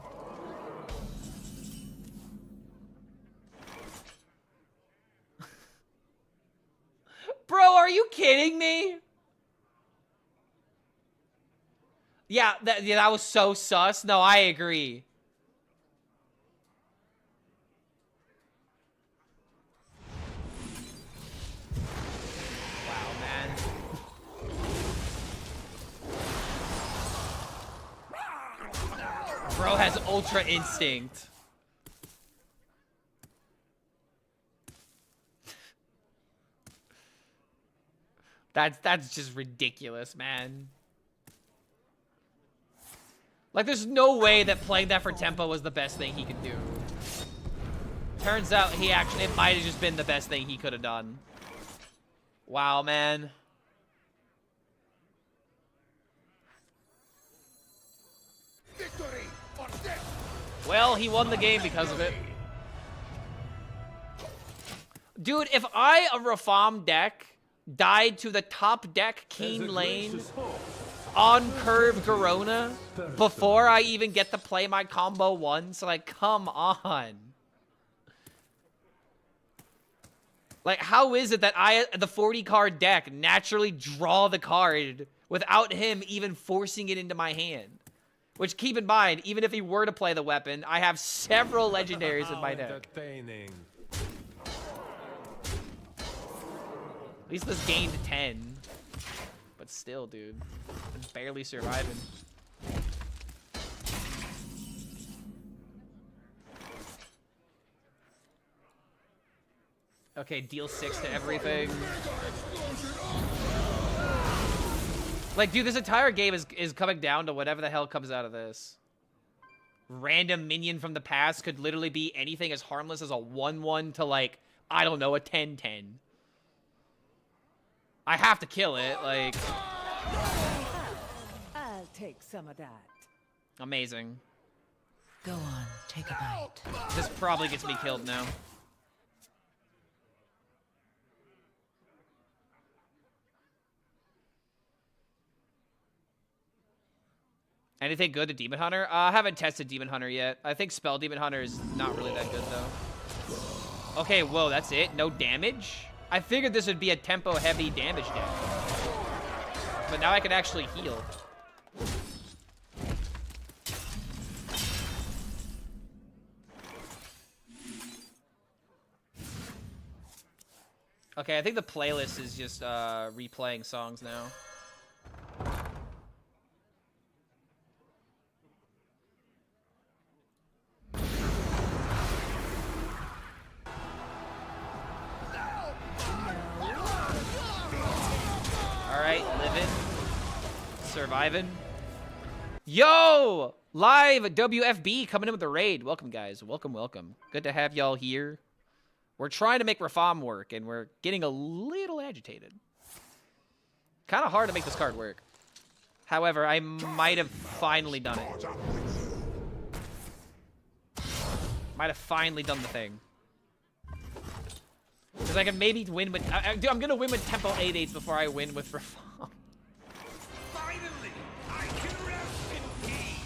Bro, are you kidding me? Yeah, that was so sus. No, I agree. Wow, man. Bro has Ultra Instinct. That's just ridiculous, man. Like, there's no way that playing that for tempo was the best thing he could do. Turns out it might have just been the best thing he could have done. Wow, man. Victory or death. Well, he won the game because of it. Dude, if a Rafam deck died to the top deck Keen Lane on curve Garona before I even get to play my combo once, like, come on. Like, how is it that the 40 card deck naturally draw the card without him even forcing it into my hand? Which, keep in mind, even if he were to play the weapon, I have several legendaries in my deck. At least this gained 10. But still, dude. I'm barely surviving. Okay, deal 6 to everything. Like, dude, this entire game is coming down to whatever the hell comes out of this. Random minion from the past could literally be anything as harmless as a 1-1 to, like, I don't know, a 10-10. I have to kill it, like... I'll take some of that. Amazing. Go on, take a bite. This probably gets me killed now. Anything good to Demon Hunter? I haven't tested Demon Hunter yet. I think Spell Demon Hunter is not really that good, though. Okay, whoa, that's it? No damage? I figured this would be a tempo-heavy damage deck. But now I can actually heal. Okay, I think the playlist is just replaying songs now. Alright, living. Surviving. Yo! Live WFB coming in with the raid. Welcome, guys. Welcome, welcome. Good to have y'all here. We're trying to make Reform work, and we're getting a little agitated. Kind of hard to make this card work. However, I might have finally done it. Might have finally done the thing. Because I can maybe win with... I'm going to win with Tempo 8/8s before I win with Reform. Finally, I can rest in peace.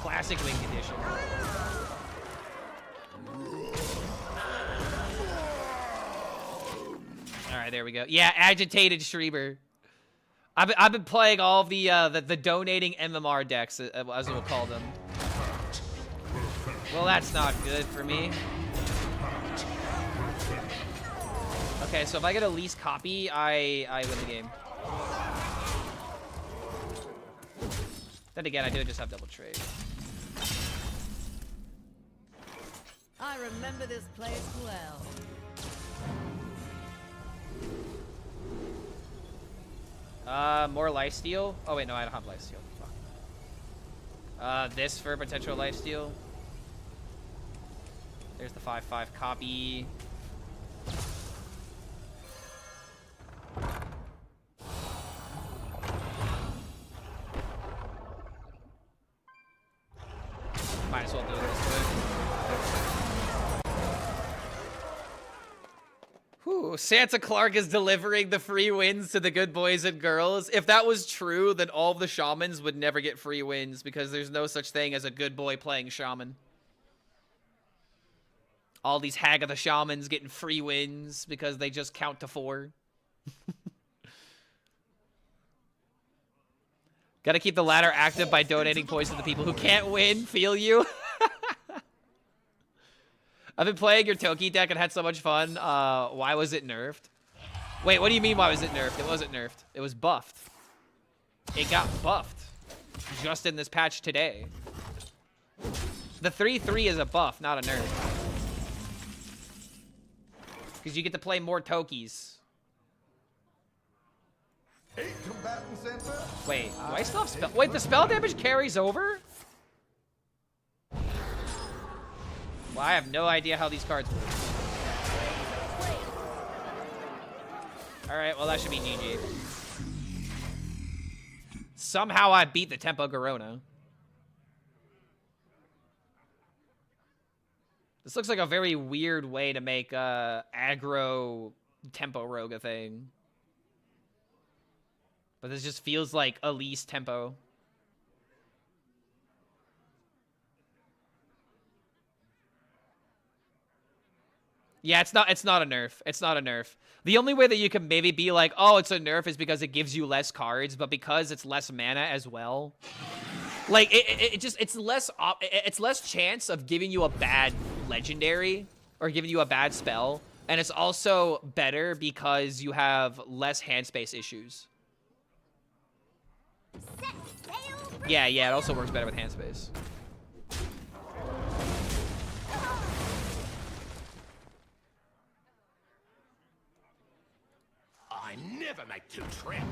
Classic win condition. Alright, there we go. Yeah, agitated Shreeber. I've been playing all of the donating MMR decks, as we'll call them. Well, that's not good for me. Okay, so if I get a least copy, I win the game. Then again, I do just have double trade. I remember this place well. More lifesteal? Oh wait, no, I don't have lifesteal. Fuck. This for potential lifesteal. There's the 5/5 copy. Might as well do it this quick. Whew, Santa Clark is delivering the free wins to the good boys and girls. If that was true, then all of the shamans would never get free wins because there's no such thing as a good boy playing shaman. All these Hagatha shamans getting free wins because they just count to 4. Gotta keep the ladder active by donating points to the people who can't win. Feel you? I've been playing your Toki deck and had so much fun. Why was it nerfed? Wait, what do you mean why was it nerfed? It wasn't nerfed. It was buffed. It got buffed. Just in this patch today. The 3/3 is a buff, not a nerf. Because you get to play more Tokis. 8 combatant center. Wait, do I still have spell? Wait, the spell damage carries over? Well, I have no idea how these cards work. Alright, well that should be GG. Somehow I beat the Tempo Garona. This looks like a very weird way to make aggro Tempo Rogue a thing. But this just feels like Elise Tempo. Yeah, it's not a nerf. It's not a nerf. The only way that you can maybe be like, oh, it's a nerf is because it gives you less cards, but because it's less mana as well. Like it's less chance of giving you a bad legendary or giving you a bad spell, and it's also better because you have less hand space issues. Yeah, it also works better with hand space. I never make two trips.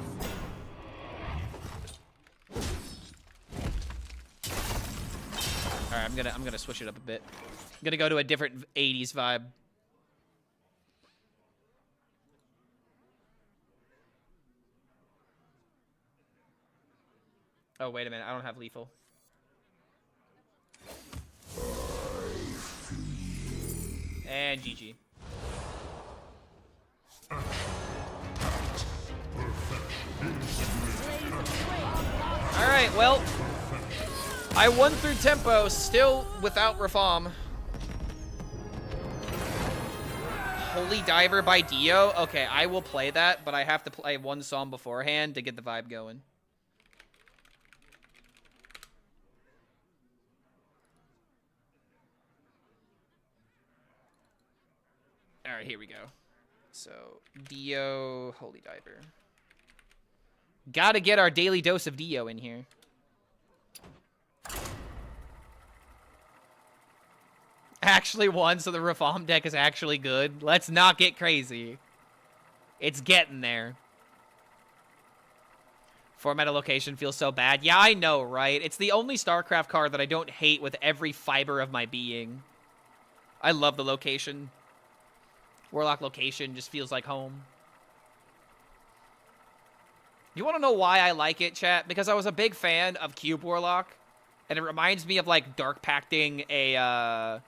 All right, I'm gonna switch it up a bit. I'm gonna go to a different 80s vibe. Oh, wait a minute. I don't have lethal. And GG. Alright, well, I won through tempo, still without Reform. Holy Diver by Dio? Okay, I will play that, but I have to play one song beforehand to get the vibe going. Alright, here we go. So, Dio, Holy Diver. Gotta get our daily dose of Dio in here. Actually won, so the Reform deck is actually good. Let's not get crazy. It's getting there. Format of location feels so bad. Yeah, I know, right? It's the only StarCraft card that I don't hate with every fiber of my being. I love the location. Warlock location just feels like home. You want to know why I like it, chat? Because I was a big fan of Cube Warlock, and it reminds me of, like, Dark Pacting a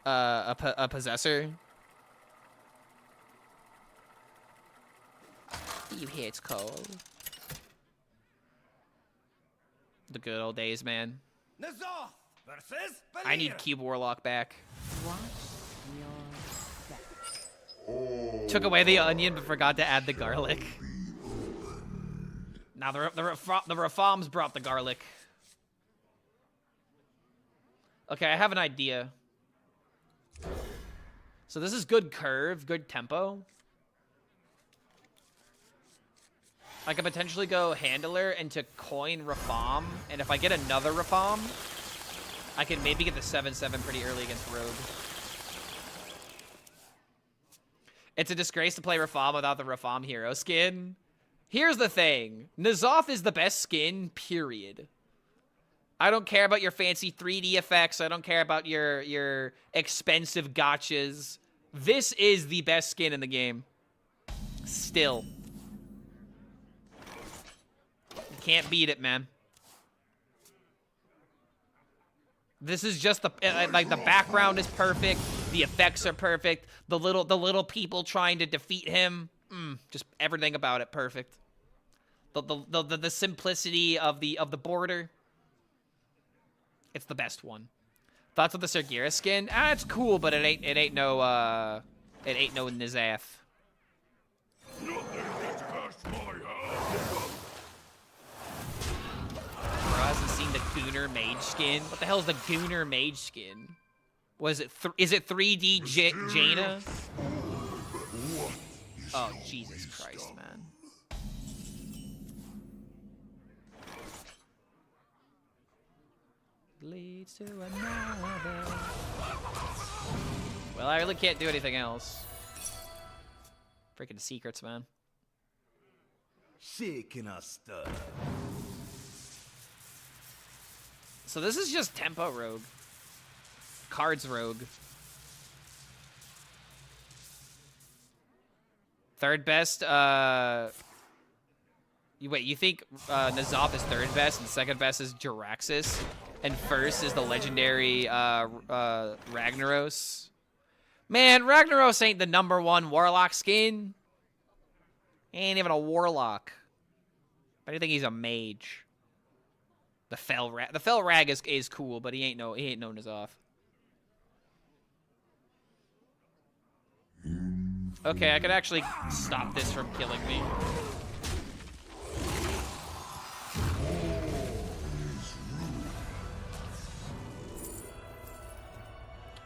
Possessor. You hear it's cold. The good old days, man. Nazoth versus I need Cube Warlock back. Took away the onion, but forgot to add the garlic. Now the Reforms brought the garlic. Okay, I have an idea. So this is good curve, good tempo. I could potentially go Handler into coin Reform, and if I get another Reform, I can maybe get the 7/7 pretty early against Rogue. It's a disgrace to play Reform without the Reform hero skin. Here's the thing. N'Zoth is the best skin, period. I don't care about your fancy 3D effects. I don't care about your expensive gotchas. This is the best skin in the game. Still. You can't beat it, man. This is just the like the background is perfect, the effects are perfect, the little people trying to defeat him, just everything about it perfect. The simplicity of the border. It's the best one. Thoughts on the Sergira skin? Ah, it's cool, but it ain't no N'Zoth. Hasn't seen the Gooner Mage skin. What the hell is the Gooner Mage skin? Was it? Is it 3D Jaina? Oh Jesus Christ, man! leads to another. Well, I really can't do anything else. Freaking secrets, man. Shaking us stuff. So this is just tempo rogue. Cards rogue. Third best, wait, you think N'Zoth is third best and second best is Jiraxis? And first is the legendary Ragnaros? Man, Ragnaros ain't the #1 Warlock skin. He ain't even a Warlock. I think he's a mage. The Fel Rag is cool, but he ain't no N'Zoth. Okay, I could actually stop this from killing me.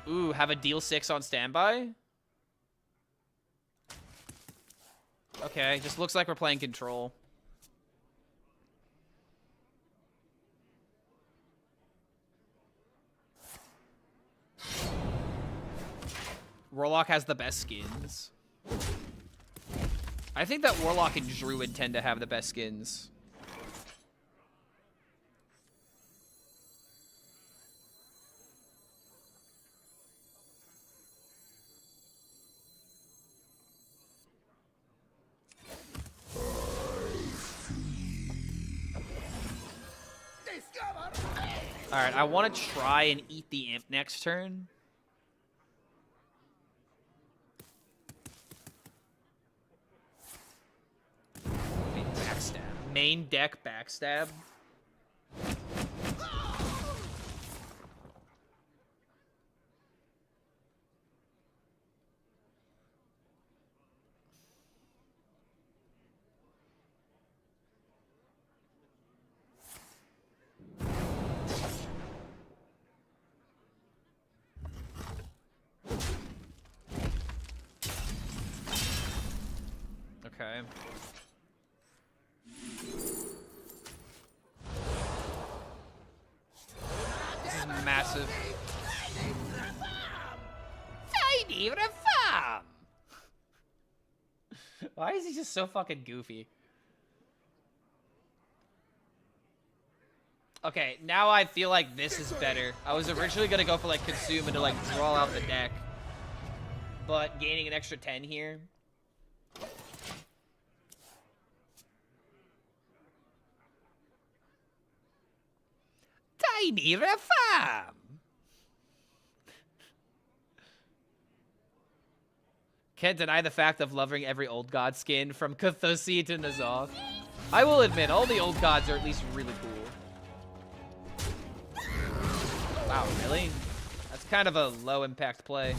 Ooh, have a deal 6 on standby? Okay, just looks like we're playing control. Warlock has the best skins. I think that Warlock and Druid tend to have the best skins. Alright, I want to try and eat the imp next turn. Backstab. Main deck backstab. Okay. This is massive. Tiny reform. Why is he just so fucking goofy? Okay, now I feel like this is better. I was originally gonna go for like consume and to like draw out the deck, but gaining an extra 10 here. Tiny reform. Can't deny the fact of loving every old god skin from Kathosi to N'Zoth. I will admit, all the old gods are at least really cool. Wow, really? That's kind of a low impact play.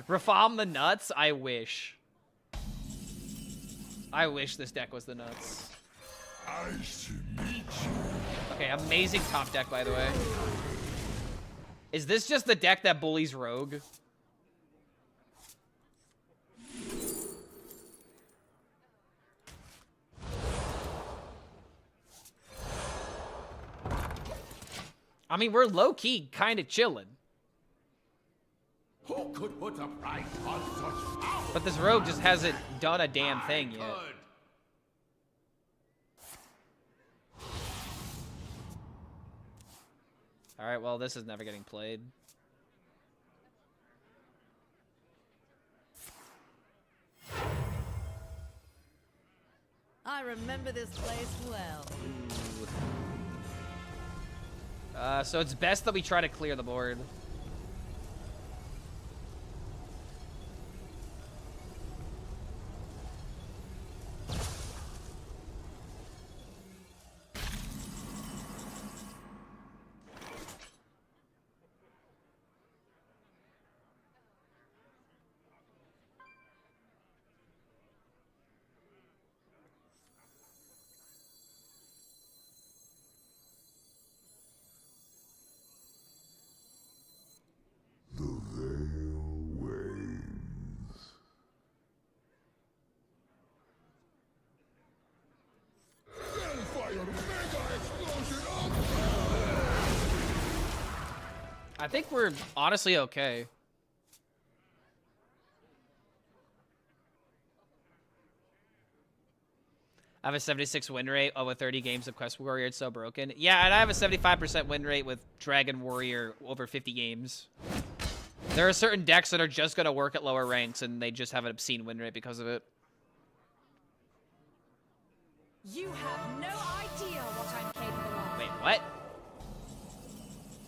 Reform the nuts? I wish. I wish this deck was the nuts. Okay, amazing top deck, by the way. Is this just the deck that bullies Rogue? I mean, we're low-key kind of chilling. Who could put a price on such power? But this Rogue just hasn't done a damn thing yet. Alright, well, this is never getting played. I remember this place well. So it's best that we try to clear the board. I think we're honestly okay. I have a 76 win rate over 30 games of Quest Warrior. It's so broken. Yeah, and I have a 75% win rate with Dragon Warrior over 50 games. There are certain decks that are just going to work at lower ranks, and they just have an obscene win rate because of it. You have no idea what I'm capable of. Wait, what?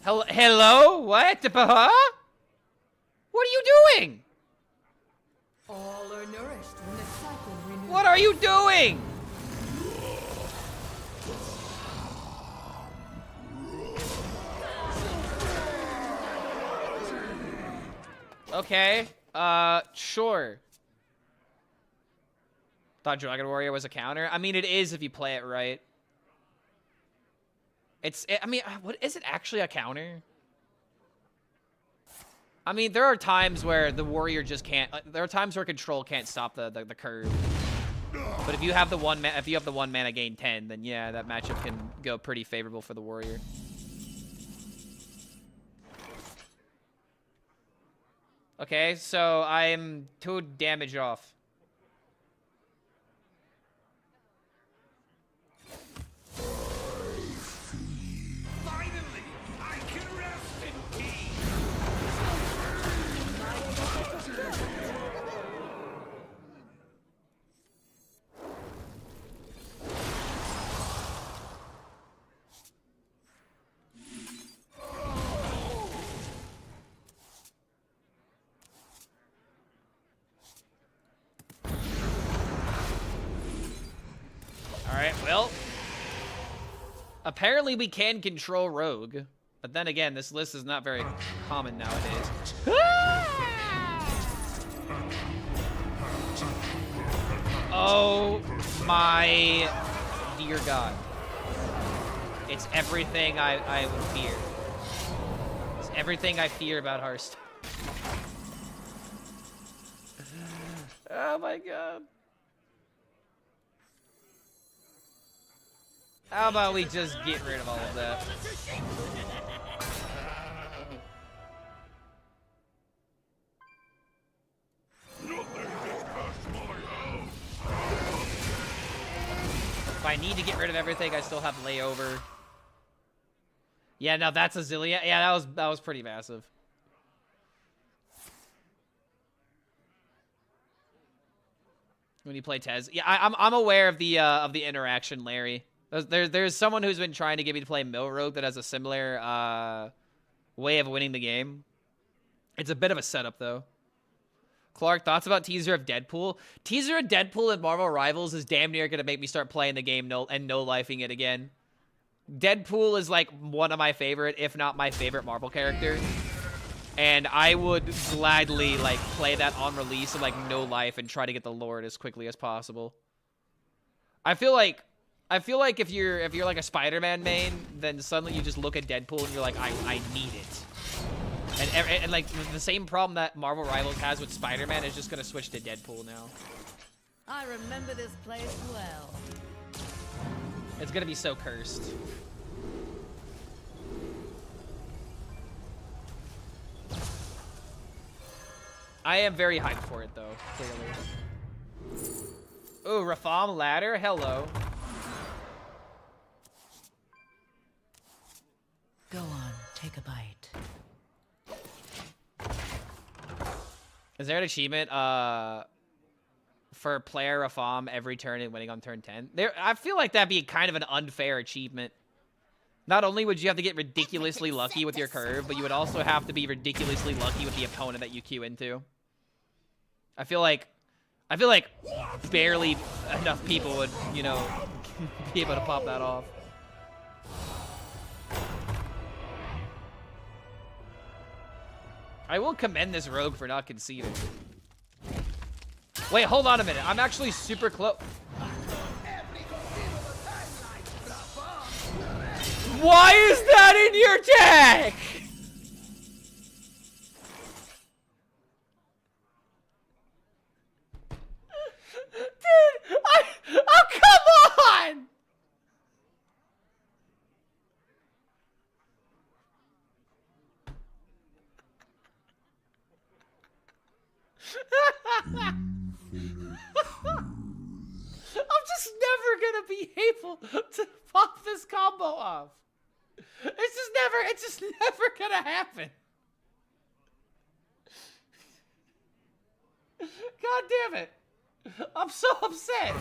Hello? What? Huh? What are you doing? All are nourished when the cycle renews. What are you doing? Okay. Sure. Thought Dragon Warrior was a counter. I mean, it is if you play it right. I mean, what is it actually a counter? I mean, there are times where the warrior just can't. There are times where control can't stop the curve. But if you have the one mana gain 10, then yeah, that matchup can go pretty favorable for the warrior. Okay, so I'm 2 damage off. Finally, I can rest in peace. Alright, well. Apparently we can control Rogue. But then again, this list is not very common nowadays. Oh my dear God. It's everything I would fear. It's everything I fear about Hearthstone. Oh my God. How about we just get rid of all of that? If I need to get rid of everything, I still have layover. Yeah, now that's a zillion. Yeah, that was pretty massive. When you play Tez, yeah, I'm aware of the interaction, Larry. There's someone who's been trying to get me to play Mill Rogue that has a similar way of winning the game. It's a bit of a setup, though. Clark, thoughts about teaser of Deadpool? Teaser of Deadpool in Marvel Rivals is damn near going to make me start playing the game no-lifing it again. Deadpool is, like, one of my favorite, if not my favorite Marvel character. And I would gladly, like, play that on release and, like, no life and try to get the Lord as quickly as possible. I feel like if you're like a Spider-Man main, then suddenly you just look at Deadpool and you're like, I need it. And like the same problem that Marvel Rivals has with Spider-Man is just gonna switch to Deadpool now. I remember this place well. It's gonna be so cursed. I am very hyped for it though, clearly. Ooh, Rafam ladder, hello. Go on, take a bite. Is there an achievement for player Rafam every turn and winning on turn 10? I feel like that'd be kind of an unfair achievement. Not only would you have to get ridiculously lucky with your curve, but you would also have to be ridiculously lucky with the opponent that you queue into. I feel like barely enough people would, you know, be able to pop that off. I will commend this rogue for not conceding. Wait, hold on a minute. I'm actually super close. Why is that in your deck? Dude, oh, come on! I'm just never gonna be able to pop this combo off. It's just never gonna happen. God damn it. I'm so upset.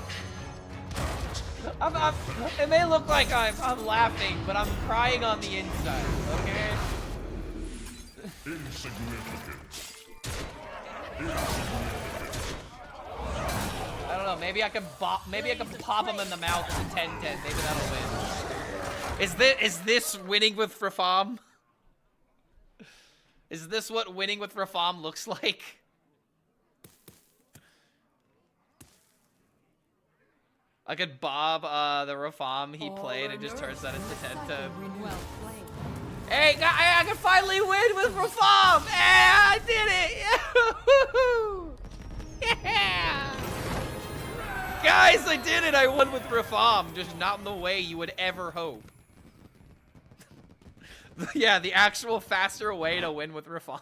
It may look like I'm laughing, but I'm crying on the inside, okay? Insignificant. I don't know, maybe I can pop him in the mouth with a 10-10. Maybe that'll win. Is this winning with Rafam? Is this what winning with Rafam looks like? I could bob the Rafam he played and just turns that into 10-10. Well played. Hey, I can finally win with Rafam! Yeah, I did it! Yeah! Guys, I did it! I won with Rafam, just not in the way you would ever hope. Yeah, the actual faster way to win with Rafam.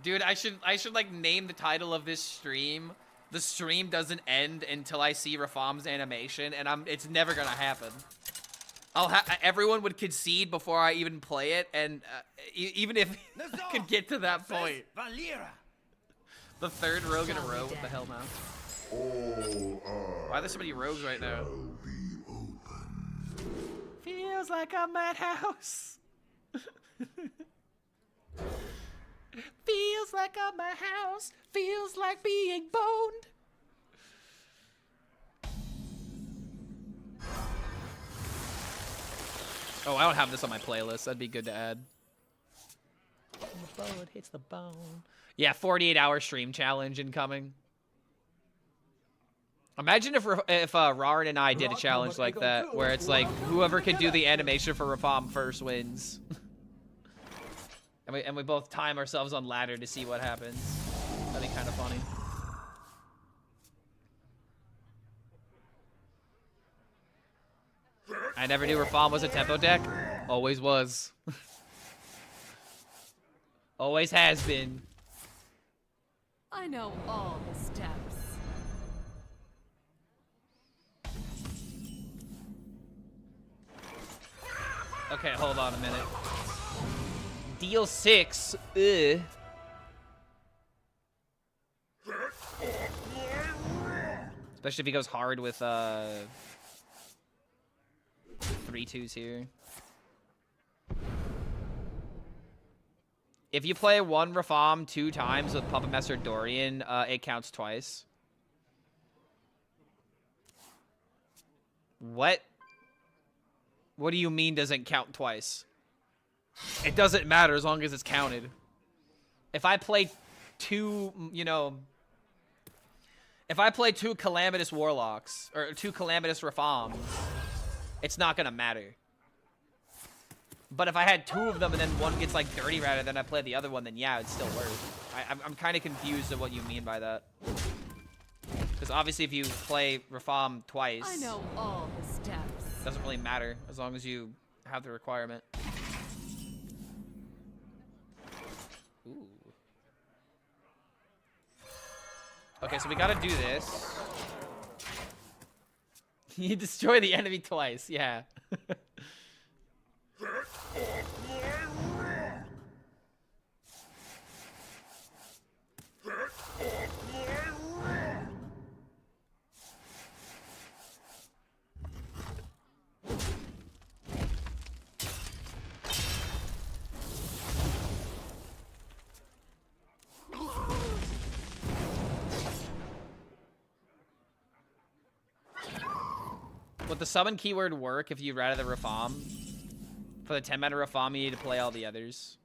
Dude, I should like name the title of this stream. The stream doesn't end until I see Rafam's animation, and it's never gonna happen. Everyone would concede before I even play it, and even if I could get to that point. The third rogue in a row. What the hell, man? Why are there so many rogues right now? Feels like a madhouse. Feels like I'm a house. Feels like being boned. Oh, I don't have this on my playlist. That'd be good to add. The bullet hits the bone. Yeah, 48-hour stream challenge incoming. Imagine if Rarin and I did a challenge like that, where it's like whoever can do the animation for Rafam first wins. And we both time ourselves on ladder to see what happens. That'd be kind of funny. I never knew Rafam was a tempo deck. Always was. Always has been. I know all the steps. Okay, hold on a minute. Deal 6. Ugh. Especially if he goes hard with 3-2s here. If you play one Rafam 2 times with Puppet Master Dorian, it counts twice. What? What do you mean doesn't count twice? It doesn't matter as long as it's counted. If I play 2, you know... If I play 2 Calamitous Warlocks, or 2 Calamitous Rafams, it's not gonna matter. But if I had 2 of them and then one gets like dirty rather than I play the other one, then yeah, it'd still work. I'm kind of confused at what you mean by that. Because obviously if you play Rafam twice... I know all the steps. It doesn't really matter as long as you have the requirement. Ooh. Okay, so we gotta do this. You destroy the enemy twice, yeah. Would the summon keyword work if you rather the Rafam? For the 10 mana Rafam, you need to play all the others.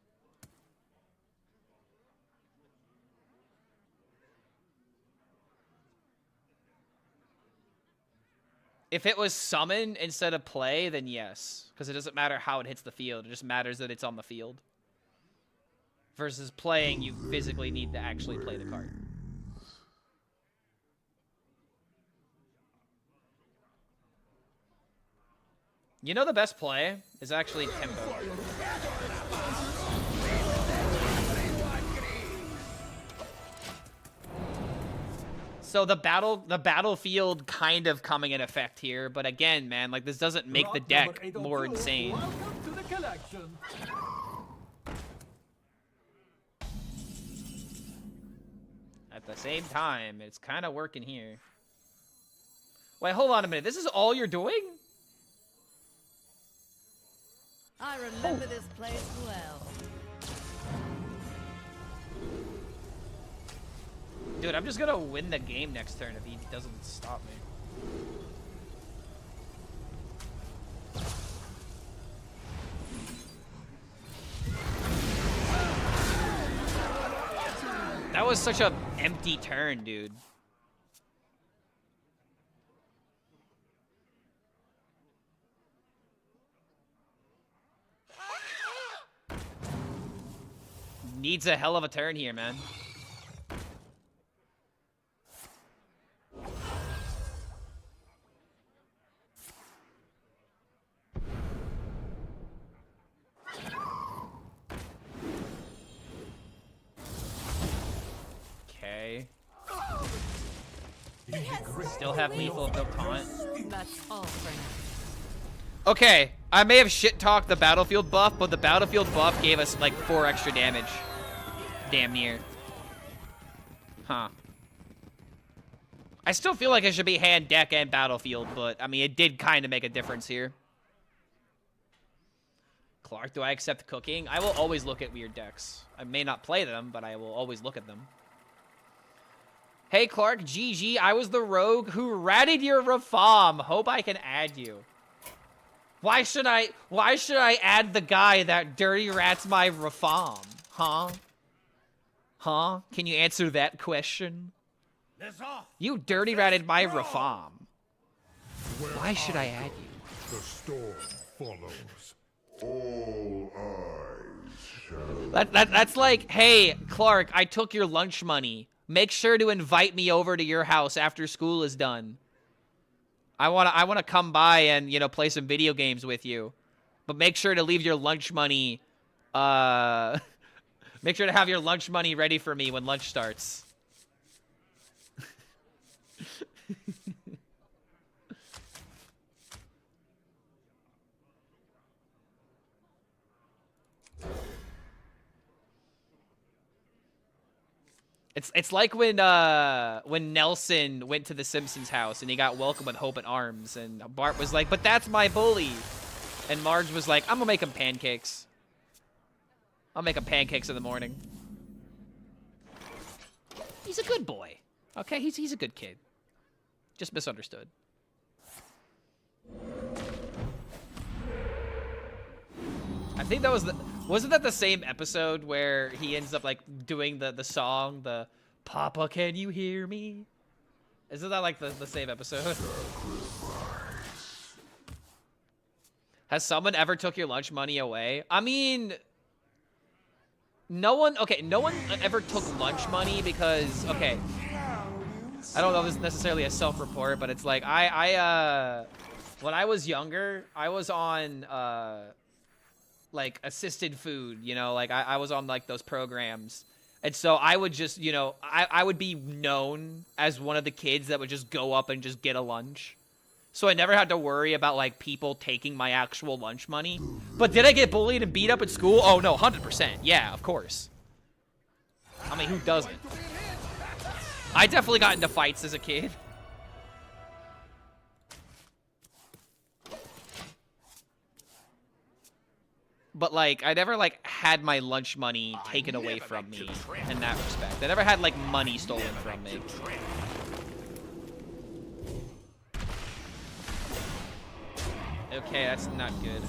If it was summon instead of play, then yes. Because it doesn't matter how it hits the field. It just matters that it's on the field. Versus playing, you physically need to actually play the card. You know the best play is actually tempo. So the battlefield kind of coming in effect here, but again, man, like this doesn't make the deck more insane. Welcome to the collection. At the same time, it's kind of working here. Wait, hold on a minute. This is all you're doing? I remember this place well. Dude, I'm just gonna win the game next turn if he doesn't stop me. That was such a empty turn, dude. Needs a hell of a turn here, man. Okay. Still have lethal built taunt. That's all for now. Okay, I may have shit-talked the battlefield buff, but the battlefield buff gave us like 4 extra damage. Damn near. Huh. I still feel like it should be hand, deck, and battlefield, but I mean, it did kind of make a difference here. Clark, do I accept cooking? I will always look at weird decks. I may not play them, but I will always look at them. Hey, Clark, GG, I was the rogue who ratted your reform. Hope I can add you. Why should I add the guy that dirty rats my reform? Huh? Huh? Can you answer that question? You dirty ratted my reform. Why should I add you? The storm follows. All eyes shall... That's like, hey, Clark, I took your lunch money. Make sure to invite me over to your house after school is done. I wanna come by and, you know, play some video games with you. But make sure to leave your lunch money, make sure to have your lunch money ready for me when lunch starts. It's like when Nelson went to the Simpsons house and he got welcomed with open arms and Bart was like, but that's my bully. And Marge was like, I'm gonna make him pancakes. I'll make him pancakes in the morning. He's a good boy. Okay, he's a good kid. Just misunderstood. I think that was wasn't that the same episode where he ends up like doing the song, the Papa, can you hear me? Isn't that like the same episode? Has someone ever took your lunch money away? I mean, no one ever took lunch money because, okay, I don't know if this is necessarily a self-report, but it's like, when I was younger, I was on, like, assisted food, you know, like, I was on, like, those programs, and so I would just, you know, I would be known as one of the kids that would just go up and just get a lunch. So I never had to worry about, like, people taking my actual lunch money. But did I get bullied and beat up at school? Oh, no, 100%. Yeah, of course. I mean, who doesn't? I definitely got into fights as a kid. But, like, I never, like, had my lunch money taken away from me in that respect. I never had, like, money stolen from me. Okay, that's not good.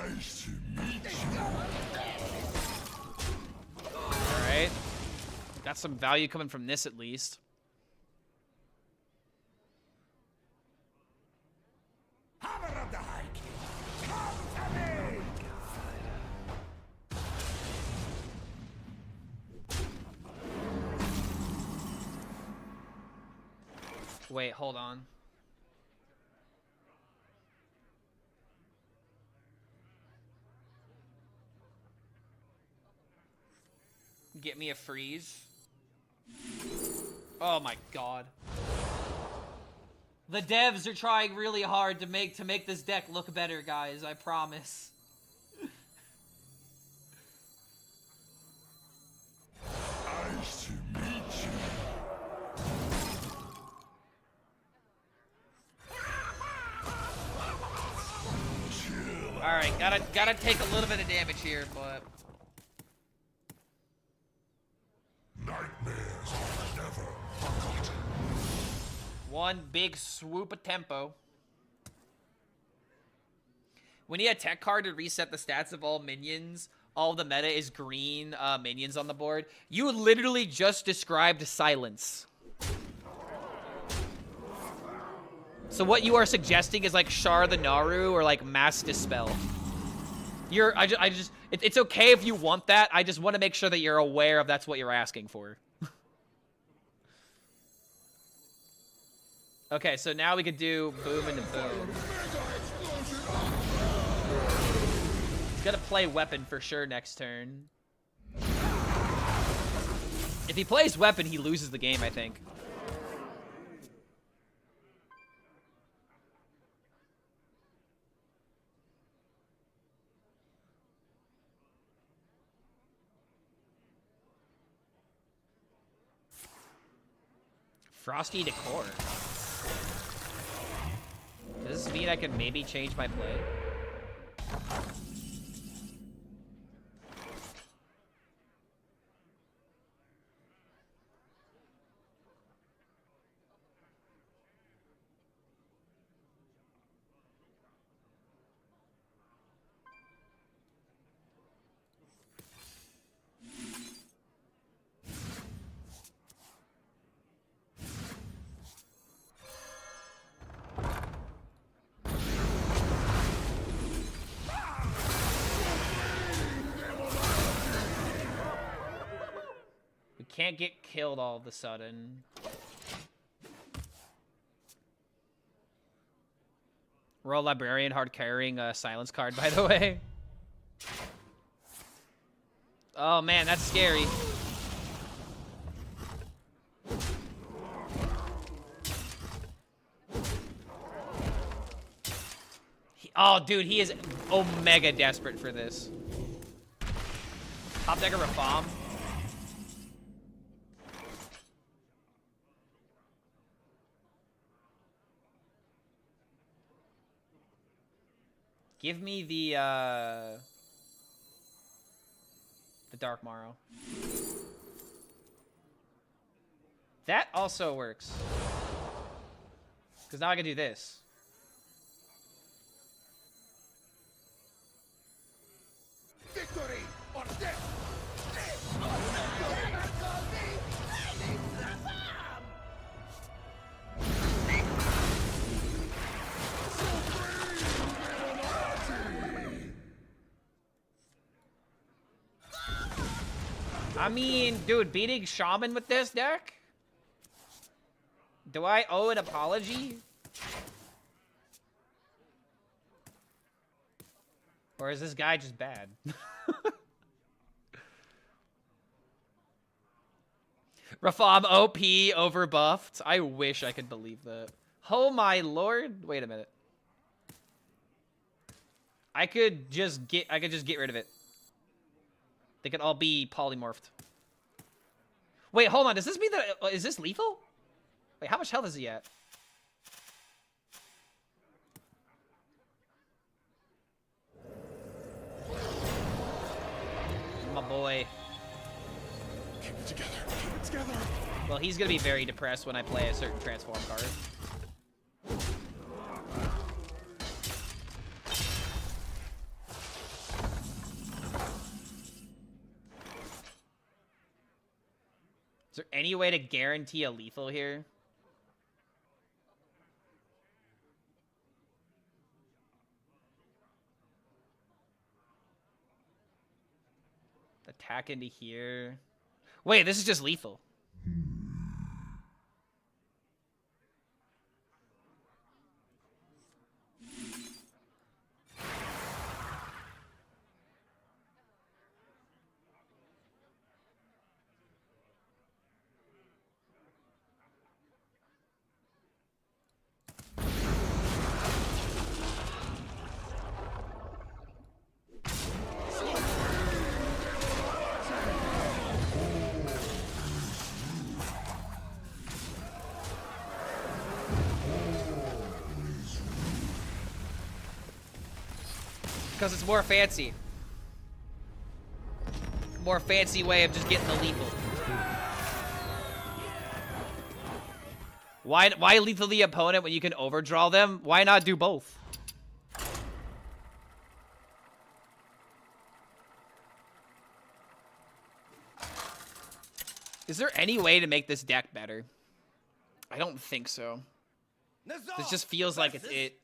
Nice to meet you. Alright. got some value coming from this at least. Hammer of the High King, come to me! Wait, hold on. Get me a freeze. Oh my god. The devs are trying really hard to make this deck look better, guys. I promise. Nice to meet you. All right, gotta take a little bit of damage here, but Nightmares are never forgotten. one big swoop of tempo. We need a tech card to reset the stats of all minions. All the meta is green minions on the board. You literally just described silence. So what you are suggesting is like Shar the Naru or like Mass Dispel. It's okay if you want that. I just want to make sure that you're aware of that's what you're asking for. Okay, so now we could do boom and boom. He's gonna play weapon for sure next turn. If he plays weapon, he loses the game, I think. Frosty Decor. Does this mean I can maybe change my play? Can't get killed all of a sudden. Royal Librarian hard carrying a silence card, by the way. Oh man, that's scary. Oh dude, he is omega desperate for this. Top decker Reform. Give me the Dark Morrow. That also works. Because now I can do this. Victory or death! I mean, dude, beating Shaman with this deck? Do I owe an apology? Or is this guy just bad? Rafam OP overbuffed. I wish I could believe that. Oh my lord. Wait a minute. I could just get rid of it. They could all be polymorphed. Wait, hold on. Does this mean that is this lethal? Wait, how much health is he at? My boy. Keep it together. Keep it together. Well, he's gonna be very depressed when I play a certain transform card. Is there any way to guarantee a lethal here? Attack into here. Wait, this is just lethal. Because it's more fancy. More fancy way of just getting the lethal. Why lethal the opponent when you can overdraw them? Why not do both? Is there any way to make this deck better? I don't think so. This just feels like it's it.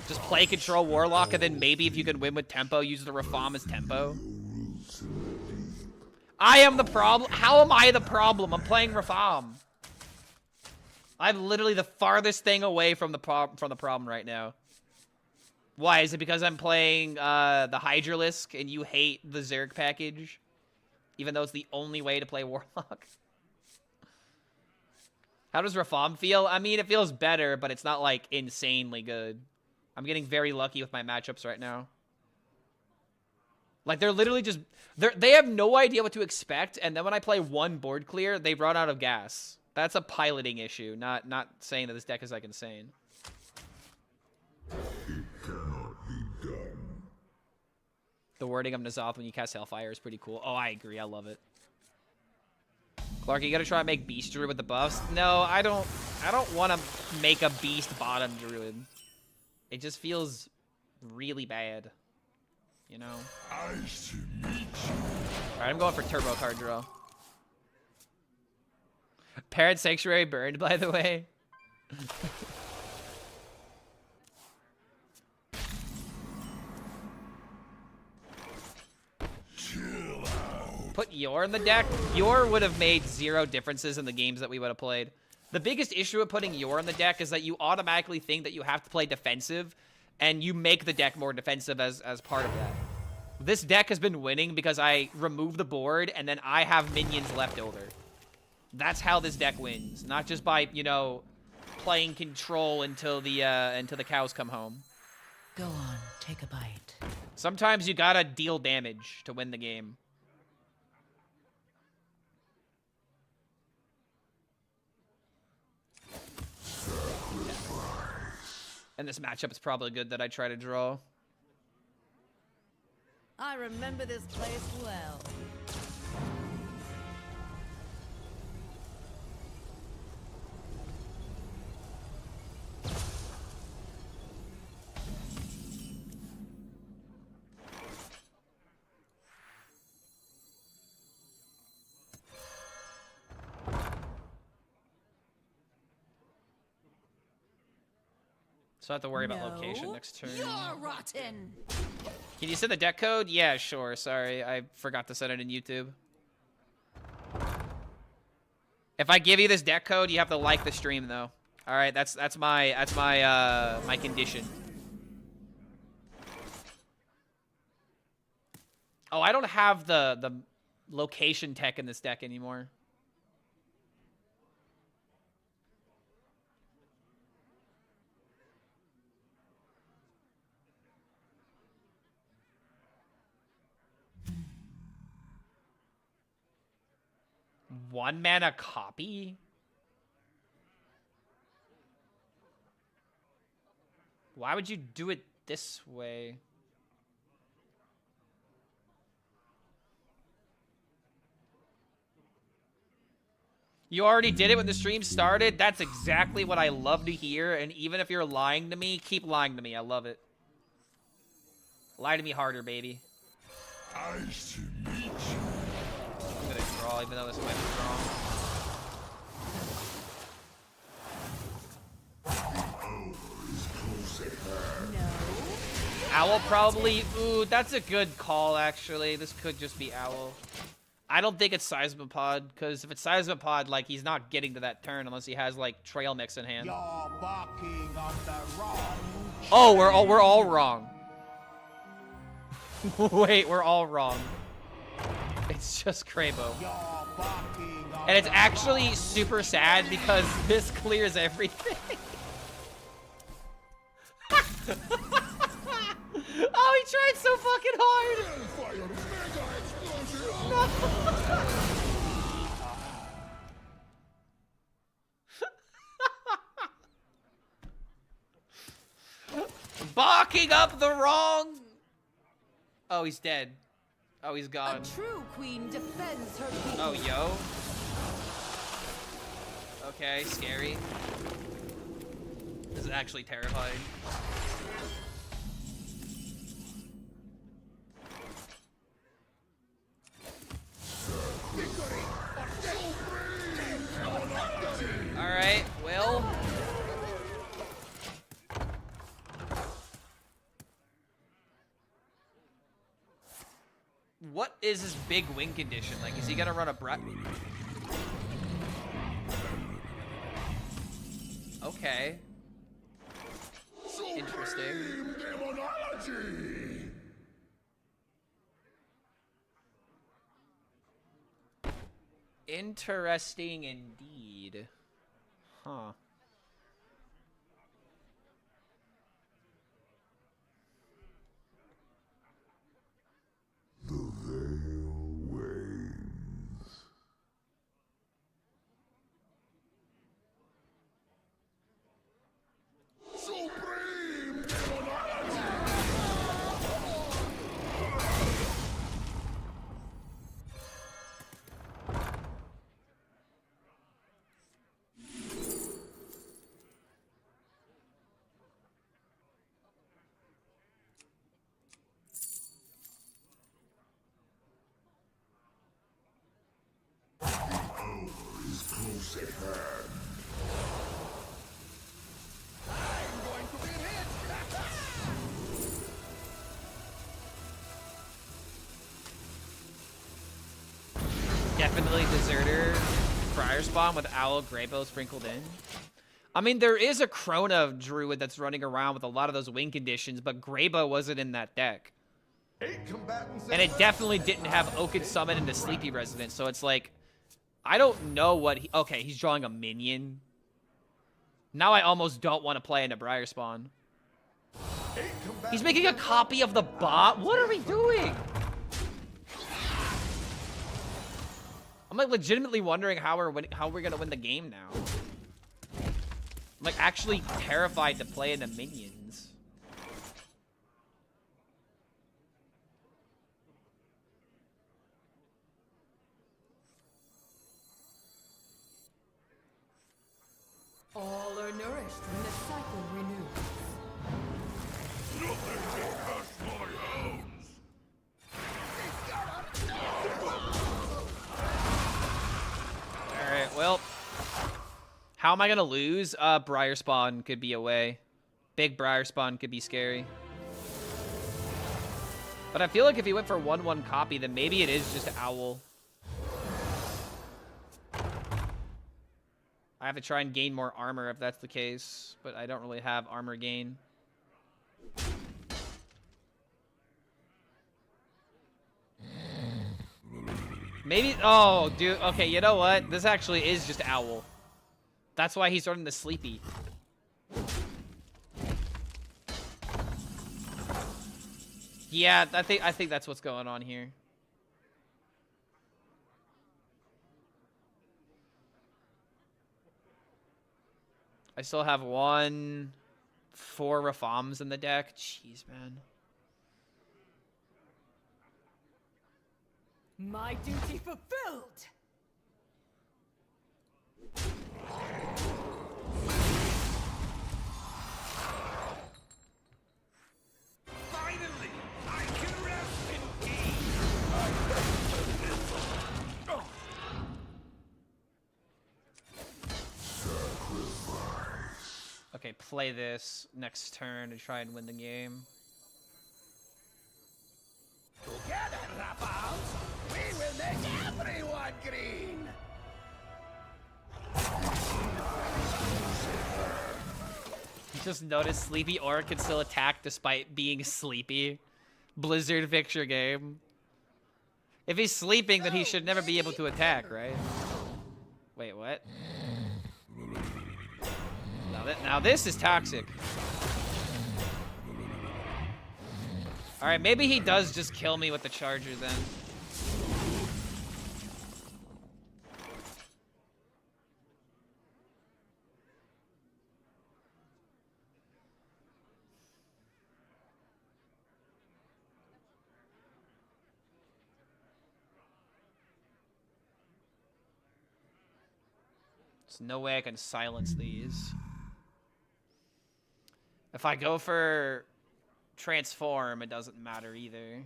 Just play control Warlock, and then maybe if you can win with tempo, use the Reform as tempo. I am the problem. How am I the problem? I'm playing Reform. I'm literally the farthest thing away from the problem right now. Why? Is it because I'm playing the Hydralisk and you hate the Zerg package? Even though it's the only way to play Warlock? How does Reform feel? I mean, it feels better, but it's not, like, insanely good. I'm getting very lucky with my matchups right now. Like, they're literally just... They have no idea what to expect, and then when I play one board clear, they run out of gas. That's a piloting issue, not saying that this deck is, like, insane. It cannot be done. The wording of N'Zoth when you cast Hellfire is pretty cool. Oh, I agree. I love it. Clark, you gotta try and make Beast Druid with the buffs? No, I don't want to make a Beast bottom Druid. It just feels really bad, you know? Nice to meet you. Alright, I'm going for Turbo card draw. Parent Sanctuary burned, by the way. Chill out. Put Yor in the deck. Yor would have made 0 differences in the games that we would have played. The biggest issue with putting Yor in the deck is that you automatically think that you have to play defensive, and you make the deck more defensive as part of that. This deck has been winning because I remove the board, and then I have minions left over. That's how this deck wins, not just by, you know, playing control until the cows come home. Go on, take a bite. Sometimes you gotta deal damage to win the game. And this matchup is probably good that I try to draw. I remember this place well. So I have to worry about location next turn. You're rotten. Can you send the deck code? Yeah, sure. Sorry, I forgot to send it in YouTube. If I give you this deck code, you have to like the stream, though. All right, that's my my condition. Oh, I don't have the location tech in this deck anymore. One mana copy? Why would you do it this way? You already did it when the stream started? That's exactly what I love to hear, and even if you're lying to me, keep lying to me. I love it. Lie to me harder, baby. Nice to meet you. draw, even though this might be wrong. Owl probably. Ooh, that's a good call, actually. This could just be Owl. I don't think it's Seismopod, because if it's Seismopod, like, he's not getting to that turn unless he has, like, Trail Mix in hand. You're barking on the wrong. Oh, we're all wrong. Wait, we're all wrong. It's just Crabo. And it's actually super sad because this clears everything. Oh, he tried so fucking hard. No. Barking up the wrong. Oh, he's dead. Oh, he's gone. A true queen defends her people. Oh, yo. Okay, scary. This is actually terrifying. Alright, well. What is his big win condition? Like, is he gonna run a Okay. Interesting. Interesting indeed. Huh. The veil wanes. Supreme demonology! Is close at hand. I'm going to be hit. Definitely Deserter Friar Spawn with Owl Greybow sprinkled in. I mean, there is a Krona Druid that's running around with a lot of those win conditions, but Greybow wasn't in that deck. And it definitely didn't have Oaken Summon into Sleepy Resident, so it's like, I don't know what he... Okay, he's drawing a minion. Now I almost don't want to play into Briar Spawn. He's making a copy of the bot? What are we doing? I'm like legitimately wondering how we're gonna win the game now. I'm like actually terrified to play into minions. All are nourished when the cycle renews. Nothing can cast my hounds. Alright, well. How am I gonna lose? Briar Spawn could be away. Big Briar Spawn could be scary. But I feel like if he went for 1/1 copy, then maybe it is just Owl. I have to try and gain more armor if that's the case, but I don't really have armor gain. Maybe, oh, dude, okay, you know what? This actually is just Owl. That's why he's starting to Sleepy. Yeah, I think that's what's going on here. I still have 4 Reforms in the deck. Jeez, man. My duty fulfilled. Finally, I can rest in peace. Okay, play this next turn to try and win the game. Together, Rapals, we will make everyone green. Just notice Sleepy Orc can still attack despite being sleepy. Blizzard picture game. If he's sleeping, then he should never be able to attack, right? Wait, what? Now this is toxic. Alright, maybe he does just kill me with the charger then. There's no way I can silence these. If I go for transform, it doesn't matter either.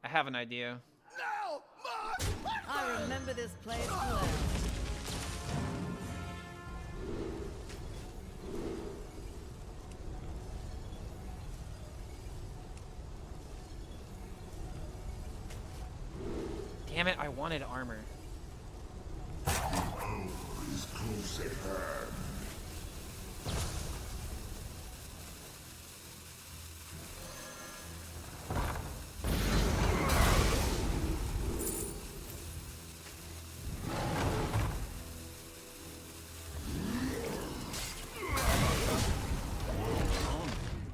I have an idea. No, more. I remember this place well. Damn it, I wanted armor. Is close at hand.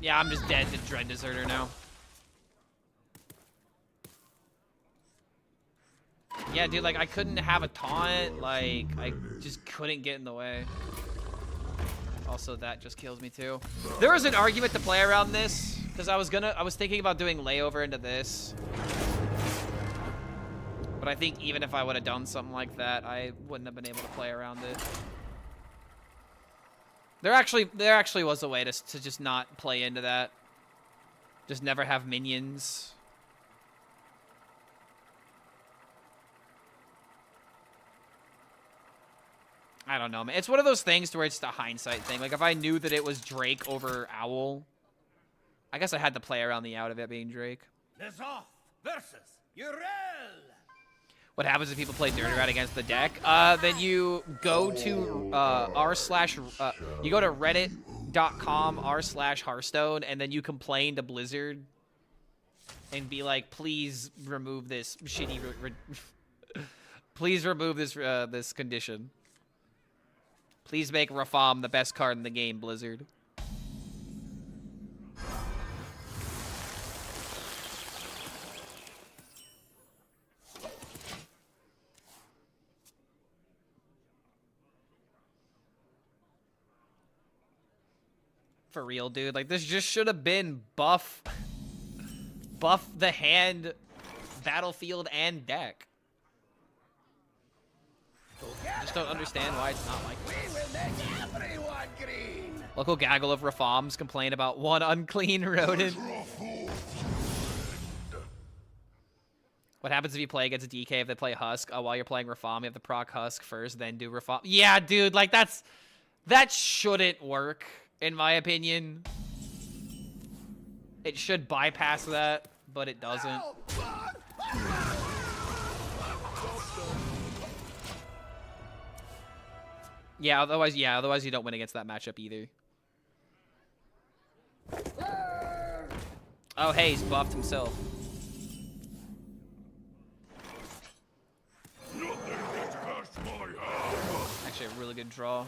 Yeah, I'm just dead to Dread Deserter now. Yeah, dude, like, I couldn't have a taunt. Like, I just couldn't get in the way. Also, that just kills me, too. There was an argument to play around this, because I was thinking about doing layover into this. But I think even if I would have done something like that, I wouldn't have been able to play around it. There actually was a way to just not play into that. Just never have minions. I don't know, man. It's one of those things where it's the hindsight thing. Like, if I knew that it was Drake over Owl, I guess I had to play around the out of it being Drake. Lezoth versus Urel. What happens if people play Dirty Rat against the deck? Then you go to you go to reddit.com/Hearthstone, and then you complain to Blizzard and be like, please remove this shitty please remove this this condition. Please make Rafam the best card in the game, Blizzard. For real, dude. Like, this just should have been buff the hand, battlefield, and deck. I just don't understand why it's not like this. We will make everyone green. Local gaggle of Rafams complain about one unclean rodent. What happens if you play against a DK if they play Husk? While you're playing Rafam, you have to proc Husk first, then do Rafam. Yeah, dude, like, that shouldn't work, in my opinion. It should bypass that, but it doesn't. No, Yeah, otherwise you don't win against that matchup either. Oh, hey, he's buffed himself. Actually, a really good draw.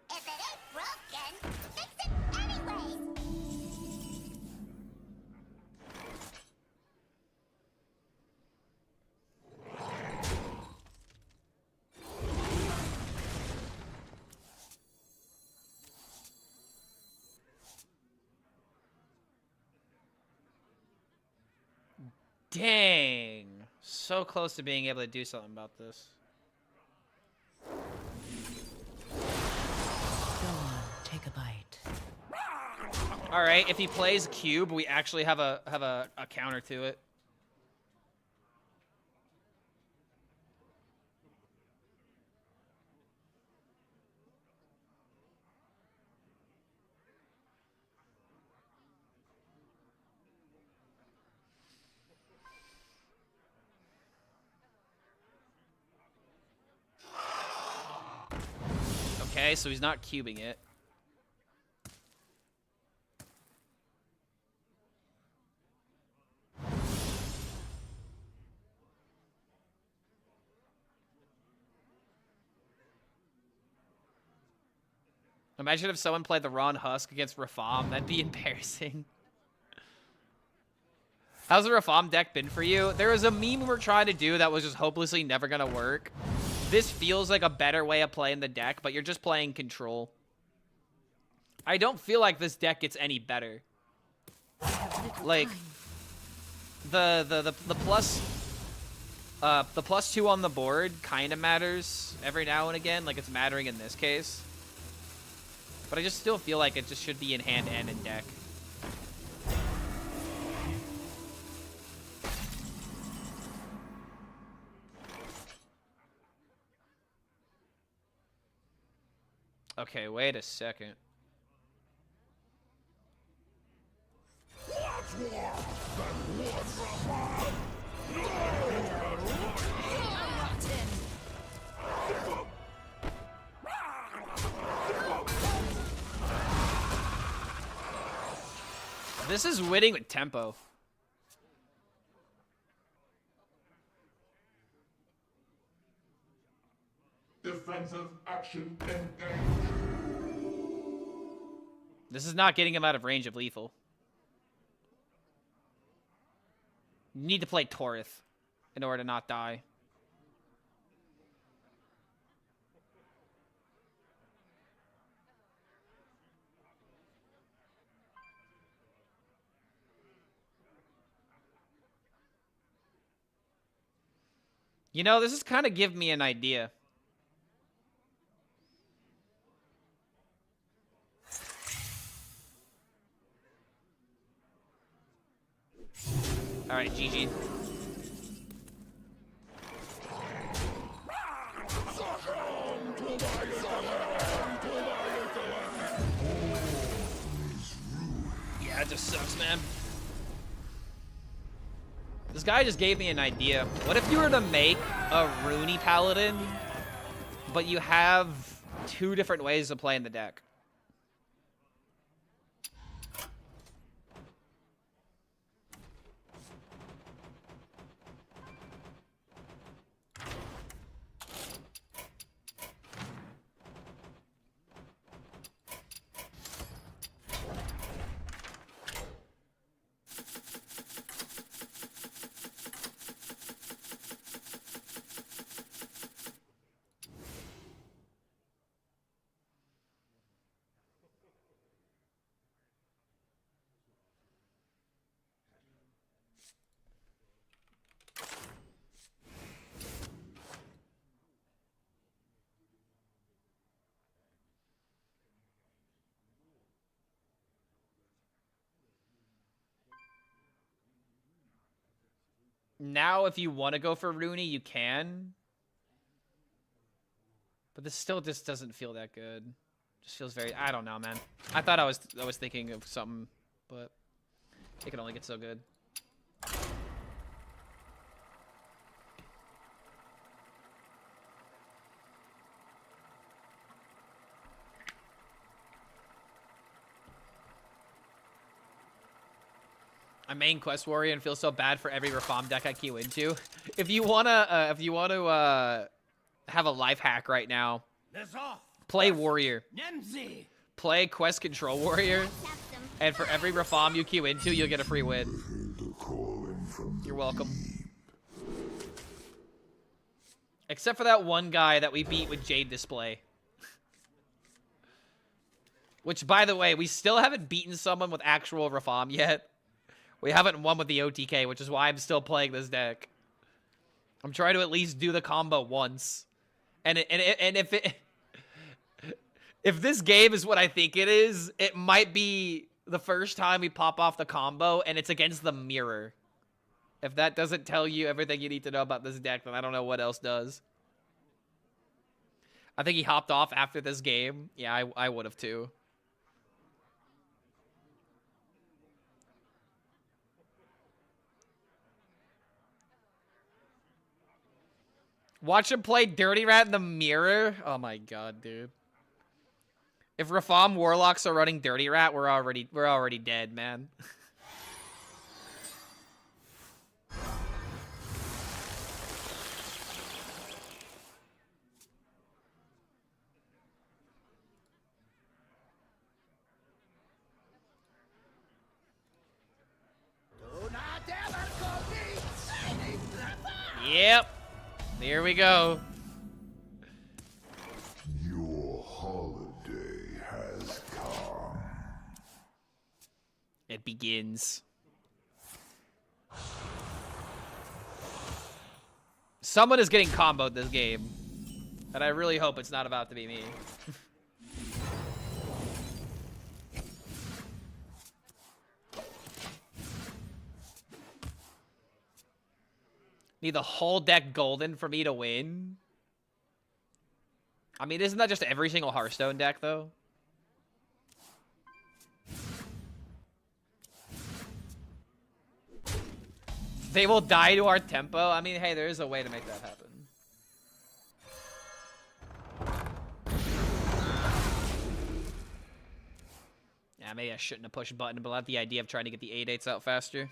If it ain't broken, fix it anyways. Dang. So close to being able to do something about this. Go on, take a bite. All right, if he plays cube, we actually have a counter to it. Okay, so he's not cubing it. Imagine if someone played the Ron Husk against Rafam. That'd be embarrassing. How's the Rafam deck been for you? There was a meme we were trying to do that was just hopelessly never going to work. This feels like a better way of playing the deck, but you're just playing control. I don't feel like this deck gets any better. Like, the +2 on the board kind of matters every now and again, like it's mattering in this case. But I just still feel like it just should be in hand and in deck. Okay, wait a second. This is winning with tempo. Defensive action engaged. This is not getting him out of range of lethal. You need to play Torith in order to not die. You know, this is kind of giving me an idea. All right, GG. Yeah, it just sucks, man. This guy just gave me an idea. What if you were to make a Runi Paladin, but you have 2 different ways of playing the deck? Now, if you want to go for Runi, you can. But this still just doesn't feel that good. Just feels very... I don't know, man. I thought I was thinking of something, but it can only get so good. I main Quest Warrior and feel so bad for every Rafam deck I queue into. If you wanna have a life hack right now, play Warrior. Play Quest Control Warrior, and for every Rafam you queue into, you'll get a free win. You're welcome. Except for that one guy that we beat with Jade Display. Which, by the way, we still haven't beaten someone with actual Rafam yet. We haven't won with the OTK, which is why I'm still playing this deck. I'm trying to at least do the combo once. And if this game is what I think it is, it might be the first time we pop off the combo and it's against the mirror. If that doesn't tell you everything you need to know about this deck, then I don't know what else does. I think he hopped off after this game. Yeah, I would have too. Watch him play Dirty Rat in the mirror. Oh my god, dude. If Reform Warlocks are running Dirty Rat, we're already dead, man. Do not ever call me Lady Grandpa! Yep. Here we go. Your holiday has come. It begins. Someone is getting comboed this game. And I really hope it's not about to be me. Need the whole deck golden for me to win? I mean, isn't that just every single Hearthstone deck, though? They will die to our tempo? I mean, hey, there is a way to make that happen. Yeah, maybe I shouldn't have pushed button, but I like the idea of trying to get the 8/8s out faster.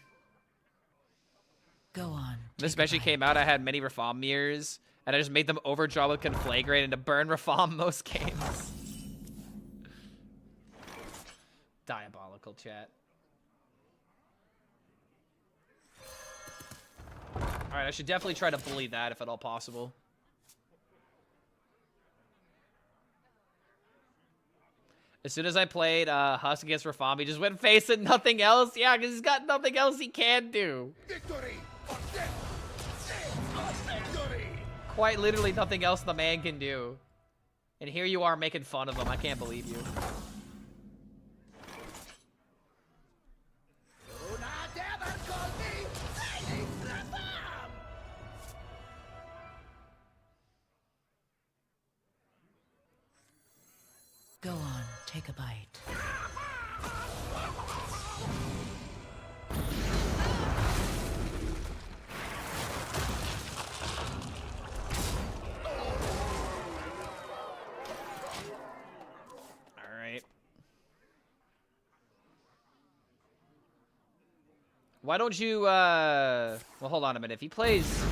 Go on. This especially came out, I had many Reform mirrors, and I just made them overdraw with Conflagrate and to burn Reform most games. Diabolical, chat. Alright, I should definitely try to bully that if at all possible. As soon as I played Husk against Reform, he just went face and nothing else. Yeah, because he's got nothing else he can do. Victory or death! Or victory! Quite literally nothing else the man can do. And here you are making fun of him. I can't believe you. Do not ever call me Lady Grandpa! Go on, take a bite. All right. Why don't you, well, hold on a minute. If he plays...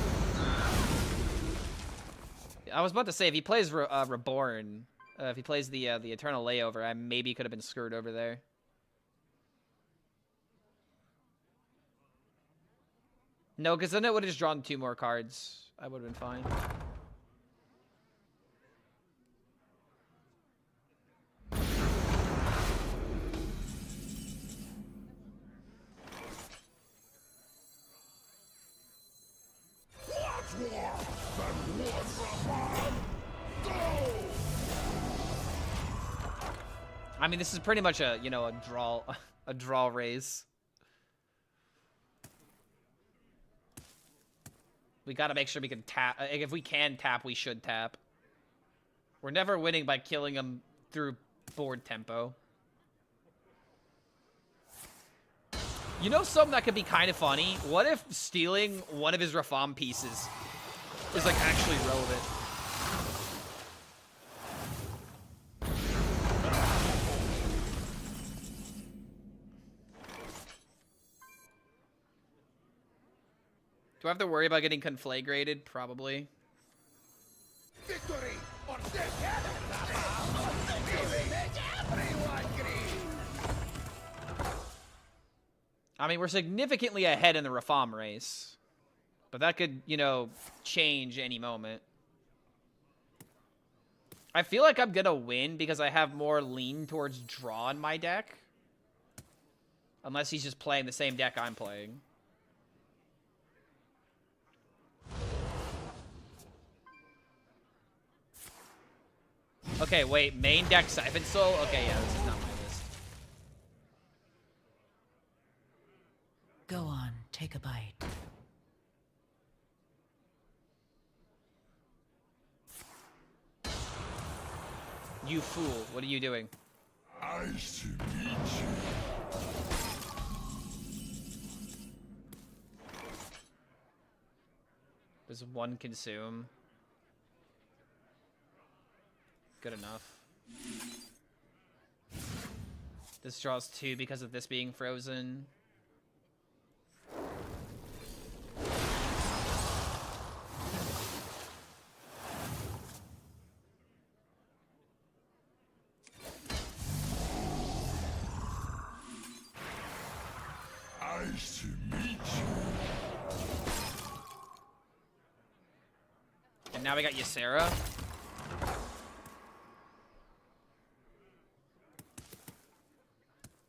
I was about to say, if he plays Reborn... if he plays the Eternal Layover, I maybe could have been screwed over there. No, because then it would have just drawn 2 more cards. I would have been fine. What's war than one Reform? Go! I mean, this is pretty much a, you know, a draw race. We gotta make sure we can tap. If we can tap, we should tap. We're never winning by killing him through board tempo. You know something that could be kind of funny? What if stealing one of his Reform pieces is, like, actually relevant? Do I have to worry about getting conflagrated? Probably. Victory or death! Victory! Make everyone green! I mean, we're significantly ahead in the Reform race. But that could, you know, change any moment. I feel like I'm gonna win because I have more lean towards draw in my deck. Unless he's just playing the same deck I'm playing. Okay, wait. Main deck Siphon Soul? Okay, yeah, this is not my list. Go on, take a bite. You fool. What are you doing? Nice to meet you. Does one consume? Good enough. This draws 2 because of this being frozen. Nice to meet you. And now we got Ysera.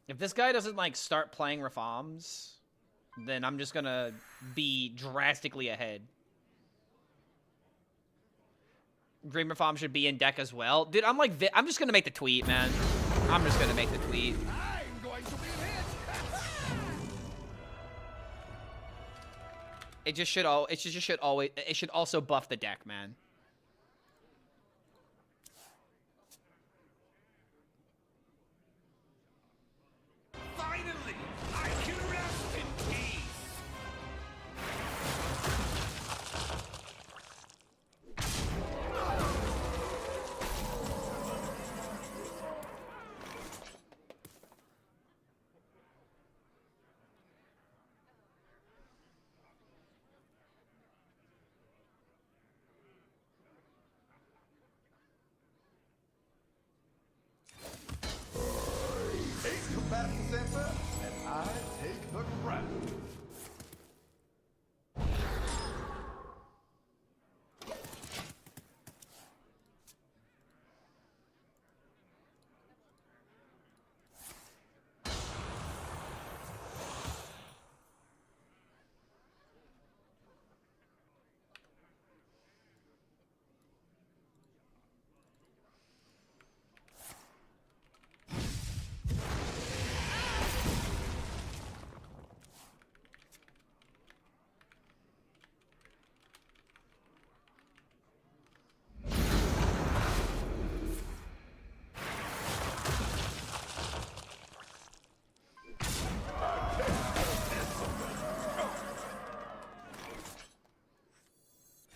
If this guy doesn't, like, start playing Reforms, then I'm just gonna be drastically ahead. Green Reform should be in deck as well. Dude, I'm like, I'm just gonna make the tweet, man. I'm just gonna make the tweet. I'm going to be rich. It should also buff the deck, man. Finally, I can rest in peace. Eight combatant center, and I take the crown.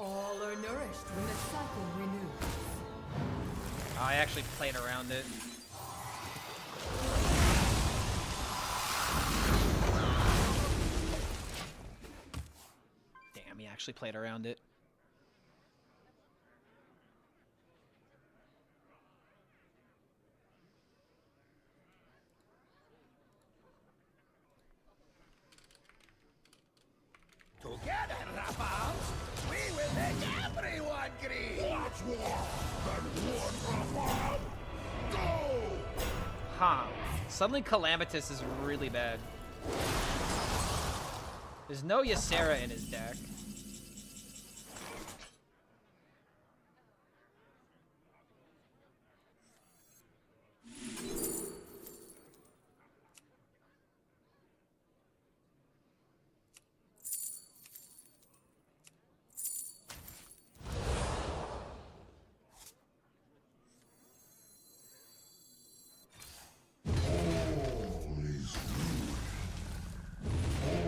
All are nourished when the cycle renews. I actually played around it. Damn, he actually played around it. Together, Rafals, we will make everyone green. What's war? Then one reform. Go! Huh. Suddenly Calamitous is really bad. There's no Ysera in his deck.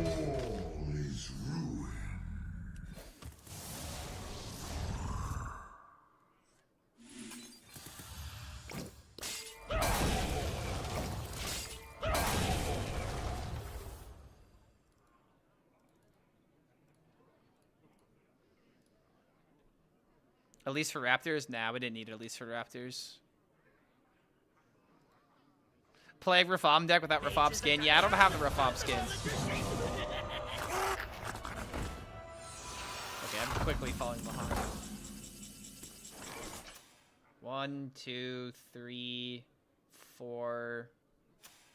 All is ruin. At least for Raptors? Nah, we didn't need it at least for Raptors. Play Reform deck without Reform skin? Yeah, I don't have the Reform skin. Okay, I'm quickly falling behind. 1, 2, 3, 4,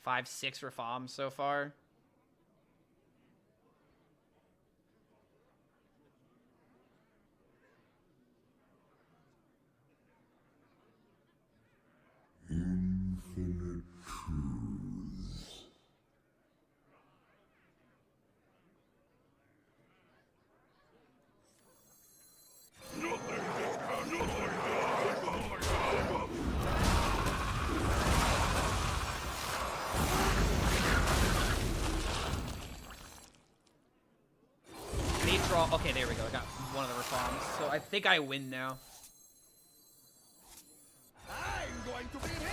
5, 6 Reforms so far. infinite truths. Need draw. Okay, there we go. I got one of the reforms. So I think I win now. I'm going to be rich.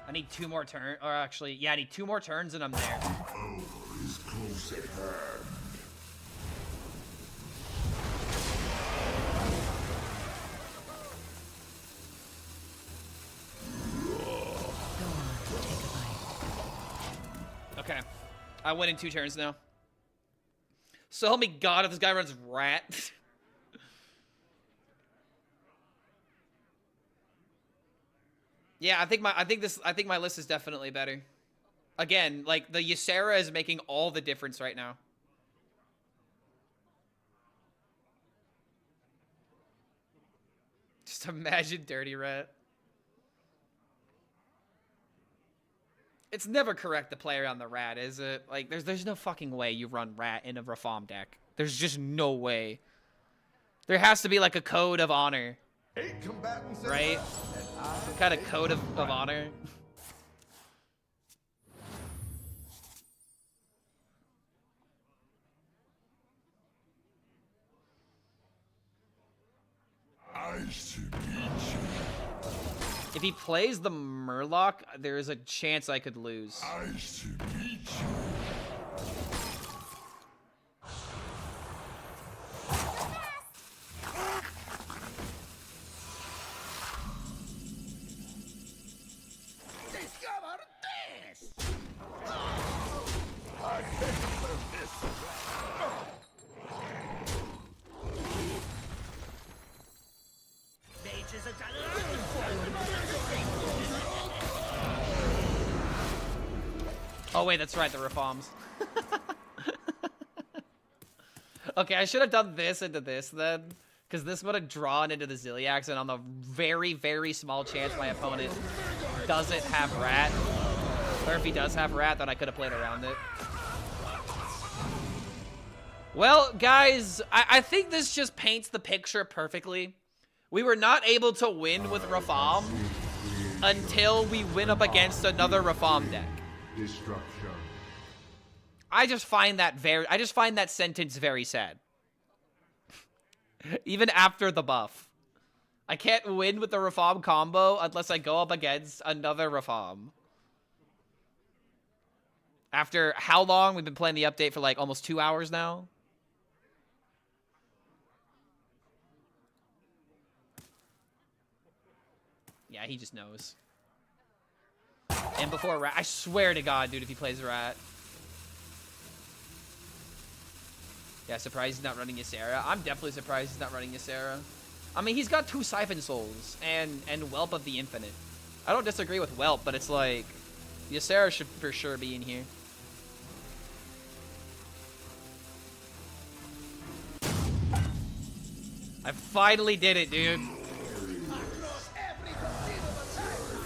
I need 2 more turns. Or actually, yeah, I need 2 more turns and I'm there. Power is close at hand. Go on, take a bite. Okay. I win in 2 turns now. So help me God if this guy runs rat. Yeah, I think my list is definitely better. Again, like the Ysera is making all the difference right now. Just imagine Dirty Rat. It's never correct to play around the rat, is it? Like, there's no fucking way you run rat in a reform deck. There's just no way. There has to be like a code of honor. 8 combatants, Right? Some kind of code of honor. Nice to meet you. If he plays the Murloc, there is a chance I could lose. Nice to meet you. Discover this. I can't live this. Mages are delighted for you. Oh wait, that's right, the reforms. Okay, I should have done this into this then. Because this would have drawn into the Ziliax, and on the very, very small chance my opponent doesn't have rat. Or if he does have rat, then I could have played around it. Well, guys, I think this just paints the picture perfectly. We were not able to win with Reform until we went up against another Reform deck. Destruction. I just find that sentence very sad. Even after the buff. I can't win with the Reform combo unless I go up against another Reform. After how long? We've been playing the update for like almost 2 hours now. Yeah, he just knows. And before Rat, I swear to God, dude, if he plays Rat. Yeah, surprised he's not running Ysera. I'm definitely surprised he's not running Ysera. I mean, he's got 2 Siphon Souls and Whelp of the Infinite. I don't disagree with Whelp, but it's like Ysera should for sure be in here. I finally did it, dude.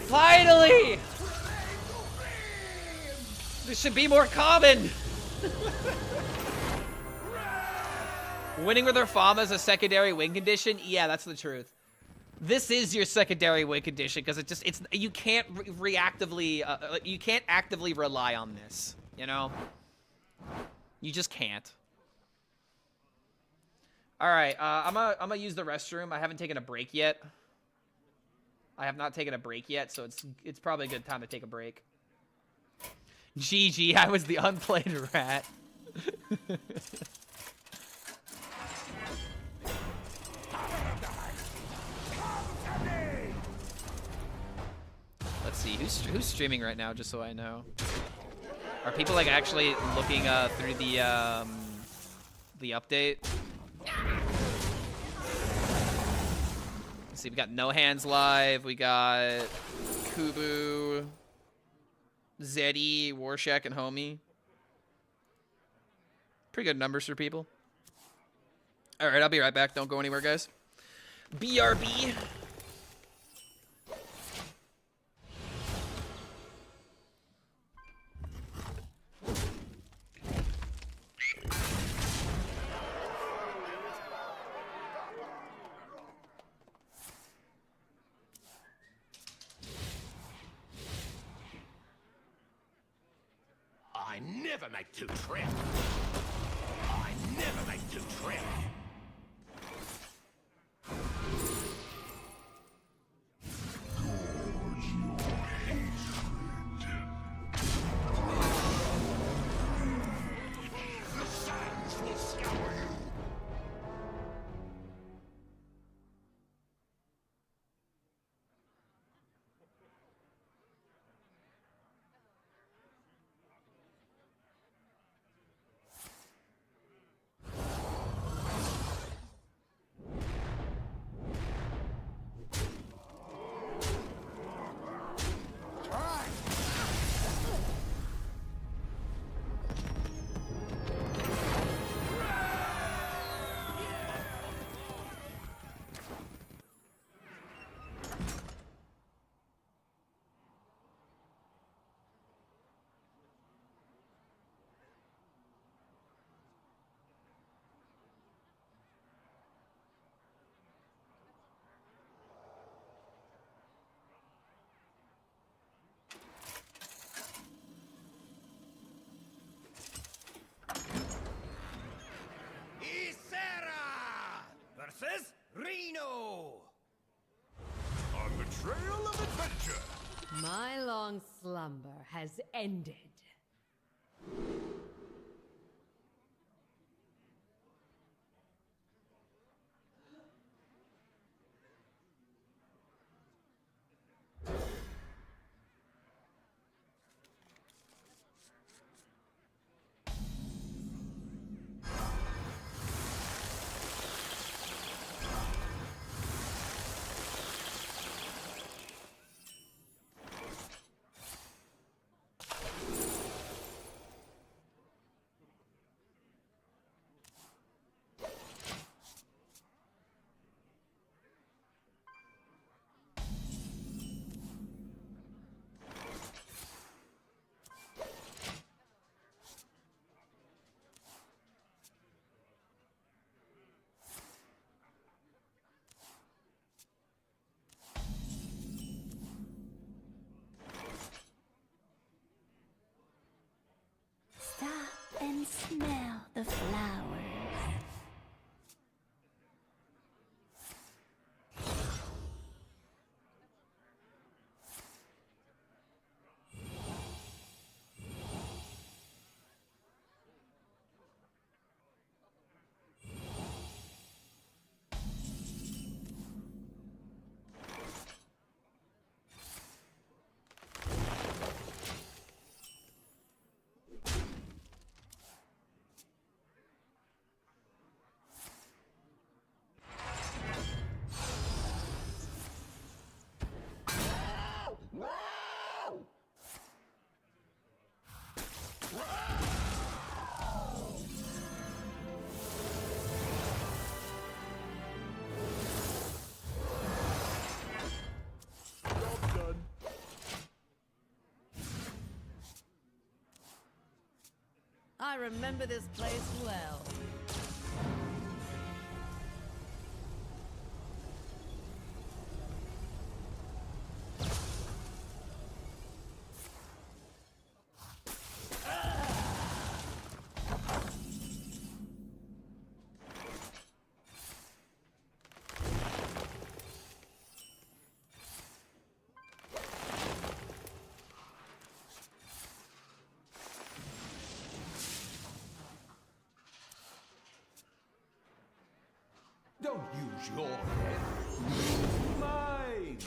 Finally! This should be more common. Winning with Reform as a secondary win condition? Yeah, that's the truth. This is your secondary win condition because you can't you can't actively rely on this, you know? You just can't. All right, I'm gonna use the restroom. I haven't taken a break yet. I have not taken a break yet, so it's probably a good time to take a break. GG, I was the unplayed rat. Let's see, who's streaming right now, just so I know. Are people like actually looking through the update? Let's see, we got No Hands live, we got Kubu, Zeddy, Warshak, and Homie. Pretty good numbers for people. All right, I'll be right back. Don't go anywhere, guys. BRB. never make two trips. I never make two trips. The sands will scour you. Versus Reno! On the trail of adventure. My long slumber has ended. Stop and smell the flowers. I remember this place well. Don't use your head. Use mine.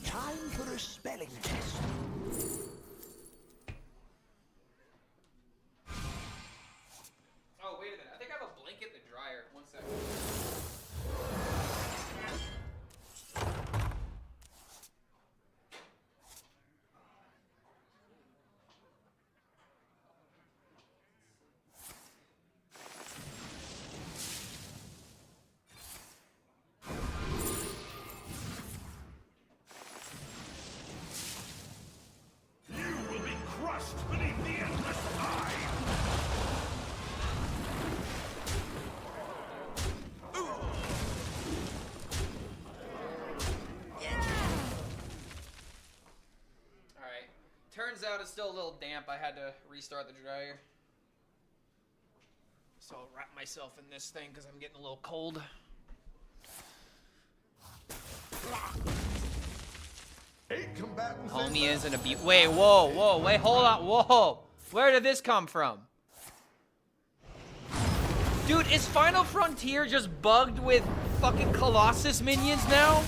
Time for a spelling test. Oh, wait a minute. I think I have a blanket in the dryer. One second. Turns out it's still a little damp. I had to restart the dryer. So I'll wrap myself in this thing because I'm getting a little cold. Eight combatants. Homie isn't a beat. Wait, whoa, wait, hold on, whoa. Where did this come from? Dude, is Final Frontier just bugged with fucking Colossus minions now?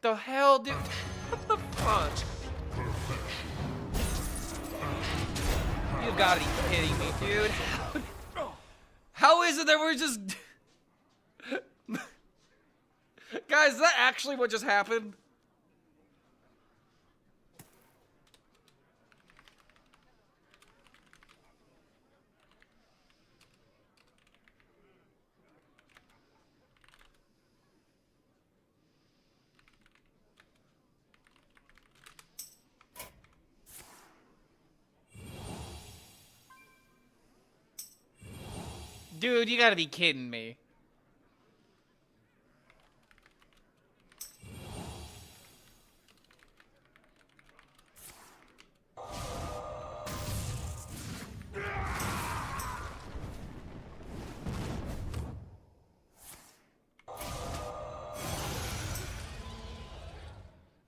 The hell, dude? What the fuck? You gotta be kidding me, dude. How is it that we're just... Guys, is that actually what just happened? Dude, you gotta be kidding me.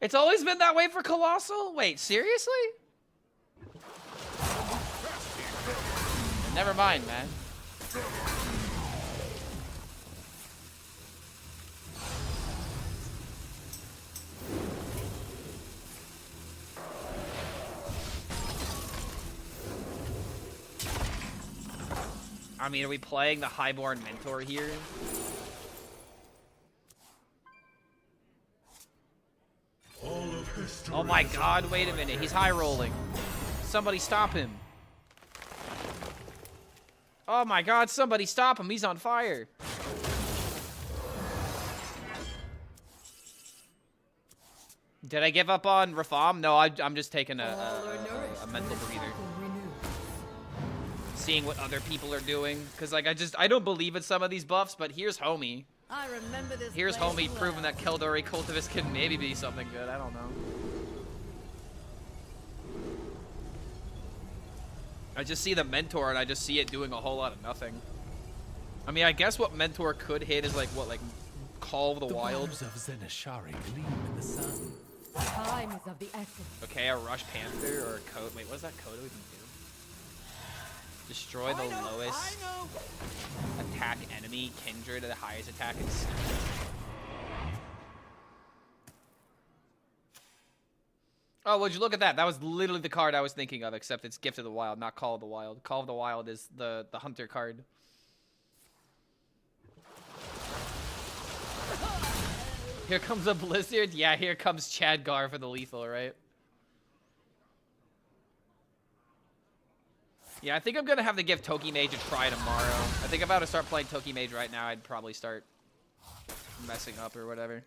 It's always been that way for Colossal? Wait, seriously? Never mind, man. I mean, are we playing the Highborn Mentor here? Oh my god, wait a minute. He's high rolling. Somebody stop him. Oh my god, somebody stop him. He's on fire. Did I give up on Rafam? No, I'm just taking a mental breather. Seeing what other people are doing. Because, like, I don't believe in some of these buffs, but here's Homie. I remember this. Here's Homie proving that Keldori Cultivist can maybe be something good. I don't know. I just see the Mentor, and I just see it doing a whole lot of nothing. I mean, I guess what Mentor could hit is, like, what, like, Call of the Wild? Of Zenashari gleam in the sun. Time is of the essence. Okay, a Rush Panther or a Code. Wait, what does that Coda even do? Destroy the lowest attack enemy, Kindred, the highest attack, and Sneak. Oh, would you look at that? That was literally the card I was thinking of, except it's Gift of the Wild, not Call of the Wild. Call of the Wild is the Hunter card. Here comes a Blizzard. Yeah, here comes Chadgar for the lethal, right? Yeah, I think I'm going to have to give Toki Mage a try tomorrow. I think if I were to start playing Toki Mage right now, I'd probably start messing up or whatever.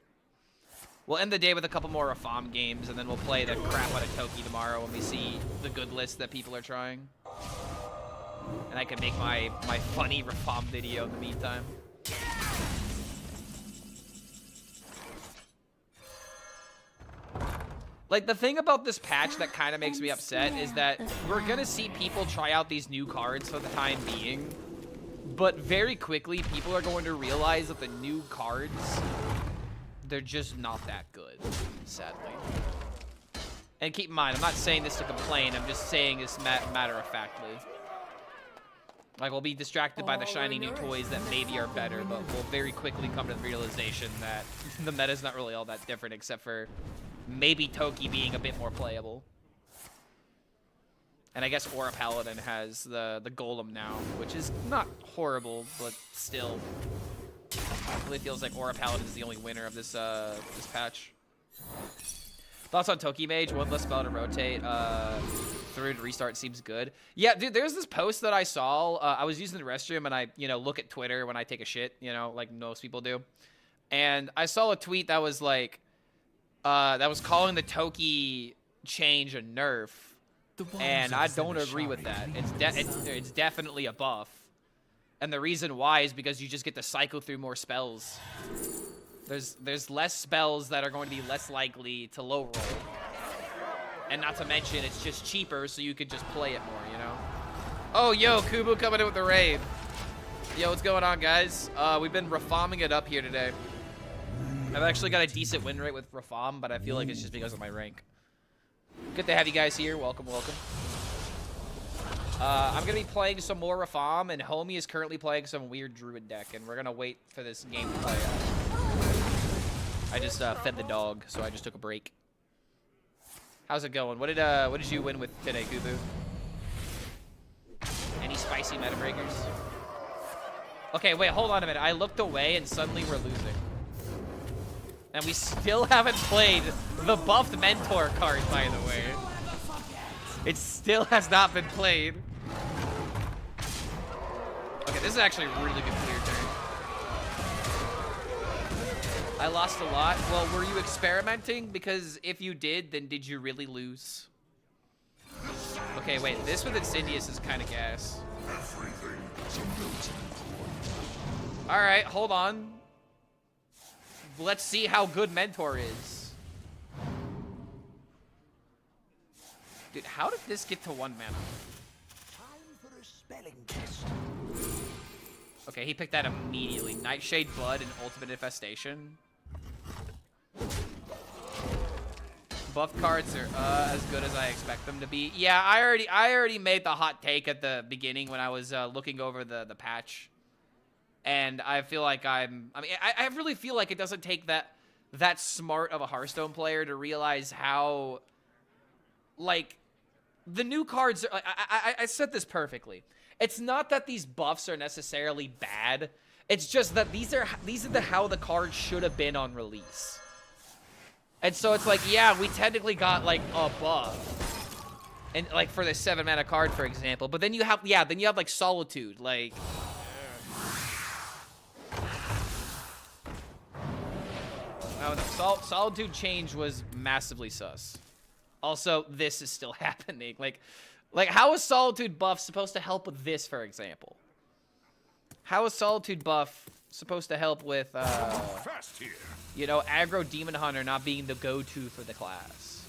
We'll end the day with a couple more Rafam games, and then we'll play the crap out of Toki tomorrow when we see the good list that people are trying. And I can make my funny Rafam video in the meantime. Like, the thing about this patch that kind of makes me upset is that we're going to see people try out these new cards for the time being. But very quickly, people are going to realize that the new cards, they're just not that good, sadly. And keep in mind, I'm not saying this to complain. I'm just saying this matter-of-factly. Like, we'll be distracted by the shiny new toys that maybe are better, but we'll very quickly come to the realization that the meta's not really all that different, except for maybe Toki being a bit more playable. And I guess Aura Paladin has the Golem now, which is not horrible, but still. It really feels like Aura Paladin is the only winner of this this patch. Thoughts on Toki Mage? One less spell to rotate. Third restart seems good. Yeah, dude, there's this post that I saw. I was using the restroom, and I, look at Twitter when I take a shit, like most people do. And I saw a tweet that was like, that was calling the Toki change a nerf, and I don't agree with that. It's definitely a buff, and the reason why is because you just get to cycle through more spells. There's less spells that are going to be less likely to low roll. And not to mention, it's just cheaper, so you could just play it more, you know? Oh, yo, Kubu coming in with the raid. Yo, what's going on, guys? We've been reforming it up here today. I've actually got a decent win rate with reform, but I feel like it's just because of my rank. Good to have you guys here. Welcome, welcome. I'm going to be playing some more reform, and Homie is currently playing some weird druid deck, and we're going to wait for this game to play out. I just fed the dog, so I just took a break. How's it going? What did you win with today, Kubu? Any spicy meta breakers? Okay, wait, hold on a minute. I looked away and suddenly we're losing. And we still haven't played the buffed mentor card, by the way. It still has not been played. Okay, this is actually a really good clear turn. I lost a lot. Well, were you experimenting? Because if you did, then did you really lose? Okay, wait. This with Insidious is kind of gas. Alright, hold on. Let's see how good Mentor is. Dude, how did this get to 1 mana? Time for a spelling test. Okay, he picked that immediately. Nightshade Blood and Ultimate Infestation. Buff cards are as good as I expect them to be. Yeah, I already made the hot take at the beginning when I was looking over the patch. And I feel like I really feel like it doesn't take that smart of a Hearthstone player to realize how, like, the new cards are, I said this perfectly. It's not that these buffs are necessarily bad. It's just that these are how the cards should have been on release. And so it's like, yeah, we technically got like a buff. And like for the 7 mana card, for example. But then you have, yeah, then you have like Solitude, like. Oh no, Solitude change was massively sus. Also, this is still happening. Like how is Solitude buff supposed to help with this, for example? How is Solitude buff supposed to help with, you know, aggro Demon Hunter not being the go-to for the class?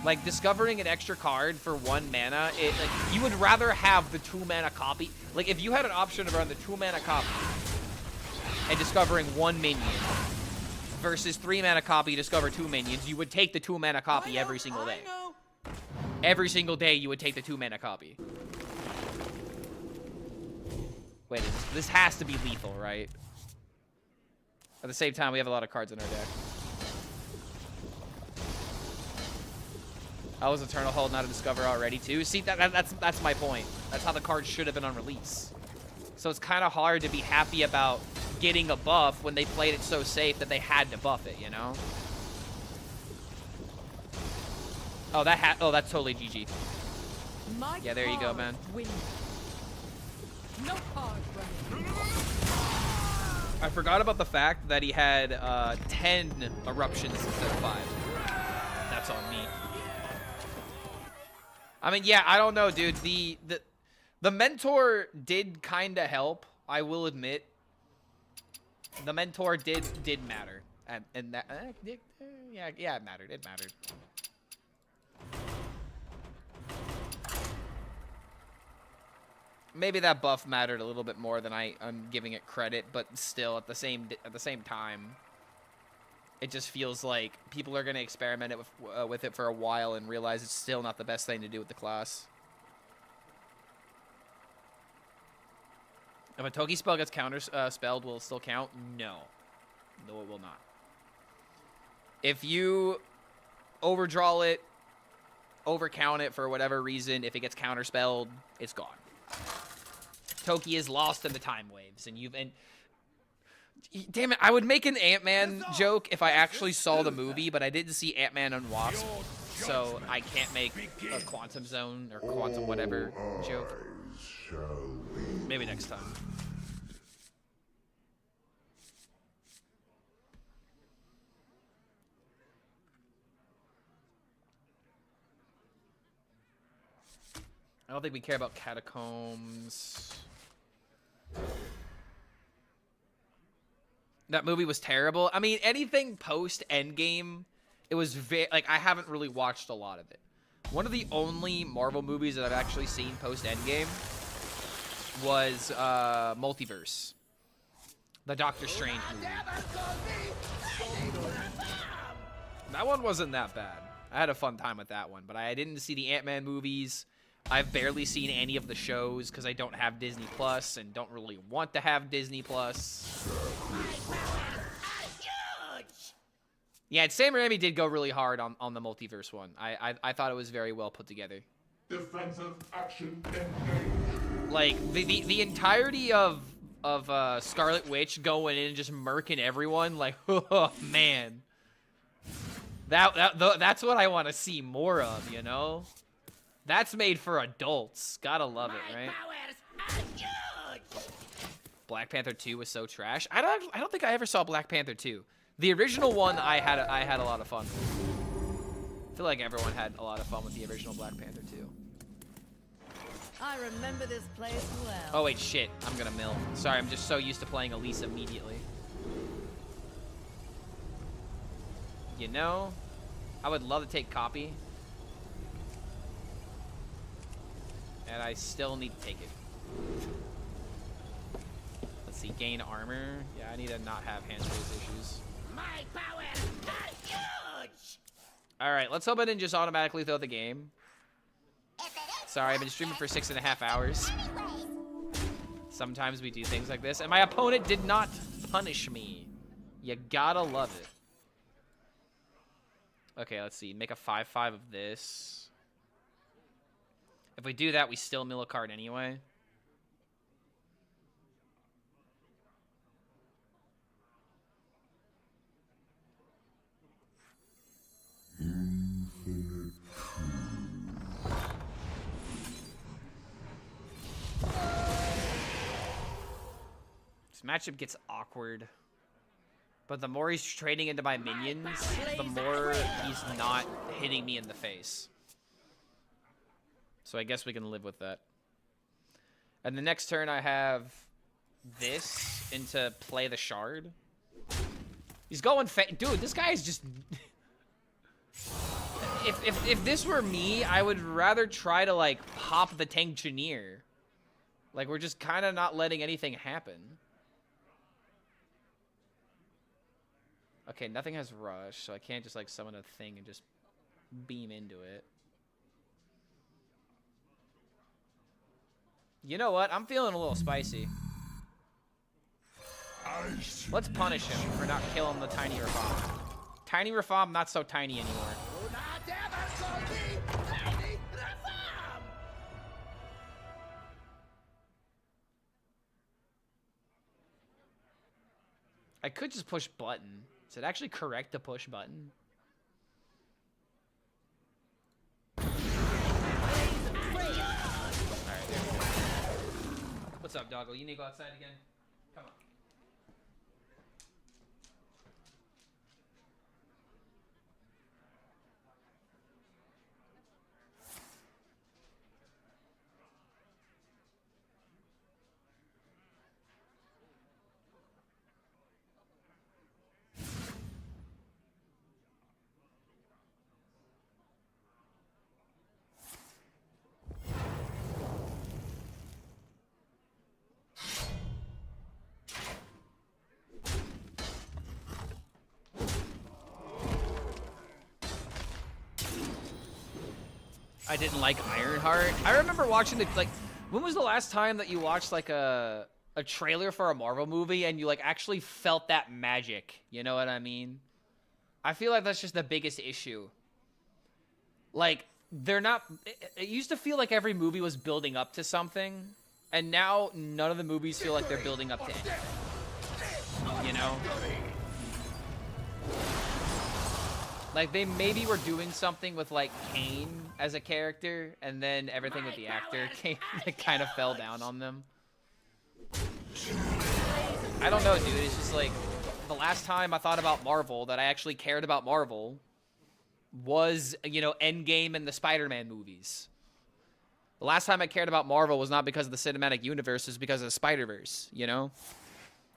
Like, discovering an extra card for 1 mana, like, you would rather have the 2 mana copy. Like, if you had an option to run the 2 mana copy and discovering 1 minion versus 3 mana copy, discover 2 minions, you would take the 2 mana copy every single day. Every single day, you would take the 2 mana copy. Wait, this has to be lethal, right? At the same time, we have a lot of cards in our deck. I was Eternal Hold, not a Discover already, too. See, that's my point. That's how the card should have been on release. So it's kind of hard to be happy about getting a buff when they played it so safe that they had to buff it, you know? Oh, that's totally GG. Yeah, there you go, man. No card running. I forgot about the fact that he had 10 eruptions instead of 5. That's on me. I mean, yeah, I don't know, dude. The mentor did kind of help, I will admit. The mentor did matter, and that yeah, it mattered. It mattered. Maybe that buff mattered a little bit more than I'm giving it credit, but still, at the same time, it just feels like people are going to experiment with it for a while and realize it's still not the best thing to do with the class. If a Toki spell gets counter-spelled, will it still count? No. No, it will not. If you overdraw it, overcount it for whatever reason, if it gets counter-spelled, it's gone. Toki is lost in the time waves, and damn it, I would make an Ant-Man joke if I actually saw the movie, but I didn't see Ant-Man and Wasp, so I can't make a Quantum Zone or Quantum whatever joke. Maybe next time. I don't think we care about Catacombs. That movie was terrible. I mean, anything post Endgame, it was like I haven't really watched a lot of it. One of the only Marvel movies that I've actually seen post Endgame was Multiverse, the Doctor Strange movie. That one wasn't that bad. I had a fun time with that one, but I didn't see the Ant-Man movies. I've barely seen any of the shows because I don't have Disney Plus and don't really want to have Disney Plus. Yeah, and Sam Raimi did go really hard on the Multiverse one. I thought it was very well put together. Defensive action engaged. Like the entirety of Scarlet Witch going in and just murking everyone, like, oh man. That's what I want to see more of, you know? That's made for adults. Gotta love it, right? Black Panther 2 was so trash. I don't think I ever saw Black Panther 2. The original one I had a lot of fun with. I feel like everyone had a lot of fun with the original Black Panther 2. I remember this place well. Oh wait, shit. I'm gonna mill. Sorry, I'm just so used to playing Elise immediately. You know, I would love to take copy. And I still need to take it. Let's see, gain armor. Yeah, I need to not have hand space issues. My powers are huge! Alright, let's hope I didn't just automatically throw the game. Sorry, I've been streaming for 6.5 hours. Sometimes we do things like this, and my opponent did not punish me. You gotta love it. Okay, let's see. Make a 5/5 of this. If we do that, we still mill a card anyway. This matchup gets awkward. But the more he's trading into my minions, the more he's not hitting me in the face. So I guess we can live with that. And the next turn I have this into play the shard. He's going dude, this guy is just... if this were me, I would rather try to like pop the Tank-Engineer. Like we're just kind of not letting anything happen. Okay, nothing has rush, so I can't just like summon a thing and just beam into it. You know what? I'm feeling a little spicy. Let's punish him for not killing the tiny Rafam. Tiny Rafam, not so tiny anymore. Do not ever call me Tiny Rafam! I could just push button. Is it actually correct to push button? Alright, there we go. What's up, doggo? You need to go outside again? Come on. I didn't like Ironheart. I remember watching the, like, when was the last time that you watched like a trailer for a Marvel movie and you like actually felt that magic? You know what I mean? I feel like that's just the biggest issue. Like, they're not, it used to feel like every movie was building up to something, and now none of the movies feel like they're building up to anything. You know? Like, they maybe were doing something with, like, Kane as a character, and then everything with the actor kind of fell down on them. I don't know, dude. It's just, like, the last time I thought about Marvel, that I actually cared about Marvel, was, you know, Endgame and the Spider-Man movies. The last time I cared about Marvel was not because of the cinematic universe, it was because of the Spider-Verse, you know?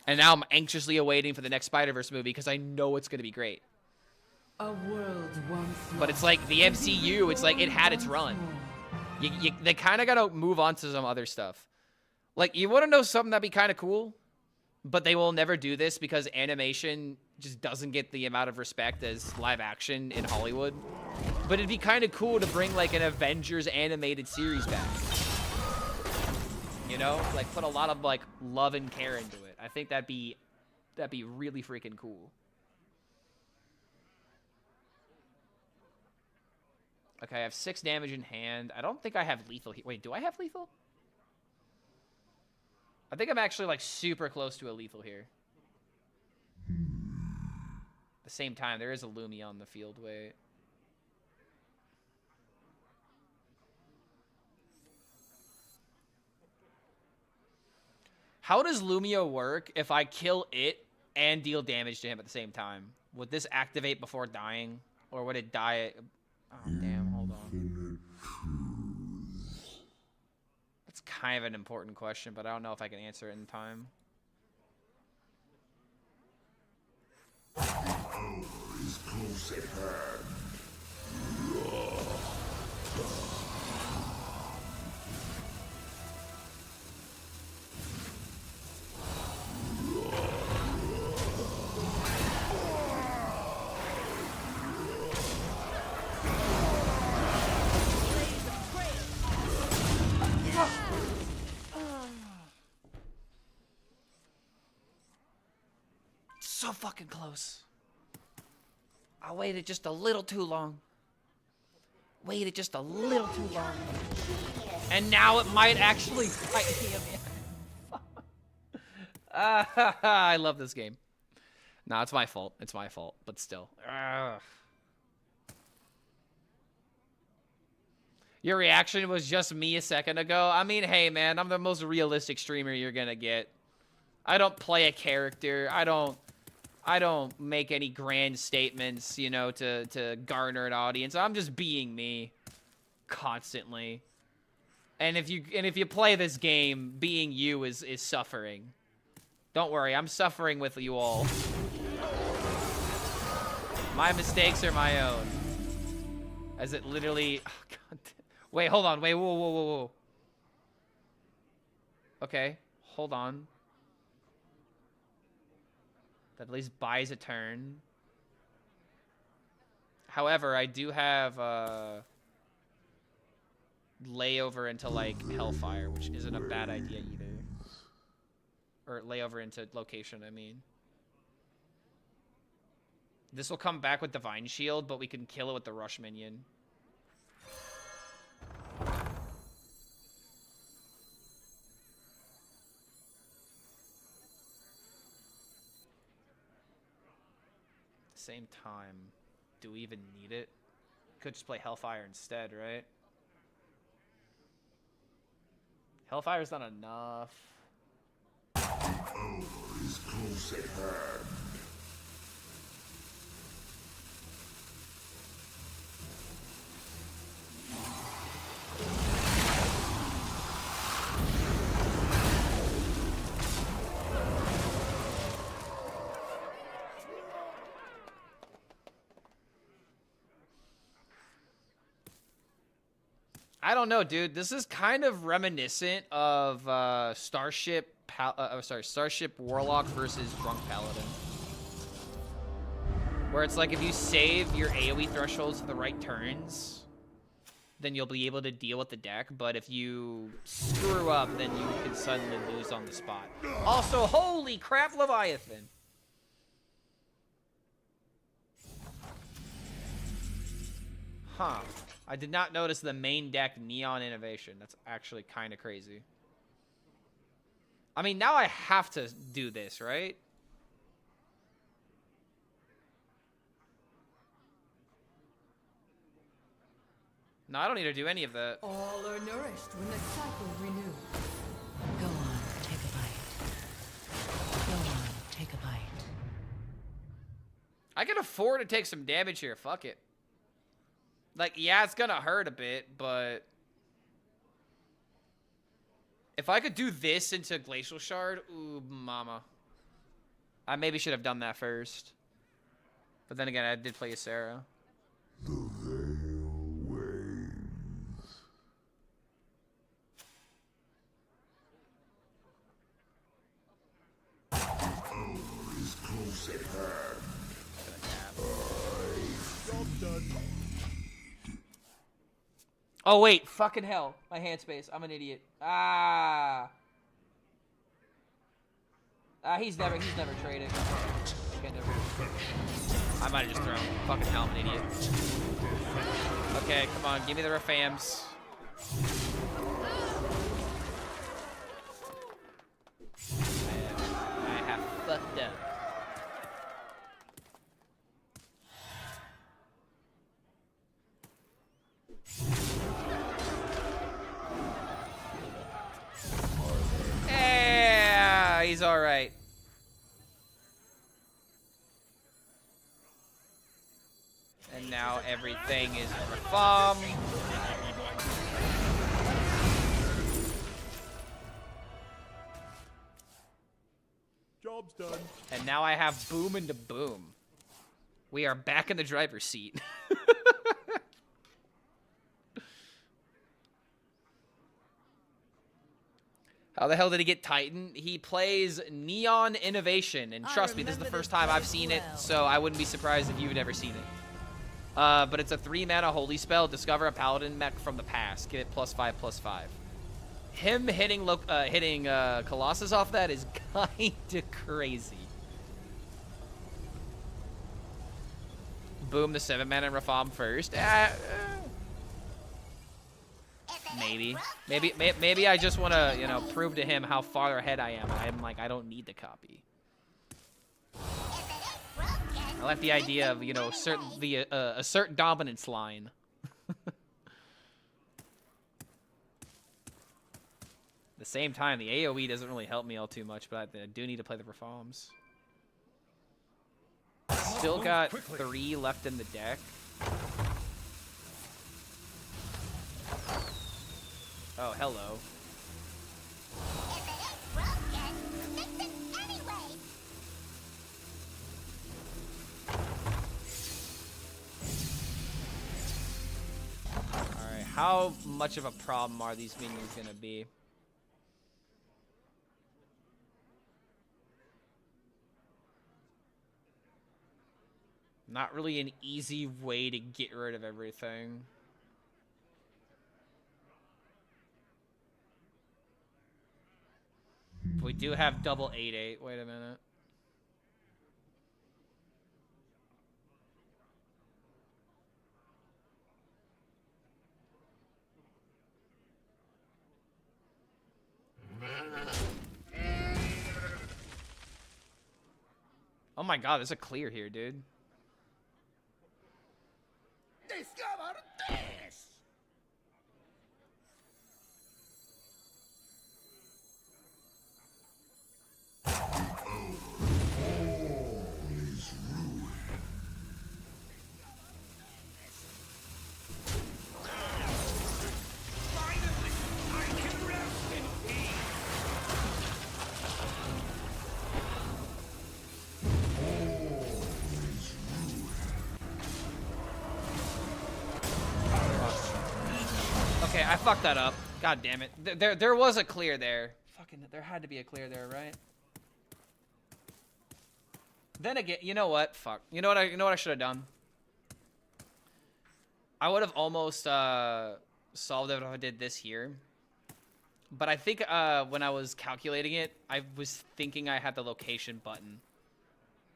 And now I'm anxiously awaiting for the next Spider-Verse movie because I know it's going to be great. A world once But it's like the MCU, it's like it had its run. They kind of got to move on to some other stuff. Like, you want to know something that'd be kind of cool? But they will never do this because animation just doesn't get the amount of respect as live action in Hollywood. But it'd be kind of cool to bring, like, an Avengers animated series back. You know? Like, put a lot of, like, love and care into it. I think that'd be really freaking cool. Okay, I have 6 damage in hand. I don't think I have lethal here. Wait, do I have lethal? I think I'm actually, like, super close to a lethal here. At the same time, there is a Lumi on the field. Wait. How does Lumio work if I kill it and deal damage to him at the same time? Would this activate before dying? Or would it die? Oh, damn. Hold on. That's kind of an important question, but I don't know if I can answer it in time. The hour is close at hand. So fucking close. I waited just a little too long. Waited just a little too long. And now it might actually fight me. I love this game. No, it's my fault. It's my fault, but still. Ugh. Your reaction was just me a second ago. I mean, hey, man, I'm the most realistic streamer you're gonna get. I don't play a character. I don't make any grand statements, you know, to garner an audience. I'm just being me constantly. And if you play this game, being you is suffering. Don't worry, I'm suffering with you all. My mistakes are my own. As it literally... Oh, God. Wait, hold on. Wait, whoa. Okay, hold on. That at least buys a turn. However, I do have layover into, like, Hellfire, which isn't a bad idea either. Or layover into location, I mean. This will come back with Divine Shield, but we can kill it with the Rush minion. Same time, do we even need it? Could just play Hellfire instead, right? Hellfire's not enough. The hour is close at hand. I don't know, dude. This is kind of reminiscent of Starship Warlock versus Drunk Paladin. Where it's like if you save your AoE thresholds for the right turns, then you'll be able to deal with the deck. But if you screw up, then you can suddenly lose on the spot. Also, holy crap, Leviathan! Huh. I did not notice the main deck Neon Innovation. That's actually kind of crazy. I mean, now I have to do this, right? No, I don't need to do any of that. All are nourished when the cycle renews. Go on, take a bite. Go on, take a bite. I can afford to take some damage here. Fuck it. Like, yeah, it's gonna hurt a bit, but if I could do this into Glacial Shard, ooh, mama. I maybe should have done that first. But then again, I did play Ysera. The veil wanes. The hour is close at hand. Oh wait, fucking hell. My hand space. I'm an idiot. He's never trading. Okay, never. I might have just thrown. Fucking hell, I'm an idiot. Okay, come on, give me the refams. I have fucked up. Yeah, he's all right. And now everything is reform. Job's done. And now I have boom into boom. We are back in the driver's seat. How the hell did he get Titan? He plays Neon Innovation, and trust me, this is the first time I've seen it, so I wouldn't be surprised if you've never seen it. But it's a 3-mana holy spell. Discover a paladin mech from the past. Give it +5/+5. Him hitting Colossus off that is kinda crazy. Boom the 7-mana and reform first. Maybe I just want to, you know, prove to him how far ahead I am. I'm like, I don't need the copy. I like the idea of, you know, assert dominance line. At the same time, the AoE doesn't really help me all too much, but I do need to play the reforms. Still got 3 left in the deck. Oh, hello. Alright, how much of a problem are these minions gonna be? Not really an easy way to get rid of everything. We do have double 8/8. Wait a minute. Oh my god, there's a clear here, dude. Discover this! Okay, I fucked that up. God damn it. There was a clear there. Fucking, there had to be a clear there, right? Then again, you know what? Fuck. You know what I should have done? I would have almost solved it if I did this here. But I think when I was calculating it, I was thinking I had the location button.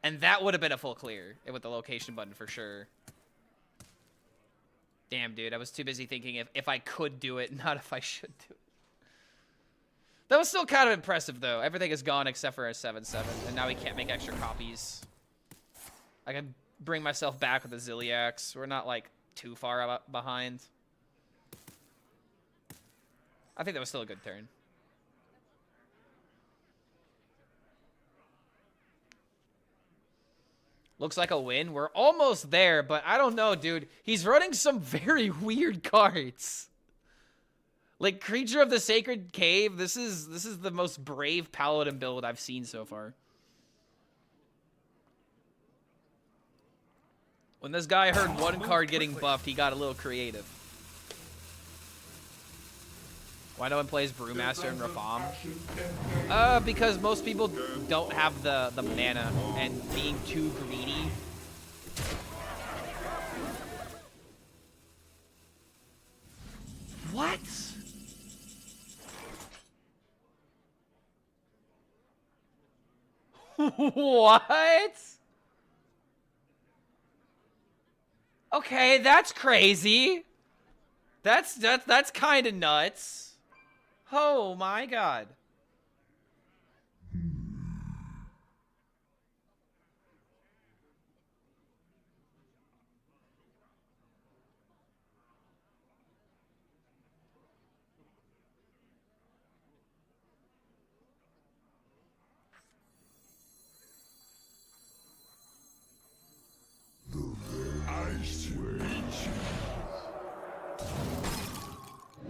And that would have been a full clear with the location button for sure. Damn, dude, I was too busy thinking if I could do it, not if I should do it. That was still kind of impressive, though. Everything is gone except for a 7/7, and now we can't make extra copies. I can bring myself back with the Ziliax. We're not, like, too far behind. I think that was still a good turn. Looks like a win. We're almost there, but I don't know, dude. He's running some very weird cards. Like Creature of the Sacred Cave. This is the most brave Paladin build I've seen so far. When this guy heard one card getting buffed, he got a little creative. Why no one plays Brewmaster and Reform? Because most people don't have the mana, and being too greedy. What? What? Okay, that's crazy. That's kind of nuts. Oh my god.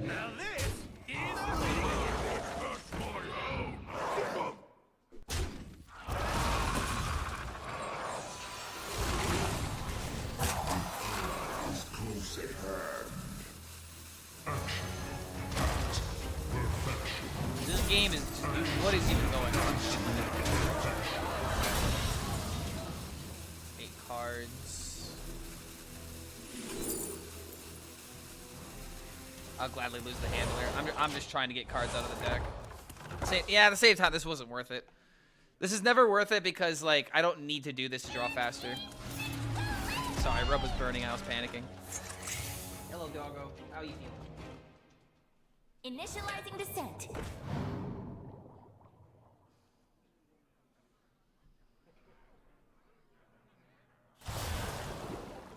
Now this is Close at hand. This game is just, what is even going on? 8 cards. I'll gladly lose the handler. I'm just trying to get cards out of the deck. Yeah, at the same time, this wasn't worth it. This is never worth it because, like, I don't need to do this to draw faster. Sorry, Rub was burning. I was panicking. Hello, doggo. How you feeling? Initializing descent.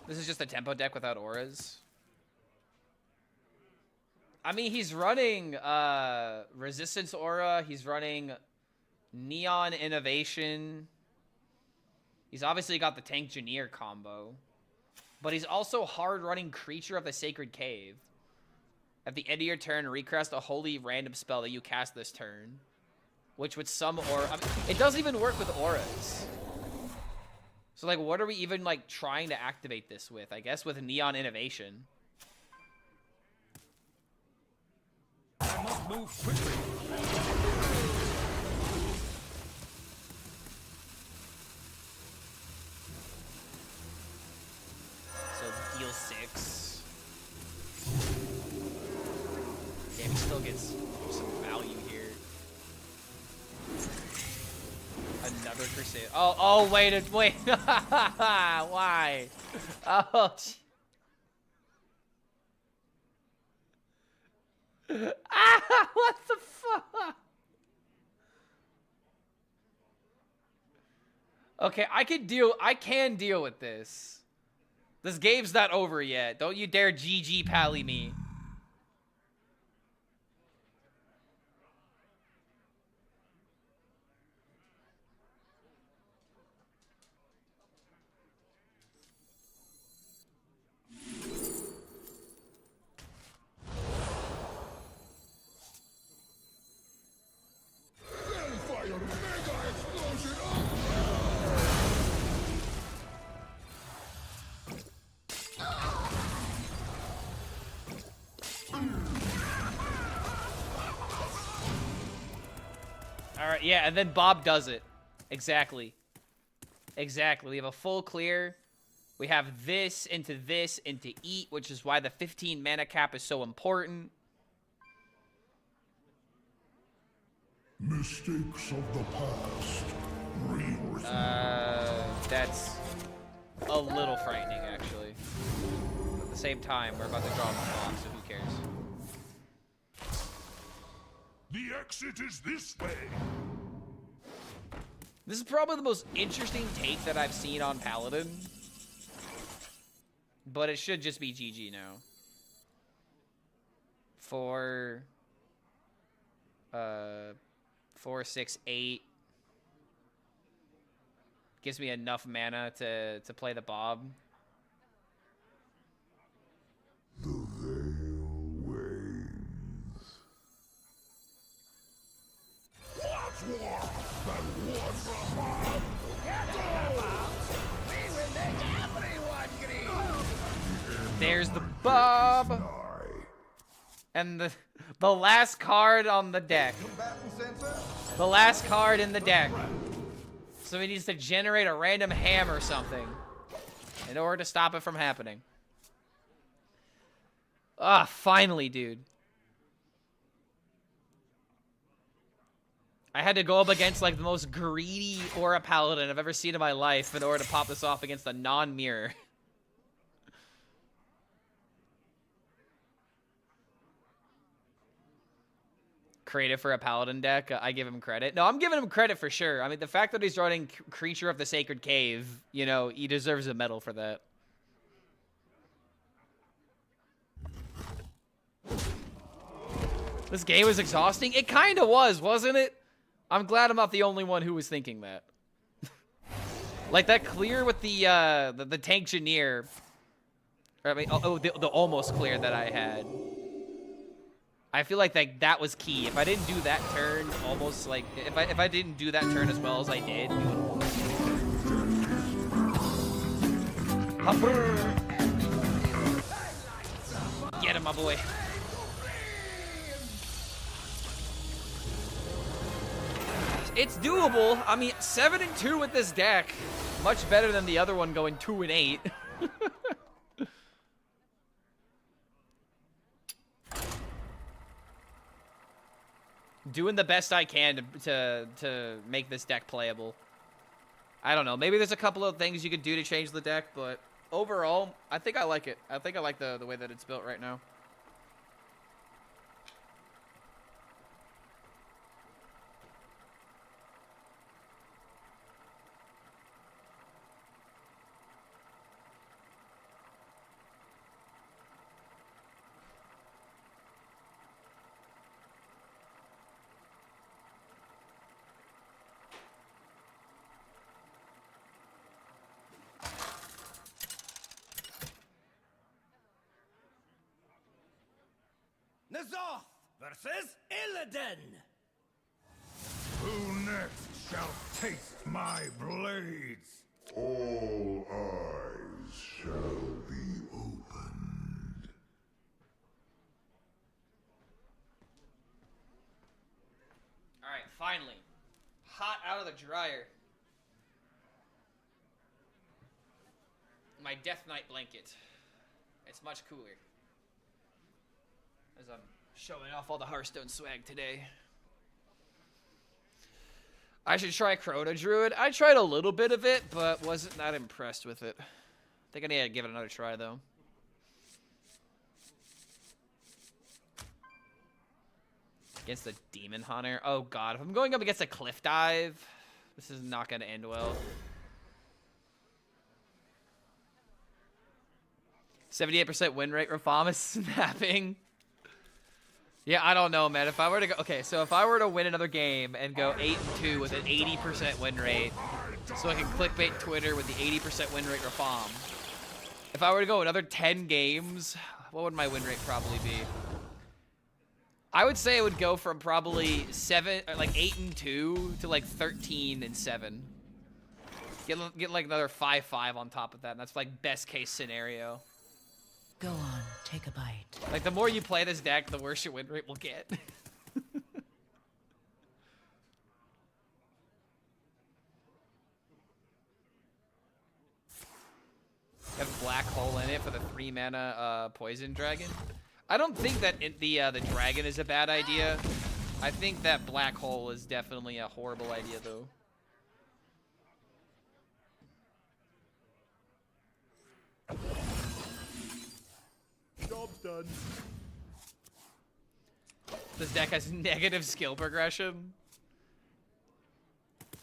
This is just a tempo deck without auras. I mean, he's running Resistance Aura. He's running Neon Innovation. He's obviously got the Tank Engineer combo. But he's also hard running Creature of the Sacred Cave. At the end of your turn, recast a holy random spell that you cast this turn. Which with some aura... I mean, it doesn't even work with auras. So, like, what are we even, like, trying to activate this with? I guess with Neon Innovation. I must move quickly. So, deal 6. Damn, he still gets some value here. Another Crusade. Oh, wait. Why? Oh, what the fuck? Okay, I can deal with this. This game's not over yet. Don't you dare GG pally me. Alright, yeah, and then Bob does it. Exactly. Exactly. We have a full clear. We have this into eat, which is why the 15 mana cap is so important. Mistakes of the past. That's a little frightening, actually. At the same time, we're about to draw a box, so who cares? The exit is this way. This is probably the most interesting take that I've seen on Paladin. But it should just be GG now. 4, 6, 8. Gives me enough mana to play the Bob. The veil wanes. What's war? That one from Bob. We will make everyone greedy. There's the Bob. And the last card on the deck. The last card in the deck. So he needs to generate a random ham or something in order to stop it from happening. Ah, finally, dude. I had to go up against like the most greedy Aura Paladin I've ever seen in my life in order to pop this off against a non-mirror. Creative for a Paladin deck, I give him credit. No, I'm giving him credit for sure. I mean, the fact that he's running Creature of the Sacred Cave, you know, he deserves a medal for that. This game was exhausting. It kind of was, wasn't it? I'm glad I'm not the only one who was thinking that. Like that clear with the Tanktioneer. I mean, the almost clear that I had. I feel like that was key. If I didn't do that turn, almost like if I didn't do that turn as well as I did, we would have won. Get him, my boy. It's doable. I mean, 7-2 with this deck, much better than the other one going 2-8. Doing the best I can to make this deck playable. I don't know. Maybe there's a couple of things you could do to change the deck, but overall, I think I like it. I think I like the way that it's built right now. Nazoth versus Illidan. Who next shall taste my blades? All eyes shall be opened. Alright, finally. Hot out of the dryer. My Death Knight blanket. It's much cooler. As I'm showing off all the Hearthstone swag today. I should try Chrono Druid. I tried a little bit of it, but wasn't that impressed with it. I think I need to give it another try, though. Against the Demon Hunter. Oh, God. If I'm going up against a Cliff Dive, this is not going to end well. 78% win rate. Rafam is snapping. Yeah, I don't know, man. If I were to go... Okay, so if I were to win another game and go 8-2 with an 80% win rate, so I can clickbait Twitter with the 80% win rate Rafam. If I were to go another 10 games, what would my win rate probably be? I would say it would go from probably 8-2 to like 13-7. Get like another 5-5 on top of that, and that's like best case scenario. Go on, take a bite. Like, the more you play this deck, the worse your win rate will get. Have Black Hole in it for the 3-mana Poison Dragon. I don't think that the dragon is a bad idea. I think that Black Hole is definitely a horrible idea, though. Job's done. This deck has negative skill progression.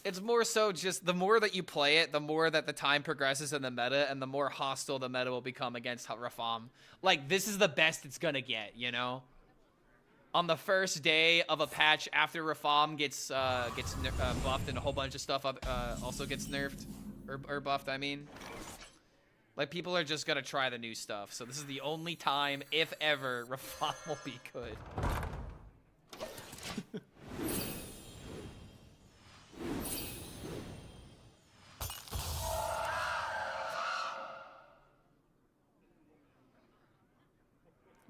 It's more so just the more that you play it, the more that the time progresses in the meta, and the more hostile the meta will become against Rafam. Like, this is the best it's gonna get, you know? On the first day of a patch after Rafam gets buffed and a whole bunch of stuff also gets nerfed. Or buffed, I mean. Like, people are just gonna try the new stuff. So this is the only time, if ever, Rafam will be good.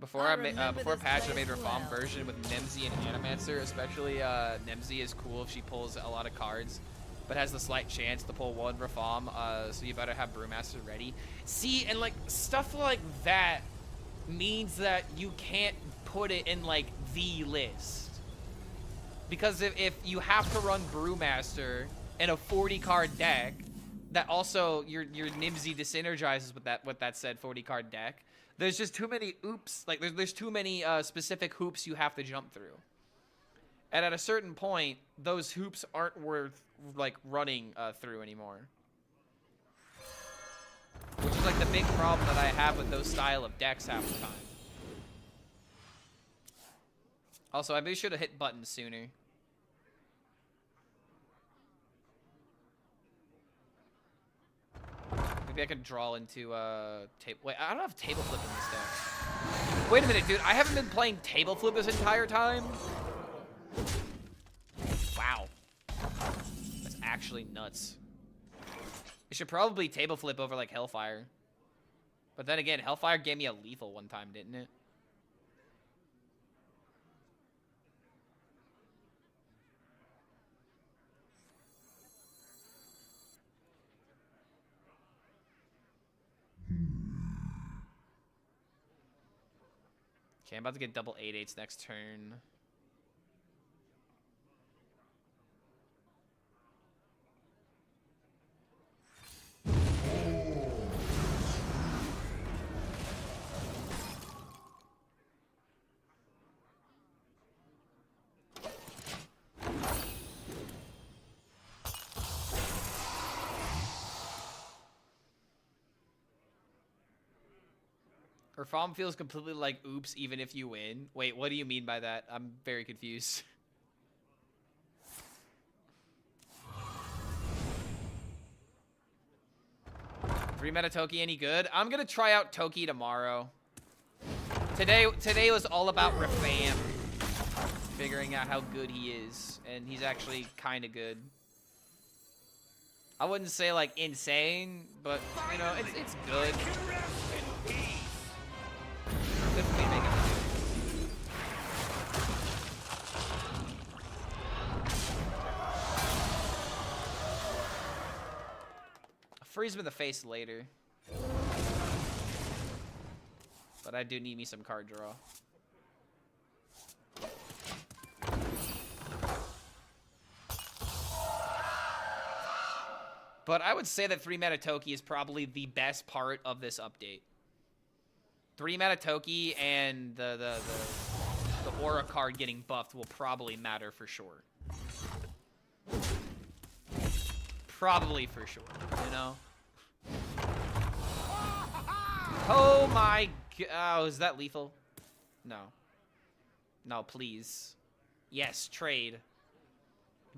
Before before patch, I made Reform version with Nemzi and Animancer. Especially Nemzi is cool if she pulls a lot of cards, but has the slight chance to pull one Reform. So you better have Brewmaster ready. See, and like stuff like that means that you can't put it in like the list, because if you have to run Brewmaster in a 40 card deck, that also your Nimsy disenergizes with that said 40 card deck. There's just too many oops, like there's too many specific hoops you have to jump through. And at a certain point, those hoops aren't worth like running through anymore. Which is like the big problem that I have with those style of decks half the time. Also, I maybe should have hit buttons sooner. Maybe I could draw into table. Wait, I don't have table flip in this deck. Wait a minute, dude. I haven't been playing table flip this entire time. Wow, that's actually nuts. It should probably table flip over like Hellfire. But then again, Hellfire gave me a lethal one time, didn't it? Okay, I'm about to get double 8/8s next turn. Her farm feels completely like oops even if you win. Wait, what do you mean by that? I'm very confused. Three meta Toki any good? I'm gonna try out Toki tomorrow. Today was all about Refam. Figuring out how good he is. And he's actually kinda good. I wouldn't say like insane, but you know, it's good. I'll freeze him in the face later. But I do need me some card draw. But I would say that 3 mana Toki is probably the best part of this update. 3 mana Toki and the aura card getting buffed will probably matter for sure. Probably for sure, you know? Oh my god. Oh, is that lethal? No. No, please. Yes, trade.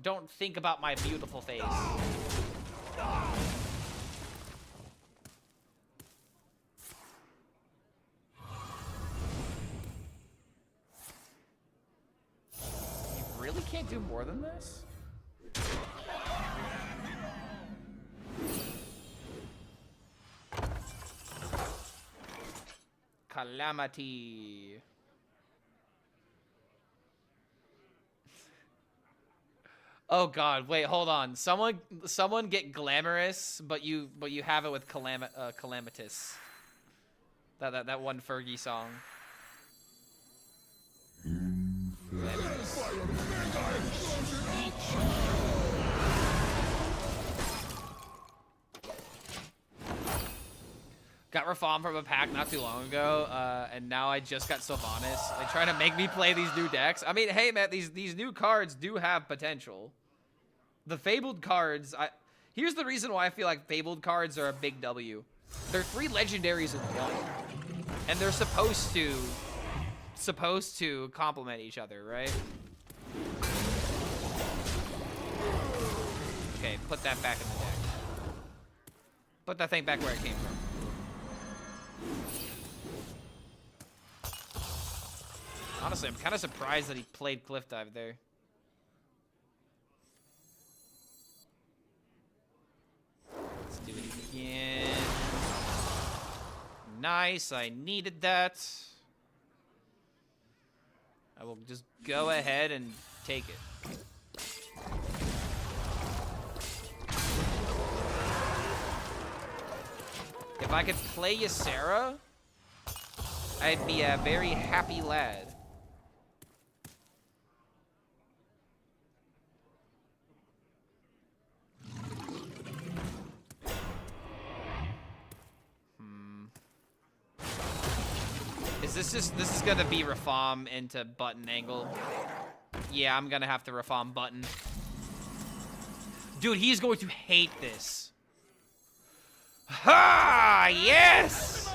Don't think about my beautiful face. Really can't do more than this? Calamity. Oh god, wait, hold on. Someone get glamorous, but you have it with calamitous. That one Fergie song. Got Reform from a pack not too long ago, and now I just got Sylvanas. They try to make me play these new decks. I mean, hey man, these new cards do have potential. The Fabled cards, here's the reason why I feel like Fabled cards are a big W. They're 3 legendaries in one, and they're supposed to complement each other, right? Okay, put that back in the deck. Put that thing back where it came from. Honestly, I'm kind of surprised that he played Cliff Dive there. Let's do it again. Nice, I needed that. I will just go ahead and take it. If I could play Ysera, I'd be a very happy lad. This is gonna be Rafam into button angle. Yeah, I'm gonna have to Rafam button. Dude, he's going to hate this. Ha! Yes!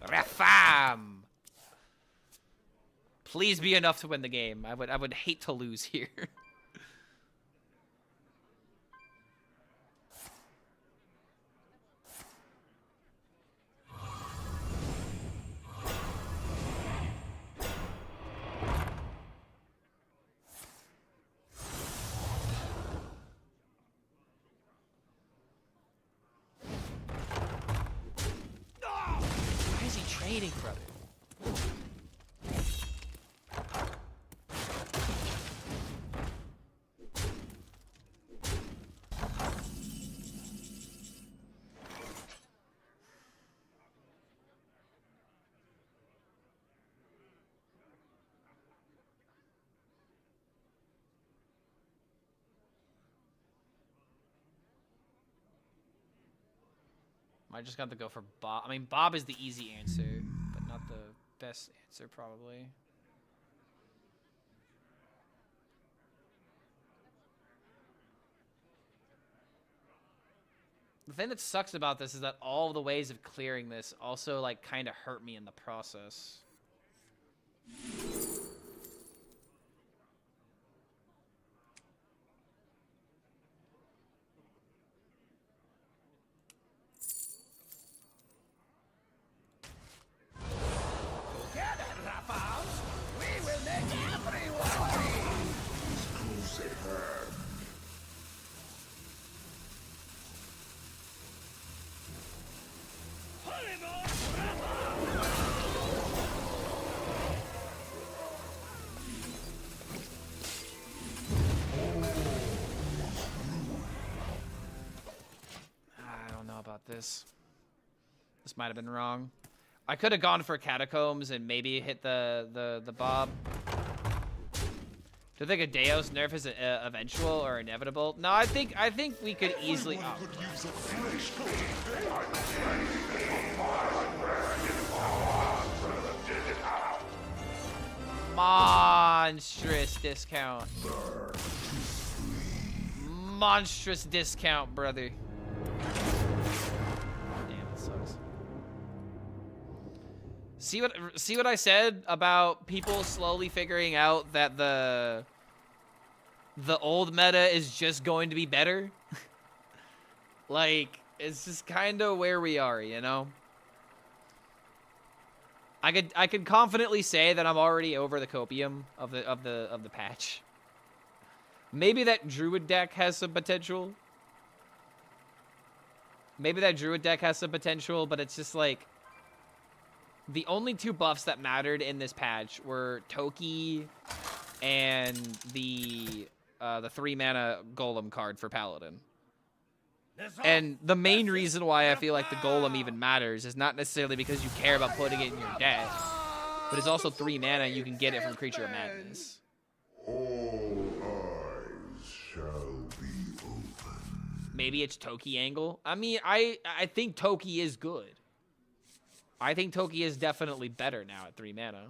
Rafam! Please be enough to win the game. I would hate to lose here. Why is he trading, brother? I just got to go for Bob. I mean, Bob is the easy answer, but not the best answer, probably. The thing that sucks about this is that all the ways of clearing this also, like, kind of hurt me in the process. This might have been wrong. I could have gone for Catacombs and maybe hit the Bob. Do you think a Deos nerf is eventual or inevitable? No, I think we could easily. Oh. Monstrous discount. Monstrous discount, brother. See what I said about people slowly figuring out that the old meta is just going to be better? Like, it's just kind of where we are, you know? I could confidently say that I'm already over the copium of the patch. Maybe that Druid deck has some potential. Maybe that Druid deck has some potential, but it's just like the only two buffs that mattered in this patch were Toki and the 3-mana Golem card for Paladin. And the main reason why I feel like the Golem even matters is not necessarily because you care about putting it in your deck, but it's also 3 mana, you can get it from Creature of Madness. All eyes shall be open. Maybe it's Toki angle. I mean, I think Toki is good. I think Toki is definitely better now at 3 mana.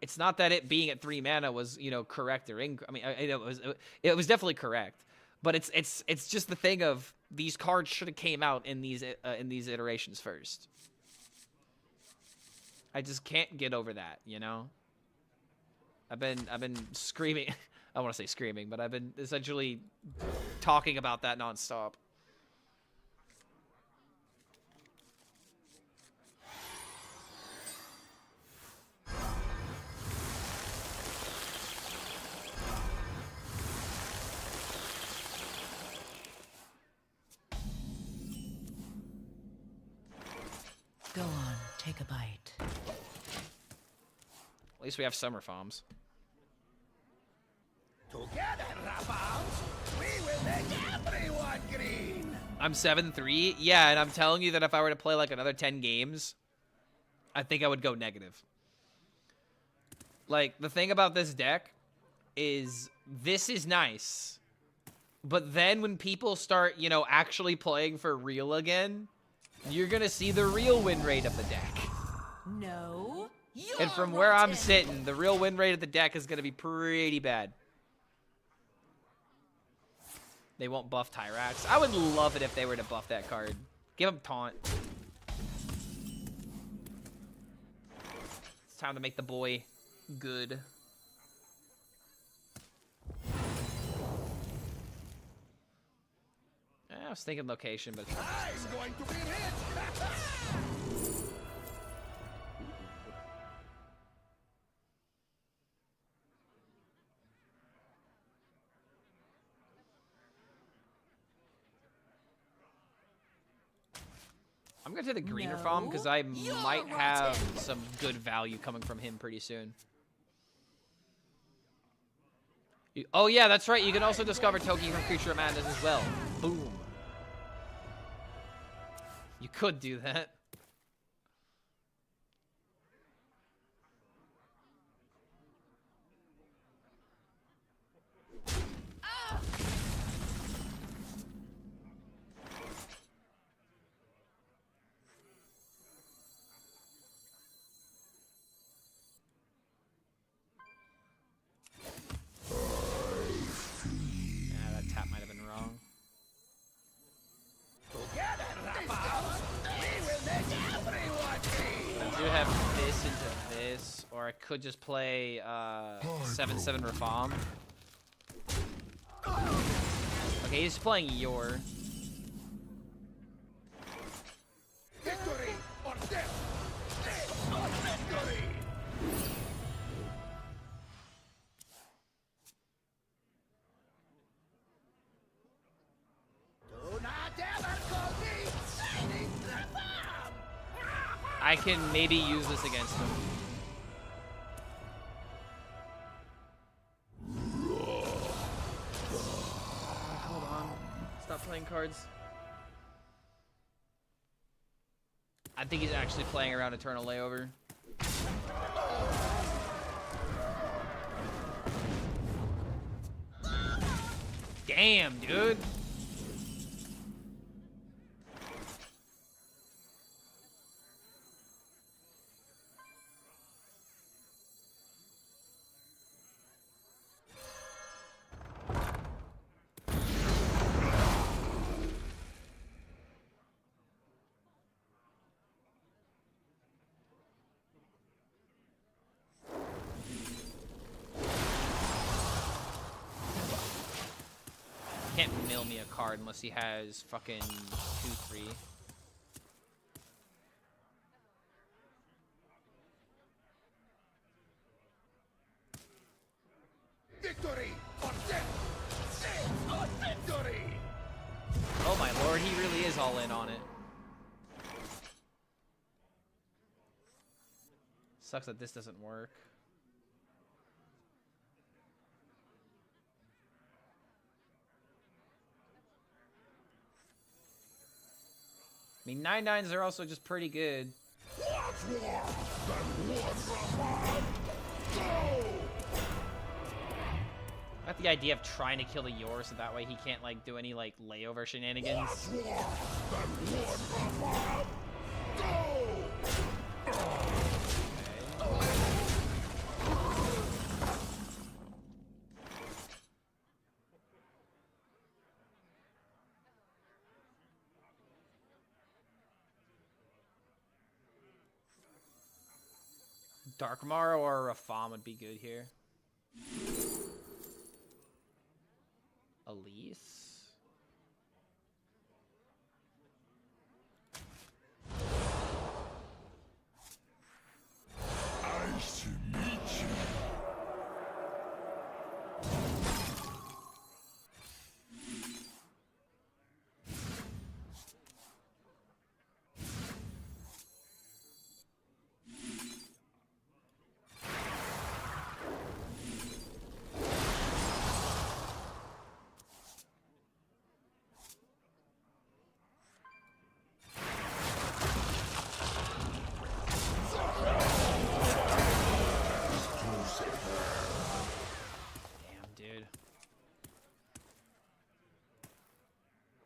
It's not that it being at 3 mana was, you know, correct or incorrect. I mean, it was definitely correct, but it's just the thing of these cards should have came out in these iterations first. I just can't get over that, you know. I've been screaming. I want to say screaming, but I've been essentially talking about that nonstop. take a bite. At least we have summer farms. Together, Rabounds, we will make everyone green. I'm 7-3. Yeah, and I'm telling you that if I were to play like another 10 games, I think I would go negative. Like, the thing about this deck is this is nice. But then when people start, you know, actually playing for real again, you're going to see the real win rate of the deck. No. And from where I'm sitting, the real win rate of the deck is going to be pretty bad. They won't buff Tyrax. I would love it if they were to buff that card. Give him Taunt. It's time to make the boy good. I was thinking location, but it's not. I'm going to be rich. I'm going to the greener farm because I might have some good value coming from him pretty soon. Oh yeah, that's right. You can also discover Toki from Creature of Madness as well. Boom. You could do that. That tap might have been wrong. Together, Rabounds, we will make everyone green. I do have this into this, or I could just play 7/7 Reform. Okay, he's playing Yor. Victory or death. Death or victory. Do not ever call me signing the bomb. I can maybe use this against him. Hold on. Stop playing cards. I think he's actually playing around Eternal Layover. Damn, dude. Can't mill me a card unless he has fucking 2/3. Victory or death. Death or victory. Oh my lord, he really is all in on it. Sucks that this doesn't work. I mean, 9/9s are also just pretty good. I like the idea of trying to kill the Yor so that way he can't like do any like layover shenanigans. Dark Mara or a Rafaam would be good here. Elise? Nice to meet you.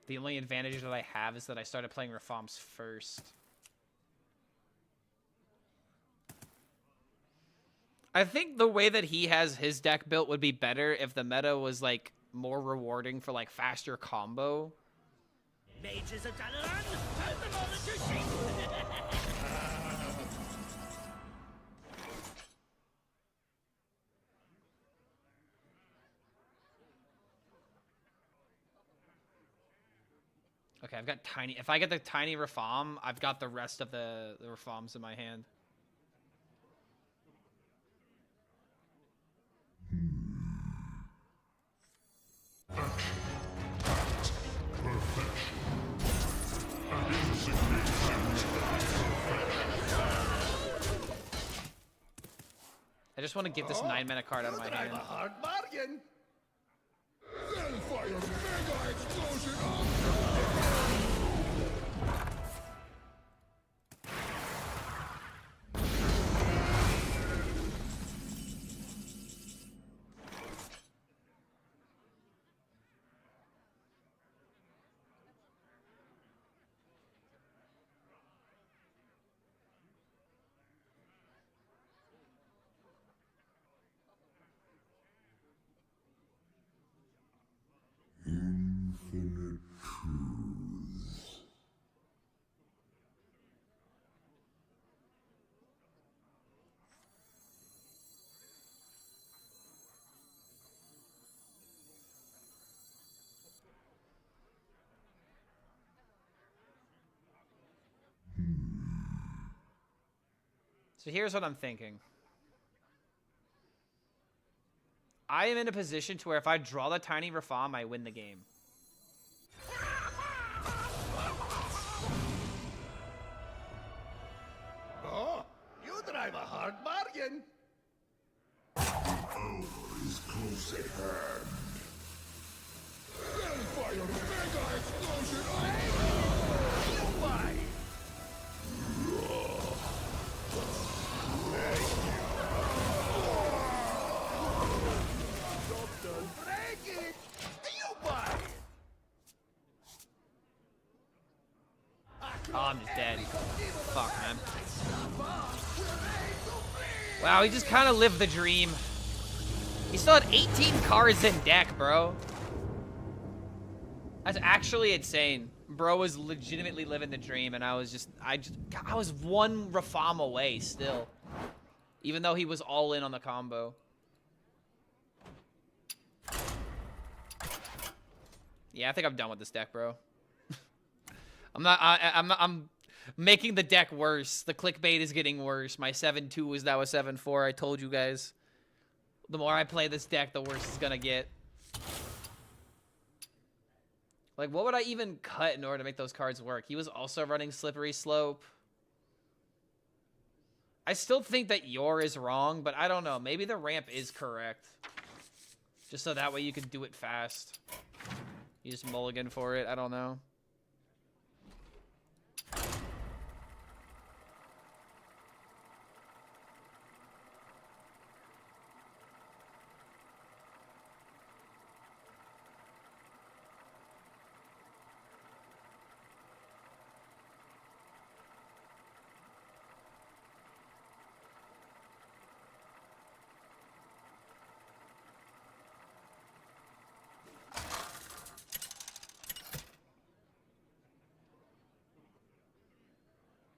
The only advantage that I have is that I started playing Reforms first. I think the way that he has his deck built would be better if the meta was, like, more rewarding for, like, faster combo. Mages of Dalaran, turn them all into sheep! Okay, I've got tiny... If I get the tiny Reform, I've got the rest of the Reforms in my hand. I just want to get this 9-mana card out of my hand. A hard bargain! Hellfire mega explosion Infinite truths. So here's what I'm thinking. I am in a position to where if I draw the tiny Reform, I win the game. Oh, you drive a hard bargain! The hour is close at hand. Hellfire mega explosion You buy! Don't break it! You buy! Oh, I'm just dead. Fuck, man. Wow, he just kind of lived the dream. He still had 18 cards in deck, bro. That's actually insane. Bro was legitimately living the dream, and I was one Reform away still. Even though he was all in on the combo. Yeah, I think I'm done with this deck, bro. I'm making the deck worse. The clickbait is getting worse. My 7-2 was now a 7-4. I told you guys. The more I play this deck, the worse it's gonna get. Like, what would I even cut in order to make those cards work? He was also running Slippery Slope. I still think that Yor is wrong, but I don't know. Maybe the ramp is correct. Just so that way you can do it fast. You just mulligan for it. I don't know.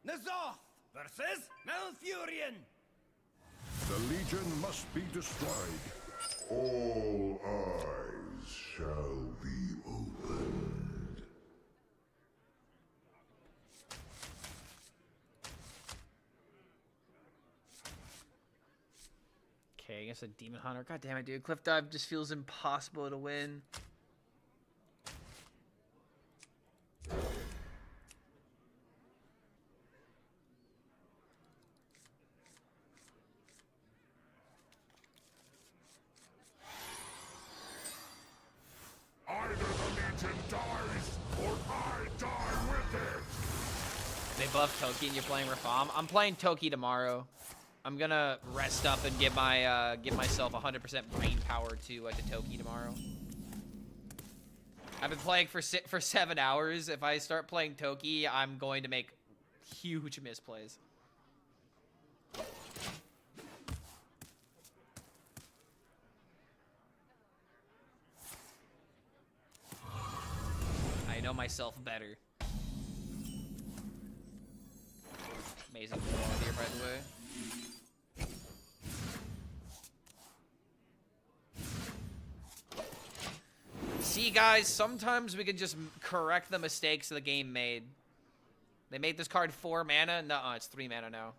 Nazoth versus Malfurion! The Legion must be destroyed. All eyes shall be opened. Okay, I guess a Demon Hunter. God damn it, dude. Cliff Dive just feels impossible to win. Either the Legion dies, or I die with it! They buff Toki and you're playing Reform. I'm playing Toki tomorrow. I'm gonna rest up and give myself 100% brain power to Toki tomorrow. I've been playing for 7 hours. If I start playing Toki, I'm going to make huge misplays. I know myself better. Amazing quality here, by the way. See, guys, sometimes we can just correct the mistakes the game made. They made this card 4 mana. Nuh-uh, it's 3 mana now.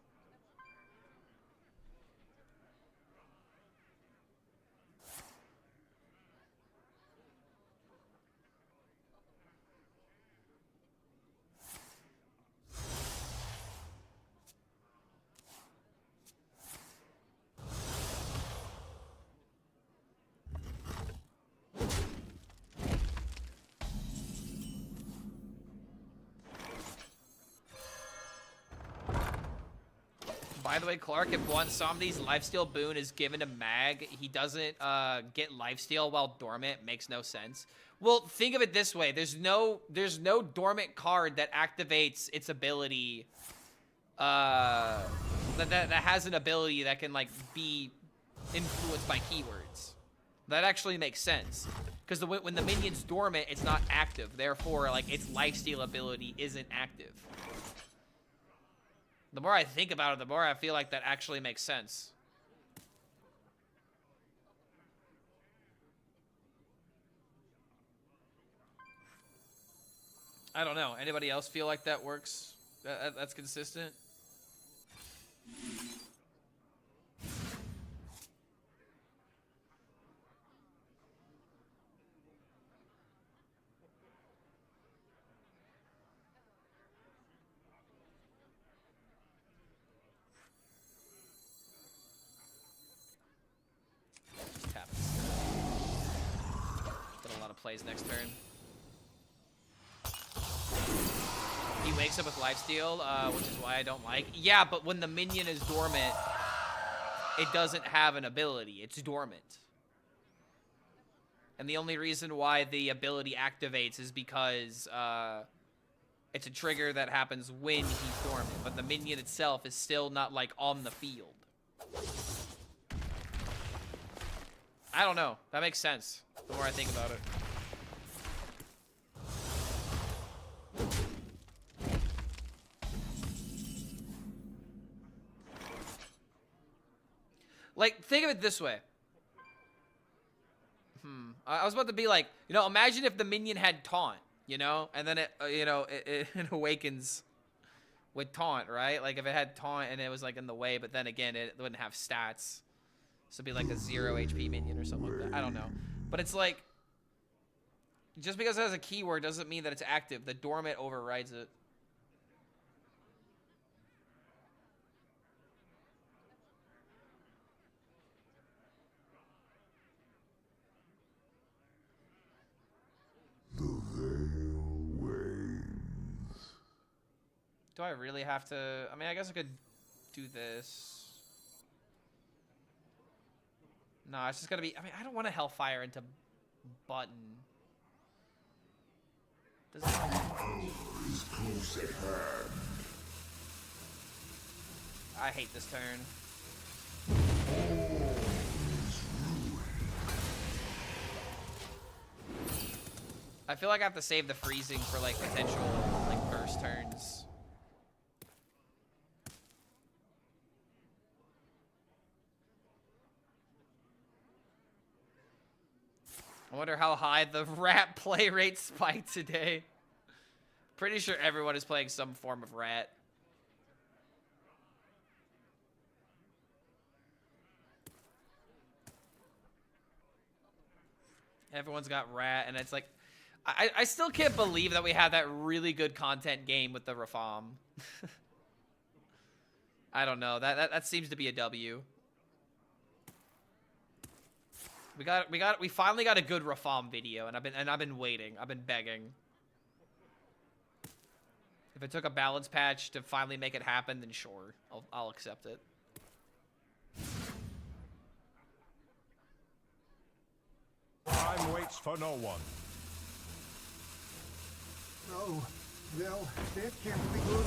By the way, Clark, if one somebody's lifesteal boon is given to Mag, he doesn't get lifesteal while dormant. Makes no sense. Well, think of it this way: there's no dormant card that activates its ability. That has an ability that can like be influenced by keywords. That actually makes sense because when the minion's dormant, it's not active. Therefore, like its lifesteal ability isn't active. The more I think about it, the more I feel like that actually makes sense. I don't know. Anybody else feel like that works? That's consistent? Plays next turn. He wakes up with lifesteal, which is why I don't like. Yeah, but when the minion is dormant, it doesn't have an ability. It's dormant. And the only reason why the ability activates is because it's a trigger that happens when he's dormant. But the minion itself is still not, like, on the field. I don't know. That makes sense the more I think about it. Like, think of it this way. I was about to be like, you know, imagine if the minion had taunt, you know? And then it, you know, it awakens with taunt, right? Like, if it had taunt and it was, like, in the way, but then again, it wouldn't have stats. So it'd be like a 0 HP minion or something like that. I don't know. But it's like, just because it has a keyword doesn't mean that it's active. The dormant overrides it. Do I really have to? I mean, I guess I could do this. No, it's just gonna be. I mean, I don't want to Hellfire into button. Does it? Is close at hand. I hate this turn. I feel like I have to save the freezing for like potential like burst turns. I wonder how high the rat play rate spiked today. Pretty sure everyone is playing some form of rat. Everyone's got rat, and it's like, I still can't believe that we had that really good content game with the Rafam. I don't know. That seems to be a W. We finally got a good Rafam video, and I've been waiting. I've been begging. If it took a balance patch to finally make it happen, then sure, I'll accept it. Time waits for no one. Oh, well, that can't be good.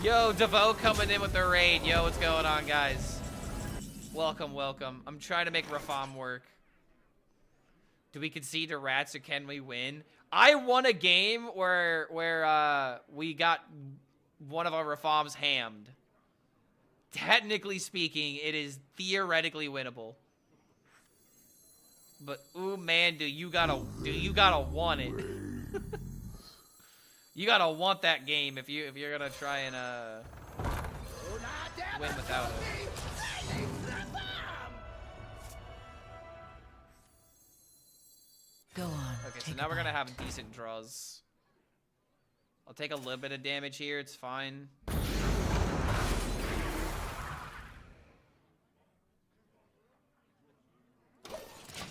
Yo, DeVoe coming in with the raid. Yo, what's going on, guys? Welcome, welcome. I'm trying to make Rafam work. Do we concede to rats or can we win? I won a game where we got one of our Rafams hammed. Technically speaking, it is theoretically winnable. But ooh man, do you gotta want it. You gotta want that game if you're gonna try and win without it. Go on. Okay, so take now a we're gonna bite. have decent draws. I'll take a little bit of damage here, it's fine.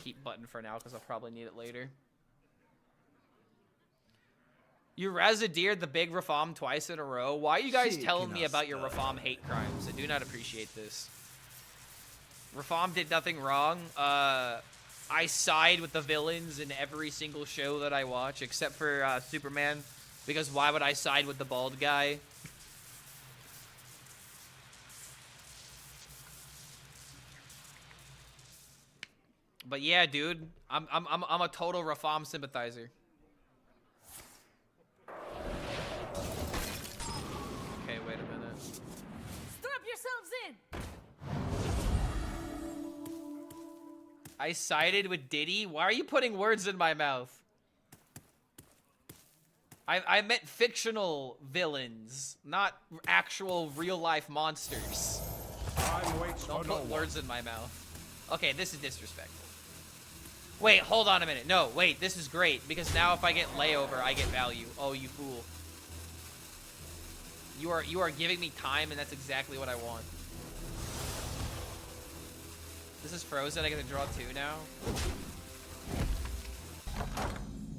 Keep button for now because I'll probably need it later. You Razadeered the big Rafam twice in a row. Why are you guys telling me about your Rafam hate crimes? I do not appreciate this. Rafam did nothing wrong. I side with the villains in every single show that I watch, except for Superman. Because why would I side with the bald guy? But yeah, dude, I'm a total Rafam sympathizer. Okay, wait a minute. Strap yourselves in. I sided with Diddy? Why are you putting words in my mouth? I meant fictional villains, not actual real-life monsters. Don't put words in my mouth. Okay, this is disrespectful. Wait, hold on a minute. No, wait, this is great, because now if I get layover, I get value. Oh, you fool. You are giving me time, and that's exactly what I want. This is frozen. I get to draw 2 now.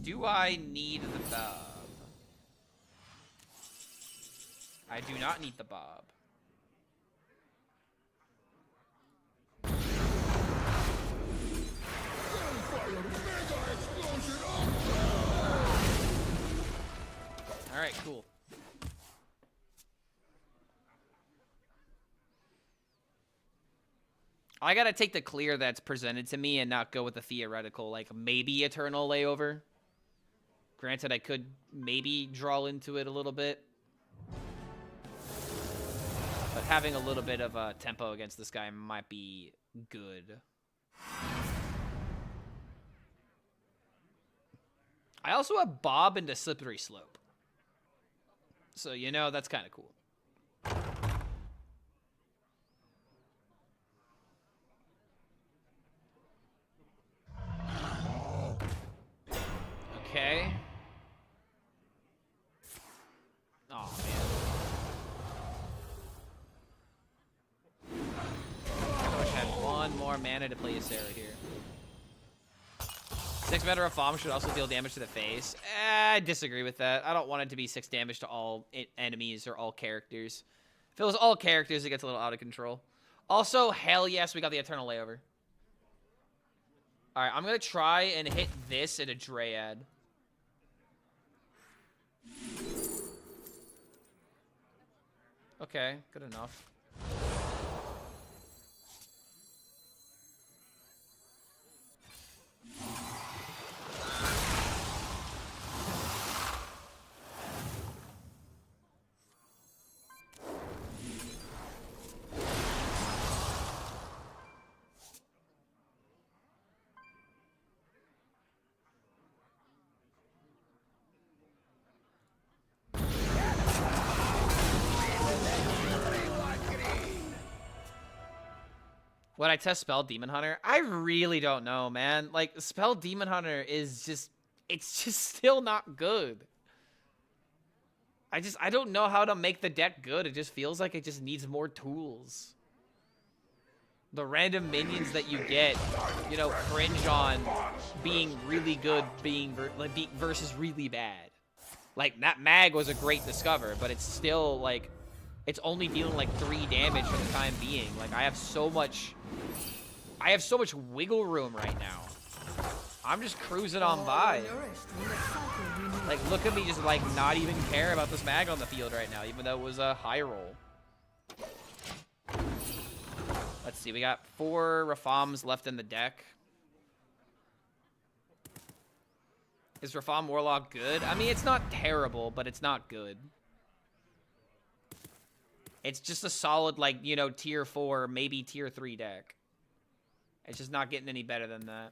Do I need the bob? I do not need the bob. All right, cool. I gotta take the clear that's presented to me and not go with the theoretical, like maybe eternal layover. Granted, I could maybe draw into it a little bit. But having a little bit of a tempo against this guy might be good. I also have Bob into Slippery Slope. So, you know, that's kind of cool. Okay. Oh, man. I wish I had one more mana to play Ysera here. 6 mana Rafam should also deal damage to the face. I disagree with that. I don't want it to be 6 damage to all enemies or all characters. If it was all characters, it gets a little out of control. Also, hell yes, we got the Eternal Layover. Alright, I'm going to try and hit this at a Dryad. Okay, good enough. Would I test Spell Demon Hunter? I really don't know, man. Like, Spell Demon Hunter is just... It's just still not good. I don't know how to make the deck good. It just feels like it just needs more tools. The random minions that you get, you know, cringe on being really good versus really bad. Like, that Mag was a great discover, but it's still, like... It's only dealing like 3 damage for the time being. Like, I have so much I have so much wiggle room right now. I'm just cruising on by. Like, look at me just, like, not even care about this mag on the field right now, even though it was a high roll. Let's see, we got 4 Rafams left in the deck. Is Rafam Warlock good? I mean, it's not terrible, but it's not good. It's just a solid, like, you know, tier 4, maybe tier 3 deck. It's just not getting any better than that.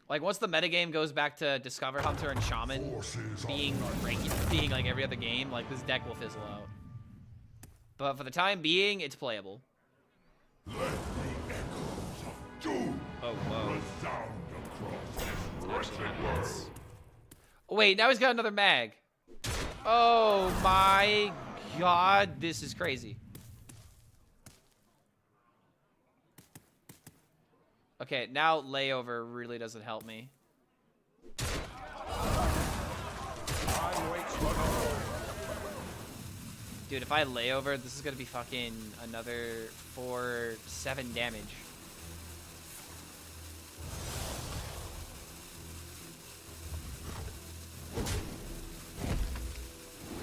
Like, once the metagame goes back to Discover Hunter and Shaman being regular, being like every other game, like, this deck will fizzle out. But for the time being, it's playable. Let the echoes of doom Oh, whoa. resound across It's this actually wretched kinda world. nuts. Oh, wait, now he's got another mag. Oh my god, this is crazy. Okay, now layover really doesn't help me. Dude, if I layover, this is gonna be fucking another 4-7 damage.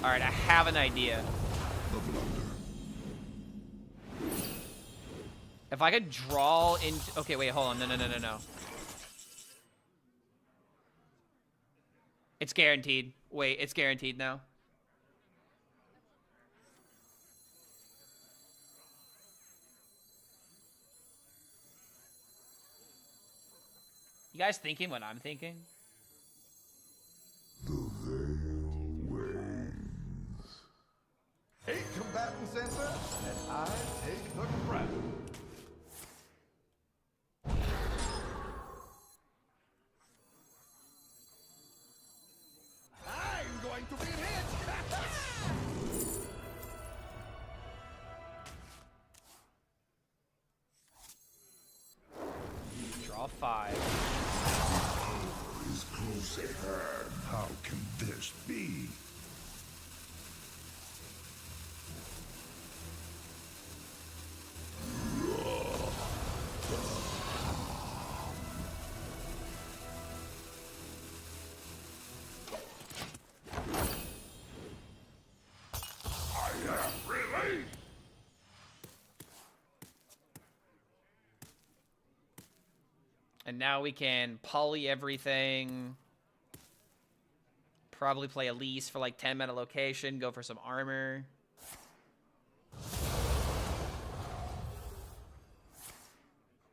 Alright, I have an idea. If I could draw into... Okay, wait, hold on. No. It's guaranteed. Wait, it's guaranteed now. You guys thinking what I'm thinking? The veil wanes. 8 combatant center, and I take the crown. I'm going to be rich. Draw 5. Is close at hand. How can this be? I am relieved. And now we can poly everything. Probably play Elise for like 10 mana location. Go for some armor.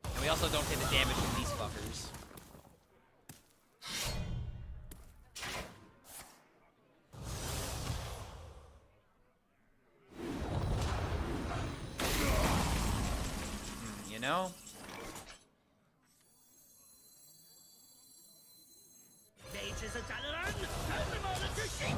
And we also don't take the damage from these fuckers. You know? Nature's a Talaran. Turn them all into sheep.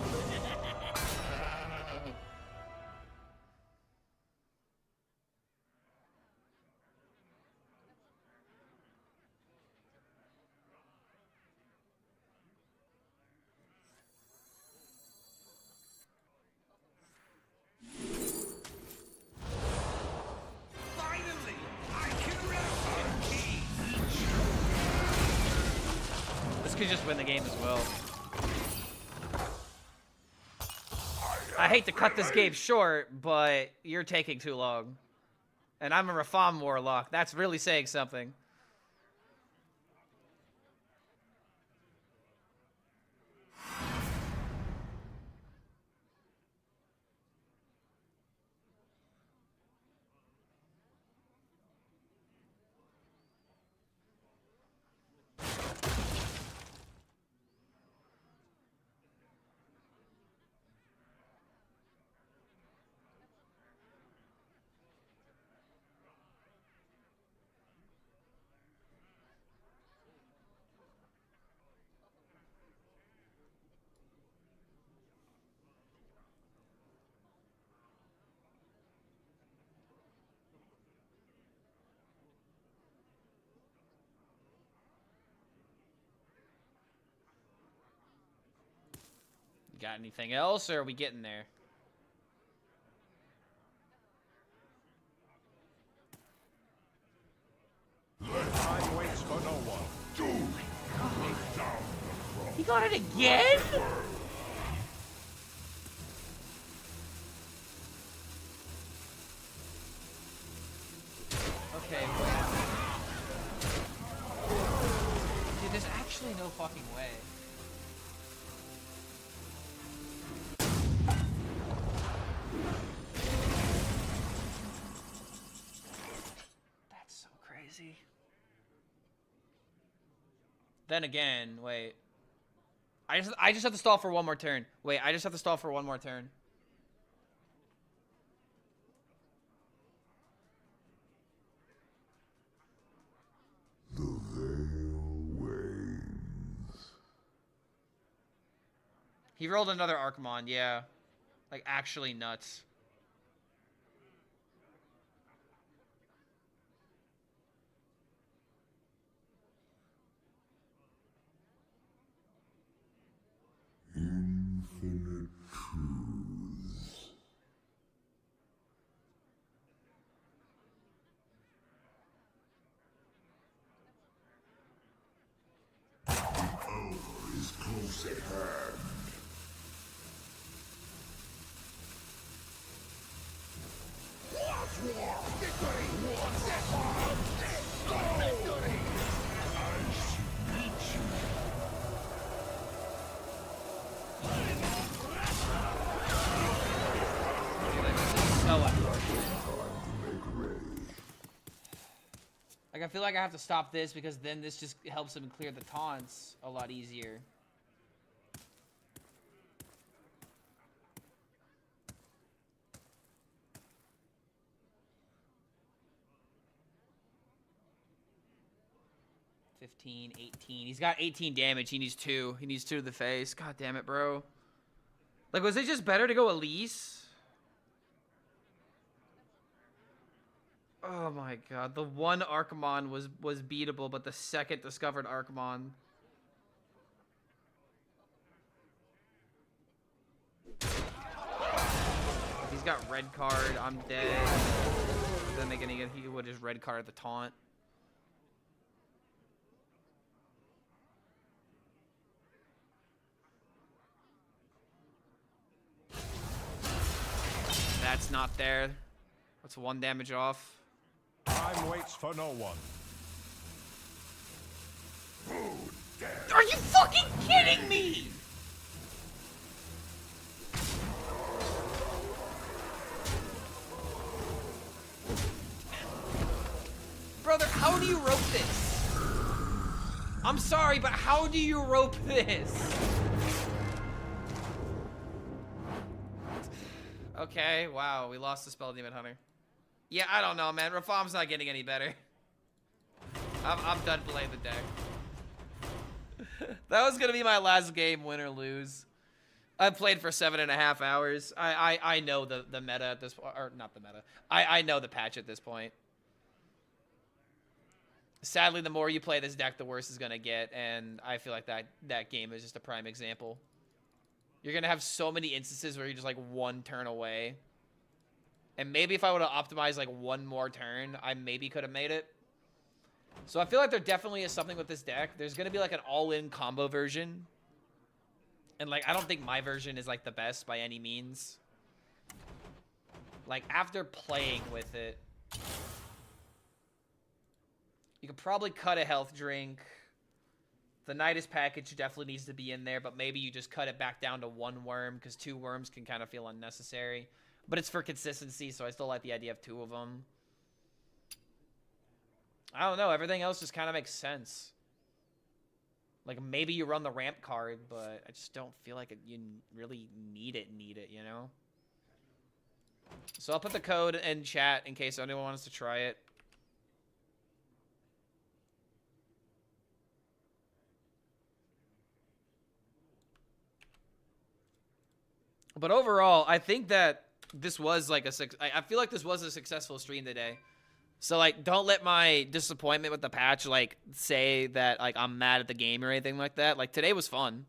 Finally, I can rest in peace. This could just win the game as well. I hate to cut this game short, but you're taking too long. And I'm a Rafam Warlock. That's really saying something. Got anything else, or are we getting there? got it again? Okay, wait. Dude, there's actually no fucking way. That's so crazy. Then again, wait. I just have to stall for one more turn. Wait, I just have to stall for one more turn. The veil wanes. He rolled another Archmon, yeah. Like, actually nuts. Infinite truths. The hour is close at hand. What's war? Victory! What's that? Victory! I should meet you. So unfortunate. Like, I feel like I have to stop this because then this just helps him clear the taunts a lot easier. $15, $18. He's got 18 damage. He needs 2. He needs 2 to the face. God damn it, bro. Like, was it just better to go Elise? Oh my god. The one Archmon was beatable, but the second discovered Archmon. If he's got red card, I'm dead. Then again, he would just red card the taunt. That's not there. That's 1 damage off. Time waits for no one. Are you fucking kidding me? Brother, how do you rope this? I'm sorry, but how do you rope this? Okay, wow, we lost the Spell Demon Hunter. Yeah, I don't know, man. Rafam's not getting any better. I'm done playing the deck. That was gonna be my last game, win or lose. I've played for 7.5 hours. I know the meta at this point, or not the meta. I know the patch at this point. Sadly, the more you play this deck, the worse it's gonna get, and I feel like that game is just a prime example. You're gonna have so many instances where you're just like 1 turn away. And maybe if I would have optimized like 1 more turn, I maybe could have made it. So I feel like there definitely is something with this deck. There's going to be like an all-in combo version. And like, I don't think my version is like the best by any means. Like, after playing with it, you could probably cut a health drink. The Nidus package definitely needs to be in there, but maybe you just cut it back down to 1 worm because 2 worms can kind of feel unnecessary. But it's for consistency, so I still like the idea of 2 of them. I don't know. Everything else just kind of makes sense. Like, maybe you run the ramp card, but I just don't feel like you really need it, you know? So I'll put the code in chat in case anyone wants to try it. But overall, I think that this was like I feel like this was a successful stream today. So like, don't let my disappointment with the patch like say that like I'm mad at the game or anything like that. Like, today was fun.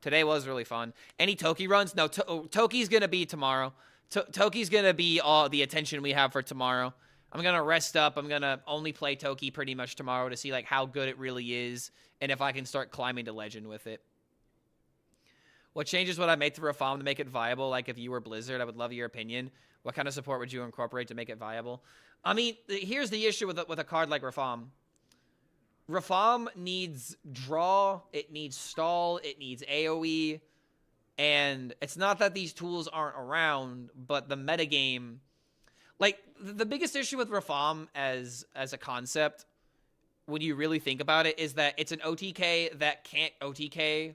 Today was really fun. Any Toki runs? No, Toki's gonna be tomorrow. Toki's gonna be all the attention we have for tomorrow. I'm gonna rest up. I'm gonna only play Toki pretty much tomorrow to see like how good it really is and if I can start climbing to legend with it. What changes would I make to Reform to make it viable? Like if you were Blizzard, I would love your opinion. What kind of support would you incorporate to make it viable? I mean, here's the issue with a card like Reform. Reform needs draw, it needs stall, it needs AoE, and it's not that these tools aren't around, but the metagame... Like, the biggest issue with Reform as a concept, when you really think about it, is that it's an OTK that can't OTK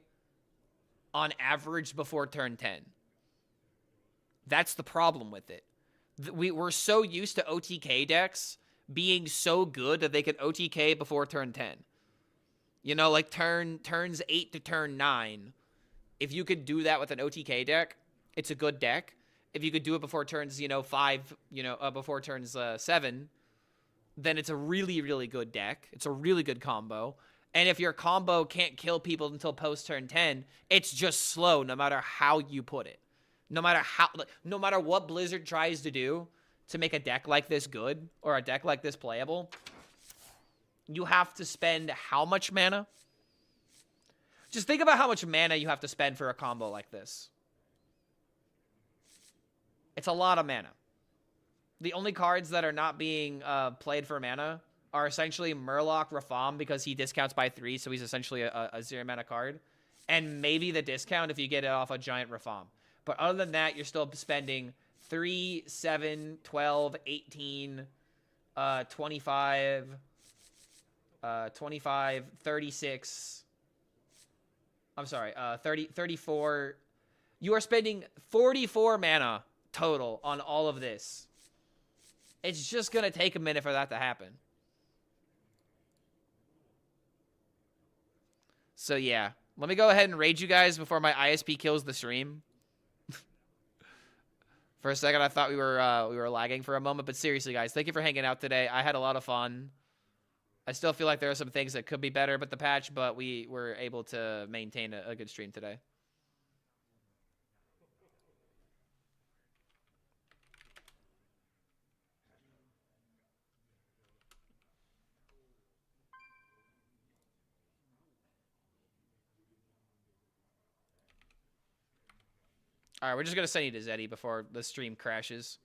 on average before turn 10. That's the problem with it. We're so used to OTK decks being so good that they can OTK before turn 10. You know, like turns 8 to turn 9. If you could do that with an OTK deck, it's a good deck. If you could do it before turns, 5, before turns 7, then it's a really, really good deck. It's a really good combo. And if your combo can't kill people until post turn 10, it's just slow no matter how you put it. No matter what Blizzard tries to do to make a deck like this good or a deck like this playable, you have to spend how much mana? Just think about how much mana you have to spend for a combo like this. It's a lot of mana. The only cards that are not being played for mana are essentially Murloc Reform because he discounts by 3, so he's essentially a 0 mana card. And maybe the discount if you get it off a giant Reform. But other than that, you're still spending 3, 7, 12, 18, 25, 36. I'm sorry, 34. You are spending 44 mana total on all of this. It's just going to take a minute for that to happen. So yeah, let me go ahead and raid you guys before my ISP kills the stream. For a second, I thought we were lagging for a moment, but seriously, guys, thank you for hanging out today. I had a lot of fun. I still feel like there are some things that could be better with the patch, but we were able to maintain a good stream today. All right, we're just going to send you to Zeddy before the stream crashes.